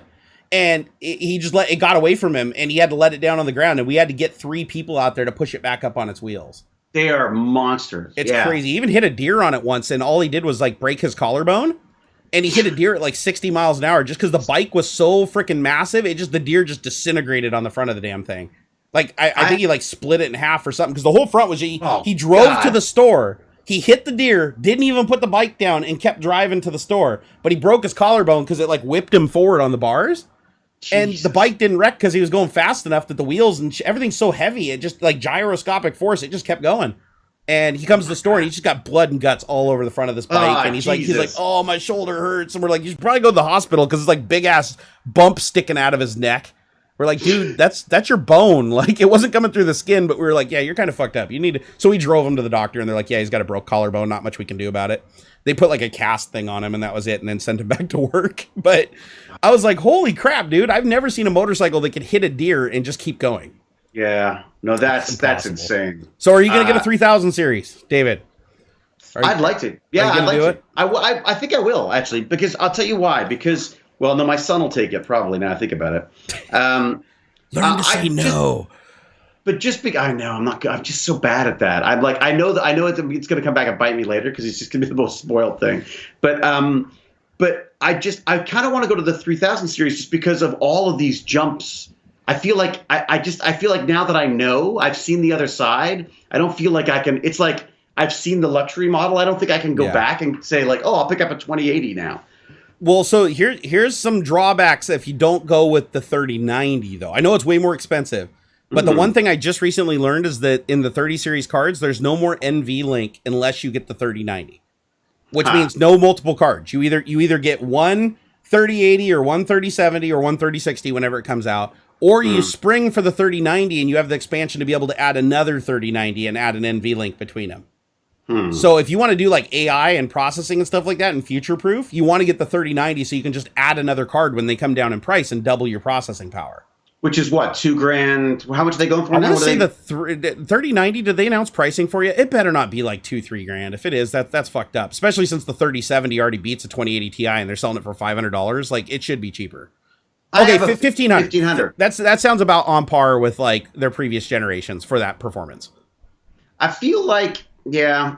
and he just it got away from him, and he had to let it down on the ground, and we had to get 3 people out there to push it back up on its wheels. They are monsters. It's crazy. He even hit a deer on it once, and all he did was like break his collarbone, and he hit a deer at like 60 miles an hour just because the bike was so freaking massive. The deer just disintegrated on the front of the damn thing. Like, I think he split it in half or something because the whole front was he drove to the store. He hit the deer, didn't even put the bike down, and kept driving to the store. But he broke his collarbone because it whipped him forward on the bars. And Jesus. the bike didn't wreck because he was going fast enough that the wheels and everything's so heavy. It just like gyroscopic force. It just kept going. And he comes to the store and he's just got blood and guts all over the front of this bike. And he's like, oh, my shoulder hurts. And we're like, you should probably go to the hospital because it's like big ass bump sticking out of his neck. We're like, dude, that's your bone. Like, it wasn't coming through the skin, but we were like, yeah, you're kind of fucked up. You need to. So we drove him to the doctor and they're like, yeah, he's got a broke collarbone. Not much we can do about it. They put like a cast thing on him and that was it. And then sent him back to work. But I was like, holy crap, dude. I've never seen a motorcycle that could hit a deer and just keep going. Yeah, no, that's insane. So are you going to get a 3000 series, David? I'd like to. Yeah, I'd like to. I think I will, actually, because I'll tell you why. Because, well, no, my son will take it probably now I think about it. Learn to say no. But I know, I'm just so bad at that. I'm like, I know it's going to come back and bite me later because it's just going to be the most spoiled thing. But I kind of want to go to the 3000 series just because of all of these jumps. I feel like I feel like now that I know, I've seen the other side. I don't feel like I can. It's like I've seen the luxury model. I don't think I can go back and say like, oh, I'll pick up a 2080 now. Well, so here's some drawbacks if you don't go with the 3090 though. I know it's way more expensive, but the one thing I just recently learned is that in the 30 series cards, there's no more NVLink unless you get the 3090, which means no multiple cards. You either get one 3080 or one 3070 or one 3060 whenever it comes out. Or you spring for the 3090 and you have the expansion to be able to add another 3090 and add an NVLink between them. So if you want to do like AI and processing and stuff like that and future proof, you want to get the 3090 so you can just add another card when they come down in price and double your processing power. Which is what, $2,000? How much are they going for I now? want to say the 3090, did they announce pricing for you? It better not be like $2-3 grand. If it is, that's fucked up. Especially since the 3070 already beats a 2080 Ti and they're selling it for $500. Like, it should be cheaper. Okay, 1500. That sounds about on par with like their previous generations for that performance. I feel like, I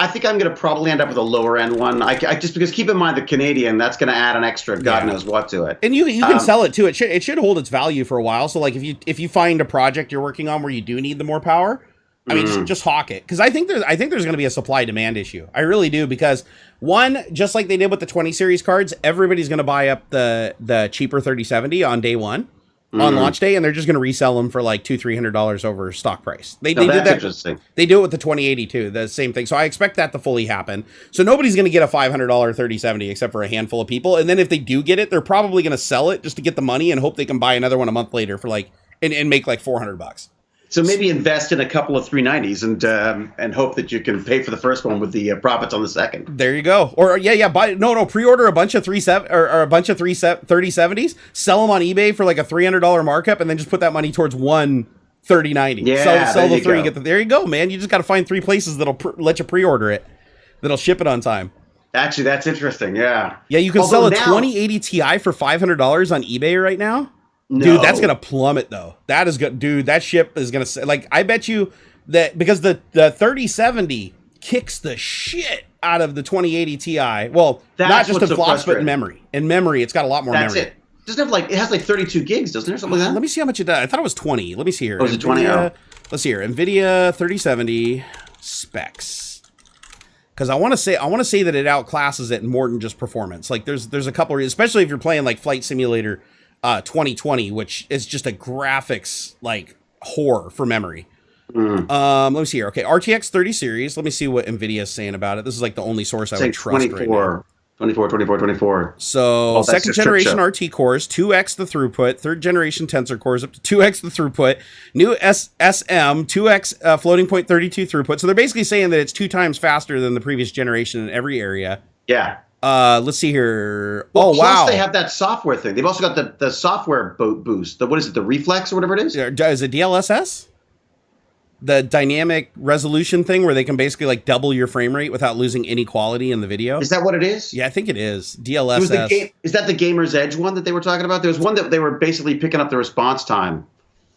think I'm going to probably end up with a lower end one. I just because keep in mind the Canadian, that's going to add an extra God knows what to it. And you can sell it too. It should hold its value for a while. So like if you find a project you're working on where you do need the more power, I mean, just hawk it. Because I think there's going to be a supply demand issue. I really do. Because one, just like they did with the 20 series cards, everybody's going to buy up the cheaper 3070 on day one, on launch day, and they're just going to resell them for like $200-$300 over stock price. They did that. Interesting. They do it with the 2080 too, the same thing. So I expect that to fully happen. So nobody's going to get a $500 3070 except for a handful of people. And then if they do get it, they're probably going to sell it just to get the money and hope they can buy another one a month later for like and make like $400. So maybe invest in a couple of 390s and hope that you can pay for the first one with the profits on the second. There you go. Or pre-order a bunch of 3070s, sell them on eBay for like a $300 markup, and then just put that money towards one 3090. Yeah, sell the three. There you go, man. You just got to find 3 places that'll let you pre-order it, that'll ship it on time. Actually, that's interesting. Yeah. Yeah, you can sell a 2080 Ti for $500 on eBay right now. No. Dude, that's gonna plummet though. That is good, dude. That ship is gonna like. I bet you that because the 3070 kicks the shit out of the 2080 Ti. Well, not just in flops, but in memory. In memory, it's got a lot more memory. That's it. Doesn't have it has like 32 gigs, doesn't it, or something like that? Let me see how much it does. I thought it was 20. Let me see here. Oh, is it 20? Oh. Let's see here. Nvidia 3070 specs. Because I want to say that it outclasses it in more than just performance. Like there's a couple of, especially if you're playing like Flight Simulator 2020, which is just a graphics like horror for memory. Let me see here. Okay, RTX 30 series. Let me see what Nvidia is saying about it. This is like the only source I would trust 24, right now. 24. So second generation RT cores, 2x the throughput. Third generation tensor cores up to 2x the throughput. New SM, 2x floating point 32 throughput. So they're basically saying that it's 2 times faster than the previous generation in every area. Yeah. Let's see here. Well, plus they have that software thing. They've also got the software boost. What is it? The Reflex or whatever it is? Is it DLSS? The dynamic resolution thing where they can basically like double your frame rate without losing any quality in the video. Is that what it is? Yeah, I think it is. DLSS. Is that the Gamer's Edge one that they were talking about? There was one that they were basically picking up the response time.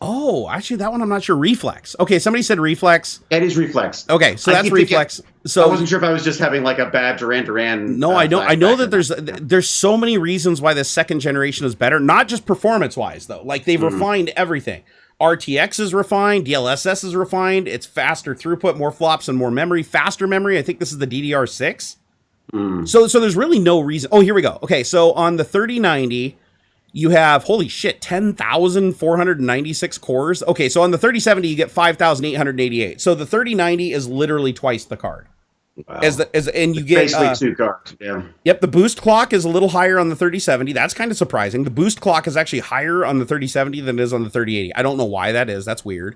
Oh, actually, that one I'm not sure. Reflex. Okay, somebody said Reflex. It is Reflex. Okay, so that's Reflex. So I wasn't sure if I was just having like a bad Duran. No, I know that there's so many reasons why the second generation is better. Not just performance wise though. Like they've refined everything. RTX is refined. DLSS is refined. It's faster throughput, more flops and more memory. Faster memory. I think this is the DDR6. So there's really no reason. Oh, here we go. Okay, so on the 3090. You have, holy shit, 10,496 cores. Okay, so on the 3070, you get 5,888. So the 3090 is literally twice the card. Wow. And you get basically 2 cards. Yeah. Yep, the boost clock is a little higher on the 3070. That's kind of surprising. The boost clock is actually higher on the 3070 than it is on the 3080. I don't know why that is. That's weird.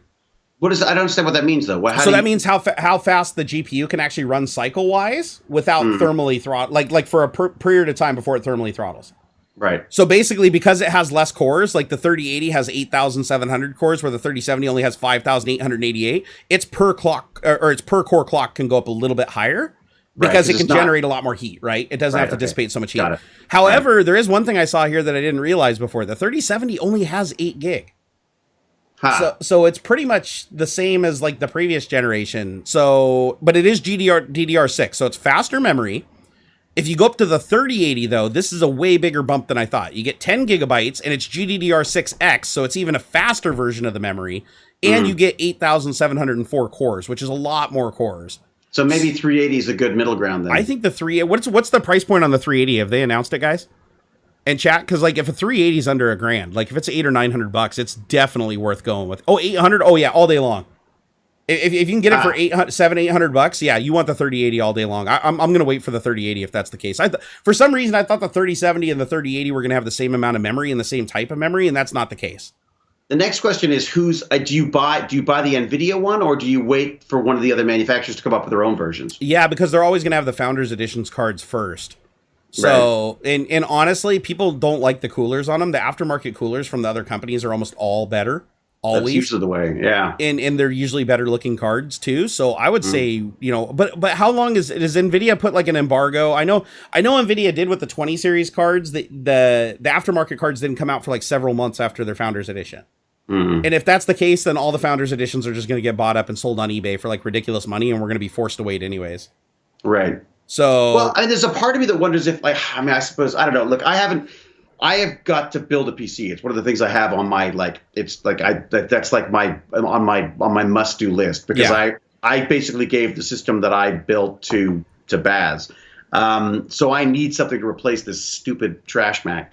I don't understand what that means, though. That means how fast the GPU can actually run cycle-wise without thermally throttle, like for a period of time before it thermally throttles. Right. So basically, because it has less cores, like the 3080 has 8,700 cores, where the 3070 only has 5,888. Its per core clock can go up a little bit higher because it can generate a lot more heat. Right. It doesn't have to dissipate so much heat. However, there is one thing I saw here that I didn't realize before. The 3070 only has 8 gig. Huh. So it's pretty much the same as like the previous generation. But it is DDR6, so it's faster memory. If you go up to the 3080, though, this is a way bigger bump than I thought. You get 10 gigabytes, and it's GDDR6X, so it's even a faster version of the memory, and you get 8,704 cores, which is a lot more cores. So maybe 380 is a good middle ground then. I think the what's the price point on the 380? Have they announced it, guys? And chat, because like if a 380 is under $1,000, like if it's $800 or $900, it's definitely worth going with. Oh, 800. Oh yeah, all day long. If you can get it for $800, yeah, you want the 3080 all day long. I'm gonna wait for the 3080 if that's the case. For some reason I thought the 3070 and the 3080 were gonna have the same amount of memory and the same type of memory, and that's not the case. The next question is do you buy the Nvidia one, or do you wait for one of the other manufacturers to come up with their own versions? Yeah, because they're always gonna have the Founders Editions cards first. So, right. and honestly, people don't like the coolers on them. The aftermarket coolers from the other companies are almost all better. Always. That's usually the way, yeah. And they're usually better looking cards too. So I would say, but how long does Nvidia put like an embargo? I know Nvidia did with the 20 series cards. The aftermarket cards didn't come out for like several months after their Founders Edition. And if that's the case, then all the Founders Editions are just going to get bought up and sold on eBay for like ridiculous money, and we're going to be forced to wait anyways. Right. So, well, I mean, there's a part of me that wonders if, I suppose, I don't know. Look, I have got to build a PC. It's one of the things I have on my that's like on my must do list, because I basically gave the system that I built to Baz. So I need something to replace this stupid trash Mac.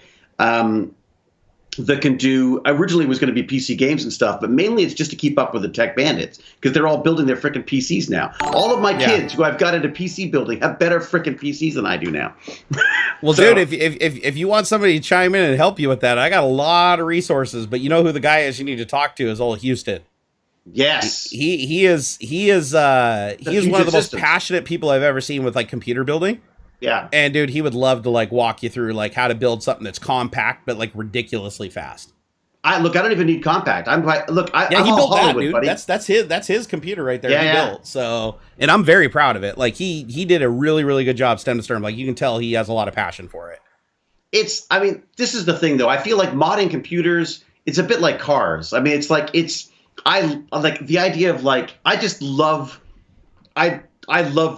That can do, originally was going to be PC games and stuff, but mainly it's just to keep up with the tech bandits, because they're all building their freaking PCs now. All of my kids who I've got into PC building have better freaking PCs than I do now. Well, so, dude, if you want somebody to chime in and help you with that, I got a lot of resources, but you know who the guy is you need to talk to is old Houston. Yes. He is one of the most passionate people I've ever seen with like computer building. Yeah. And dude, he would love to like walk you through like how to build something that's compact but like ridiculously fast. I don't even need compact. I'm he built that, dude. Buddy. That's his computer right there. He built. So, and I'm very proud of it. Like he did a really, really good job stem to stern. Like you can tell he has a lot of passion for it. This is the thing though. I feel like modding computers, it's a bit like cars. I mean, I like the idea of like, I love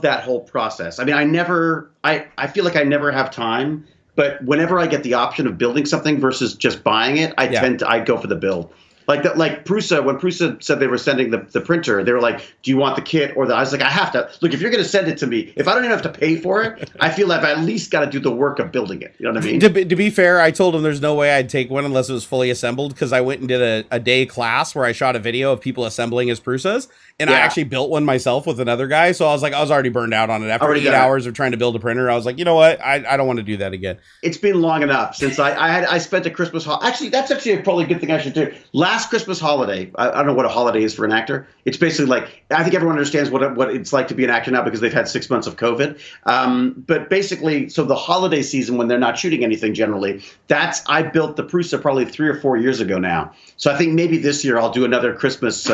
that whole process. I mean, I feel like I never have time, but whenever I get the option of building something versus just buying it, I go for the build. Like Prusa, when Prusa said they were sending the printer, they were like, do you want the kit or I was like, I have to. Look, if you're going to send it to me, if I don't even have to pay for it, I feel like I've at least got to do the work of building it. You know what I mean? To be fair, I told him there's no way I'd take one unless it was fully assembled, because I went and did a day class where I shot a video of people assembling his Prusas, and I actually built one myself with another guy. So I was already burned out on it. After 8 hours of trying to build a printer, I was like, you know what? I don't want to do that again. It's been long enough since I spent a Christmas holiday. Actually, that's actually probably a good thing I should do. Last Christmas holiday, I don't know what a holiday is for an actor. It's basically like, I think everyone understands what it's like to be an actor now because they've had 6 months of COVID. But basically, so the holiday season when they're not shooting anything generally, I built the Prusa probably 3 or 4 years ago now. So I think maybe this year I'll do another Christmas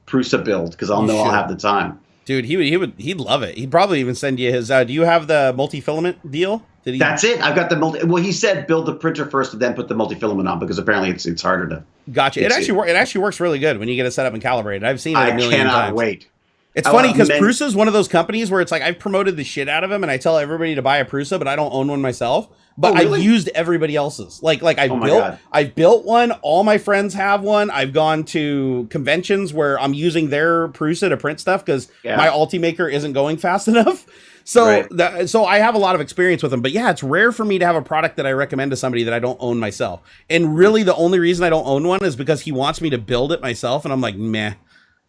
Prusa build because I'll have the time. Dude, he'd love it. He'd probably even send you his. Do you have the multi-filament deal? That's it. I've got the Well, he said build the printer first and then put the multi-filament on because apparently it's harder to. Gotcha. It actually works really good when you get it set up and calibrated. I've seen it a million times. I cannot wait. It's funny because Prusa is one of those companies where it's like I've promoted the shit out of them and I tell everybody to buy a Prusa, but I don't own one myself. But I've used everybody else's. Like I've built one. All my friends have one. I've gone to conventions where I'm using their Prusa to print stuff because my Ultimaker isn't going fast enough. So so I have a lot of experience with them. But yeah, it's rare for me to have a product that I recommend to somebody that I don't own myself. And really the only reason I don't own one is because he wants me to build it myself. And I'm like, meh.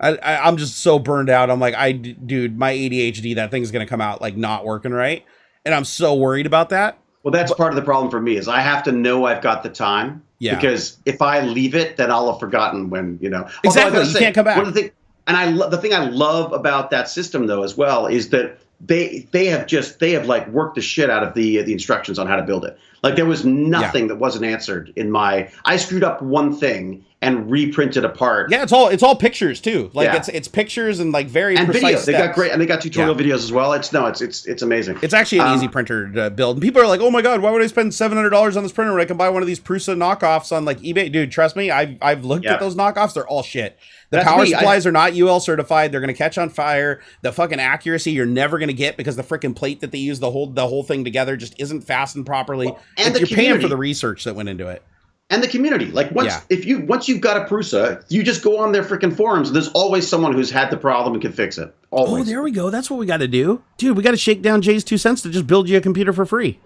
I'm just so burned out. I'm like, dude, my ADHD, that thing's going to come out like not working right. And I'm so worried about that. Well, that's part of the problem for me is I have to know I've got the time. Yeah. Because if I leave it, then I'll have forgotten when, Exactly. You can't come back. The thing I love about that system, though, as well, is that they have like worked the shit out of the instructions on how to build it. Like there was nothing that wasn't answered in I screwed up one thing and reprinted a part. Yeah, it's all pictures too. Like it's pictures and like very precise videos. Steps. They got tutorial videos as well. It's amazing. It's actually an easy printer to build. And people are like, "Oh my god, why would I spend $700 on this printer when I can buy one of these Prusa knockoffs on like eBay?" Dude, trust me, I've looked at those knockoffs. They're all shit. The power supplies are not UL certified. They're gonna catch on fire. The fucking accuracy you're never gonna get because the freaking plate that they use the whole thing together just isn't fastened properly. And you're paying for the research that went into it. And the community, like once you've got a Prusa, you just go on their freaking forums. And there's always someone who's had the problem and can fix it. Always. Oh, there we go. That's what we got to do, dude. We got to shake down Jay's 2 cents to just build you a computer for free.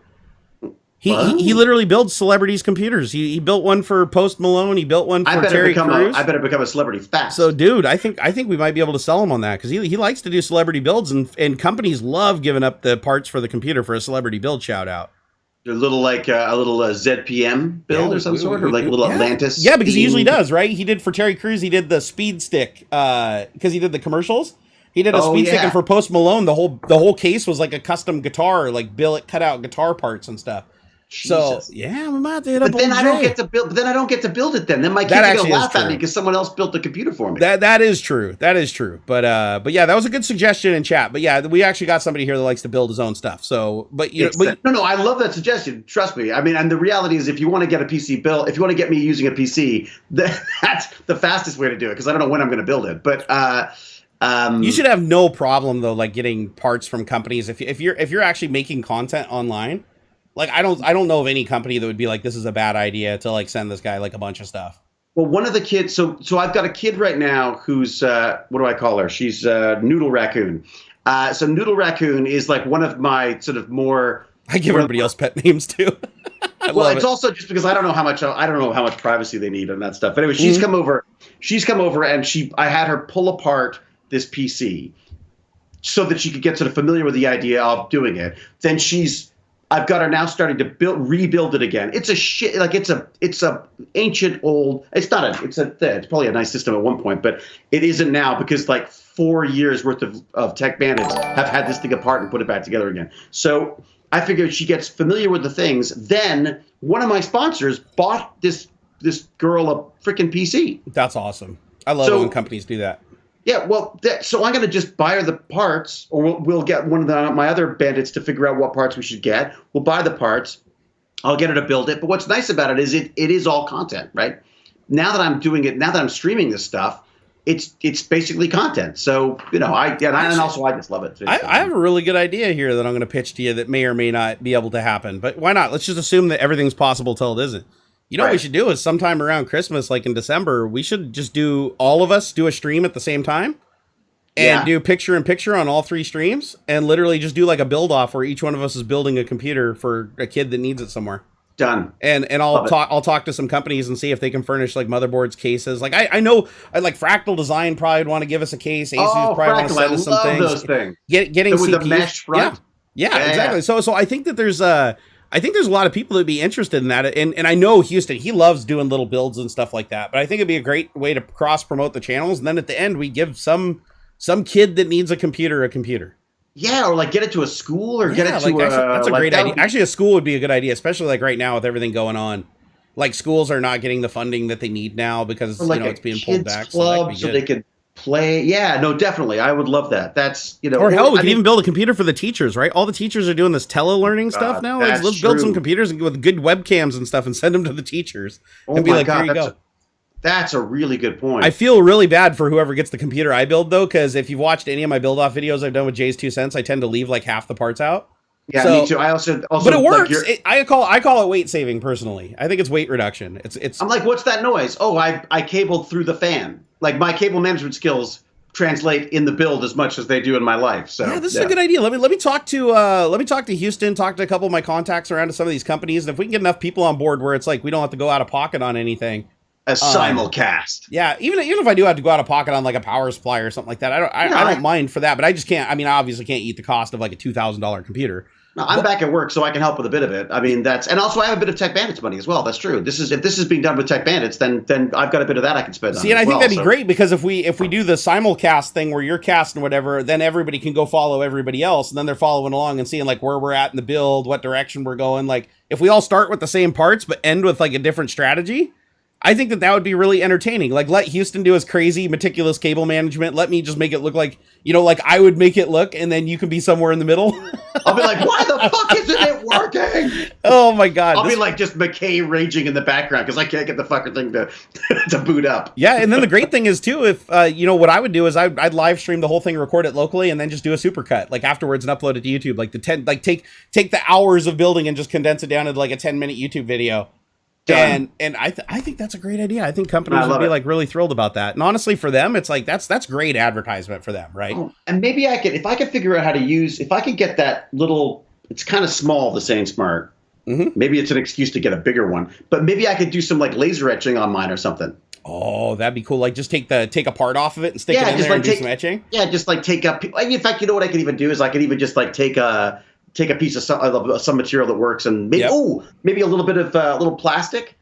He literally builds celebrities' computers. He built one for Post Malone. He built one for Terry Crews. I better become a celebrity fast. So, dude, I think we might be able to sell him on that because he likes to do celebrity builds, and companies love giving up the parts for the computer for a celebrity build shout out. A little ZPM build or some sort, or like a little Atlantis. Yeah, because he usually does, right? He did for Terry Crews. He did the speed stick because he did the commercials. He did a speed stick, and for Post Malone, the whole case was like a custom guitar, like billet cut out guitar parts and stuff. Jesus. So yeah, we might have to hit up. But then I don't get to build. But then I don't get to build it. Then my kids are gonna laugh at me because someone else built the computer for me. That is true. That is true. But yeah, that was a good suggestion in chat. But yeah, we actually got somebody here that likes to build his own stuff. So, no, I love that suggestion. Trust me. I mean, and the reality is, if you want to get a PC built, if you want to get me using a PC, that's the fastest way to do it because I don't know when I'm going to build it. But you should have no problem though, like getting parts from companies if you're actually making content online. Like I don't know of any company that would be like, this is a bad idea to like send this guy like a bunch of stuff. Well, one of the kids, so I've got a kid right now who's what do I call her? She's Noodle Raccoon. So Noodle Raccoon is like one of my sort of more. I give everybody else pet names too. Well, it's also just because I don't know how much privacy they need on that stuff. But anyway, she's come over. And I had her pull apart this PC so that she could get sort of familiar with the idea of doing it. Then I've got her now starting to rebuild it again. It's a shit, like it's a ancient old. It's probably a nice system at one point, but it isn't now because like 4 years worth of tech bandits have had this thing apart and put it back together again. So I figured she gets familiar with the things. Then one of my sponsors bought this girl a freaking PC. That's awesome. I love it when companies do that. Yeah, well, so I'm going to just buy her the parts, or we'll get one of my other bandits to figure out what parts we should get. We'll buy the parts. I'll get her to build it. But what's nice about it is it is all content, right? Now that I'm doing it, now that I'm streaming this stuff, it's basically content. So, I just love it. I have a really good idea here that I'm going to pitch to you that may or may not be able to happen. But why not? Let's just assume that everything's possible till it isn't. What we should do is sometime around Christmas, like in December, we should just all of us do a stream at the same time and do picture in picture on all 3 streams and literally just do like a build off where each one of us is building a computer for a kid that needs it somewhere. Done. And I'll talk to some companies and see if they can furnish like motherboards, cases. Like I know like Fractal Design probably would want to give us a case. Asus probably want to send us some things. Those things. Getting with CPUs. The mesh front. Yeah, exactly. So I think that there's a lot of people that'd be interested in that. And I know Houston, he loves doing little builds and stuff like that. But I think it'd be a great way to cross promote the channels. And then at the end, we give some kid that needs a computer. Yeah, or like get it to a school or get it to that's a great idea. Actually, a school would be a good idea, especially like right now with everything going on. Like schools are not getting the funding that they need now because it's being pulled back. Club, so they could play. Yeah, no, definitely. I would love that. That's or hell, we can even build a computer for the teachers, right? All the teachers are doing this telelearning stuff now. Let's build some computers with good webcams and stuff and send them to the teachers and be like, here you go. That's a really good point. I feel really bad for whoever gets the computer I build, though, because if you've watched any of my build-off videos I've done with Jay's 2 cents, I tend to leave like half the parts out. Yeah, so, me too. I also but it works. Like I call it weight saving personally. I think it's weight reduction. It's. I'm like, what's that noise? Oh, I cabled through the fan. Like my cable management skills translate in the build as much as they do in my life. So yeah, this is a good idea. Let me talk to Houston, talk to a couple of my contacts around to some of these companies, and if we can get enough people on board where it's like we don't have to go out of pocket on anything. A simulcast. Yeah, even if I do have to go out of pocket on like a power supply or something like that, I don't mind for that, but I just can't. I mean, I obviously can't eat the cost of like a $2,000 computer. No, I'm back at work, so I can help with a bit of it. I mean, and also I have a bit of Tech Bandits money as well. That's true. If this is being done with Tech Bandits, then I've got a bit of that I can spend on. See, and I think that'd be great because if we do the simulcast thing where you're casting whatever, then everybody can go follow everybody else, and then they're following along and seeing like where we're at in the build, what direction we're going. Like if we all start with the same parts but end with like a different strategy, I think that would be really entertaining. Like, let Houston do his crazy, meticulous cable management. Let me just make it look like, like I would make it look, and then you can be somewhere in the middle. I'll be like, why the fuck isn't it working? Oh, my God. I'll be like just McKay raging in the background because I can't get the fucking thing to boot up. Yeah, and then the great thing is, too, if, what I would do is I'd live stream the whole thing, record it locally, and then just do a supercut, like, afterwards and upload it to YouTube. Like, take the hours of building and just condense it down into, like, a 10-minute YouTube video. Done. And I think that's a great idea. I think companies would be like really thrilled about that. And honestly, for them, it's like that's great advertisement for them, right? Oh, and maybe if I could figure out how to if I could get that little, it's kind of small, the Saying Smart. Mm-hmm. Maybe it's an excuse to get a bigger one, but maybe I could do some like laser etching on mine or something. Oh, that'd be cool. Like just take a part off of it and stick it in there and do some etching. Yeah, just like take up. In fact, you know what I could even do is I could even just like take a piece of some material that works and maybe maybe a little bit of little plastic,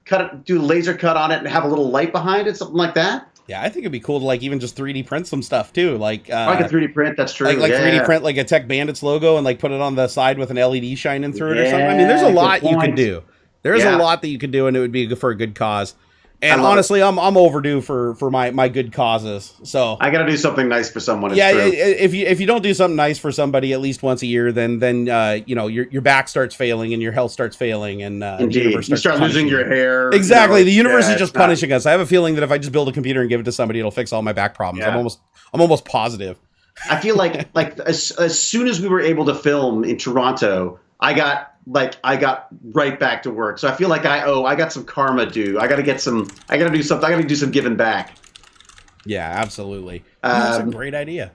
cut it, do a laser cut on it, and have a little light behind it, something like that. Yeah, I think it'd be cool to like even just 3D print some stuff too, like I could 3D print. That's true. Like 3D print like a Tech Bandits logo and like put it on the side with an LED shining through it or something. I mean, there's a lot you can do. There's a lot that you can do, and it would be for a good cause. And honestly, I'm overdue for my good causes. So I got to do something nice for someone. Yeah, if you don't do something nice for somebody at least once a year, then your back starts failing and your health starts failing, and the universe you start losing your hair. Exactly, the universe is just punishing us. I have a feeling that if I just build a computer and give it to somebody, it'll fix all my back problems. Yeah. I'm almost positive. I feel like as soon as we were able to film in Toronto, I got right back to work. So I feel like I got some karma due. I got to do something. I got to do some giving back. Yeah, absolutely. That's a great idea.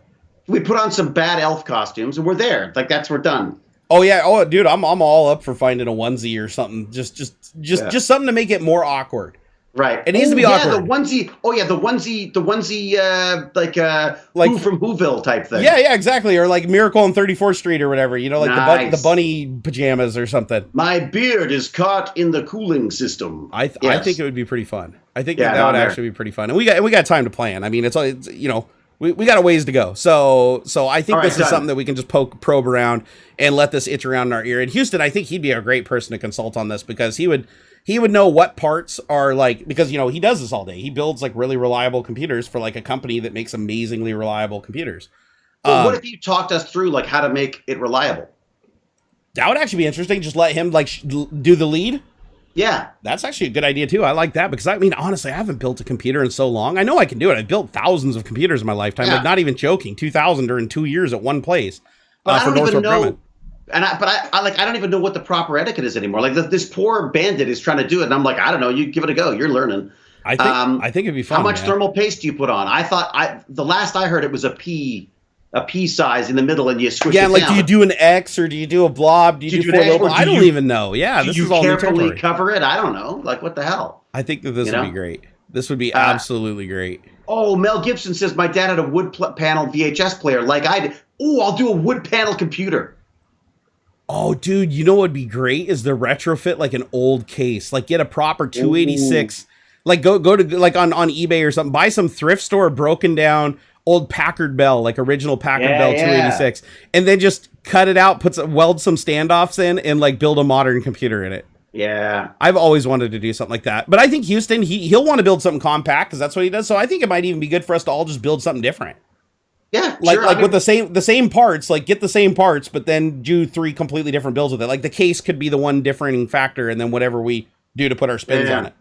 We put on some bad elf costumes and we're there. Like we're done. Oh yeah. Oh dude, I'm all up for finding a onesie or something. Just something to make it more awkward. Right. It needs to be awkward. The onesie. Oh yeah, the onesie. Like Who from Whoville type thing. Yeah, exactly. Or like Miracle on 34th Street or whatever. Like the bunny pajamas or something. My beard is caught in the cooling system. I think it would be pretty fun. I think that would actually be pretty fun. And we got time to plan. I mean, it's we got a ways to go. So I think this is something that we can just probe around and let this itch around in our ear. And Houston, I think he'd be a great person to consult on this because he would know what parts are like, because he does this all day. He builds like really reliable computers for like a company that makes amazingly reliable computers. Well, what if you talked us through like how to make it reliable? That would actually be interesting. Just let him like do the lead. Yeah, that's actually a good idea too. I like that because I mean, honestly, I haven't built a computer in so long. I know I can do it. I've built thousands of computers in my lifetime. Yeah. Like not even joking, 2,000 during 2 years at one place. But I don't even know. I don't even know what the proper etiquette is anymore. Like this poor bandit is trying to do it, and I'm like, I don't know. You give it a go. You're learning. I think it'd be fun. How much thermal paste do you put on? I thought the last I heard it was a pea size in the middle, and you squish it down. Yeah, like do you do an X or do you do a blob? Do you do four little? I don't even know. Yeah, this is all new territory. Do you carefully cover it? I don't know. Like what the hell? I think that this would be great. This would be absolutely great. Oh, Mel Gibson says my dad had a wood panel VHS player like I did. Oh, I'll do a wood panel computer. Oh, dude, you know what would be great is the retrofit like an old case. Like get a proper 286. Ooh. Like go to like on eBay or something. Buy some thrift store broken down old Packard Bell, like original Packard Bell 286, and then just cut it out, weld some standoffs in, and like build a modern computer in it. Yeah, I've always wanted to do something like that. But I think Houston, he'll want to build something compact because that's what he does. So I think it might even be good for us to all just build something different. Yeah, with the same parts, like get the same parts, but then do 3 completely different builds with it. Like the case could be the one differing factor, and then whatever we do to put our spins on it.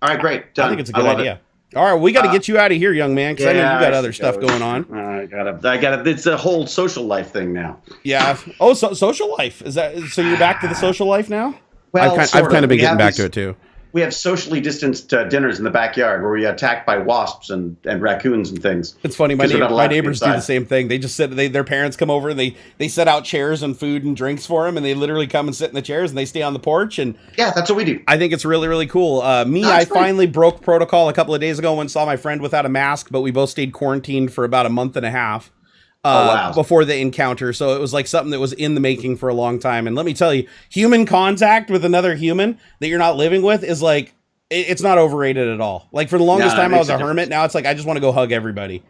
All right, great. Done. I think it's a good love idea. it. All right, we got to get you out of here, young man, because I know you got other stuff going on. I gotta. It's a whole social life thing now. Yeah. Oh, so social life is that? So you're back to the social life now? Well, I've kind of been getting back to it too. We have socially distanced dinners in the backyard where we get attacked by wasps and raccoons and things. It's funny. My neighbors do the same thing. They just sit. Their parents come over and they set out chairs and food and drinks for them, and they literally come and sit in the chairs and they stay on the porch. And yeah, that's what we do. I think it's really, really cool. I finally broke protocol a couple of days ago. Went and saw my friend without a mask, but we both stayed quarantined for about a month and a half. Before the encounter. So it was like something that was in the making for a long time. And let me tell you, human contact with another human that you're not living with is like, it's not overrated at all. Like for the longest time I was a hermit. Now it's like, I just want to go hug everybody.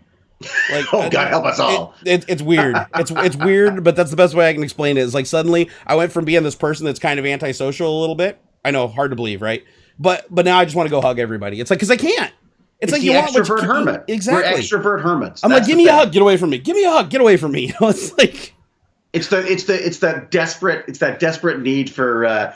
Like, oh God, help us all. It's weird. It's weird, but that's the best way I can explain it. Is like suddenly I went from being this person that's kind of antisocial a little bit. I know, hard to believe, right? But now I just want to go hug everybody. It's like, cause I can't. It's like the you want extrovert hermit. Exactly. We're extrovert hermits. I'm like, give me a hug, get away from me. Give me a hug, get away from me. You know, it's like it's that desperate need for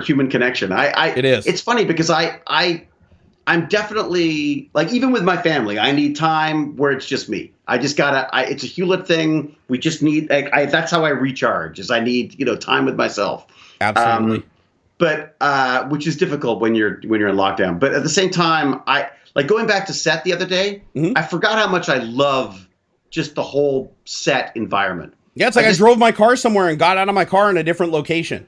human connection. It is. It's funny because I'm definitely like, even with my family, I need time where it's just me. I just gotta. It's a Hewlett thing. We just need. That's how I recharge. Is I need time with myself. Absolutely. But which is difficult when you're in lockdown. But at the same time, like going back to set the other day, I forgot how much I love just the whole set environment. Yeah, it's like I drove my car somewhere and got out of my car in a different location.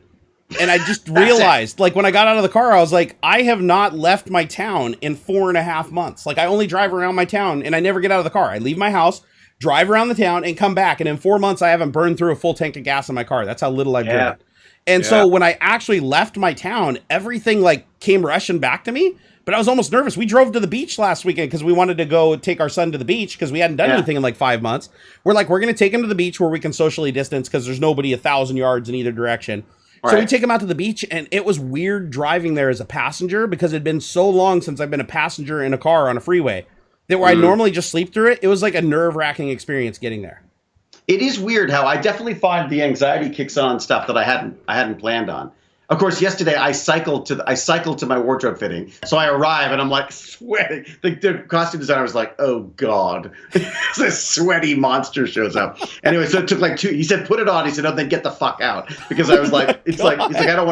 And I just realized, like when I got out of the car, I was like, I have not left my town in 4.5 months. Like I only drive around my town and I never get out of the car. I leave my house, drive around the town and come back. And in 4 months, I haven't burned through a full tank of gas in my car. That's how little I've driven. And so when I actually left my town, everything like came rushing back to me, but I was almost nervous. We drove to the beach last weekend because we wanted to go take our son to the beach because we hadn't done anything in like 5 months. We're like, we're going to take him to the beach where we can socially distance because there's nobody 1,000 yards in either direction. So we take him out to the beach, and it was weird driving there as a passenger because it'd been so long since I've been a passenger in a car on a freeway that where I normally just sleep through it. It was like a nerve-wracking experience getting there. It is weird how I definitely find the anxiety kicks on stuff that I hadn't planned on. Of course, yesterday I cycled to my wardrobe fitting. So I arrive and I'm like sweating. The costume designer was like, "Oh God," this sweaty monster shows up. Anyway, so it took like two. He said, "Put it on." He said, "No, then get the fuck out," because I was like, "It's like he's like I don't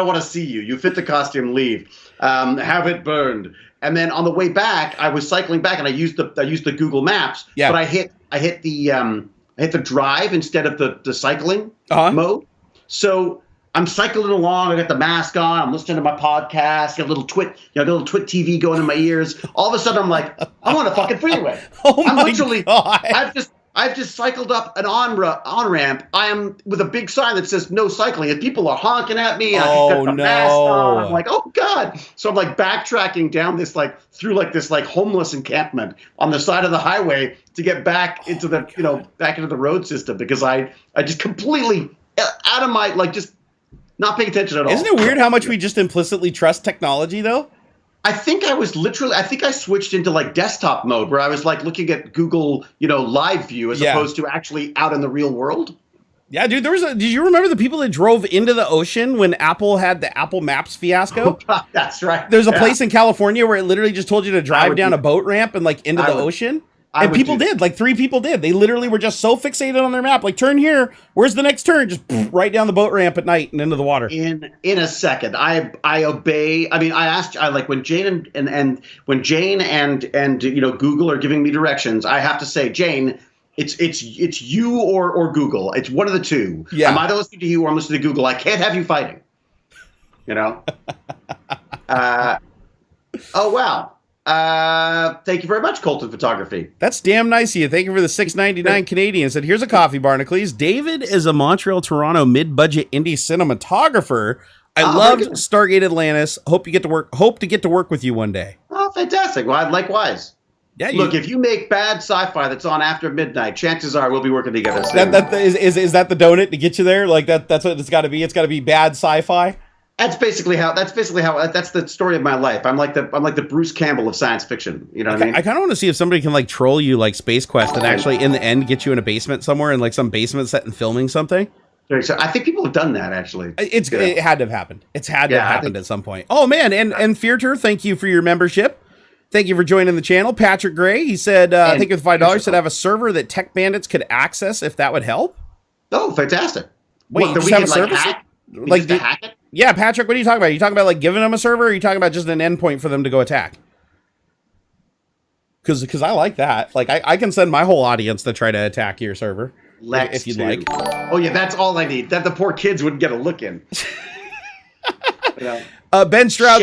want to see you. You fit the costume. Leave. Have it burned." And then on the way back, I was cycling back and I used the Google Maps. Yeah. But I hit the drive instead of the cycling mode. So I'm cycling along. I got the mask on. I'm listening to my podcast. Got a little twit TV going in my ears. All of a sudden, I'm like, I'm on a fucking freeway. I've just cycled up an on ramp. I am with a big sign that says no cycling, and people are honking at me. And I got the mask on. I'm like, oh God! So I'm like backtracking down this through this homeless encampment on the side of the highway to get back into back into the road system because I just completely out of my just not paying attention at all. Isn't it weird how much we just implicitly trust technology though? I think I switched into desktop mode where I was looking at Google, live view as opposed to actually out in the real world. Yeah, dude, did you remember the people that drove into the ocean when Apple had the Apple Maps fiasco? Oh, that's right. There's a place in California where it literally just told you to drive down a boat ramp and into the ocean. And people did. 3 people did. They literally were just so fixated on their map. Turn here. Where's the next turn? Just right down the boat ramp at night and into the water. In a second, I obey. I mean, when Jane and Google are giving me directions, I have to say, Jane, it's you or Google. It's one of the two. Yeah. I'm either listening to you or I'm listening to Google. I can't have you fighting. Oh wow. Thank you very much, Colton Photography. That's damn nice of you. Thank you for the $6.99 Canadian. Said, here's a coffee, Barnacules. David is a Montreal, Toronto mid-budget indie cinematographer. I loved Stargate Atlantis. Hope to get to work with you one day. Oh, fantastic. Well, likewise. Yeah. Look, if you make bad sci-fi that's on after midnight, chances are we'll be working together soon. Is that the donut to get you there? That's what it's got to be. It's got to be bad sci-fi. That's basically how. That's the story of my life. I'm like the Bruce Campbell of science fiction. You know what I mean? I kind of want to see if somebody can troll you like Space Quest and actually in the end get you in a basement somewhere in some basement set and filming something. So I think people have done that actually. It had to have happened. It's had to have I happened at some point. Oh man, and Fearter, thank you for your membership. Thank you for joining the channel. Patrick Gray, he said, thank you for $5. Said have a server that tech bandits could access if that would help. Oh, fantastic! Wait, you just have a service? Hack? Like hack it? Yeah, Patrick, what are you talking about? Are you talking about like giving them a server, or are you talking about just an endpoint for them to go attack? Because I like that. Like I can send my whole audience to try to attack your server. If you'd like. Oh yeah, that's all I need. That the poor kids wouldn't get a look in. Ben Stroud,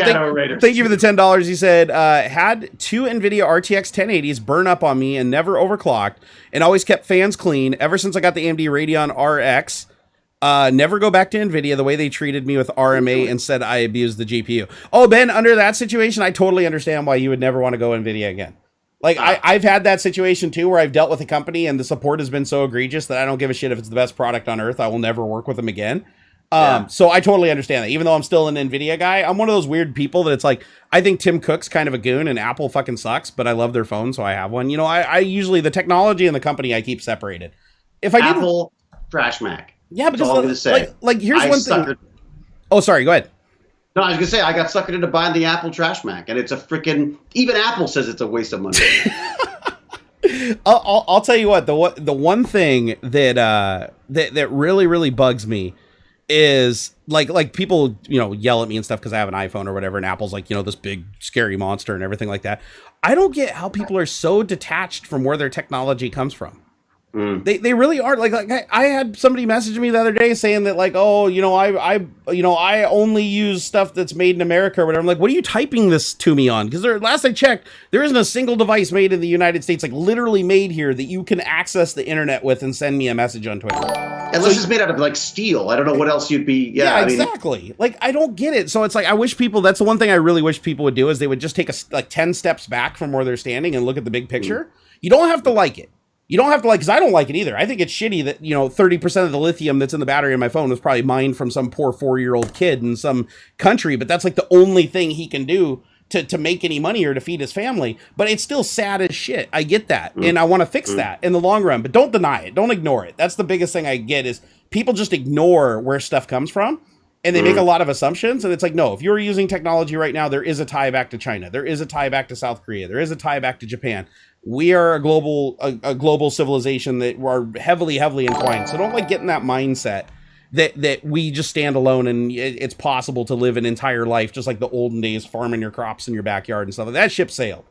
thank you for the $10. He said, had 2 Nvidia RTX 1080s burn up on me and never overclocked, and always kept fans clean ever since I got the AMD Radeon RX. Never go back to Nvidia the way they treated me with RMA and said I abused the GPU. Oh, Ben, under that situation, I totally understand why you would never want to go Nvidia again. Like, I've had that situation, too, where I've dealt with a company and the support has been so egregious that I don't give a shit if it's the best product on earth. I will never work with them again. So I totally understand that. Even though I'm still an Nvidia guy, I'm one of those weird people that it's like, I think Tim Cook's kind of a goon and Apple fucking sucks, but I love their phone, so I have one. You know, I usually, the technology and the company I keep separated. If I Apple, trash Mac. Yeah, because I'm gonna say. Like here's one thing. Oh, sorry, go ahead. No, I was gonna say I got suckered into buying the Apple trash Mac, and it's a freaking. Even Apple says it's a waste of money. I'll tell you what, the one thing that that really bugs me is like people, you know, yell at me and stuff because I have an iPhone or whatever, and Apple's like, you know, this big scary monster and everything like that. I don't get how people are so detached from where their technology comes from. They really are. Like I had somebody message me the other day saying that, like, oh, you know, I only use stuff that's made in America or whatever. I'm like, what are you typing this to me on? Because last I checked, there isn't a single device made in the United States, like literally made here, that you can access the internet with and send me a message on Twitter. Unless it's made out of like steel. I don't know what else you'd be. Yeah, exactly. Like, I don't get it. So it's like, I wish people, that's the one thing I really wish people would do, is they would just take like 10 steps back from where they're standing and look at the big picture. You don't have to like it. You don't have to like, because I don't like it either. I think it's shitty that, you know, 30% of the lithium that's in the battery in my phone was probably mined from some poor 4-year-old kid in some country, but that's like the only thing he can do to make any money or to feed his family. But it's still sad as shit. I get that. And I want to fix that in the long run, but don't deny it. Don't ignore it. That's the biggest thing I get, is people just ignore where stuff comes from. And they make a lot of assumptions, and it's like, no, if you're using technology right now, there is a tie back to China. There is a tie back to South Korea. There is a tie back to Japan. We are a global civilization that are heavily entwined. So don't like get in that mindset that we just stand alone and it's possible to live an entire life just like the olden days, farming your crops in your backyard and stuff. That ship sailed.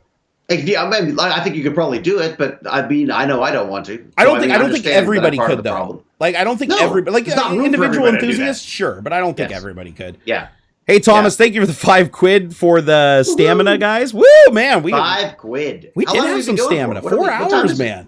Yeah, I think you could probably do it, but I mean, I know I don't want to. I don't think everybody could though. Problem. Like, I don't think everybody, like individual enthusiasts, sure, but I don't think everybody could. Yeah. Hey Thomas, thank you for the $5 for the stamina, guys. Woo, man, $5. We did have some stamina. 4 hours, man.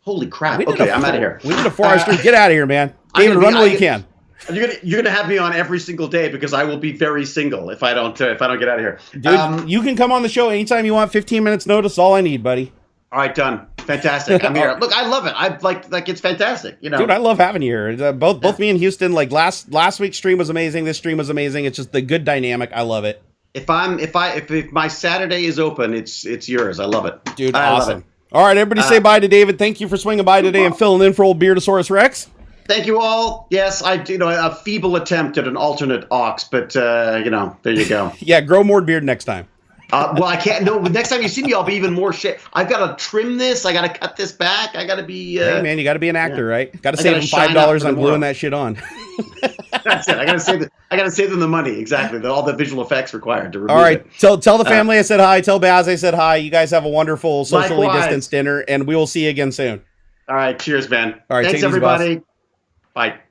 Holy crap! Okay, I'm out of here. We did a 4-hour stream. Get out of here, man. David, run while you can. You're gonna have me on every single day because I will be very single if I don't get out of here. Dude, you can come on the show anytime you want. 15 minutes notice, all I need, buddy. All right, done. Fantastic. I'm here. Look, I love it. I like it's fantastic. You know, dude, I love having you here. Both me and Houston. Like last week's stream was amazing. This stream was amazing. It's just the good dynamic. I love it. If my Saturday is open, it's yours. I love it, dude. Awesome. All right, everybody, say bye to David. Thank you for swinging by today and filling in for old Beardosaurus Rex. Thank you all. Yes, a feeble attempt at an alternate aux, but there you go. Yeah, grow more beard next time. Well, I can't. No, next time you see me, I'll be even more shit. I've got to trim this. I got to cut this back. I got to be. Hey man, you got to be an actor, right? Got to save them $5 on gluing that shit on. That's it. I got to save them the money. Exactly. All the visual effects required to remove all right. it. Tell the family I said hi. Tell Baz I said hi. You guys have a wonderful socially distanced dinner, and we will see you again soon. All right. Cheers, man. All right. Thanks, everybody. Bye.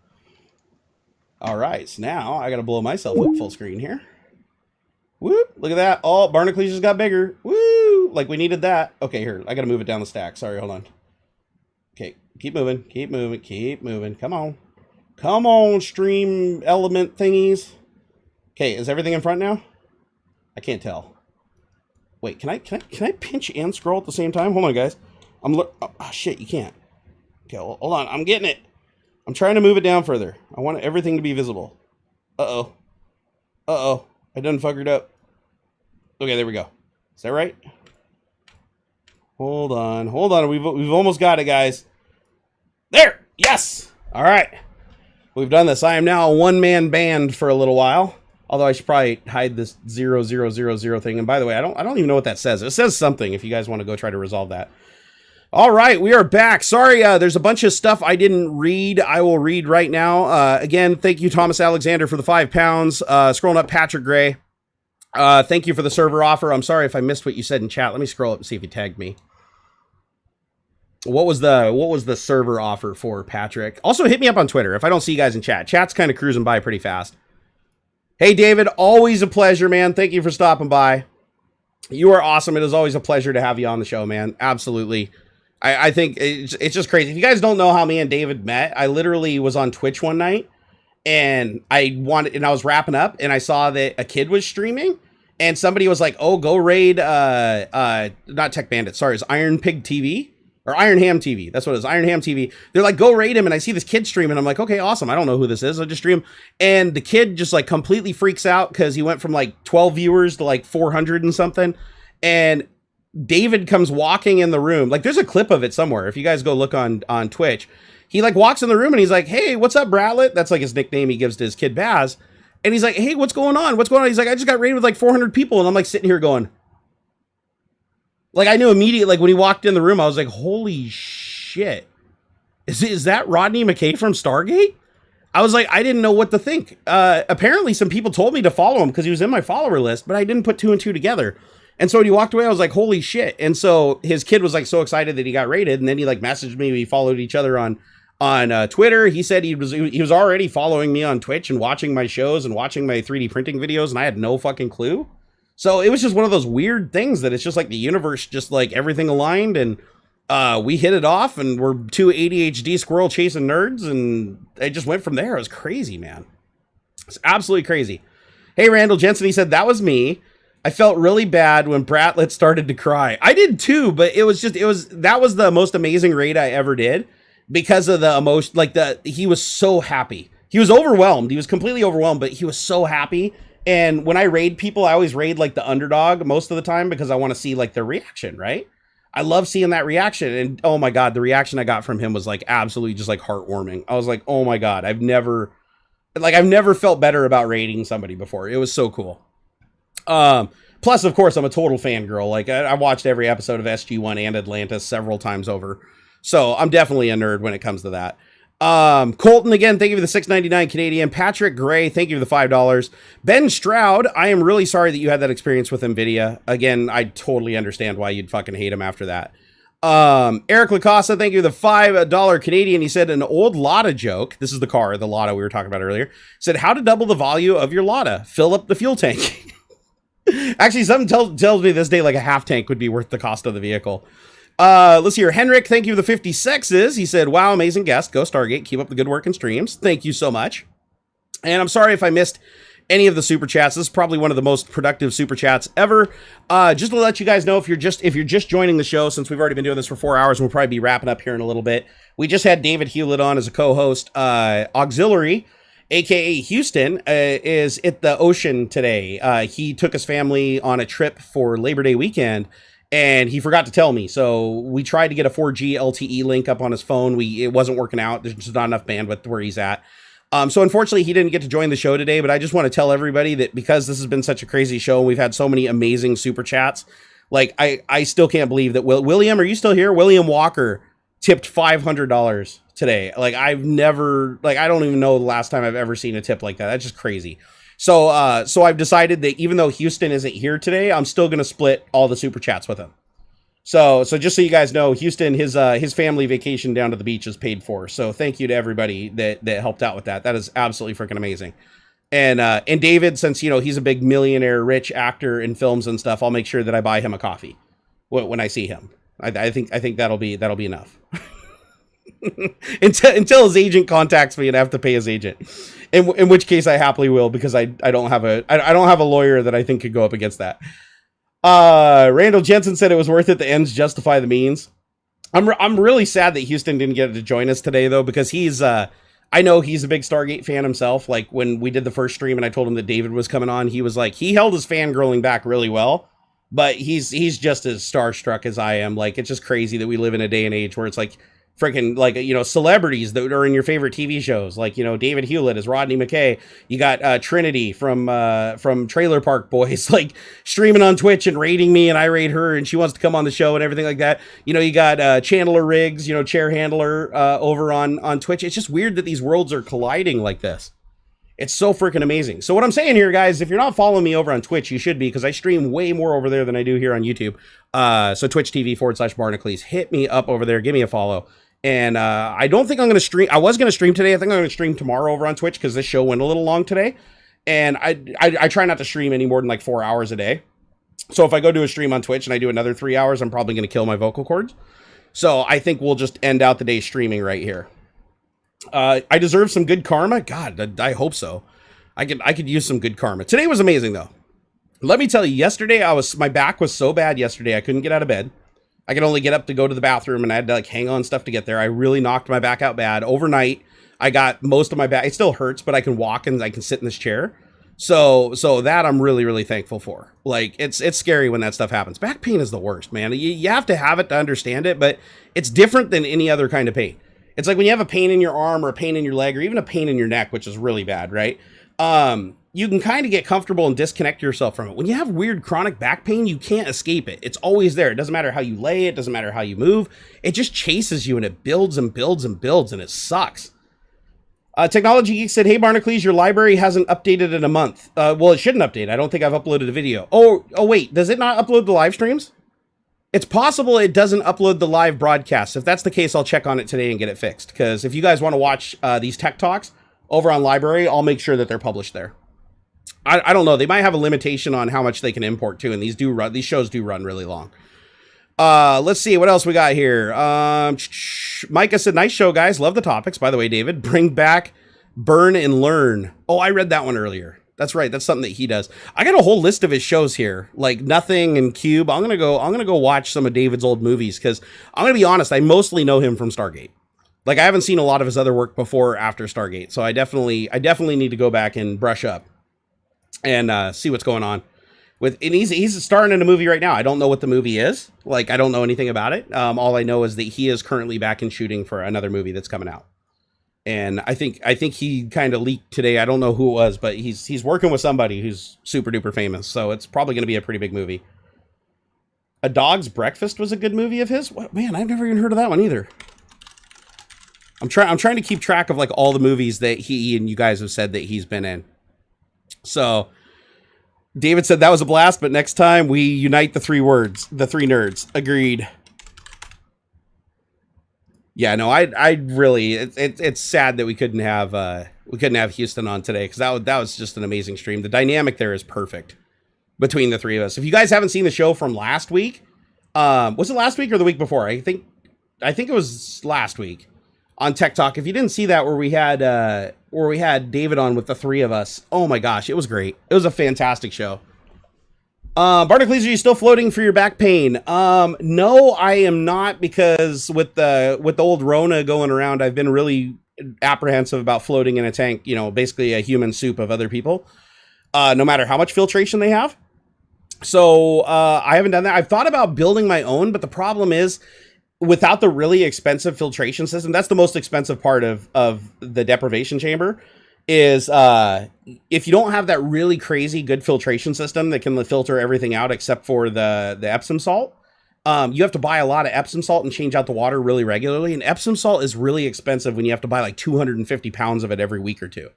All right. So now I got to blow myself up full screen here. Whoop, look at that. Oh, Barnacules just got bigger. Woo, like we needed that. Okay, here, I got to move it down the stack. Sorry, hold on. Okay, keep moving. Come on, stream element thingies. Okay, is everything in front now? I can't tell. Wait, can I pinch and scroll at the same time? Hold on, guys. Oh, shit, you can't. Okay, hold on. I'm getting it. I'm trying to move it down further. I want everything to be visible. Uh-oh. I done fuckered up. Okay, there we go. Is that right? Hold on. We've almost got it, guys. There. Yes. All right. We've done this. I am now a one-man band for a little while. Although I should probably hide this 0000 thing. And by the way, I don't even know what that says. It says something if you guys want to go try to resolve that. All right, we are back. Sorry, there's a bunch of stuff I didn't read. I will read right now. Again, thank you, Thomas Alexander, for the £5. Scrolling up, Patrick Gray. Thank you for the server offer. I'm sorry if I missed what you said in chat. Let me scroll up and see if you tagged me. What was the server offer for, Patrick? Also, hit me up on Twitter if I don't see you guys in chat. Chat's kind of cruising by pretty fast. Hey, David, always a pleasure, man. Thank you for stopping by. You are awesome. It is always a pleasure to have you on the show, man. Absolutely. I think it's just crazy. If you guys don't know how me and David met, I literally was on Twitch one night and I was wrapping up and I saw that a kid was streaming and somebody was like, oh, go raid, not Tech Bandits. Sorry, it's Iron Pig TV. Or Iron Ham TV. That's what it is. Iron Ham TV. They're like, go raid him. And I see this kid streaming. I'm like, okay, awesome. I don't know who this is. I just stream. And the kid just like completely freaks out because he went from like 12 viewers to like 400 and something. And David comes walking in the room. Like there's a clip of it somewhere. If you guys go look on Twitch, he like walks in the room and he's like, hey, what's up, Bradlett? That's like his nickname he gives to his kid Baz. And he's like, hey, what's going on? What's going on? He's like, I just got raided with like 400 people. And I'm like sitting here going, like, I knew immediately, like, when he walked in the room, I was like, holy shit. Is that Rodney McKay from Stargate? I was like, I didn't know what to think. Apparently, some people told me to follow him because he was in my follower list, but I didn't put two and two together. And so when he walked away, I was like, holy shit. And so his kid was, like, so excited that he got raided, and then he, like, messaged me. We followed each other on Twitter. He said he was already following me on Twitch and watching my shows and watching my 3D printing videos, and I had no fucking clue. So it was just one of those weird things that it's just like the universe, just like everything aligned and we hit it off and we're two ADHD squirrel chasing nerds and it just went from there. It was crazy, man. It's absolutely crazy. Hey, Randall Jensen, he said, that was me. I felt really bad when Bratlett started to cry. I did too, but that was the most amazing raid I ever did because of the emotion. Like he was so happy. He was overwhelmed. He was completely overwhelmed, but he was so happy. And when I raid people, I always raid like the underdog most of the time because I want to see like their reaction, right? I love seeing that reaction. And oh my God, the reaction I got from him was like absolutely just like heartwarming. I was like, oh my God, I've never felt better about raiding somebody before. It was so cool. Plus, of course, I'm a total fangirl. Like I watched every episode of SG-1 and Atlantis several times over. So I'm definitely a nerd when it comes to that. Colton, again, thank you for the $6.99 Canadian. Patrick Gray, thank you for the $5. Ben Stroud, I am really sorry that you had that experience with Nvidia. Again, I totally understand why you'd fucking hate him after that. Eric Lacosta, thank you for the $5 Canadian. He said an old Lotta joke. This is the car, the Lotta we were talking about earlier. Said how to double the value of your Lotta. Fill up the fuel tank. Actually, something tells me this day like a half tank would be worth the cost of the vehicle. Let's see here. Henrik, thank you for the 56s. He said, wow, amazing guest. Go Stargate. Keep up the good work and streams. Thank you so much. And I'm sorry if I missed any of the super chats. This is probably one of the most productive super chats ever. Just to let you guys know, if you're just joining the show, since we've already been doing this for 4 hours, and we'll probably be wrapping up here in a little bit. We just had David Hewlett on as a co-host. AuxxZillary, aka Houston, is at the ocean today. He took his family on a trip for Labor Day weekend. And he forgot to tell me, so we tried to get a 4G LTE link up on his phone. It wasn't working out. There's just not enough bandwidth where he's at. So unfortunately, he didn't get to join the show today, but I just want to tell everybody that because this has been such a crazy show, and we've had so many amazing super chats, like, I still can't believe that William, are you still here? William Walker tipped $500 today. Like, I don't even know the last time I've ever seen a tip like that. That's just crazy. So I've decided that even though Houston isn't here today, I'm still going to split all the super chats with him. So just so you guys know, Houston, his family vacation down to the beach is paid for. So thank you to everybody that helped out with that. That is absolutely freaking amazing. And David, since, you know, he's a big millionaire, rich actor in films and stuff, I'll make sure that I buy him a coffee when I see him. I think that'll be enough. until his agent contacts me and I have to pay his agent, in which case I happily will, because I don't have a lawyer that I think could go up against that. Randall Jensen said it was worth it. The ends justify the means. I'm really sad that Houston didn't get to join us today though, because he's I know he's a big Stargate fan himself. Like when we did the first stream and I told him that David was coming on, he was like, he held his fangirling back really well, but he's just as starstruck as I am. Like, it's just crazy that we live in a day and age where it's like freaking like, celebrities that are in your favorite TV shows, like, David Hewlett as Rodney McKay. You got Trinity from Trailer Park Boys, like streaming on Twitch and rating me, and I rate her, and she wants to come on the show and everything like that. You got Chandler Riggs, chair handler over on Twitch. It's just weird that these worlds are colliding like this. It's so freaking amazing. So what I'm saying here, guys, if you're not following me over on Twitch, you should be, because I stream way more over there than I do here on YouTube. So Twitch TV/Barnacules. Hit me up over there. Give me a follow. And I don't think I'm going to stream. I was going to stream today. I think I'm going to stream tomorrow over on Twitch, because this show went a little long today. And I try not to stream any more than like 4 hours a day. So if I go do a stream on Twitch and I do another 3 hours, I'm probably going to kill my vocal cords. So I think we'll just end out the day streaming right here. I deserve some good karma. God, I hope so. I could use some good karma. Today was amazing though. Let me tell you, yesterday my back was so bad yesterday. I couldn't get out of bed. I could only get up to go to the bathroom, and I had to like hang on stuff to get there. I really knocked my back out bad. Overnight, I got most of my back. It still hurts, but I can walk and I can sit in this chair. So that I'm really, really thankful for. Like, it's scary when that stuff happens. Back pain is the worst, man. You have to have it to understand it, but it's different than any other kind of pain. It's like when you have a pain in your arm or a pain in your leg or even a pain in your neck, which is really bad, right? You can kind of get comfortable and disconnect yourself from it. When you have weird chronic back pain, you can't escape it. It's always there. It doesn't matter how you lay, it doesn't matter how you move. It just chases you, and it builds and builds and builds, and it sucks. Technology Geek said, hey, Barnacules, your library hasn't updated in a month. Well, it shouldn't update. I don't think I've uploaded a video. Oh, wait, does it not upload the live streams? It's possible it doesn't upload the live broadcasts. If that's the case, I'll check on it today and get it fixed. Because if you guys want to watch these tech talks over on library, I'll make sure that they're published there. I don't know. They might have a limitation on how much they can import too, and these shows do run really long. Let's see what else we got here. Micah said, nice show, guys. Love the topics. By the way, David, bring back Burn and Learn. Oh, I read that one earlier. That's right. That's something that he does. I got a whole list of his shows here, like Nothing and Cube. I'm gonna go watch some of David's old movies, because I'm gonna be honest, I mostly know him from Stargate. Like, I haven't seen a lot of his other work before or after Stargate, so I definitely need to go back and brush up and see what's going on. And he's starring in a movie right now. I don't know what the movie is. Like, I don't know anything about it. All I know is that he is currently back in shooting for another movie that's coming out. And I think he kind of leaked today. I don't know who it was, but he's working with somebody who's super duper famous. So it's probably going to be a pretty big movie. A Dog's Breakfast was a good movie of his. What, man, I've never even heard of that one either. I'm trying to keep track of like all the movies that he and you guys have said that he's been in. So David said that was a blast, but next time we unite the three nerds. Agreed. Yeah, no, I really, it's sad that we couldn't have Houston on today, because that was just an amazing stream. The dynamic there is perfect between the three of us. If you guys haven't seen the show from last week, was it last week or the week before? I think it was last week on TechTalk. If you didn't see that, where we had David on with the three of us, oh my gosh, it was great. It was a fantastic show. Barnacules, are you still floating for your back pain? No, I am not, because with the old Rona going around, I've been really apprehensive about floating in a tank, basically a human soup of other people, no matter how much filtration they have. So, I haven't done that. I've thought about building my own, but the problem is, without the really expensive filtration system, that's the most expensive part of the deprivation chamber, is if you don't have that really crazy good filtration system that can filter everything out except for the Epsom salt, you have to buy a lot of Epsom salt and change out the water really regularly. And Epsom salt is really expensive when you have to buy like 250 pounds of it every week or two.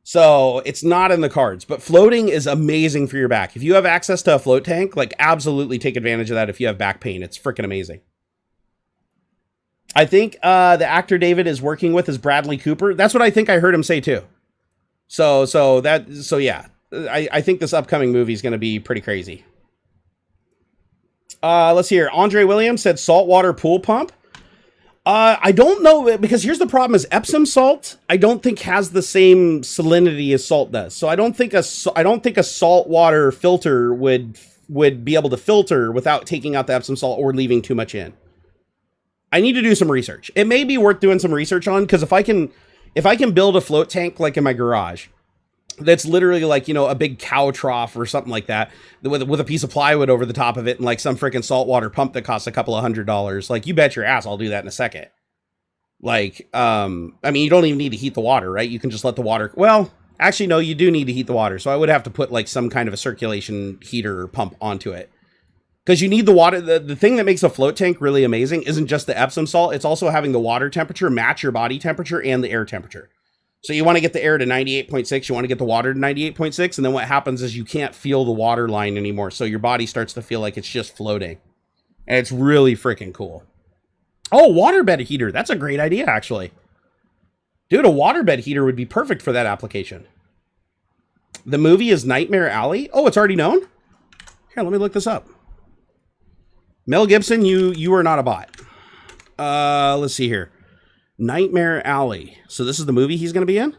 So it's not in the cards, but floating is amazing for your back. If you have access to a float tank, like, absolutely take advantage of that if you have back pain. It's freaking amazing. I think the actor David is working with is Bradley Cooper. That's what I think I heard him say too. So yeah, I think this upcoming movie is going to be pretty crazy. Let's see here. Andre Williams said saltwater pool pump. I don't know, because here's the problem: is Epsom salt I don't think has the same salinity as salt does. So I don't think a saltwater filter would be able to filter without taking out the Epsom salt or leaving too much in. I need to do some research. It may be worth doing some research on, because if I can build a float tank like in my garage, that's literally like, a big cow trough or something like that, with a piece of plywood over the top of it and like some freaking saltwater pump that costs $200, like, you bet your ass I'll do that in a second. Like, I mean, you don't even need to heat the water, right? You can just let the water, well, actually, no, you do need to heat the water. So I would have to put like some kind of a circulation heater or pump onto it. Because you need the water. The thing that makes a float tank really amazing isn't just the Epsom salt. It's also having the water temperature match your body temperature and the air temperature. So you want to get the air to 98.6. You want to get the water to 98.6. And then what happens is you can't feel the water line anymore. So your body starts to feel like it's just floating. And it's really freaking cool. Oh, waterbed heater. That's a great idea, actually. Dude, a waterbed heater would be perfect for that application. The movie is Nightmare Alley. Oh, it's already known? Here, let me look this up. Mel Gibson, you are not a bot. Let's see here. Nightmare Alley. So this is the movie he's going to be in?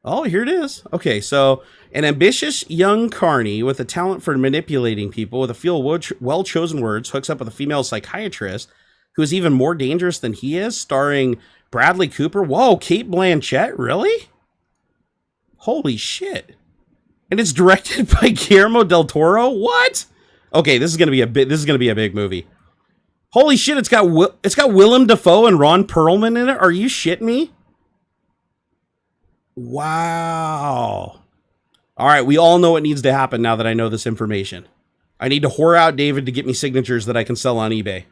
Oh, here it is. Okay, so an ambitious young carny with a talent for manipulating people with a few well-chosen words hooks up with a female psychiatrist who is even more dangerous than he is, starring Bradley Cooper. Whoa, Cate Blanchett? Really? Holy shit. And it's directed by Guillermo del Toro? What? Okay, this is going to be a big movie. Holy shit, it's got Willem Dafoe and Ron Perlman in it. Are you shitting me? Wow. All right, we all know what needs to happen now that I know this information. I need to whore out David to get me signatures that I can sell on eBay.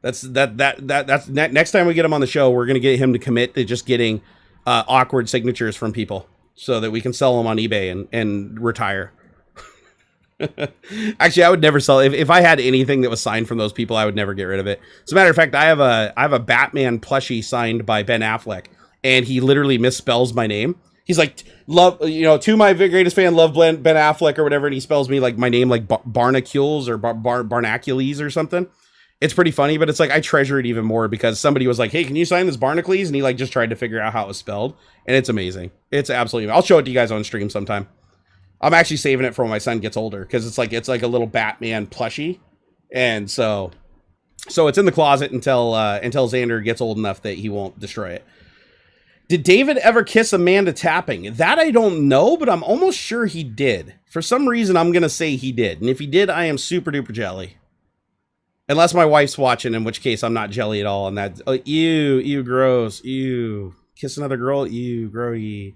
That's next time we get him on the show, we're going to get him to commit to just getting awkward signatures from people so that we can sell them on eBay and retire. Actually, I would never sell if I had anything that was signed from those people. I would never get rid of it. As a matter of fact, I have a Batman plushie signed by Ben Affleck, and he literally misspells my name. He's like, love, to my greatest fan, love Ben Affleck or whatever, and he spells me like my name like Barnacules or Barnacules or something. It's pretty funny, but it's like I treasure it even more because somebody was like, "Hey, can you sign this Barnacules?" And he like just tried to figure out how it was spelled, and it's amazing. It's absolutely. I'll show it to you guys on stream sometime. I'm actually saving it for when my son gets older because it's like a little Batman plushie, and so it's in the closet until Xander gets old enough that he won't destroy it. Did David ever kiss Amanda Tapping? That I don't know, but I'm almost sure he did. For some reason, I'm gonna say he did, and if he did, I am super duper jelly. Unless my wife's watching, in which case I'm not jelly at all. And that, oh, ew, gross, ew. Kiss another girl, ew, grody.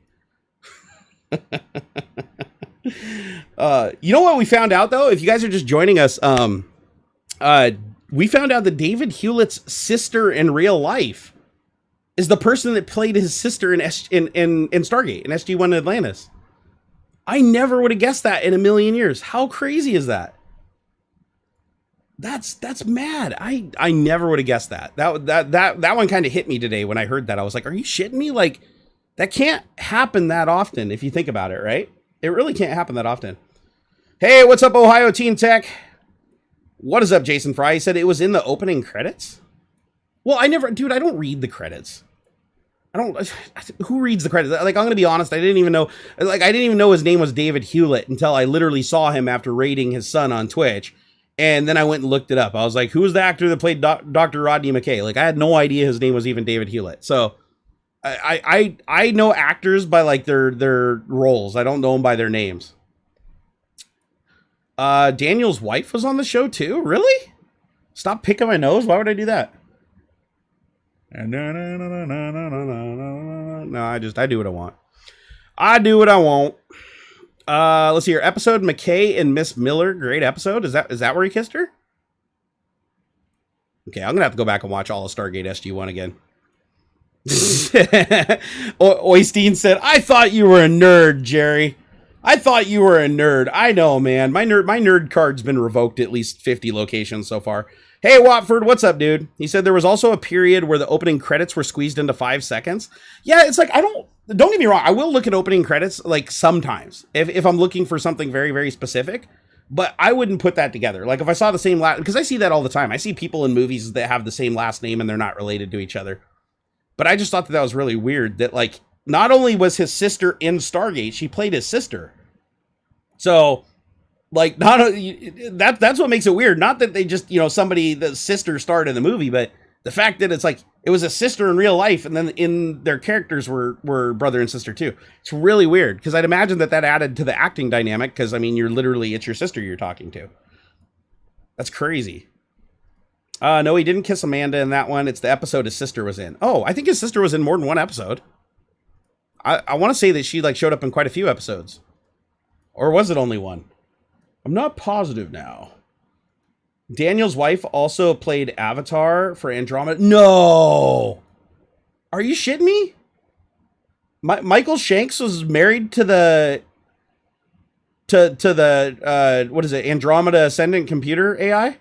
You know what we found out though? If you guys are just joining us, we found out that David Hewlett's sister in real life is the person that played his sister in Stargate, in SG-1 Atlantis. I never would have guessed that in a million years. How crazy is that? That's mad. I never would have guessed that. That one kind of hit me today when I heard that. I was like, are you shitting me? Like, that can't happen that often if you think about it, right? It really can't happen that often. Hey, what's up, Ohio Teen Tech? What is up, Jason Fry? He said it was in the opening credits. Well, I don't read the credits. Who reads the credits? Like, I'm going to be honest. I didn't even know his name was David Hewlett until I literally saw him after raiding his son on Twitch. And then I went and looked it up. I was like, who was the actor that played Dr. Rodney McKay? Like, I had no idea his name was even David Hewlett. So I know actors by like their roles. I don't know them by their names. Daniel's wife was on the show too? Really? Stop picking my nose. Why would I do that? No, I do what I want. I do what I want. Let's see here. Episode McKay and Miss Miller. Great episode. Is that where he kissed her? Okay, I'm gonna have to go back and watch all of Stargate SG-1 again. Oystein said, I thought you were a nerd, Jerry. I thought you were a nerd. I know, man. My nerd card's been revoked at least 50 locations so far. Hey, Watford, what's up, dude? He said there was also a period where the opening credits were squeezed into 5 seconds. Yeah, it's like, don't get me wrong. I will look at opening credits like sometimes if I'm looking for something very, very specific, but I wouldn't put that together. Like if I saw the same because I see that all the time. I see people in movies that have the same last name and they're not related to each other. But I just thought that was really weird that like, not only was his sister in Stargate, she played his sister. So like, that's what makes it weird. Not that they just, the sister starred in the movie, but the fact that it's like, it was a sister in real life, and then in their characters were brother and sister too. It's really weird, because I'd imagine that added to the acting dynamic, because, I mean, it's your sister you're talking to. That's crazy. No, he didn't kiss Amanda in that one. It's the episode his sister was in. Oh, I think his sister was in more than one episode. I want to say that she like showed up in quite a few episodes. Or was it only one? I'm not positive now. Daniel's wife also played Avatar for Andromeda. No! Are you shitting me? Michael Shanks was married to the what is it, Andromeda Ascendant computer AI?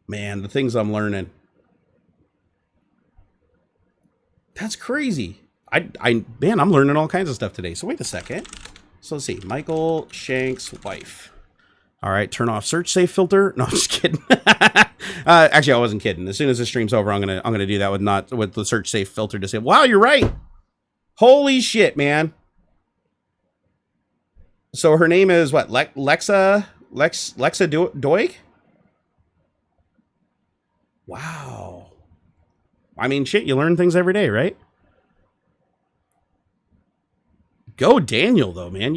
Man, the things I'm learning. That's crazy. Man, I'm learning all kinds of stuff today. So wait a second. So let's see. Michael Shanks' wife. All right, turn off search safe filter. No, I'm just kidding. Actually, I wasn't kidding. As soon as the stream's over, I'm gonna do that with the search safe filter to say, wow, you're right. Holy shit, man. So her name is what? Lexa Doig? Wow. I mean, shit, you learn things every day, right? Go Daniel, though, man.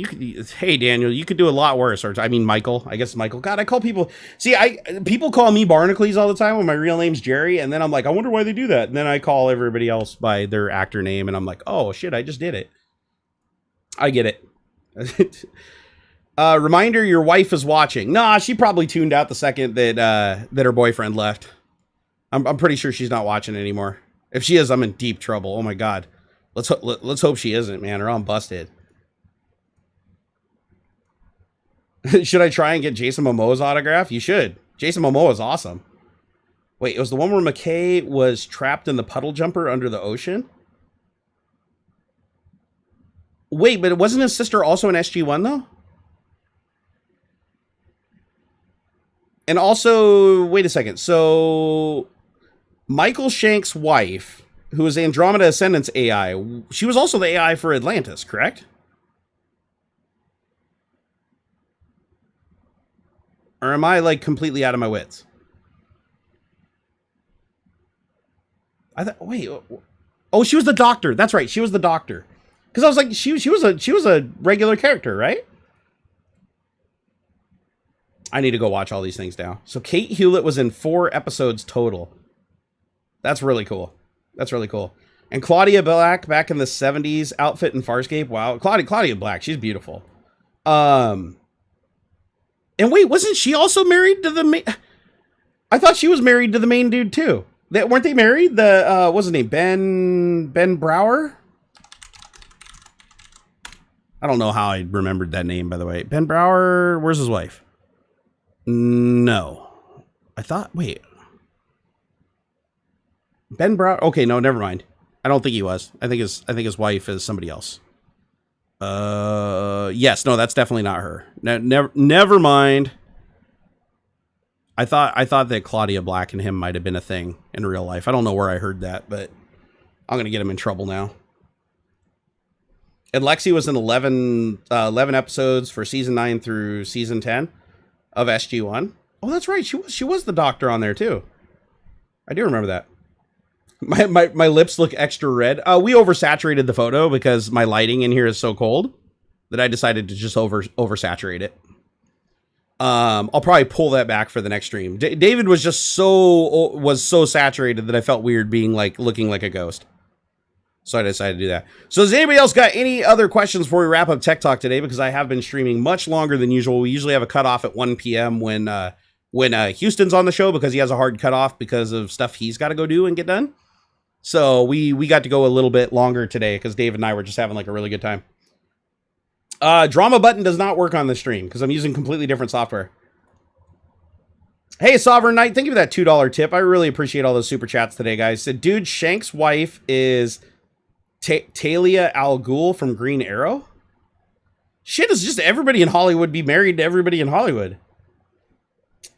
Hey, Daniel, you could do a lot worse. Or I mean, Michael. I guess Michael. God, I call people... See, people call me Barnacules all the time when my real name's Jerry, and then I'm like, I wonder why they do that. And then I call everybody else by their actor name, and I'm like, oh, shit, I just did it. I get it. Reminder, your wife is watching. Nah, she probably tuned out the second that her boyfriend left. I'm pretty sure she's not watching anymore. If she is, I'm in deep trouble. Oh, my God. Let's hope she isn't, man, or I'm busted. Should I try and get Jason Momoa's autograph? You should. Jason Momoa is awesome. Wait, it was the one where McKay was trapped in the puddle jumper under the ocean? Wait, but wasn't his sister also an SG-1, though? And also, wait a second. So, Michael Shanks' wife... who was Andromeda Ascendant's AI, she was also the AI for Atlantis, correct? Or am I, like, completely out of my wits? I thought, wait, oh, she was the doctor. That's right, she was the doctor. Because I was like, she was a regular character, right? I need to go watch all these things now. So Kate Hewlett was in 4 episodes total. That's really cool. That's really cool. And Claudia Black back in the 70s outfit in Farscape. Wow. Claudia Black. She's beautiful. And wait, wasn't she also married to the main... I thought she was married to the main dude too. Weren't they married? What's his name? Ben Brower? I don't know how I remembered that name, by the way. Ben Brower, where's his wife? No. I thought, wait. Ben Brown. Okay, no, never mind. I don't think he was. I think his wife is somebody else. Yes, no, that's definitely not her. Never mind. I thought that Claudia Black and him might have been a thing in real life. I don't know where I heard that, but I'm gonna get him in trouble now. And Lexi was in 11 episodes for season 9 through season 10 of SG-1. Oh, that's right. She was the doctor on there too. I do remember that. My lips look extra red. We oversaturated the photo because my lighting in here is so cold that I decided to just oversaturate it. I'll probably pull that back for the next stream. David was just so saturated that I felt weird being like looking like a ghost. So I decided to do that. So has anybody else got any other questions before we wrap up Tech Talk today? Because I have been streaming much longer than usual. We usually have a cutoff at 1 p.m. when Houston's on the show because he has a hard cutoff because of stuff he's got to go do and get done. So we got to go a little bit longer today because Dave and I were just having like a really good time. Drama button does not work on the stream because I'm using completely different software. Hey, Sovereign Knight, thank you for that $2 tip. I really appreciate all those super chats today, guys. Said, dude, Shank's wife is Talia Al Ghul from Green Arrow. Shit, is just everybody in Hollywood be married to everybody in Hollywood.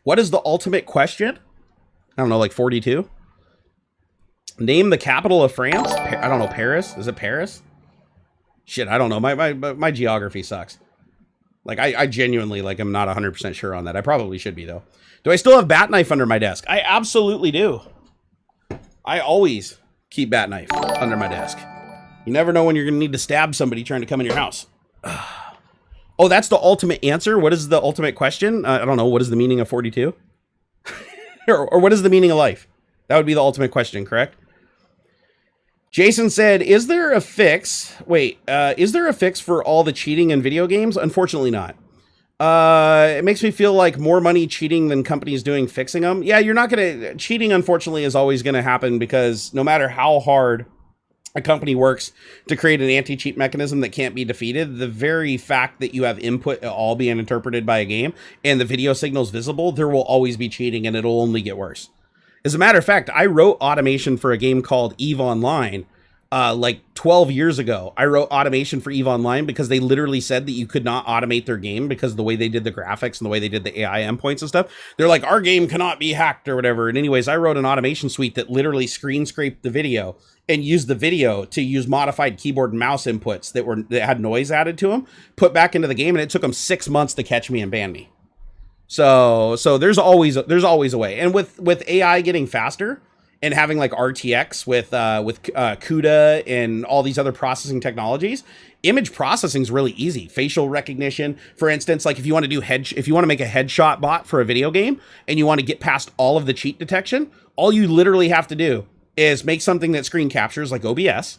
What is the ultimate question? I don't know, like 42? Name the capital of France. I don't know, Paris. Is it Paris? Shit, I don't know. My geography sucks. Like, I genuinely, like, I'm not 100% sure on that. I probably should be, though. Do I still have bat knife under my desk? I absolutely do. I always keep bat knife under my desk. You never know when you're going to need to stab somebody trying to come in your house. Oh, that's the ultimate answer? What is the ultimate question? I don't know. What is the meaning of 42? or what is the meaning of life? That would be the ultimate question, correct? Jason said, is there a fix? Is there a fix for all the cheating in video games? Unfortunately not. It makes me feel like more money cheating than companies doing fixing them. Yeah, cheating, unfortunately, is always going to happen because no matter how hard a company works to create an anti-cheat mechanism that can't be defeated, the very fact that you have input all being interpreted by a game and the video signal's visible, there will always be cheating and it'll only get worse. As a matter of fact, I wrote automation for a game called EVE Online like 12 years ago. I wrote automation for EVE Online because they literally said that you could not automate their game because of the way they did the graphics and the way they did the AI endpoints and stuff. They're like, our game cannot be hacked or whatever. And anyways, I wrote an automation suite that literally screen scraped the video and used the video to use modified keyboard and mouse inputs that had noise added to them, put back into the game, and it took them 6 months to catch me and ban me. So there's always a way. And with AI getting faster and having like RTX with CUDA and all these other processing technologies, image processing is really easy. Facial recognition, for instance, like if you want to make a headshot bot for a video game and you want to get past all of the cheat detection, all you literally have to do is make something that screen captures like OBS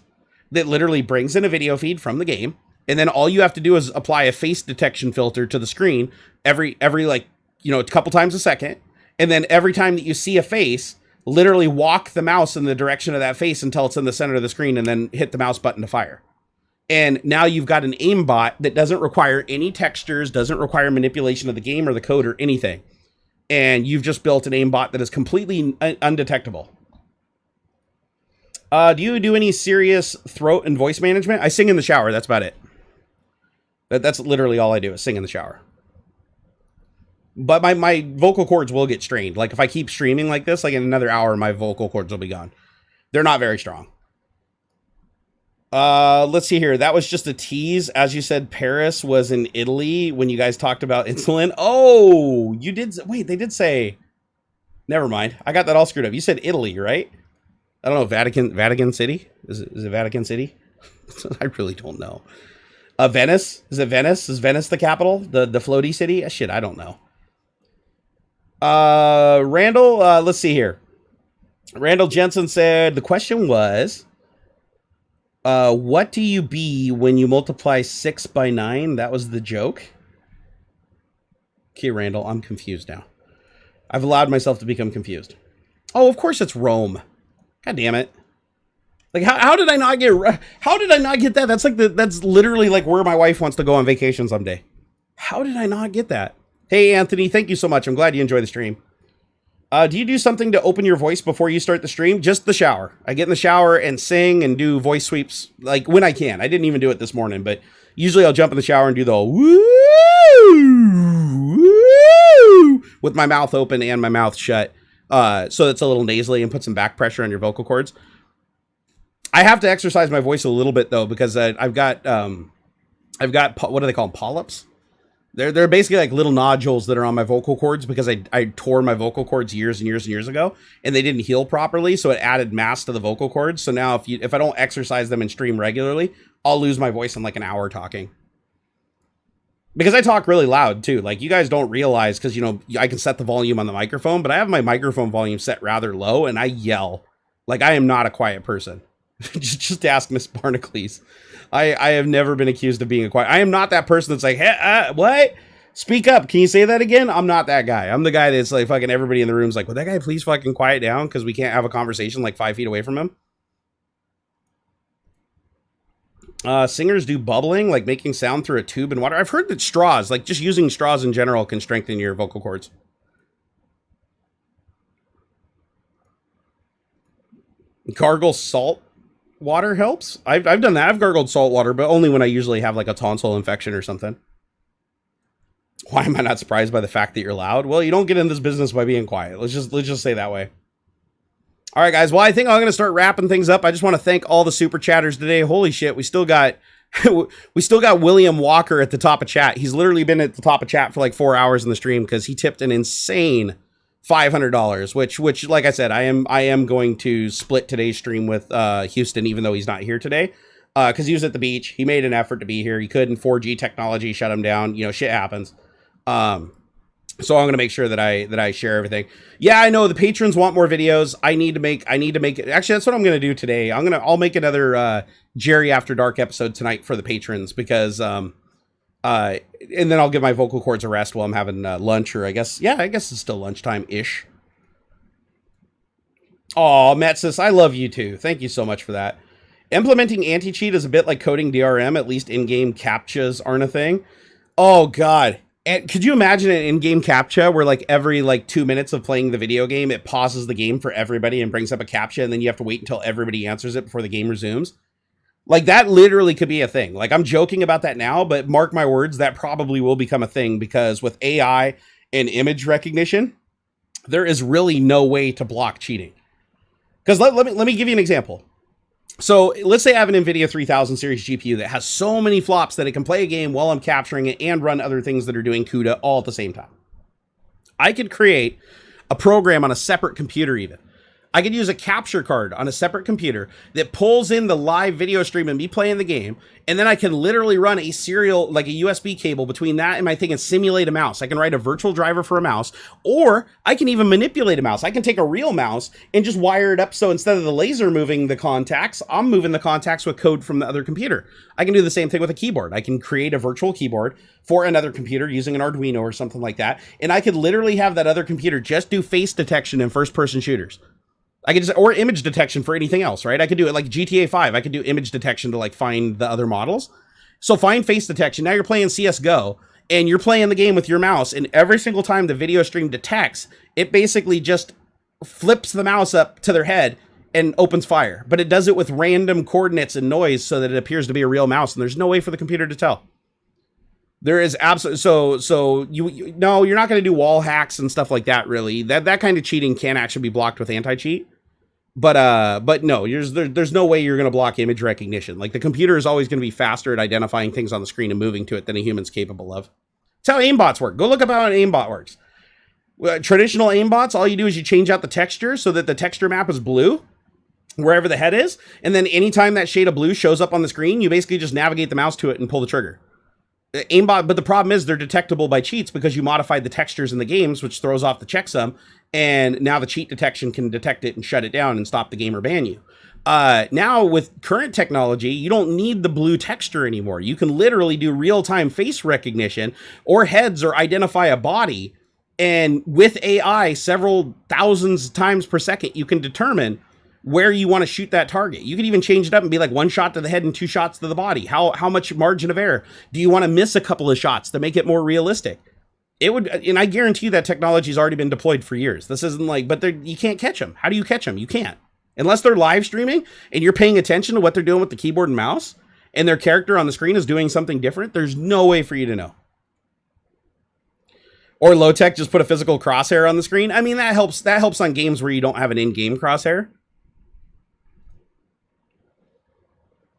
that literally brings in a video feed from the game. And then all you have to do is apply a face detection filter to the screen every like, a couple times a second. And then every time that you see a face, literally walk the mouse in the direction of that face until it's in the center of the screen and then hit the mouse button to fire. And now you've got an aimbot that doesn't require any textures, doesn't require manipulation of the game or the code or anything. And you've just built an aimbot that is completely undetectable. Do you do any serious throat and voice management? I sing in the shower. That's about it. That's literally all I do is sing in the shower. But my vocal cords will get strained. Like if I keep streaming like this, like in another hour, my vocal cords will be gone. They're not very strong. Let's see here. That was just a tease. As you said, Paris was in Italy when you guys talked about insulin. Oh, you did. Wait, they did say. Never mind. I got that all screwed up. You said Italy, right? I don't know. Vatican City? Is it Vatican City? I really don't know. Venice? Is it Venice? Is Venice the capital? The floaty city? Shit, I don't know. Randall, let's see here. Randall Jensen said the question was, what do you be when you multiply 6 by 9? That was the joke. Okay, Randall, I'm confused now. I've allowed myself to become confused. Oh, of course it's Rome. God damn it. Like, how did I not get that? That's literally like where my wife wants to go on vacation someday. How did I not get that? Hey, Anthony, thank you so much. I'm glad you enjoy the stream. Do you do something to open your voice before you start the stream? Just the shower. I get in the shower and sing and do voice sweeps, like when I can. I didn't even do it this morning, but usually I'll jump in the shower and do the woo with my mouth open and my mouth shut. So it's a little nasally and put some back pressure on your vocal cords. I have to exercise my voice a little bit though, because I've got what do they call them? Polyps. They're basically like little nodules that are on my vocal cords because I tore my vocal cords years and years and years ago and they didn't heal properly. So it added mass to the vocal cords. So now if I don't exercise them and stream regularly, I'll lose my voice in like an hour talking. Because I talk really loud too. Like you guys don't realize because, I can set the volume on the microphone, but I have my microphone volume set rather low and I yell. Like I am not a quiet person. just ask Miss Barnacules. I have never been accused of being a quiet. I am not that person that's like, hey, what? Speak up. Can you say that again? I'm not that guy. I'm the guy that's like fucking everybody in the room's like, would that guy please fucking quiet down? Because we can't have a conversation like 5 feet away from him. Singers do bubbling, like making sound through a tube in water. I've heard that straws, like just using straws in general, can strengthen your vocal cords. Gargle salt water helps. I've done that. I've gargled salt water, but only when I usually have like a tonsil infection or something. Why am I not surprised by the fact that you're loud? Well, you don't get in this business by being quiet. Let's just say that way. All right, guys. Well, I think I'm going to start wrapping things up. I just want to thank all the super chatters today. Holy shit. We still got William Walker at the top of chat. He's literally been at the top of chat for like 4 hours in the stream because he tipped an insane $500, which like I said, I am going to split today's stream with Houston, even though he's not here today, because he was at the beach. He made an effort to be here. He couldn't. 4G technology shut him down. Shit happens. So I'm gonna make sure that I share everything. Yeah, I know the patrons want more videos. I need to make it. Actually, that's what I'm gonna do today. I'll make another Jerry After Dark episode tonight for the patrons because and then I'll give my vocal cords a rest while I'm having lunch, or I guess it's still lunchtime ish. Oh, Metsis, I love you too. Thank you so much for that. Implementing anti-cheat is a bit like coding DRM. At least in-game captchas aren't a thing. Oh God. And could you imagine an in-game captcha where like every like 2 minutes of playing the video game, it pauses the game for everybody and brings up a captcha, and then you have to wait until everybody answers it before the game resumes? Like that literally could be a thing. Like I'm joking about that now, but mark my words, that probably will become a thing because with AI and image recognition, there is really no way to block cheating. Because let me give you an example. So let's say I have an Nvidia 3000 series GPU that has so many flops that it can play a game while I'm capturing it and run other things that are doing CUDA all at the same time. I could create a program on a separate computer even. I could use a capture card on a separate computer that pulls in the live video stream and me playing the game. And then I can literally run a serial, like a USB cable between that and my thing and simulate a mouse. I can write a virtual driver for a mouse, or I can even manipulate a mouse. I can take a real mouse and just wire it up. So instead of the laser moving the contacts, I'm moving the contacts with code from the other computer. I can do the same thing with a keyboard. I can create a virtual keyboard for another computer using an Arduino or something like that. And I could literally have that other computer just do face detection in first-person shooters. I could just, or image detection for anything else, right? I could do it like GTA 5. I could do image detection to like find the other models. So find face detection. Now you're playing CSGO and you're playing the game with your mouse, and every single time the video stream detects, it basically just flips the mouse up to their head and opens fire. But it does it with random coordinates and noise so that it appears to be a real mouse, and there's no way for the computer to tell. There is absolutely so you no, you're not going to do wall hacks and stuff like that. Really, that kind of cheating can actually be blocked with anti-cheat. But no, there's no way you're going to block image recognition. Like the computer is always going to be faster at identifying things on the screen and moving to it than a human's capable of. That's how aimbots work. Go look up how an aimbot works. Traditional aimbots, all you do is you change out the texture so that the texture map is blue wherever the head is, and then anytime that shade of blue shows up on the screen, you basically just navigate the mouse to it and pull the trigger. Aimbot, but the problem is they're detectable by cheats because you modified the textures in the games, which throws off the checksum, and now the cheat detection can detect it and shut it down and stop the game or ban you. Now with current technology, you don't need the blue texture anymore. You can literally do real-time face recognition or heads or identify a body, and with AI several thousands times per second, you can determine where you want to shoot that target. You could even change it up and be like 1 shot to the head and 2 shots to the body. How much margin of error? Do you want to miss a couple of shots to make it more realistic? It would, and I guarantee you that technology's already been deployed for years. This isn't like, but you can't catch them. How do you catch them? You can't. Unless they're live streaming and you're paying attention to what they're doing with the keyboard and mouse and their character on the screen is doing something different, there's no way for you to know. Or low tech, just put a physical crosshair on the screen. I mean, that helps on games where you don't have an in-game crosshair.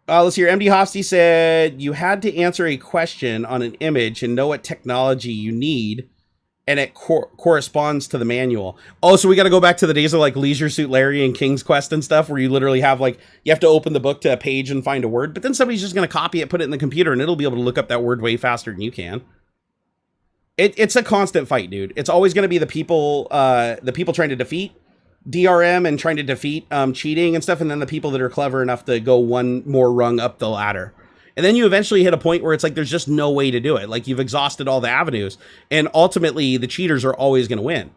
Let's hear. MD Hofsty said you had to answer a question on an image and know what technology you need, and it corresponds to the manual. Oh, so we got to go back to the days of like Leisure Suit Larry and King's Quest and stuff, where you literally have like, you have to open the book to a page and find a word, but then somebody's just going to copy it, put it in the computer, and it'll be able to look up that word way faster than you can. It's a constant fight, dude. It's always going to be the people trying to defeat DRM and trying to defeat cheating and stuff, and then the people that are clever enough to go one more rung up the ladder. And then you eventually hit a point where it's like there's just no way to do it. Like you've exhausted all the avenues, and ultimately the cheaters are always going to win.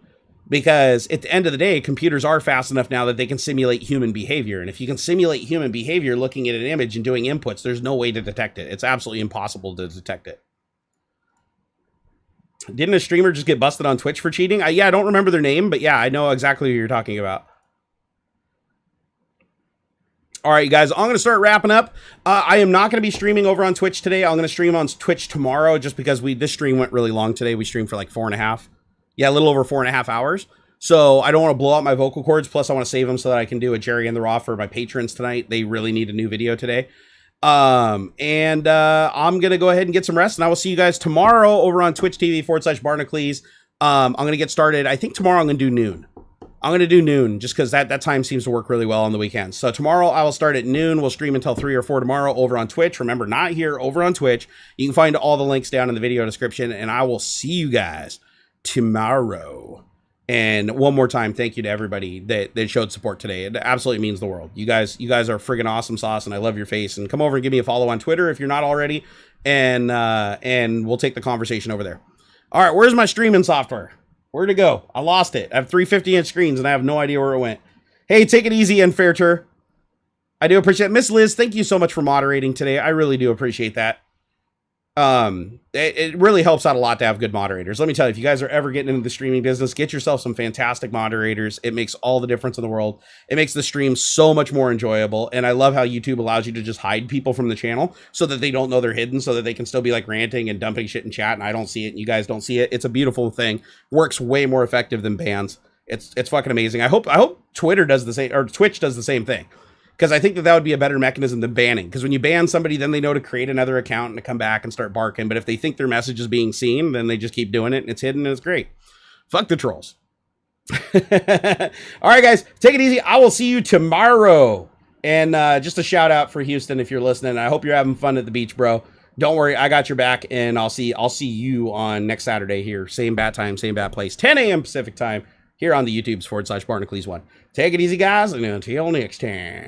Because at the end of the day, computers are fast enough now that they can simulate human behavior. And if you can simulate human behavior looking at an image and doing inputs, there's no way to detect it. It's absolutely impossible to detect it. Didn't a streamer just get busted on Twitch for cheating? Yeah, I don't remember their name, but yeah, I know exactly who you're talking about. All right, you guys, I'm going to start wrapping up. I am not going to be streaming over on Twitch today. I'm going to stream on Twitch tomorrow just because this stream went really long today. We streamed for like 4.5. Yeah, a little over 4.5 hours. So I don't want to blow out my vocal cords. Plus, I want to save them so that I can do a Jerry and the Raw for my patrons tonight. They really need a new video today. I'm going to go ahead and get some rest, and I will see you guys tomorrow over on Twitch TV/Barnacules. I'm going to get started. I think tomorrow I'm going to do noon. I'm going to do noon just because that time seems to work really well on the weekends. So tomorrow I will start at noon. We'll stream until 3 or 4 tomorrow over on Twitch. Remember, not here, over on Twitch. You can find all the links down in the video description, and I will see you guys tomorrow. And one more time, thank you to everybody that showed support today. It absolutely means the world. You guys are friggin' awesome sauce, and I love your face. And come over and give me a follow on Twitter if you're not already, and we'll take the conversation over there. All right, where's my streaming software? Where'd it go? I lost it. I have 350-inch screens, and I have no idea where it went. Hey, take it easy, Unfairter. I do appreciate it. Miss Liz, thank you so much for moderating today. I really do appreciate that. It really helps out a lot to have good moderators. Let me tell you, if you guys are ever getting into the streaming business, get yourself some fantastic moderators. It makes all the difference in the world. It makes the stream so much more enjoyable. And I love how YouTube allows you to just hide people from the channel so that they don't know they're hidden, so that they can still be like ranting and dumping shit in chat and I don't see it and you guys don't see it. It's a beautiful thing. Works way more effective than bans. It's fucking amazing. I hope Twitter does the same, or Twitch does the same thing. Because I think that would be a better mechanism than banning. Because when you ban somebody, then they know to create another account and to come back and start barking. But if they think their message is being seen, then they just keep doing it and it's hidden and it's great. Fuck the trolls. All right, guys, take it easy. I will see you tomorrow. And just a shout out for Houston if you're listening. I hope you're having fun at the beach, bro. Don't worry, I got your back, and I'll see you on next Saturday here. Same bat time, same bat place, 10 a.m. Pacific time here on the YouTube's /Barnacules1. Take it easy, guys, and until next time.